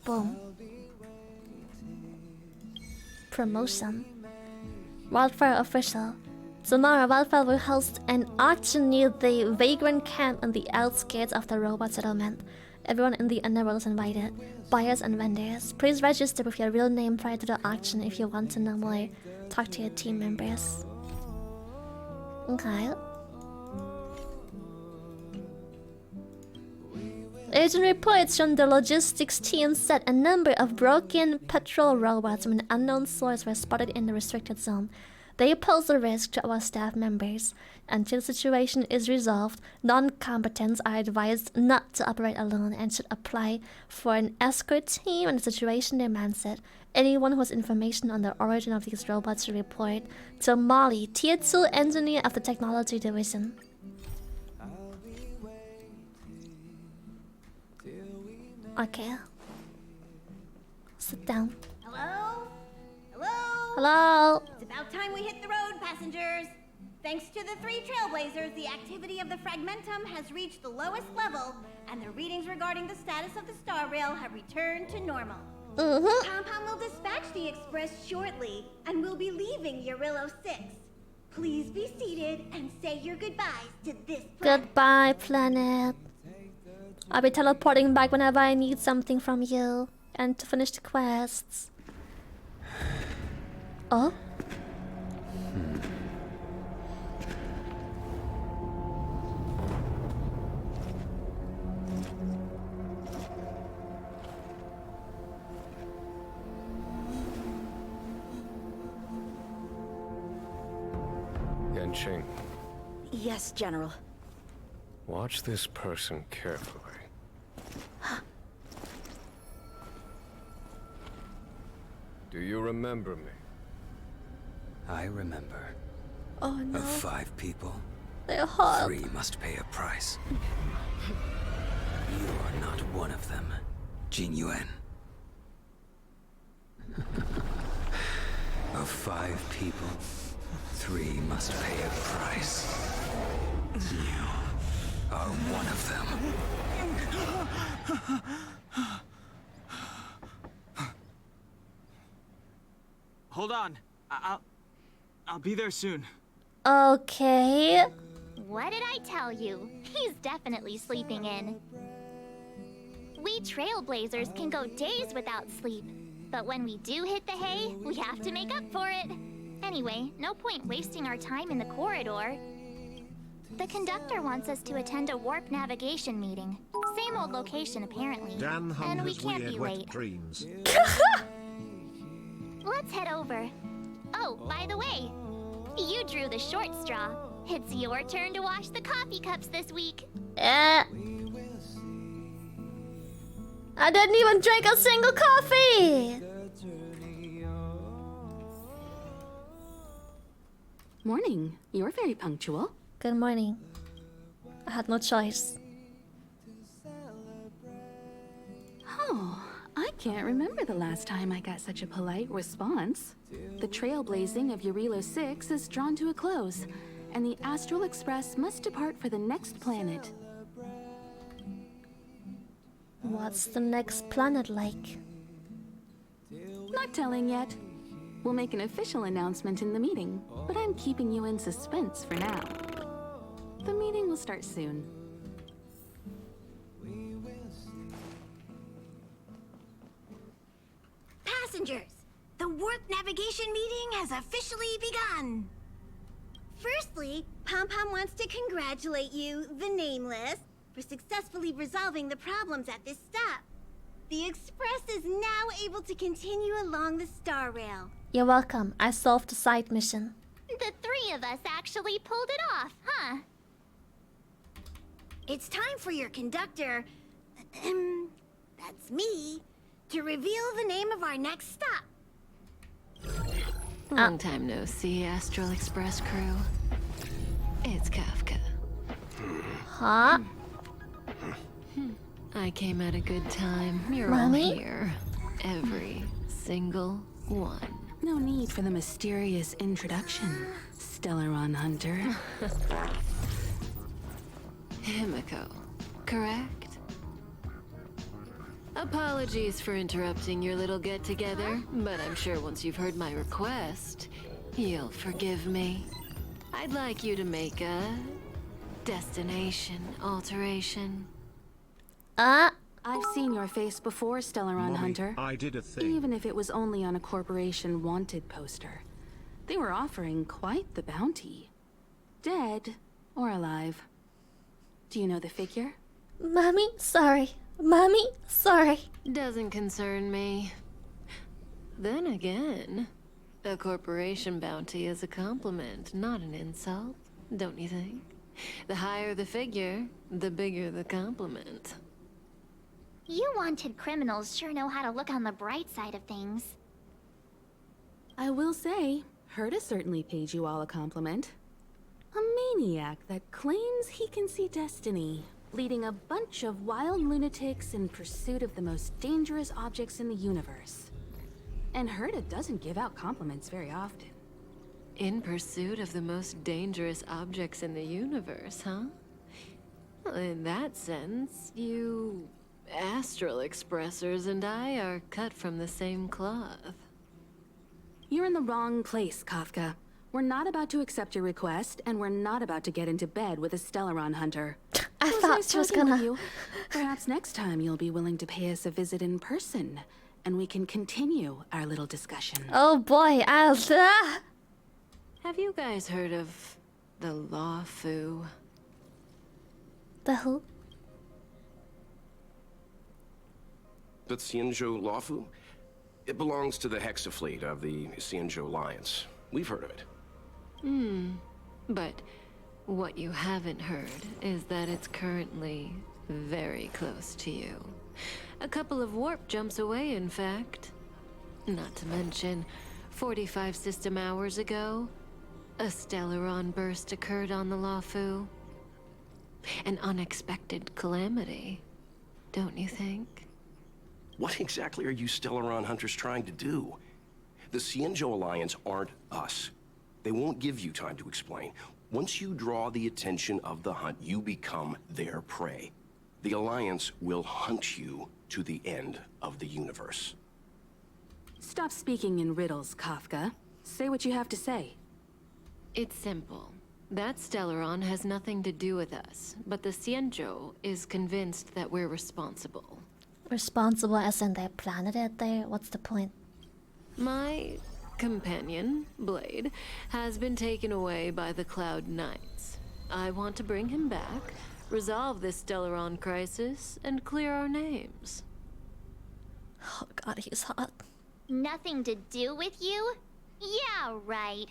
Boom. Promotion. Wildfire official. Tomorrow, Wildfire will host an auction near the vagrant camp on the outskirts of the robot settlement. Everyone in the underworld is invited. Buyers and vendors. Please register with your real name prior to the auction if you want to know more. Talk to your team members. Okay. Agent reports from the logistics team said a number of broken patrol robots from an unknown source were spotted in the restricted zone. They pose a risk to our staff members. Until the situation is resolved, non-combatants are advised not to operate alone and should apply for an escort team when the situation demands it. Anyone who has information on the origin of these robots should report to Molly, Tier 2 Engineer of the Technology Division. Okay. Sit down. Hello? Hello? Hello? It's about time we hit the road, passengers. Thanks to the 3 Trailblazers, the activity of the Fragmentum has reached the lowest level, and the readings regarding the status of the Star Rail have returned to normal. Compound will dispatch the Express shortly, and we'll be leaving Eurillo 6. Please be seated and say your goodbyes to this planet. Goodbye, planet. I'll be teleporting back whenever I need something from you. And to finish the quests. Oh? Yanqing, Yes, General. watch this person carefully. Do you remember me? I remember. Oh no. Of 5 people, They're hot. 3 must pay a price. You are not one of them, Jin Yuan. Of 5 people, 3 must pay a price. You are one of them. Hold on. I'll be there soon. Okay. What did I tell you? He's definitely sleeping in. We Trailblazers can go days without sleep. But when we do hit the hay, we have to make up for it. Anyway, no point wasting our time in the corridor. The conductor wants us to attend a warp navigation meeting. Same old location, apparently. Dan Hum and we has can't weird be wet late. dreams. Let's head over. Oh, by the way, you drew the short straw. It's your turn to wash the coffee cups this week. I didn't even drink a single coffee! Morning. You're very punctual. Good morning. I had no choice. Oh, I can't remember the last time I got such a polite response. The trailblazing of Eurillo 6 is drawn to a close, and the Astral Express must depart for the next planet. What's the next planet like? Not telling yet. We'll make an official announcement in the meeting, but I'm keeping you in suspense for now. The meeting will start soon. passengers. The warp navigation meeting has officially begun. Firstly, Pom-Pom wants to congratulate you, the Nameless, for successfully resolving the problems at this stop. The Express is now able to continue along the Star Rail. You're welcome. I solved the side mission. The three of us actually pulled it off, huh? It's time for your conductor, that's me, to reveal the name of our next stop. Long time no see, Astral Express crew. It's Kafka. Huh? I came at a good time. You're Mommy? all here. Every single one. No need for the mysterious introduction, Stellaron Hunter. Himiko, correct? Apologies for interrupting your little get-together, but I'm sure once you've heard my request, you'll forgive me. I'd like you to make a destination alteration. I've seen your face before, Stellaron Mommy, Hunter. I did a thing. Even if it was only on a corporation wanted poster. They were offering quite the bounty. Dead or alive. Do you know the figure? Mommy, sorry. Mommy, sorry. Doesn't concern me. Then again, a corporation bounty is a compliment, not an insult, don't you think? The higher the figure, the bigger the compliment. You wanted criminals sure know how to look on the bright side of things. I will say, Herta certainly paid you all a compliment. A maniac that claims he can see destiny, leading a bunch of wild lunatics in pursuit of the most dangerous objects in the universe. And Herta doesn't give out compliments very often. In pursuit of the most dangerous objects in the universe, huh? Well, in that sense, you Astral Expressors and I are cut from the same cloth. You're in the wrong place, Kafka. We're not about to accept your request, and we're not about to get into bed with a Stellaron Hunter. I It was thought nice she was talking with gonna- you. Perhaps next time you'll be willing to pay us a visit in person, and we can continue our little discussion. Oh boy, Have you guys heard of the Law Fu? The who? The Xianzhou Lawfu? It belongs to the Hexafleet of the Xianzhou Alliance. We've heard of it. But what you haven't heard is that it's currently very close to you. A couple of warp jumps away, in fact. Not to mention, 45 system hours ago, a Stellaron burst occurred on the Lawfu. An unexpected calamity, don't you think? What exactly are you Stellaron hunters trying to do? The Xianzhou Alliance aren't us. They won't give you time to explain. Once you draw the attention of the hunt, you become their prey. The Alliance will hunt you to the end of the universe. Stop speaking in riddles, Kafka. Say what you have to say. It's simple. That Stellaron has nothing to do with us, but the Xianzhou is convinced that we're responsible. Responsible as in they planted it there? What's the point? My companion, Blade, has been taken away by the Cloud Knights. I want to bring him back, resolve this Stellaron crisis, and clear our names. Oh god, he's hot. Nothing to do with you? Yeah, right.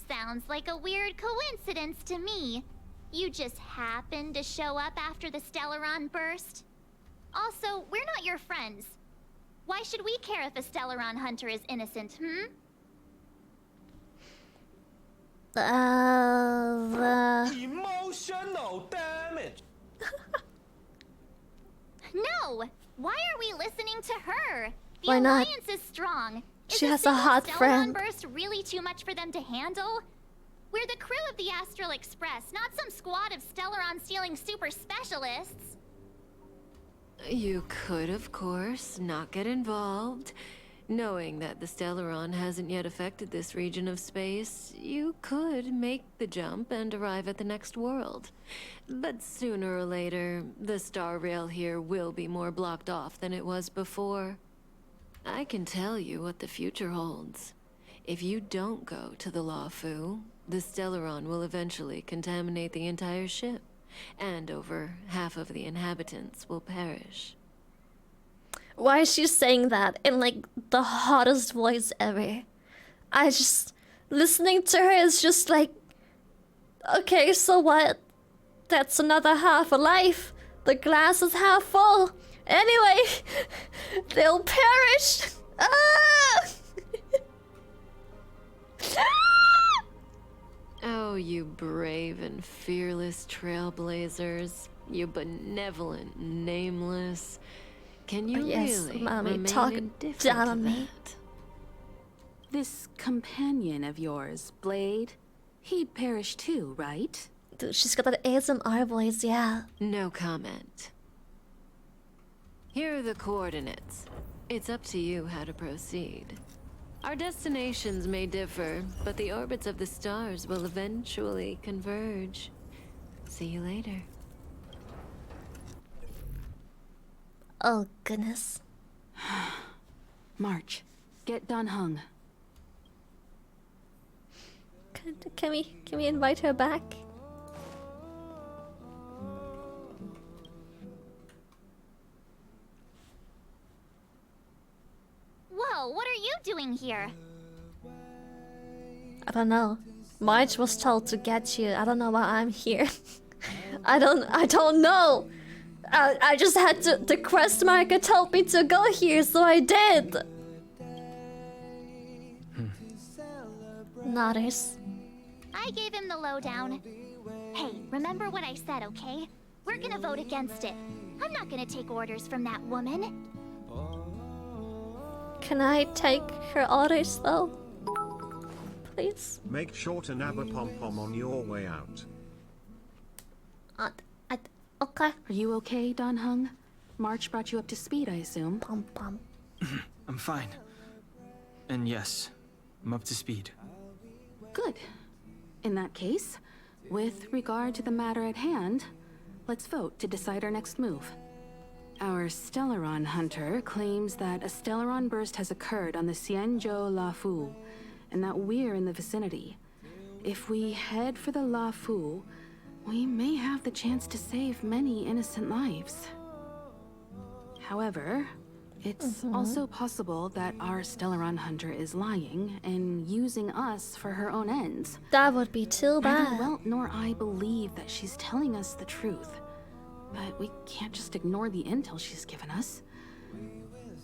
Sounds like a weird coincidence to me. You just happened to show up after the Stellaron burst? Also, we're not your friends. Why should we care if a Stellaron hunter is innocent, Emotional damage. No! Why are we listening to her? The Why not? Alliance is strong. Is She a has a single hot Stellaron friend. burst really too much for them to handle? We're the crew of the Astral Express, not some squad of Stellaron-stealing super specialists. You could, of course, not get involved. Knowing that the Stellaron hasn't yet affected this region of space, you could make the jump and arrive at the next world. But sooner or later, the star rail here will be more blocked off than it was before. I can tell you what the future holds. If you don't go to the Law Fu, the Stellaron will eventually contaminate the entire ship, and over half of the inhabitants will perish. Why is she saying that in like the hottest voice ever? I just listening to her is just like, okay, so what? That's another half a life. The glass is half full. Anyway, they'll perish. Ah! Oh, you brave and fearless trailblazers. You benevolent nameless. Can you Yes, really mommy, remain talk indifferent down to on me. that? This companion of yours, Blade, he'd perish too, right? Dude, she's got that ASMR voice, yeah. No comment. Here are the coordinates. It's up to you how to proceed. Our destinations may differ, but the orbits of the stars will eventually converge. See you later. Oh, goodness. March, get Dan Heng. Can we invite her back? Whoa, what are you doing here? I don't know. Marge was told to get you. I don't know why I'm here. I don't know. I just had to. The quest marker told me to go here, so I did. Nodders. I gave him the lowdown. Hey, remember what I said, okay? We're gonna vote against it. I'm not gonna take orders from that woman. Can I take her orders though? Please. Make sure to nab a pom-pom on your way out. Okay. Are you okay, Dan Heng? March brought you up to speed, I assume. Pom-pom. I'm fine. And yes, I'm up to speed. Good. In that case, with regard to the matter at hand, let's vote to decide our next move. Our Stellaron hunter claims that a Stellaron burst has occurred on the Xianzhou La Fu, and that we're in the vicinity. If we head for the La Fu, we may have the chance to save many innocent lives. However, it's also possible that our Stellaron hunter is lying and using us for her own ends. That would be too bad. Neither Welt nor I believe that she's telling us the truth. But we can't just ignore the intel she's given us.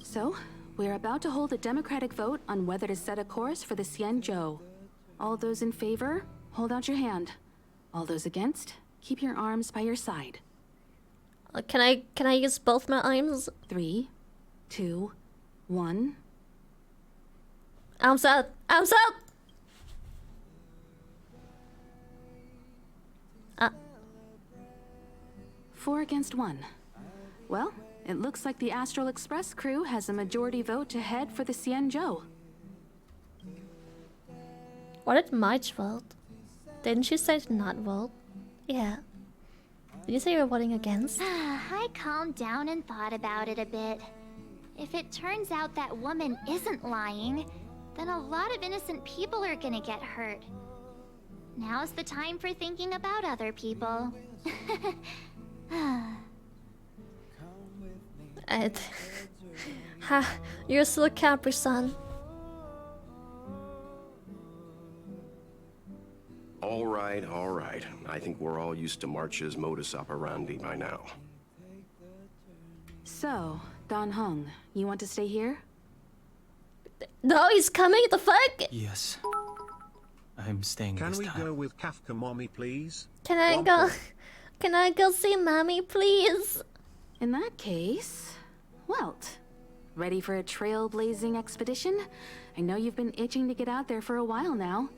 So, we're about to hold a democratic vote on whether to set a course for the Xianzhou. All those in favor, hold out your hand. All those against, keep your arms by your side. Can I use both my arms? 3, 2, 1. Arms up! Arms up! 4 against 1. Well, it looks like the Astral Express crew has a majority vote to head for the Xianzhou. What did Marge vote? Didn't she say to not vote? Yeah. Did you say you were voting against? I calmed down and thought about it a bit. If it turns out that woman isn't lying, then a lot of innocent people are gonna get hurt. Now's the time for thinking about other people. You're so Capri-san. All right, all right. I think we're all used to March's modus operandi by now. So, Dan Heng, you want to stay here? No, he's coming, the fuck? Yes. I'm staying Can this we time. go with Kafka, mommy, please? Can I go? Can I go see mommy, please? In that case, Welt, ready for a trailblazing expedition? I know you've been itching to get out there for a while now,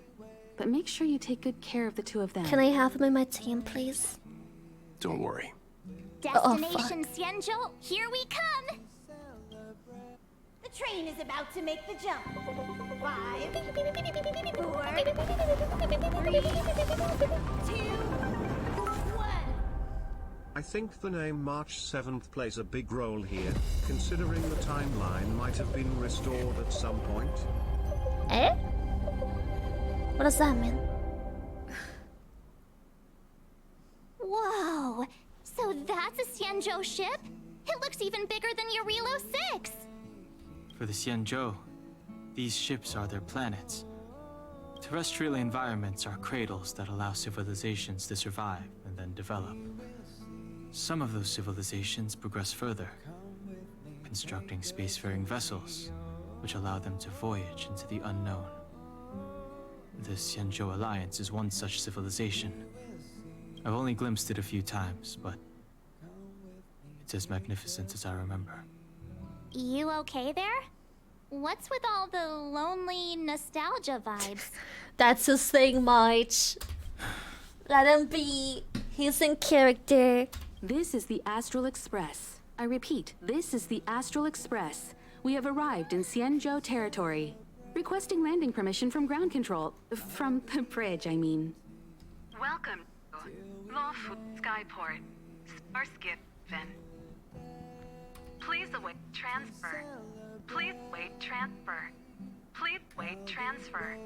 but make sure you take good care of the two of them. Can I have him in my team, please? Don't worry. Destination Xianzhou, here we come! The train is about to make the jump. 5, 4, 3, 2, 1. I think the name March 7th plays a big role here, considering the timeline might have been restored at some point. Eh? What does that mean? Whoa! So that's a Xianzhou ship? It looks even bigger than Eurilo 6! For the Xianzhou, these ships are their planets. Terrestrial environments are cradles that allow civilizations to survive and then develop. Some of those civilizations progress further, constructing spacefaring vessels, which allow them to voyage into the unknown. The Xianzhou Alliance is one such civilization. I've only glimpsed it a few times, but it's as magnificent as I remember. You okay there? What's with all the lonely nostalgia vibes? That's his thing, March. Let him be. He's in character. This is the Astral Express. I repeat, this is the Astral Express. We have arrived in Xianzhou territory. Requesting landing permission from ground control. From the bridge, I mean. Welcome to Lawful Skyport. Starskip. Please await transfer. Please wait transfer. Please wait transfer.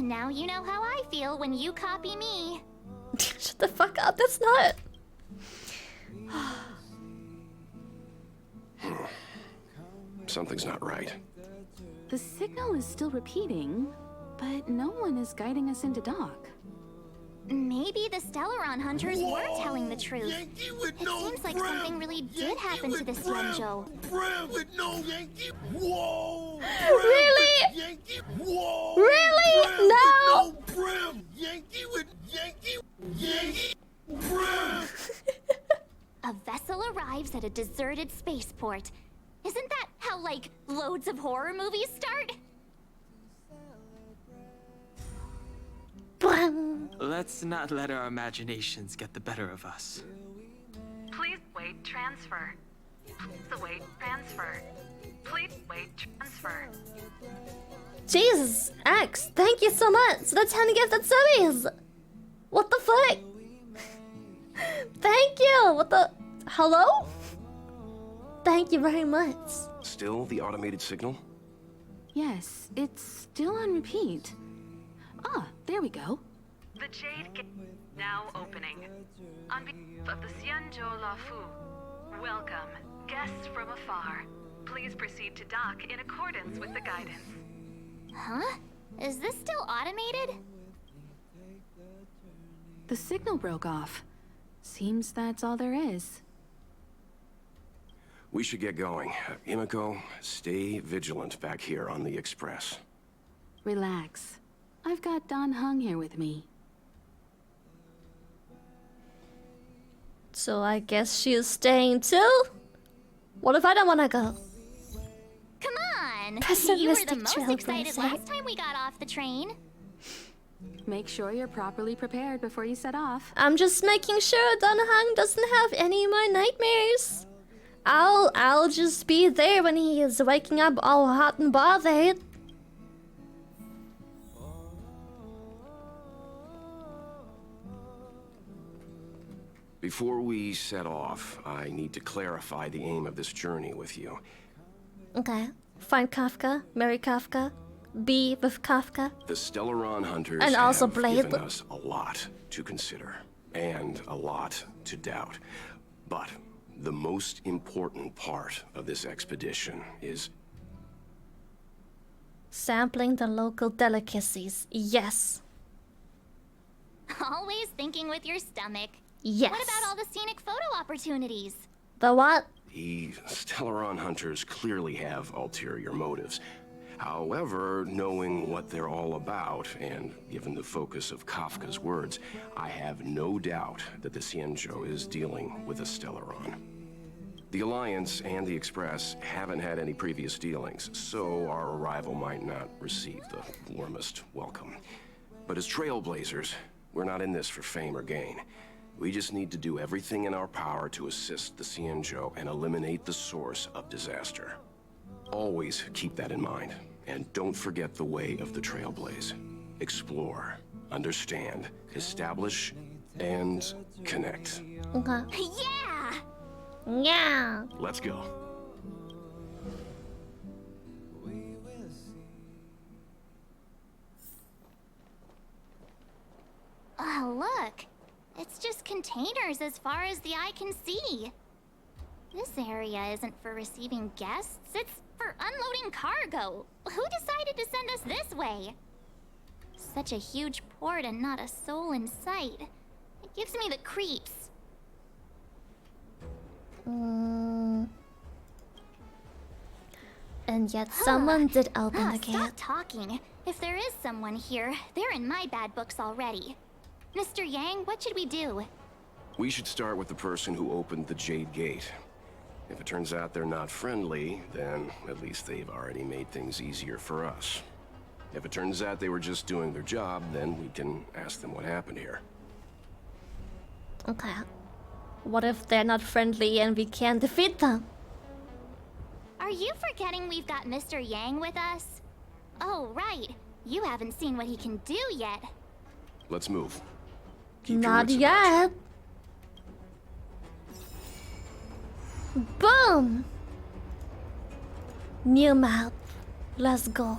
Now you know how I feel when you copy me. Shut the fuck up, that's not. Something's not right. The signal is still repeating, but no one is guiding us into dock. Maybe the Stellaron hunters were telling the truth. It seems like something really did happen to this Xianzhou. Really? Really? No! A vessel arrives at a deserted spaceport. Isn't that how, like, loads of horror movies start? Let's not let our imaginations get the better of us. Please wait transfer. Please await transfer. Please wait transfer. Jesus, X, thank you so much. So that's 10 gifted subbies. What the fuck? Thank you. What the? Hello? Thank you very much. Still the automated signal? Yes, it's still on repeat. Ah, there we go. The Jade Gate now opening. On behalf of the Xianzhou Lafu, welcome, guests from afar. Please proceed to dock in accordance with the guidance. Huh? Is this still automated? The signal broke off. Seems that's all there is. We should get going. Himiko, stay vigilant back here on the Express. Relax. I've got Dan Heng here with me. So I guess she is staying too? What if I don't want to go? Come on! You were Pessimistic the most excited trailblazer. last time we got off the train. Make sure you're properly prepared before you set off. I'm just making sure Dan Heng doesn't have any more nightmares. I'll just be there when he is waking up all hot and bothered. Before we set off, I need to clarify the aim of this journey with you. Okay. Find Kafka, marry Kafka, be with Kafka. The Stellaron hunters And also have Blade. given us a lot to consider, and a lot to doubt. But the most important part of this expedition is Sampling the local delicacies. Yes. Always thinking with your stomach. Yes. What about all the scenic photo opportunities? The what? the Stellaron hunters clearly have ulterior motives. However, knowing what they're all about, and given the focus of Kafka's words, I have no doubt that the Xianzhou is dealing with a Stellaron. The Alliance and the Express haven't had any previous dealings, so our arrival might not receive the warmest welcome. But as trailblazers, we're not in this for fame or gain. We just need to do everything in our power to assist the Xianzhou and eliminate the source of disaster. Always keep that in mind, and don't forget the way of the Trailblaze. explore, understand, establish, and connect. Okay. Yeah! Yeah. Let's go. Oh, look. It's just containers as far as the eye can see. This area isn't for receiving guests, it's for unloading cargo. Who decided to send us this way? Such a huge port and not a soul in sight. It gives me the creeps. And yet someone did open the Stop gate. talking. If there is someone here, they're in my bad books already. Mr. Yang, what should we do? We should start with the person who opened the Jade Gate. If it turns out they're not friendly, then at least they've already made things easier for us. If it turns out they were just doing their job, then we can ask them what happened here. Okay. What if they're not friendly and we can't defeat them? Are you forgetting we've got Mr. Yang with us? Oh, right. You haven't seen what he can do yet. Let's move. Keep your Not wits about you. yet. Boom! New map. Let's go.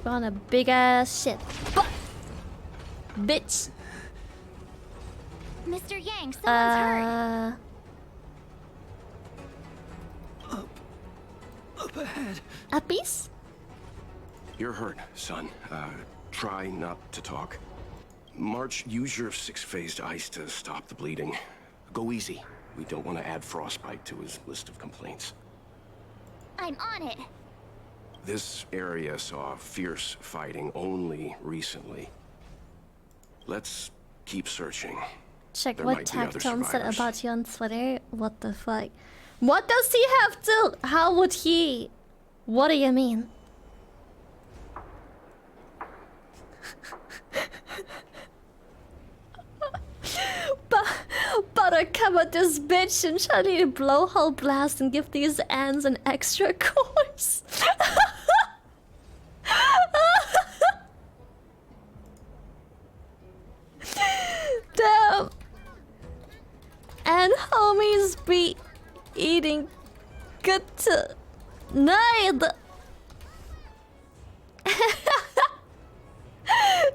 We're on a big ass ship. Bitch. Mr. Yang, someone's hurt. Up ahead. A piece? You're hurt, son. Try not to talk. March, use your six-phased ice to stop the bleeding. Go easy. We don't want to add frostbite to his list of complaints. I'm on it. This area saw fierce fighting only recently. Let's keep searching. Check There what might be other Tactone said survivors. about you on Twitter. What the fuck? What does he have to? How would he? What do you mean? Buttercup this bitch and try to blowhole blast and give these ants an extra course. Damn. And homies be eating good night.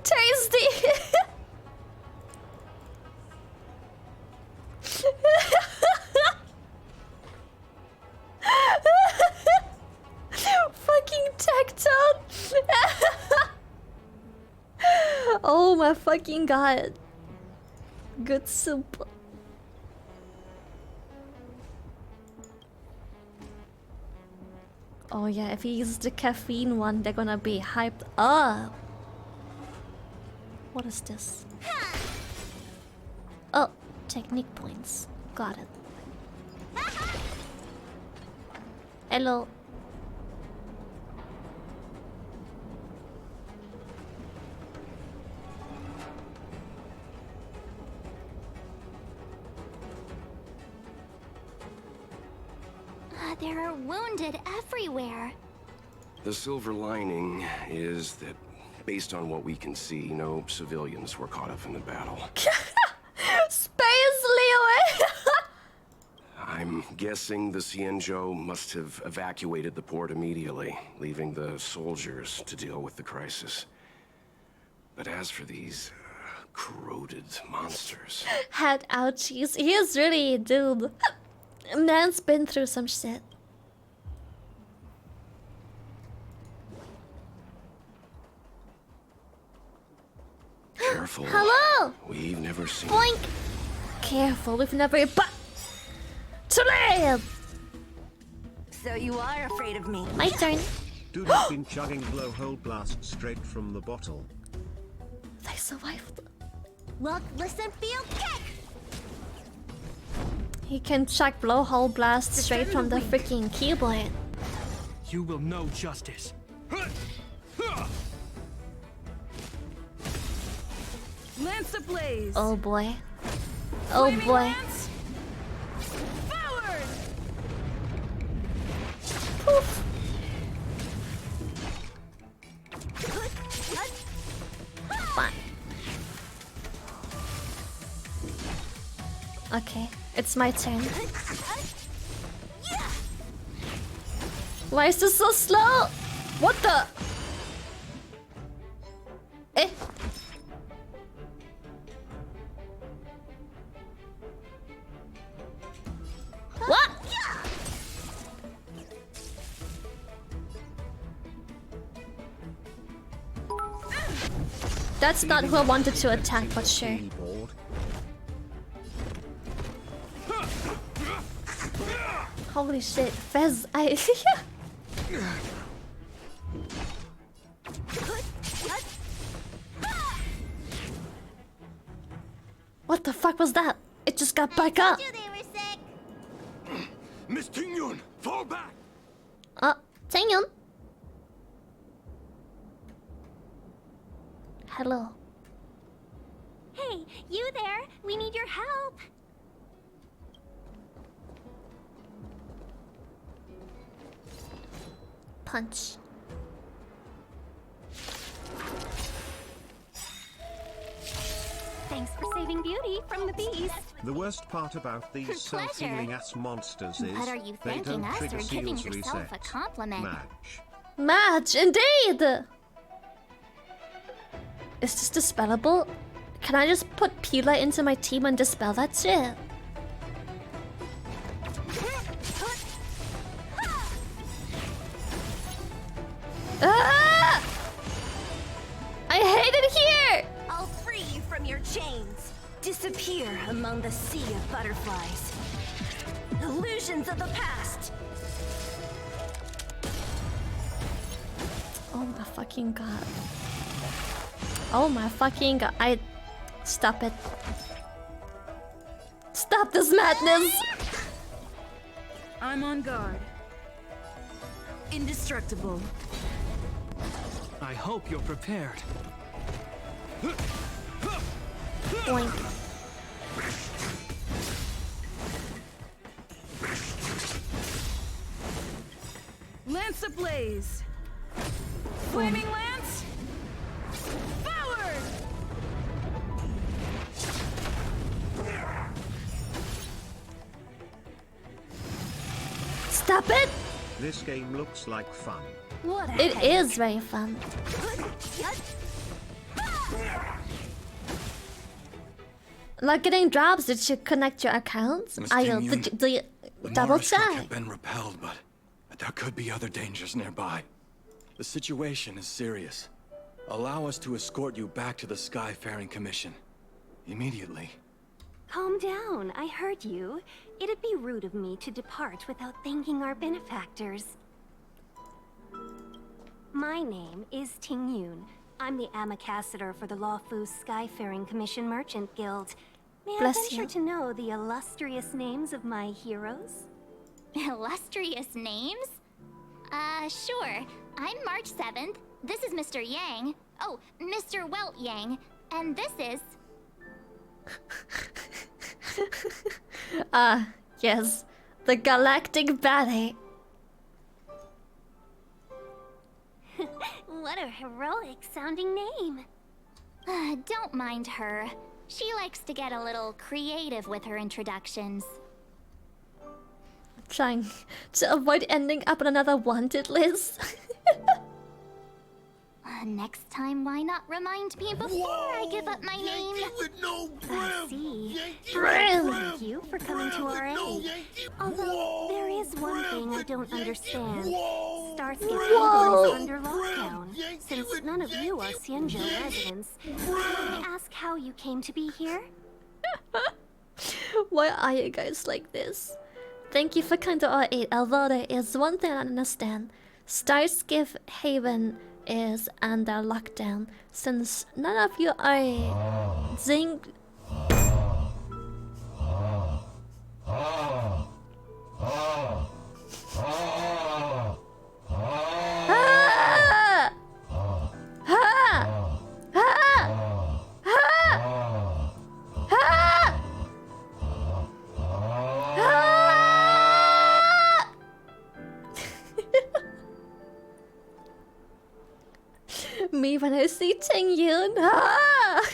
Tasty. Fucking Tectone. Oh my fucking god. Good soup. Oh yeah, if he uses the caffeine one, they're gonna be hyped up. What is this? Oh, technique points. Got it. Hello. There are wounded everywhere. The silver lining is that, based on what we can see, no civilians were caught up in the battle. Space Leo. I'm guessing the Cianzhou must have evacuated the port immediately, leaving the soldiers to deal with the crisis. But as for these corroded monsters... Head ouchies. He is really a dude. Man's been through some shit. Careful. Hello! We've never seen... Boink! Careful, we've never... Too late! So you are afraid of me. My turn. Dude has been chugging blowhole blast straight from the bottle. They survived. Look, listen, feel, kick! He can chuck blowhole blast straight from the freaking keyboard. You will know justice. Lance ablaze. Oh boy. Oh Flaming boy. lance. Forward. Poof. fine. Okay, it's my turn. Why is this so slow? What the? Eh? What? That's not who I wanted to attack, but sure. Holy shit, Fez, What the fuck was that? It just got back up. Miss Tingyun, fall back! Tingyun? Hello. Hey, you there? We need your help. Punch. Thanks for saving Beauty from the bees. The worst part about these self-healing ass monsters is But are you they thanking don't us trigger or giving seals yourself reset. a compliment? Match, indeed! Is this dispellable? Can I just put Pila into my team and dispel that shit? Ah! I hate it here! I'll free you from your chains. Disappear among the sea of butterflies. Illusions of the past. Oh my fucking god. Oh my fucking god. Stop it. Stop this madness! I'm on guard. Indestructible. I hope you're prepared. Boink. Lance ablaze. Flaming lance. Forward. Stop it! This game looks like fun. It is very fun. Like getting drops, did you connect your accounts? Do you double check? have been repelled, but there could be other dangers nearby. The situation is serious. Allow us to escort you back to the Skyfaring Commission. Immediately. Calm down, I heard you. It'd be rude of me to depart without thanking our benefactors. My name is Ting Yun. I'm the ambassador for the Lawfu Skyfaring Commission Merchant Guild. May Bless I venture you. to know the illustrious names of my heroes? Illustrious names? Sure. I'm March 7th. This is Mr. Yang. Oh, Mr. Welt Yang. And this is... Yes. The Galactic Ballet. What a heroic sounding name. Don't mind her. She likes to get a little creative with her introductions. Trying to avoid ending up on another wanted list. Next time, why not remind me before I give up my name? I see. Thank you for coming to our aid. Although, there is one thing I don't understand. Starscape Haven is under lockdown. Since none of you are Xianzhou residents, may I ask how you came to be here? Why are you guys like this? Thank you for coming to our aid, although there is one thing I understand. Starscape Haven is under lockdown since none of you are Zing. Me when I see Ting Yun. Ah!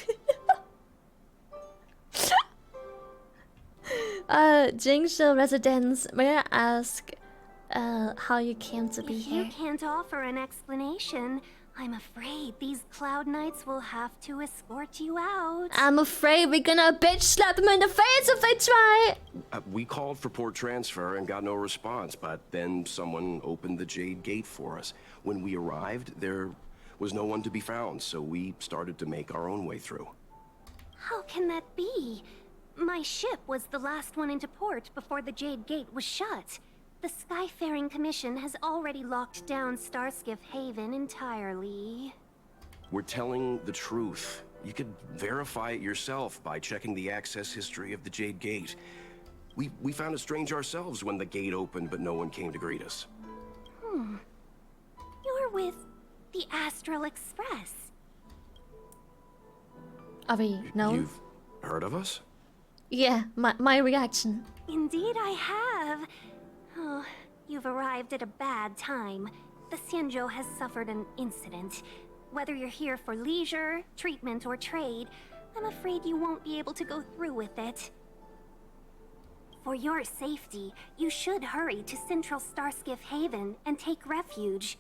Jingshu residents, may I ask how you came to be If here? you can't offer an explanation, I'm afraid these Cloud Knights will have to escort you out. I'm afraid we're gonna bitch slap them in the face if they try. We called for port transfer and got no response, but then someone opened the Jade Gate for us. When we arrived, there was no one to be found, so we started to make our own way through. How can that be? My ship was the last one into port before the Jade Gate was shut. The Skyfaring Commission has already locked down Starskiff Haven entirely. We're telling the truth. You could verify it yourself by checking the access history of the Jade Gate. We found it strange ourselves when the gate opened, but no one came to greet us. You're with the Astral Express. Are we known? You've heard of us? Yeah, my reaction. Indeed I have. Oh, you've arrived at a bad time. The Xianzhou has suffered an incident. Whether you're here for leisure, treatment, or trade, I'm afraid you won't be able to go through with it. For your safety, you should hurry to Central Starskiff Haven and take refuge.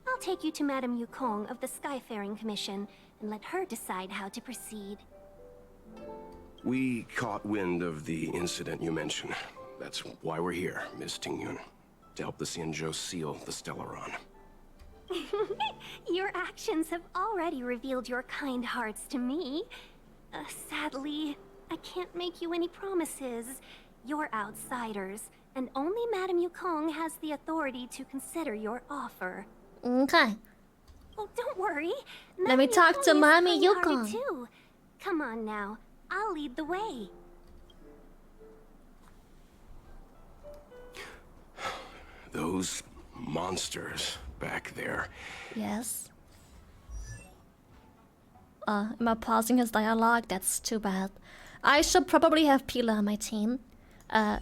I'll take you to Madame Yukong of the Skyfaring Commission and let her decide how to proceed. We caught wind of the incident you mentioned. That's why we're here, Miss Tingyun. To help the Xianzhou seal the Stellaron. Your actions have already revealed your kind hearts to me. Sadly, I can't make you any promises. You're outsiders, and only Madame Yukong has the authority to consider your offer. Okay. Oh, don't worry. Let me talk to Mommy Yukong. Yukong. Too. Come on now, I'll lead the way. Those monsters back there. Yes. Am I pausing his dialogue? That's too bad. I should probably have Pila on my team. I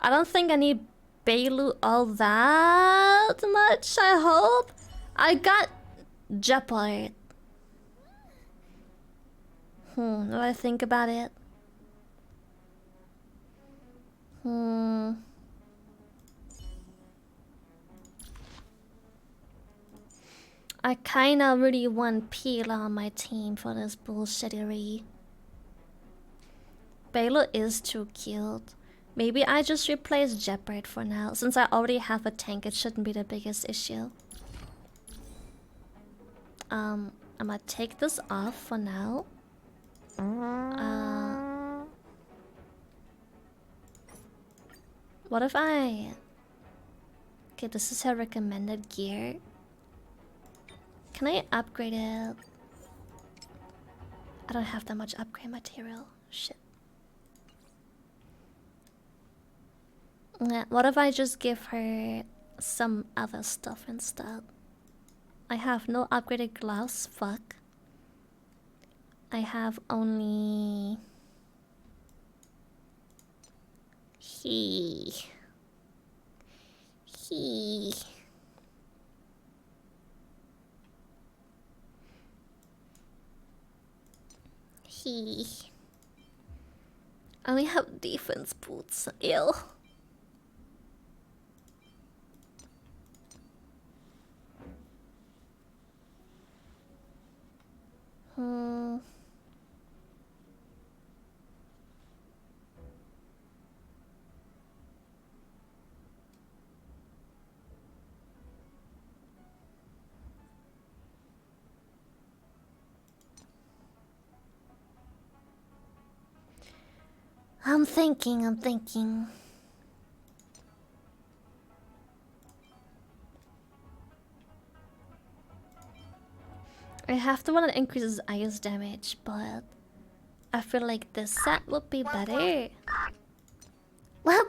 don't think I need Bailu all that much, I hope. I got Jeopard. What do I think about it? I kinda really want Pila on my team for this bullshittery. Bailu is too cute. Maybe I just replace Jeopard for now. Since I already have a tank, it shouldn't be the biggest issue. I'm gonna take this off for now. What if I... Okay, this is her recommended gear. Can I upgrade it? I don't have that much upgrade material. Shit. Yeah, what if I just give her some other stuff instead? I have no upgraded gloves, fuck. I have only... He. I only have defense boots. Ew. I'm thinking. I have to want to increase his ice damage, but I feel like this set would be better. What?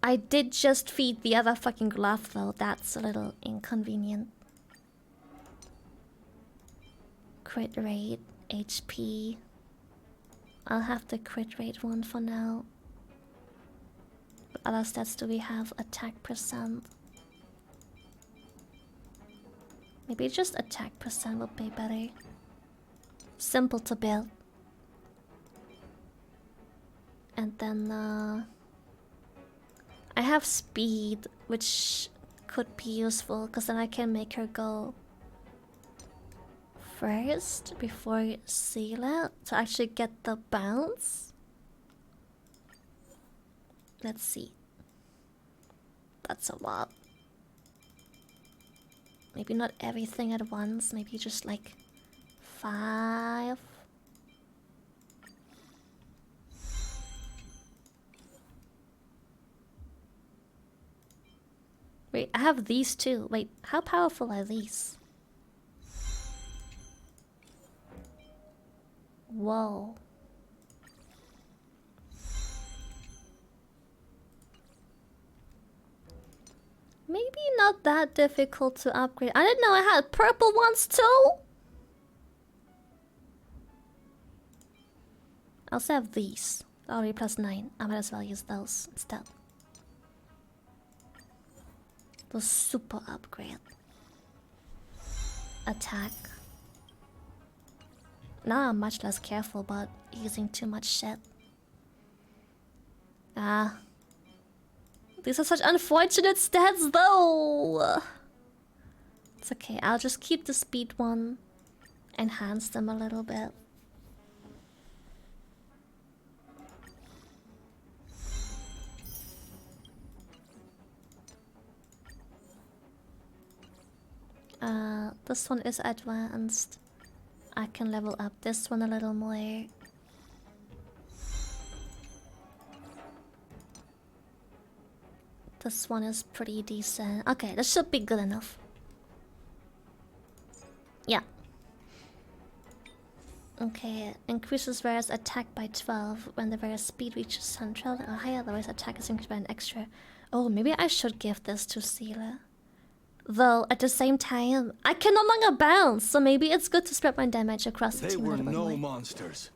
I did just feed the other fucking glove though, that's a little inconvenient. Crit rate, HP. I'll have the crit rate one for now. What other stats do we have? Attack percent. Maybe just attack percent will be better. Simple to build. And then I have speed, which could be useful because then I can make her go first before seal it to actually get the bounce. Let's see. That's a lot. Maybe not everything at once, maybe just like 5. Wait, I have these too. Wait, how powerful are these? Whoa. Maybe not that difficult to upgrade. I didn't know I had purple ones too. I also have these. Already +9. I might as well use those instead. The super upgrade. Attack. Now I'm much less careful about using too much shit. These are such unfortunate stats though. It's okay, I'll just keep the speed one. Enhance them a little bit. This one is advanced. I can level up this one a little more. This one is pretty decent. Okay, this should be good enough. Yeah. Okay, increases various attack by 12 when the various speed reaches central or higher, otherwise attack is increased by an extra. Oh, maybe I should give this to Seela. Though, at the same time, I can no longer bounce, so maybe it's good to spread my damage across the team a little bit more. They were no monsters.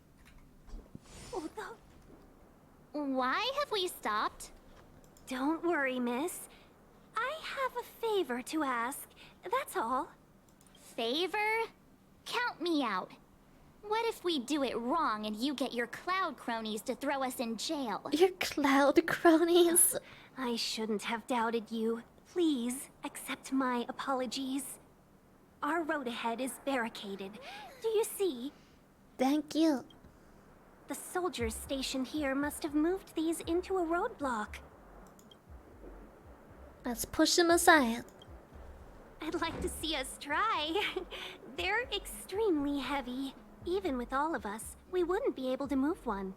Why have we stopped? Don't worry, miss. I have a favor to ask, that's all. Favor? Count me out. What if we do it wrong and you get your cloud cronies to throw us in jail? Your cloud cronies? I shouldn't have doubted you. Please, accept my apologies. Our road ahead is barricaded. Do you see? Thank you. The soldiers stationed here must have moved these into a roadblock. Let's push them aside. I'd like to see us try. They're extremely heavy. Even with all of us, we wouldn't be able to move one.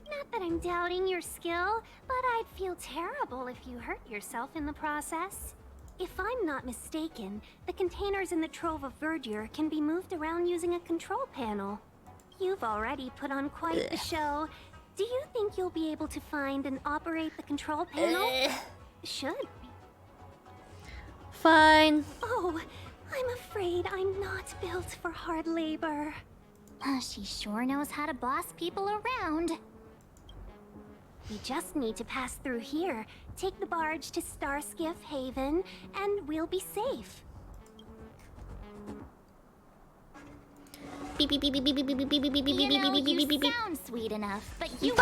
Not that I'm doubting your skill, but I'd feel terrible if you hurt yourself in the process. If I'm not mistaken, the containers in the Trove of Verdure can be moved around using a control panel. You've already put on quite the show. Do you think you'll be able to find and operate the control panel? Should. Fine. Oh, I'm afraid I'm not built for hard labor. She sure knows how to boss people around. We just need to pass through here, take the barge to Starskiff Haven, and we'll be safe. Beep beep beep beep beep beep beep beep beep beep beep You know, beep beep you beep beep. sound sweet enough, but you...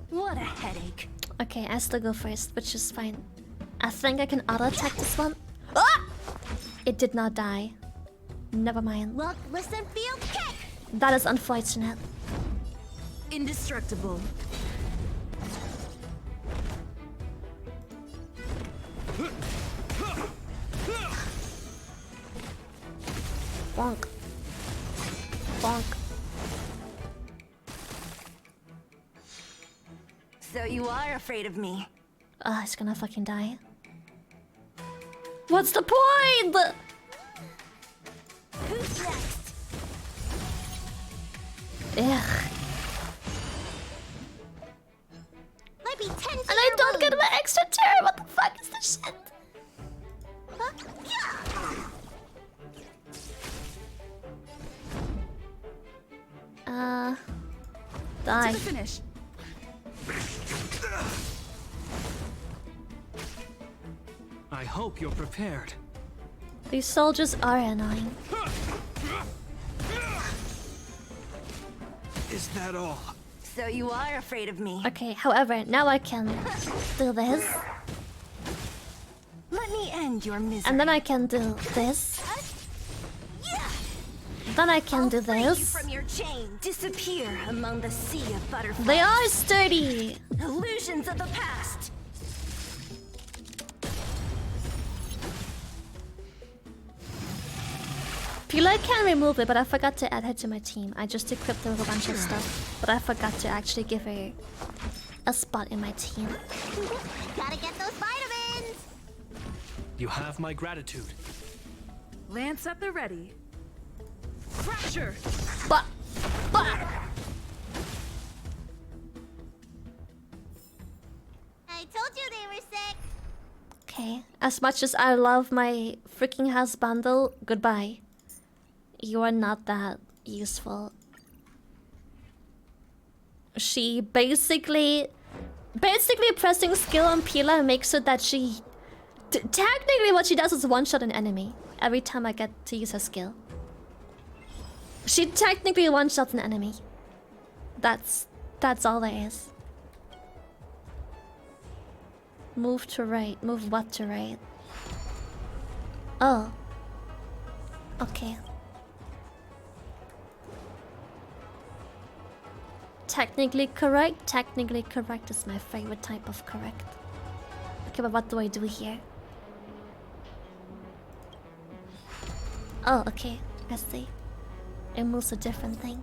What a headache. Okay, I still go first, which is fine. I think I can auto-attack this one. Ah! It did not die. Never mind. Look, listen, feel, kick! That is unfortunate. Indestructible. Bonk. Bonk. So you are afraid of me? Ah, it's gonna fucking die. What's the point? Who's next? Ugh. Might be 10 And I don't get my extra turn. What the fuck is this shit? Die. To the finish. I hope you're prepared. These soldiers are annoying. Is that all? So you are afraid of me. Okay, however, now I can do this. Let me end your misery. And then I can do this. Then I can do Free you this. from your chain. Disappear among the sea of butterflies. They are sturdy. Illusions of the past. Pila can remove it, but I forgot to add her to my team. I just equipped her with a bunch of stuff, but I forgot to actually give her a spot in my team. Gotta get those vitamins. You have my gratitude. Lance at the ready. Fracture. But. I told you they were sick. Okay, as much as I love my freaking house bundle, goodbye. You are not that useful. She basically pressing skill on Pila makes it that she... technically what she does is one-shot an enemy every time I get to use her skill. She technically one-shots an enemy. That's all there is. Move to right. Move what to right? Oh. Okay. Technically correct? Technically correct is my favorite type of correct. Okay, but what do I do here? Oh, okay. I see. It moves a different thing.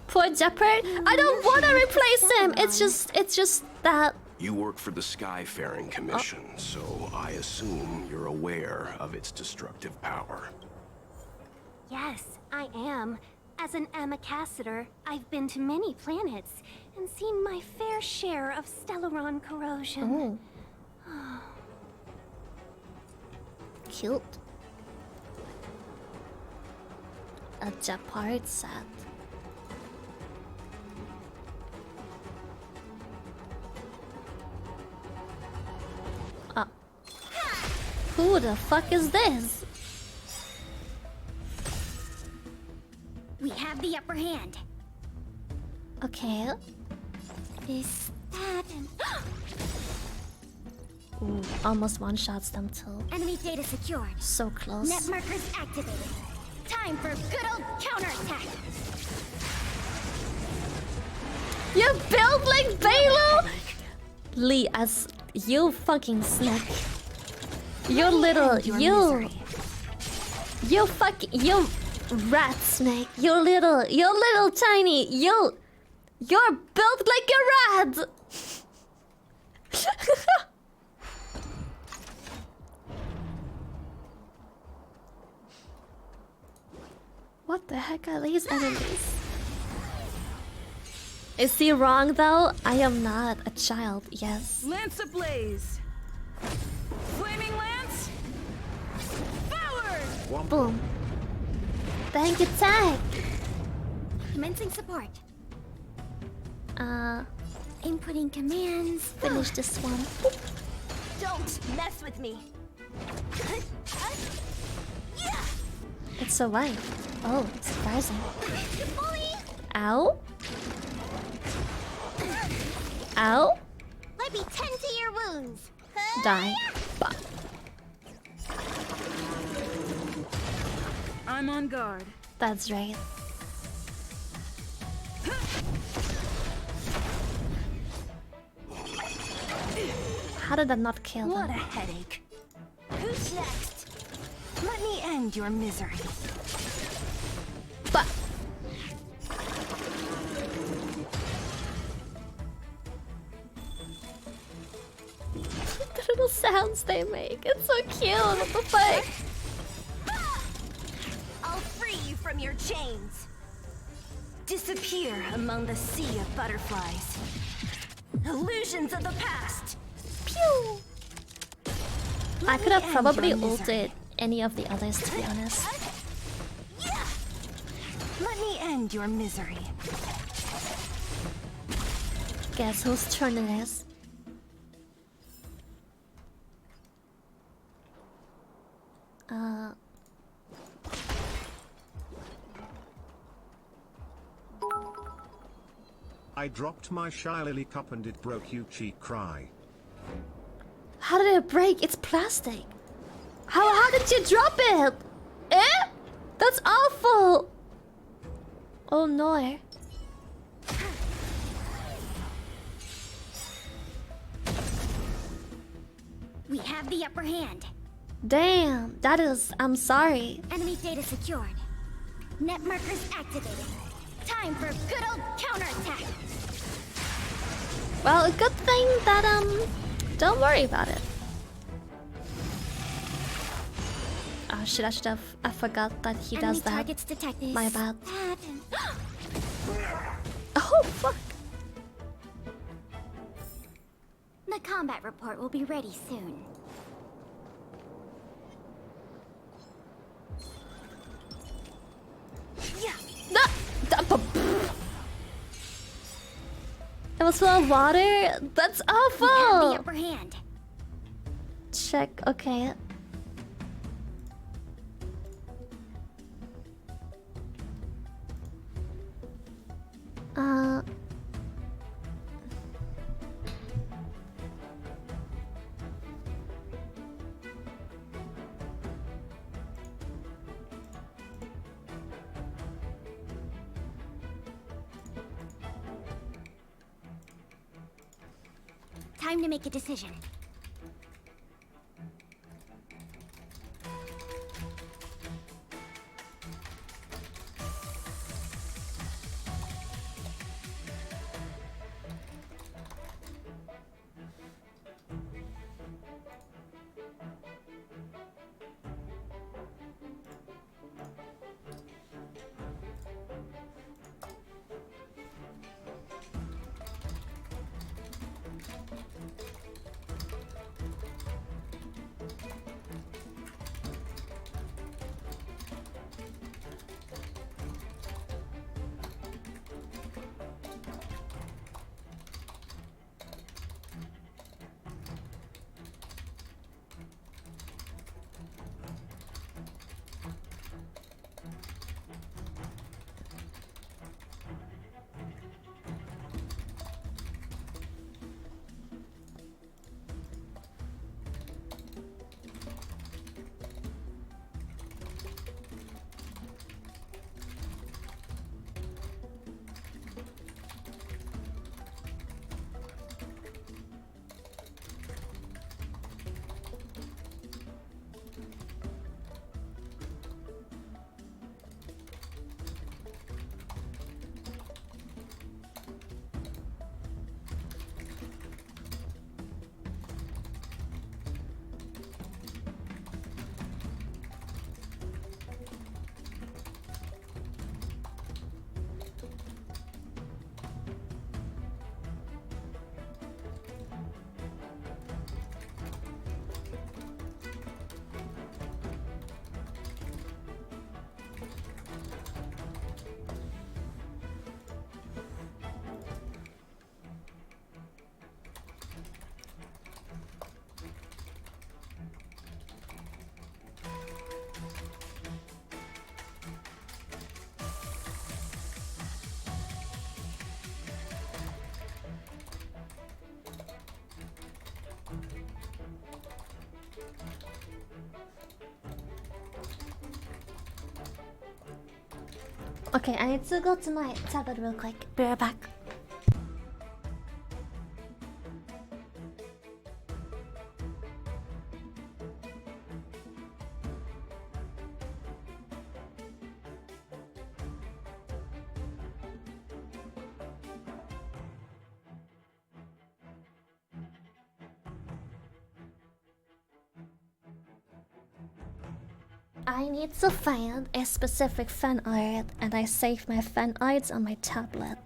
Poor Jeopard. I don't want to replace him. It's just that. You work for the Skyfaring Commission, so I assume you're aware of its destructive power. Yes, I am. As an ambassador, I've been to many planets and seen my fair share of Stellaron corrosion. Cute. A Jeopard set. Who the fuck is this? We have the upper hand. Okay. Is that an... Ooh, almost one-shots them too. Enemy data secured. So close. Net markers activated. Time for good old counterattack. You build like Balo? Lee, as you fucking snake. You little, you rat snake. You little tiny, you're built like a rat. What the heck are these enemies? Is he wrong though? I am not a child, yes. Lance ablaze. Flaming lance. Forward. Boom. Bank attack. Commencing support. Inputting commands. Finish this one. Don't mess with me. It survived. Oh, surprising. Ow. Ow. Let me tend to your wounds. Die. Bah. I'm on guard. That's right. How did that not kill What a them? headache. Who's next? Let me end your misery. But the little sounds they make. It's so cute. What the fuck? I'll free you from your chains. Disappear among the sea of butterflies. Illusions of the past. Pew! I could have probably ulted any of the others, to be honest. Let me end your misery. Guess whose turn it is? I dropped my shy lily cup and it broke, you cheek cry. How did it break? It's plastic. How did you drop it? Eh? That's awful. Oh no. We have the upper hand. Damn, that is... I'm sorry. Enemy data secured. Net markers activated. Time for good old counterattack. Well, a good thing that, don't worry about it. Oh shit, I forgot that he Enemy does that. targets detected. My bad. Oh, fuck. The combat report will be ready soon. It was full of water? That's awful! We have the upper hand. Check, okay. Time to make a decision. Okay, I need to go to my tablet real quick. Be right back. I need to find a specific fan art, and I save my fan arts on my tablet.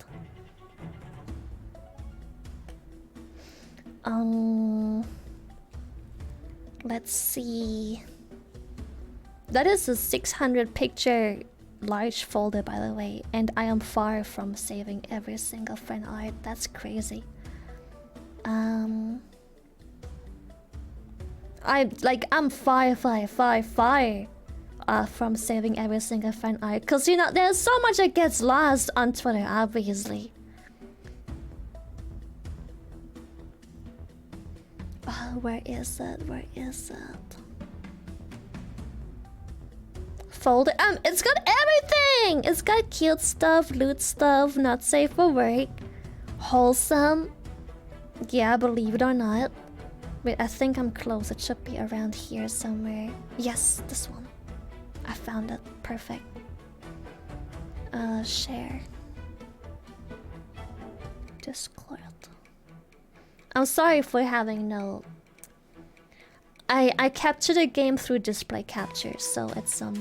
Let's see. That is a 600 picture large folder, by the way, and I am far from saving every single fan art. That's crazy. I'm far from saving every single fan art, cause you know there's so much that gets lost on Twitter, obviously. Oh, where is it? Where is it? Folder. It's got everything. It's got cute stuff, loot stuff, not safe for work, wholesome. Yeah, believe it or not. Wait, I think I'm close. It should be around here somewhere. Yes, this one. I found it. Perfect. Share. Discord. I'm sorry for having no... I captured the game through display capture, so it's a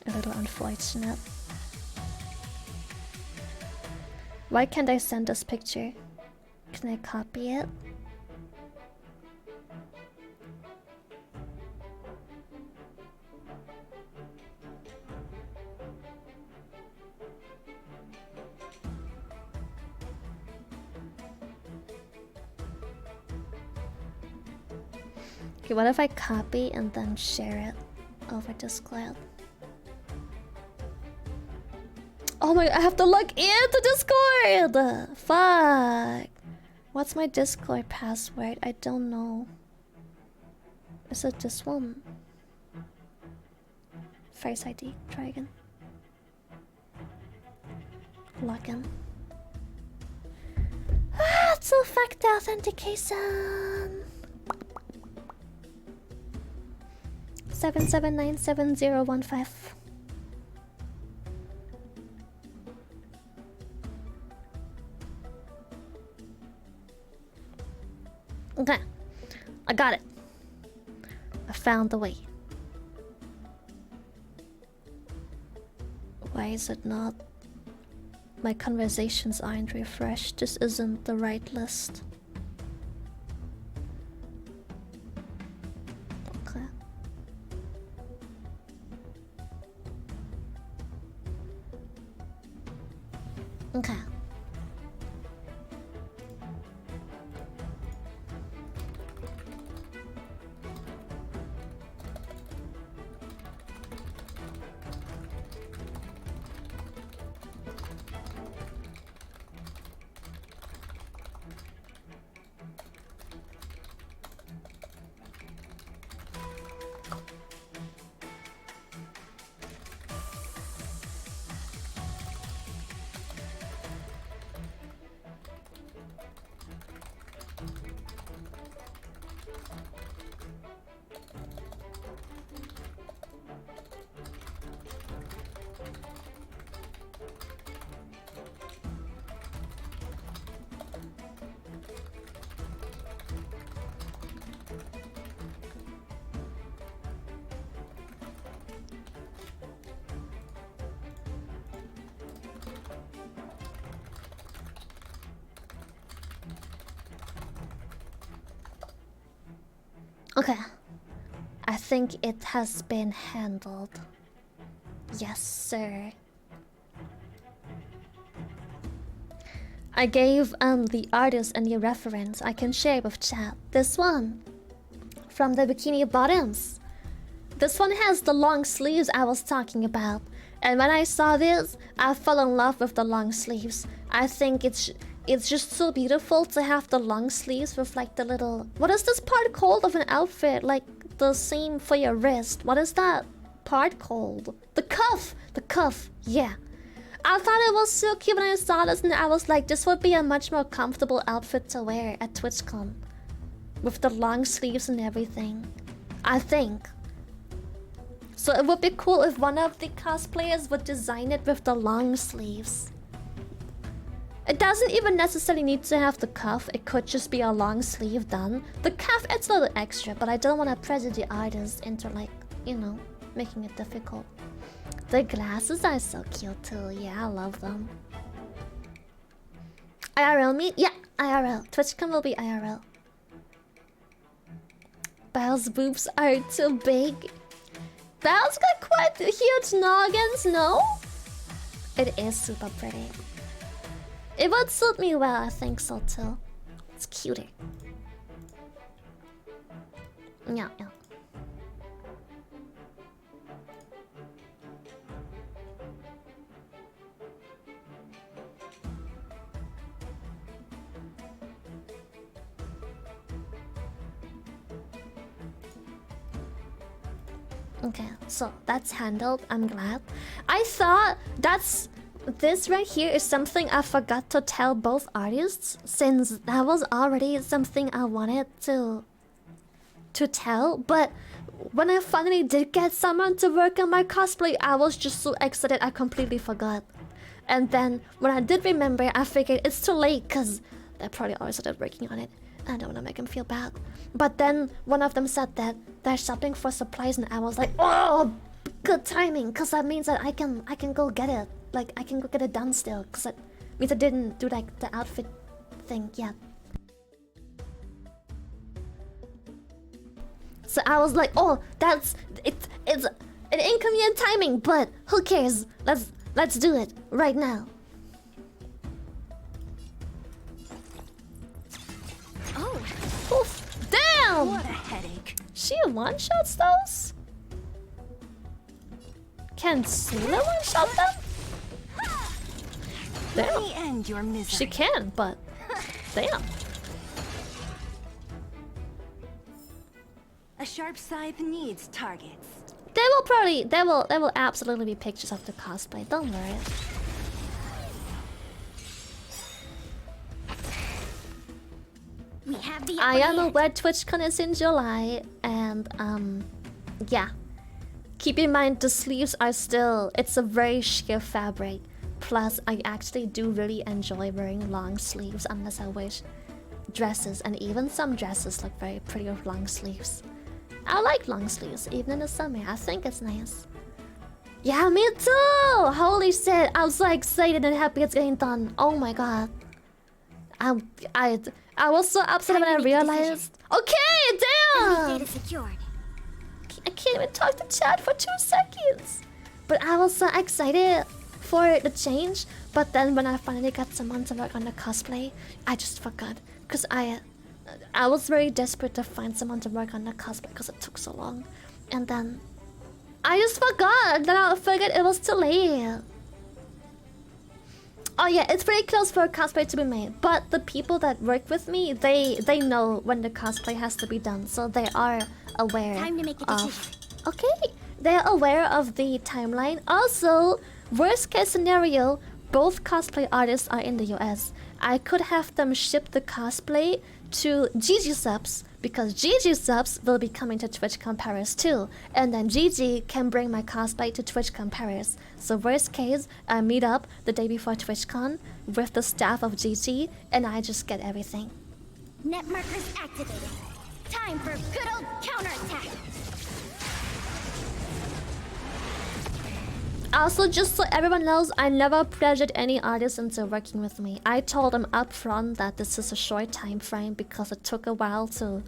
little unfortunate. Why can't I send this picture? Can I copy it? Okay, what if I copy and then share it over Discord? Oh my, I have to log into Discord! Fuck! What's my Discord password? I don't know. Is it this one? Face ID. Try again. Login. Ah, two-factor authentication! 7797015. Okay, I got it. I found the way. Why is it not? My conversations aren't refreshed. This isn't the right list. Okay. Okay. Okay. I think it has been handled. Yes, sir. I gave the artist a new reference I can share with chat. This one. From the Bikini Bottoms. This one has the long sleeves I was talking about. And when I saw this, I fell in love with the long sleeves. I think it's just so beautiful to have the long sleeves with like the little... What is this part called of an outfit? Like the seam for your wrist. What is that part called? The cuff! The cuff, yeah. I thought it was so cute when I saw this and I was like, this would be a much more comfortable outfit to wear at TwitchCon. With the long sleeves and everything. I think. So it would be cool if one of the cosplayers would design it with the long sleeves. It doesn't even necessarily need to have the cuff, it could just be a long sleeve done. The cuff adds a little extra, but I don't want to pressure the artist into like, you know, making it difficult. The glasses are so cute too, yeah, I love them. IRL meet? Yeah, IRL. TwitchCon will be IRL. Belle's boobs are too big. Belle's got quite huge noggins, no? It is super pretty. It would suit me well, I think so too. It's cuter. Yeah, yeah. Okay, so that's handled. I'm glad. I thought this right here is something I forgot to tell both artists, since that was already something I wanted to tell. But when I finally did get someone to work on my cosplay, I was just so excited I completely forgot. And then when I did remember, I figured it's too late because they probably already started working on it. I don't want to make them feel bad. But then one of them said that they're shopping for supplies, and I was like, oh, good timing, because that means that I can go get it. Like, I can go get it done still, because that means I didn't do like the outfit thing yet. So I was like, oh, it's an inconvenient timing, but who cares? Let's do it right now. Oh, oof! Damn! What a headache. She one-shots those? Can Sula one-shot them? Let Damn. me end your misery. She can, but damn. A sharp scythe needs targets. There will absolutely be pictures of the cosplay. Don't worry. We have the I am upper aware TwitchCon is in July, and yeah. Keep in mind the sleeves are still. It's a very sheer fabric. Plus, I actually do really enjoy wearing long sleeves, unless I wish dresses, and even some dresses look very pretty with long sleeves. I like long sleeves, even in the summer. I think it's nice. Yeah, me too! Holy shit, I'm so excited and happy it's getting done. Oh my god. I was so upset when I realized. Okay, damn! Data secured. I can't even talk to chat for 2 seconds. But I was so excited for the change. But then when I finally got someone to work on the cosplay, I just forgot. Because I was very desperate to find someone to work on the cosplay because it took so long. And then I just forgot. Then I figured it was too late. Oh yeah, it's pretty close for a cosplay to be made. But the people that work with me, they know when the cosplay has to be done. So they are aware Time to make a decision. Okay, they're aware of the timeline. Also, worst case scenario, both cosplay artists are in the US. I could have them ship the cosplay to Gamersupps, because Gamersupps will be coming to TwitchCon Paris too. And then Gigi can bring my cosplay to TwitchCon Paris. So worst case, I meet up the day before TwitchCon with the staff of Gigi, and I just get everything. Net markers activated. Time for good old counterattack. Also, just so everyone knows, I never pressured any artist into working with me. I told them up front that this is a short time frame because it took a while to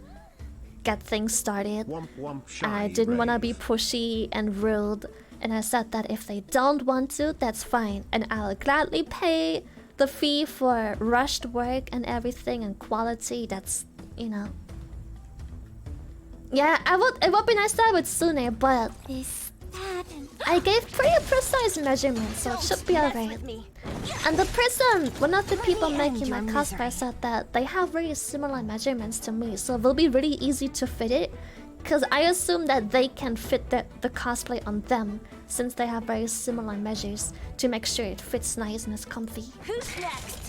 get things started. Womp womp And I shy didn't want to rave. be pushy and rude. And I said that if they don't want to, that's fine. And I'll gladly pay the fee for rushed work and everything and quality. That's, you know. Yeah, it would be nice to have it sooner, but I gave pretty precise measurements, so it should be alright. And the person, one of the people making my cosplay said that they have very similar measurements to me, so it will be really easy to fit it. Because I assume that they can fit the cosplay on them, since they have very similar measures, to make sure it fits nice and is comfy. Who's next?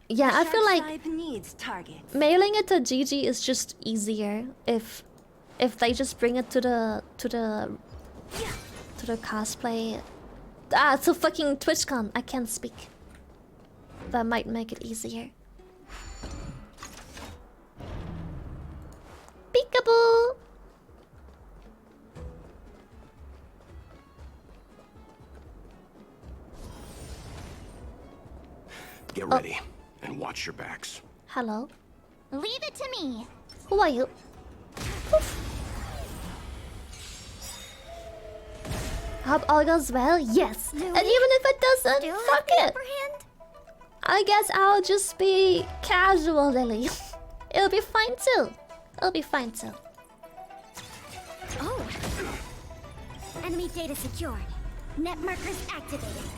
Yeah, I feel like Sharp scythe needs targets. mailing it to Gigi is just easier if they just bring it to the cosplay. To fucking TwitchCon. I can't speak. That might make it easier. Peekaboo! Get ready and watch your backs. Hello. Leave it to me. Who are you? Poof. Hope all goes well. Yes. And even if it doesn't, fuck it. I guess I'll just be casual, Lily. It'll be fine too. It'll be fine too. Oh. Enemy data secured. Net markers activated.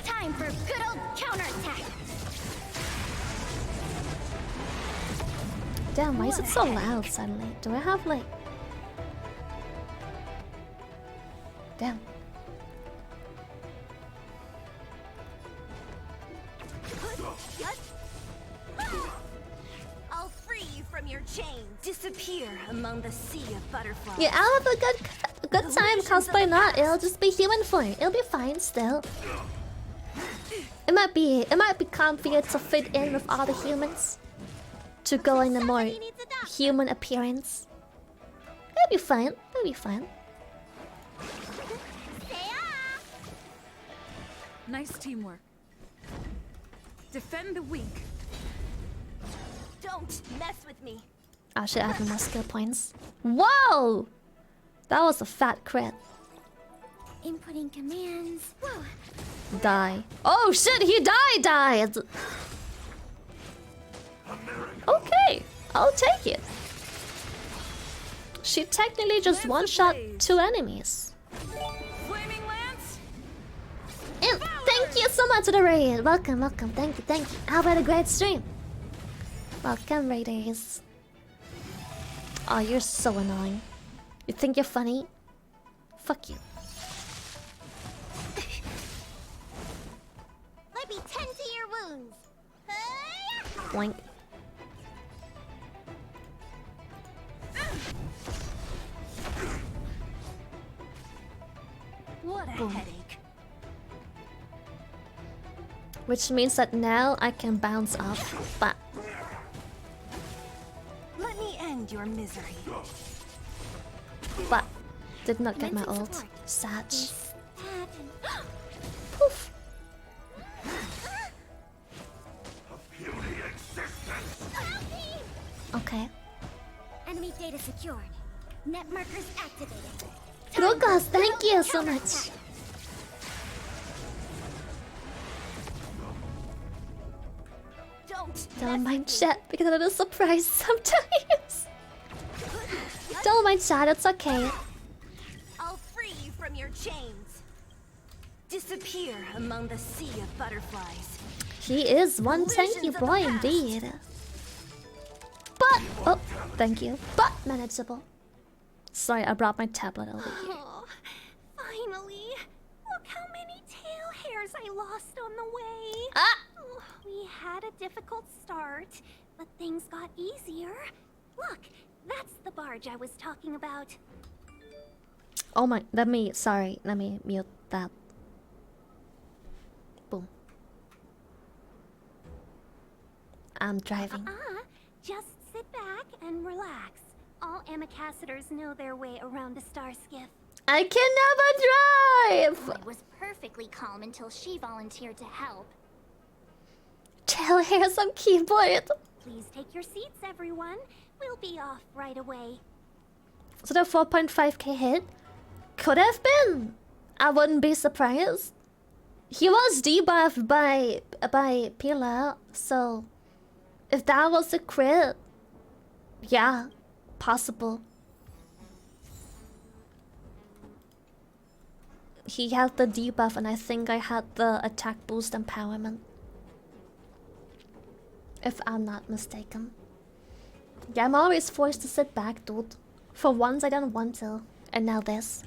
Time for good old counterattack. Damn, why is it so loud suddenly? Do I have like... Damn. I'll free you from your chains. Disappear among the sea of butterflies. Yeah, I'll have a good time cosplay not. It'll just be human form. It'll be fine still. It might be comfier to fit in with all the humans. To go in a more human appearance. It'll be fine. It'll be fine. Nice teamwork. Defend the weak. Don't mess with me. I should add more skill points. Whoa! That was a fat crit. Inputting commands. Whoa. Die. Oh shit, he died! Okay, I'll take it. She technically just one-shot 2 enemies. And thank you so much to the raid. Welcome, welcome. Thank you, thank you. How about a great stream? Welcome, raiders. Oh, you're so annoying. You think you're funny? Fuck you. Let me tend to your wounds. Boink. What a Boom. headache. Which means that now I can bounce off, but... Let me end your misery. But... Did not get my ult. Sad. Poof. Okay. Enemy data secured. Net markers activated. Lucas, thank you so much. Don't mind chat because it is a surprise sometimes. Don't mind chat, it's okay. I'll free you from your chains. Disappear among the sea of butterflies. He is one tanky boy indeed. But oh, thank you. But manageable. Sorry, I brought my tablet over here. Oh, finally. Look how many tail hairs I lost on the way. Ah! Oh, we had a difficult start, but things got easier. Look, that's the barge I was talking about. Oh my, let me mute that. Boom. I'm driving. Just sit back and relax. All ambassadors know their way around a star skiff. I can never drive! It was perfectly calm until she volunteered to help. Tail hairs on keyboard. Please take your seats, everyone. We'll be off right away. So the 4.5k hit? Could have been. I wouldn't be surprised. He was debuffed by Pila, so if that was a crit, yeah, possible. He had the debuff and I think I had the attack boost empowerment. If I'm not mistaken. Yeah, I'm always forced to sit back, dude. For once I don't want to. And now this.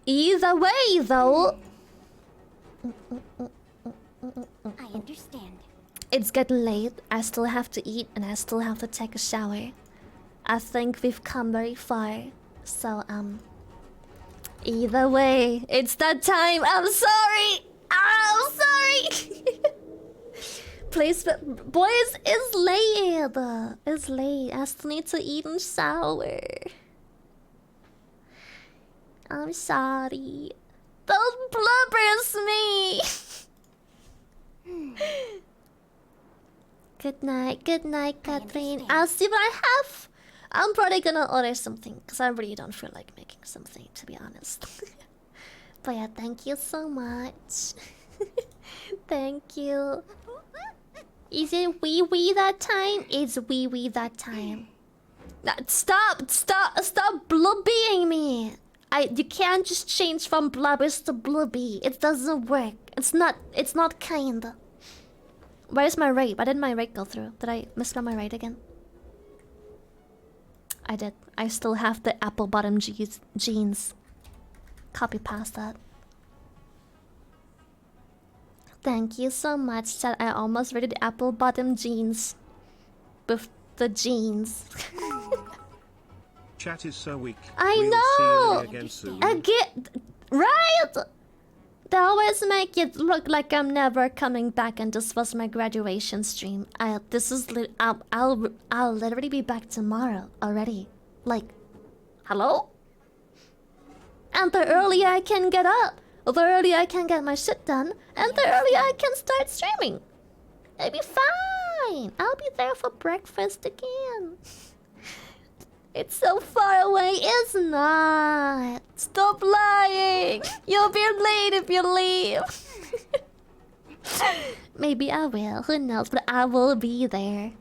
Either way, though. I understand. It's getting late. I still have to eat and I still have to take a shower. I think we've come very far. So, either way, it's that time. I'm sorry. I'm sorry. Please, boys, it's late. It's late. I still need to eat and shower. I'm sorry. Don't blubbers me. Good night, Catherine. I'll see what I have. I'm probably gonna order something because I really don't feel like making something, to be honest. But yeah, thank you so much. Thank you. Is it wee wee that time? It's wee wee that time. Stop blubbying me. You can't just change from blubbers to blubby. It doesn't work. It's not kind. Where's my raid? Why didn't my raid go through? Did I miss my raid again? I did. I still have the apple bottom jeans. Copy past that. Thank you so much, chat. I almost rated apple bottom jeans. With the jeans. Chat is so weak. I We'll know! see you again soon. Right? They always make it look like I'm never coming back, and this was my graduation stream. I'll literally be back tomorrow already. Like, hello? And the earlier I can get up, the earlier I can get my shit done, and the earlier I can start streaming. It'll be fine. I'll be there for breakfast again. It's so far away, it's not. Stop lying. You'll be late if you leave. Maybe I will, who knows, but I will be there.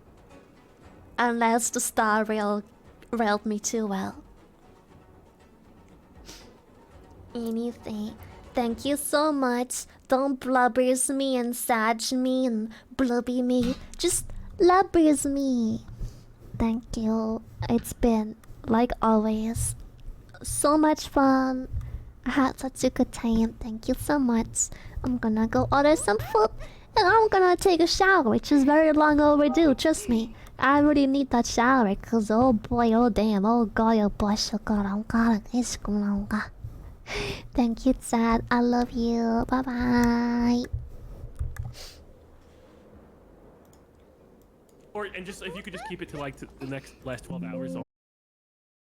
Unless the star railed me too well. Anything. Thank you so much. Don't blubbers me and sag me and blubby me. Just lubbers me. Thank you. It's been, like always, so much fun. I had such a good time. Thank you so much. I'm gonna go order some food and I'm gonna take a shower, which is very long overdue. Trust me. I really need that shower because oh boy, oh damn, oh god, oh boy, so god, I'm gonna it's going. Thank you, Dad. I love you. Bye bye. Or and just if you could just keep it to like the last 12 hours.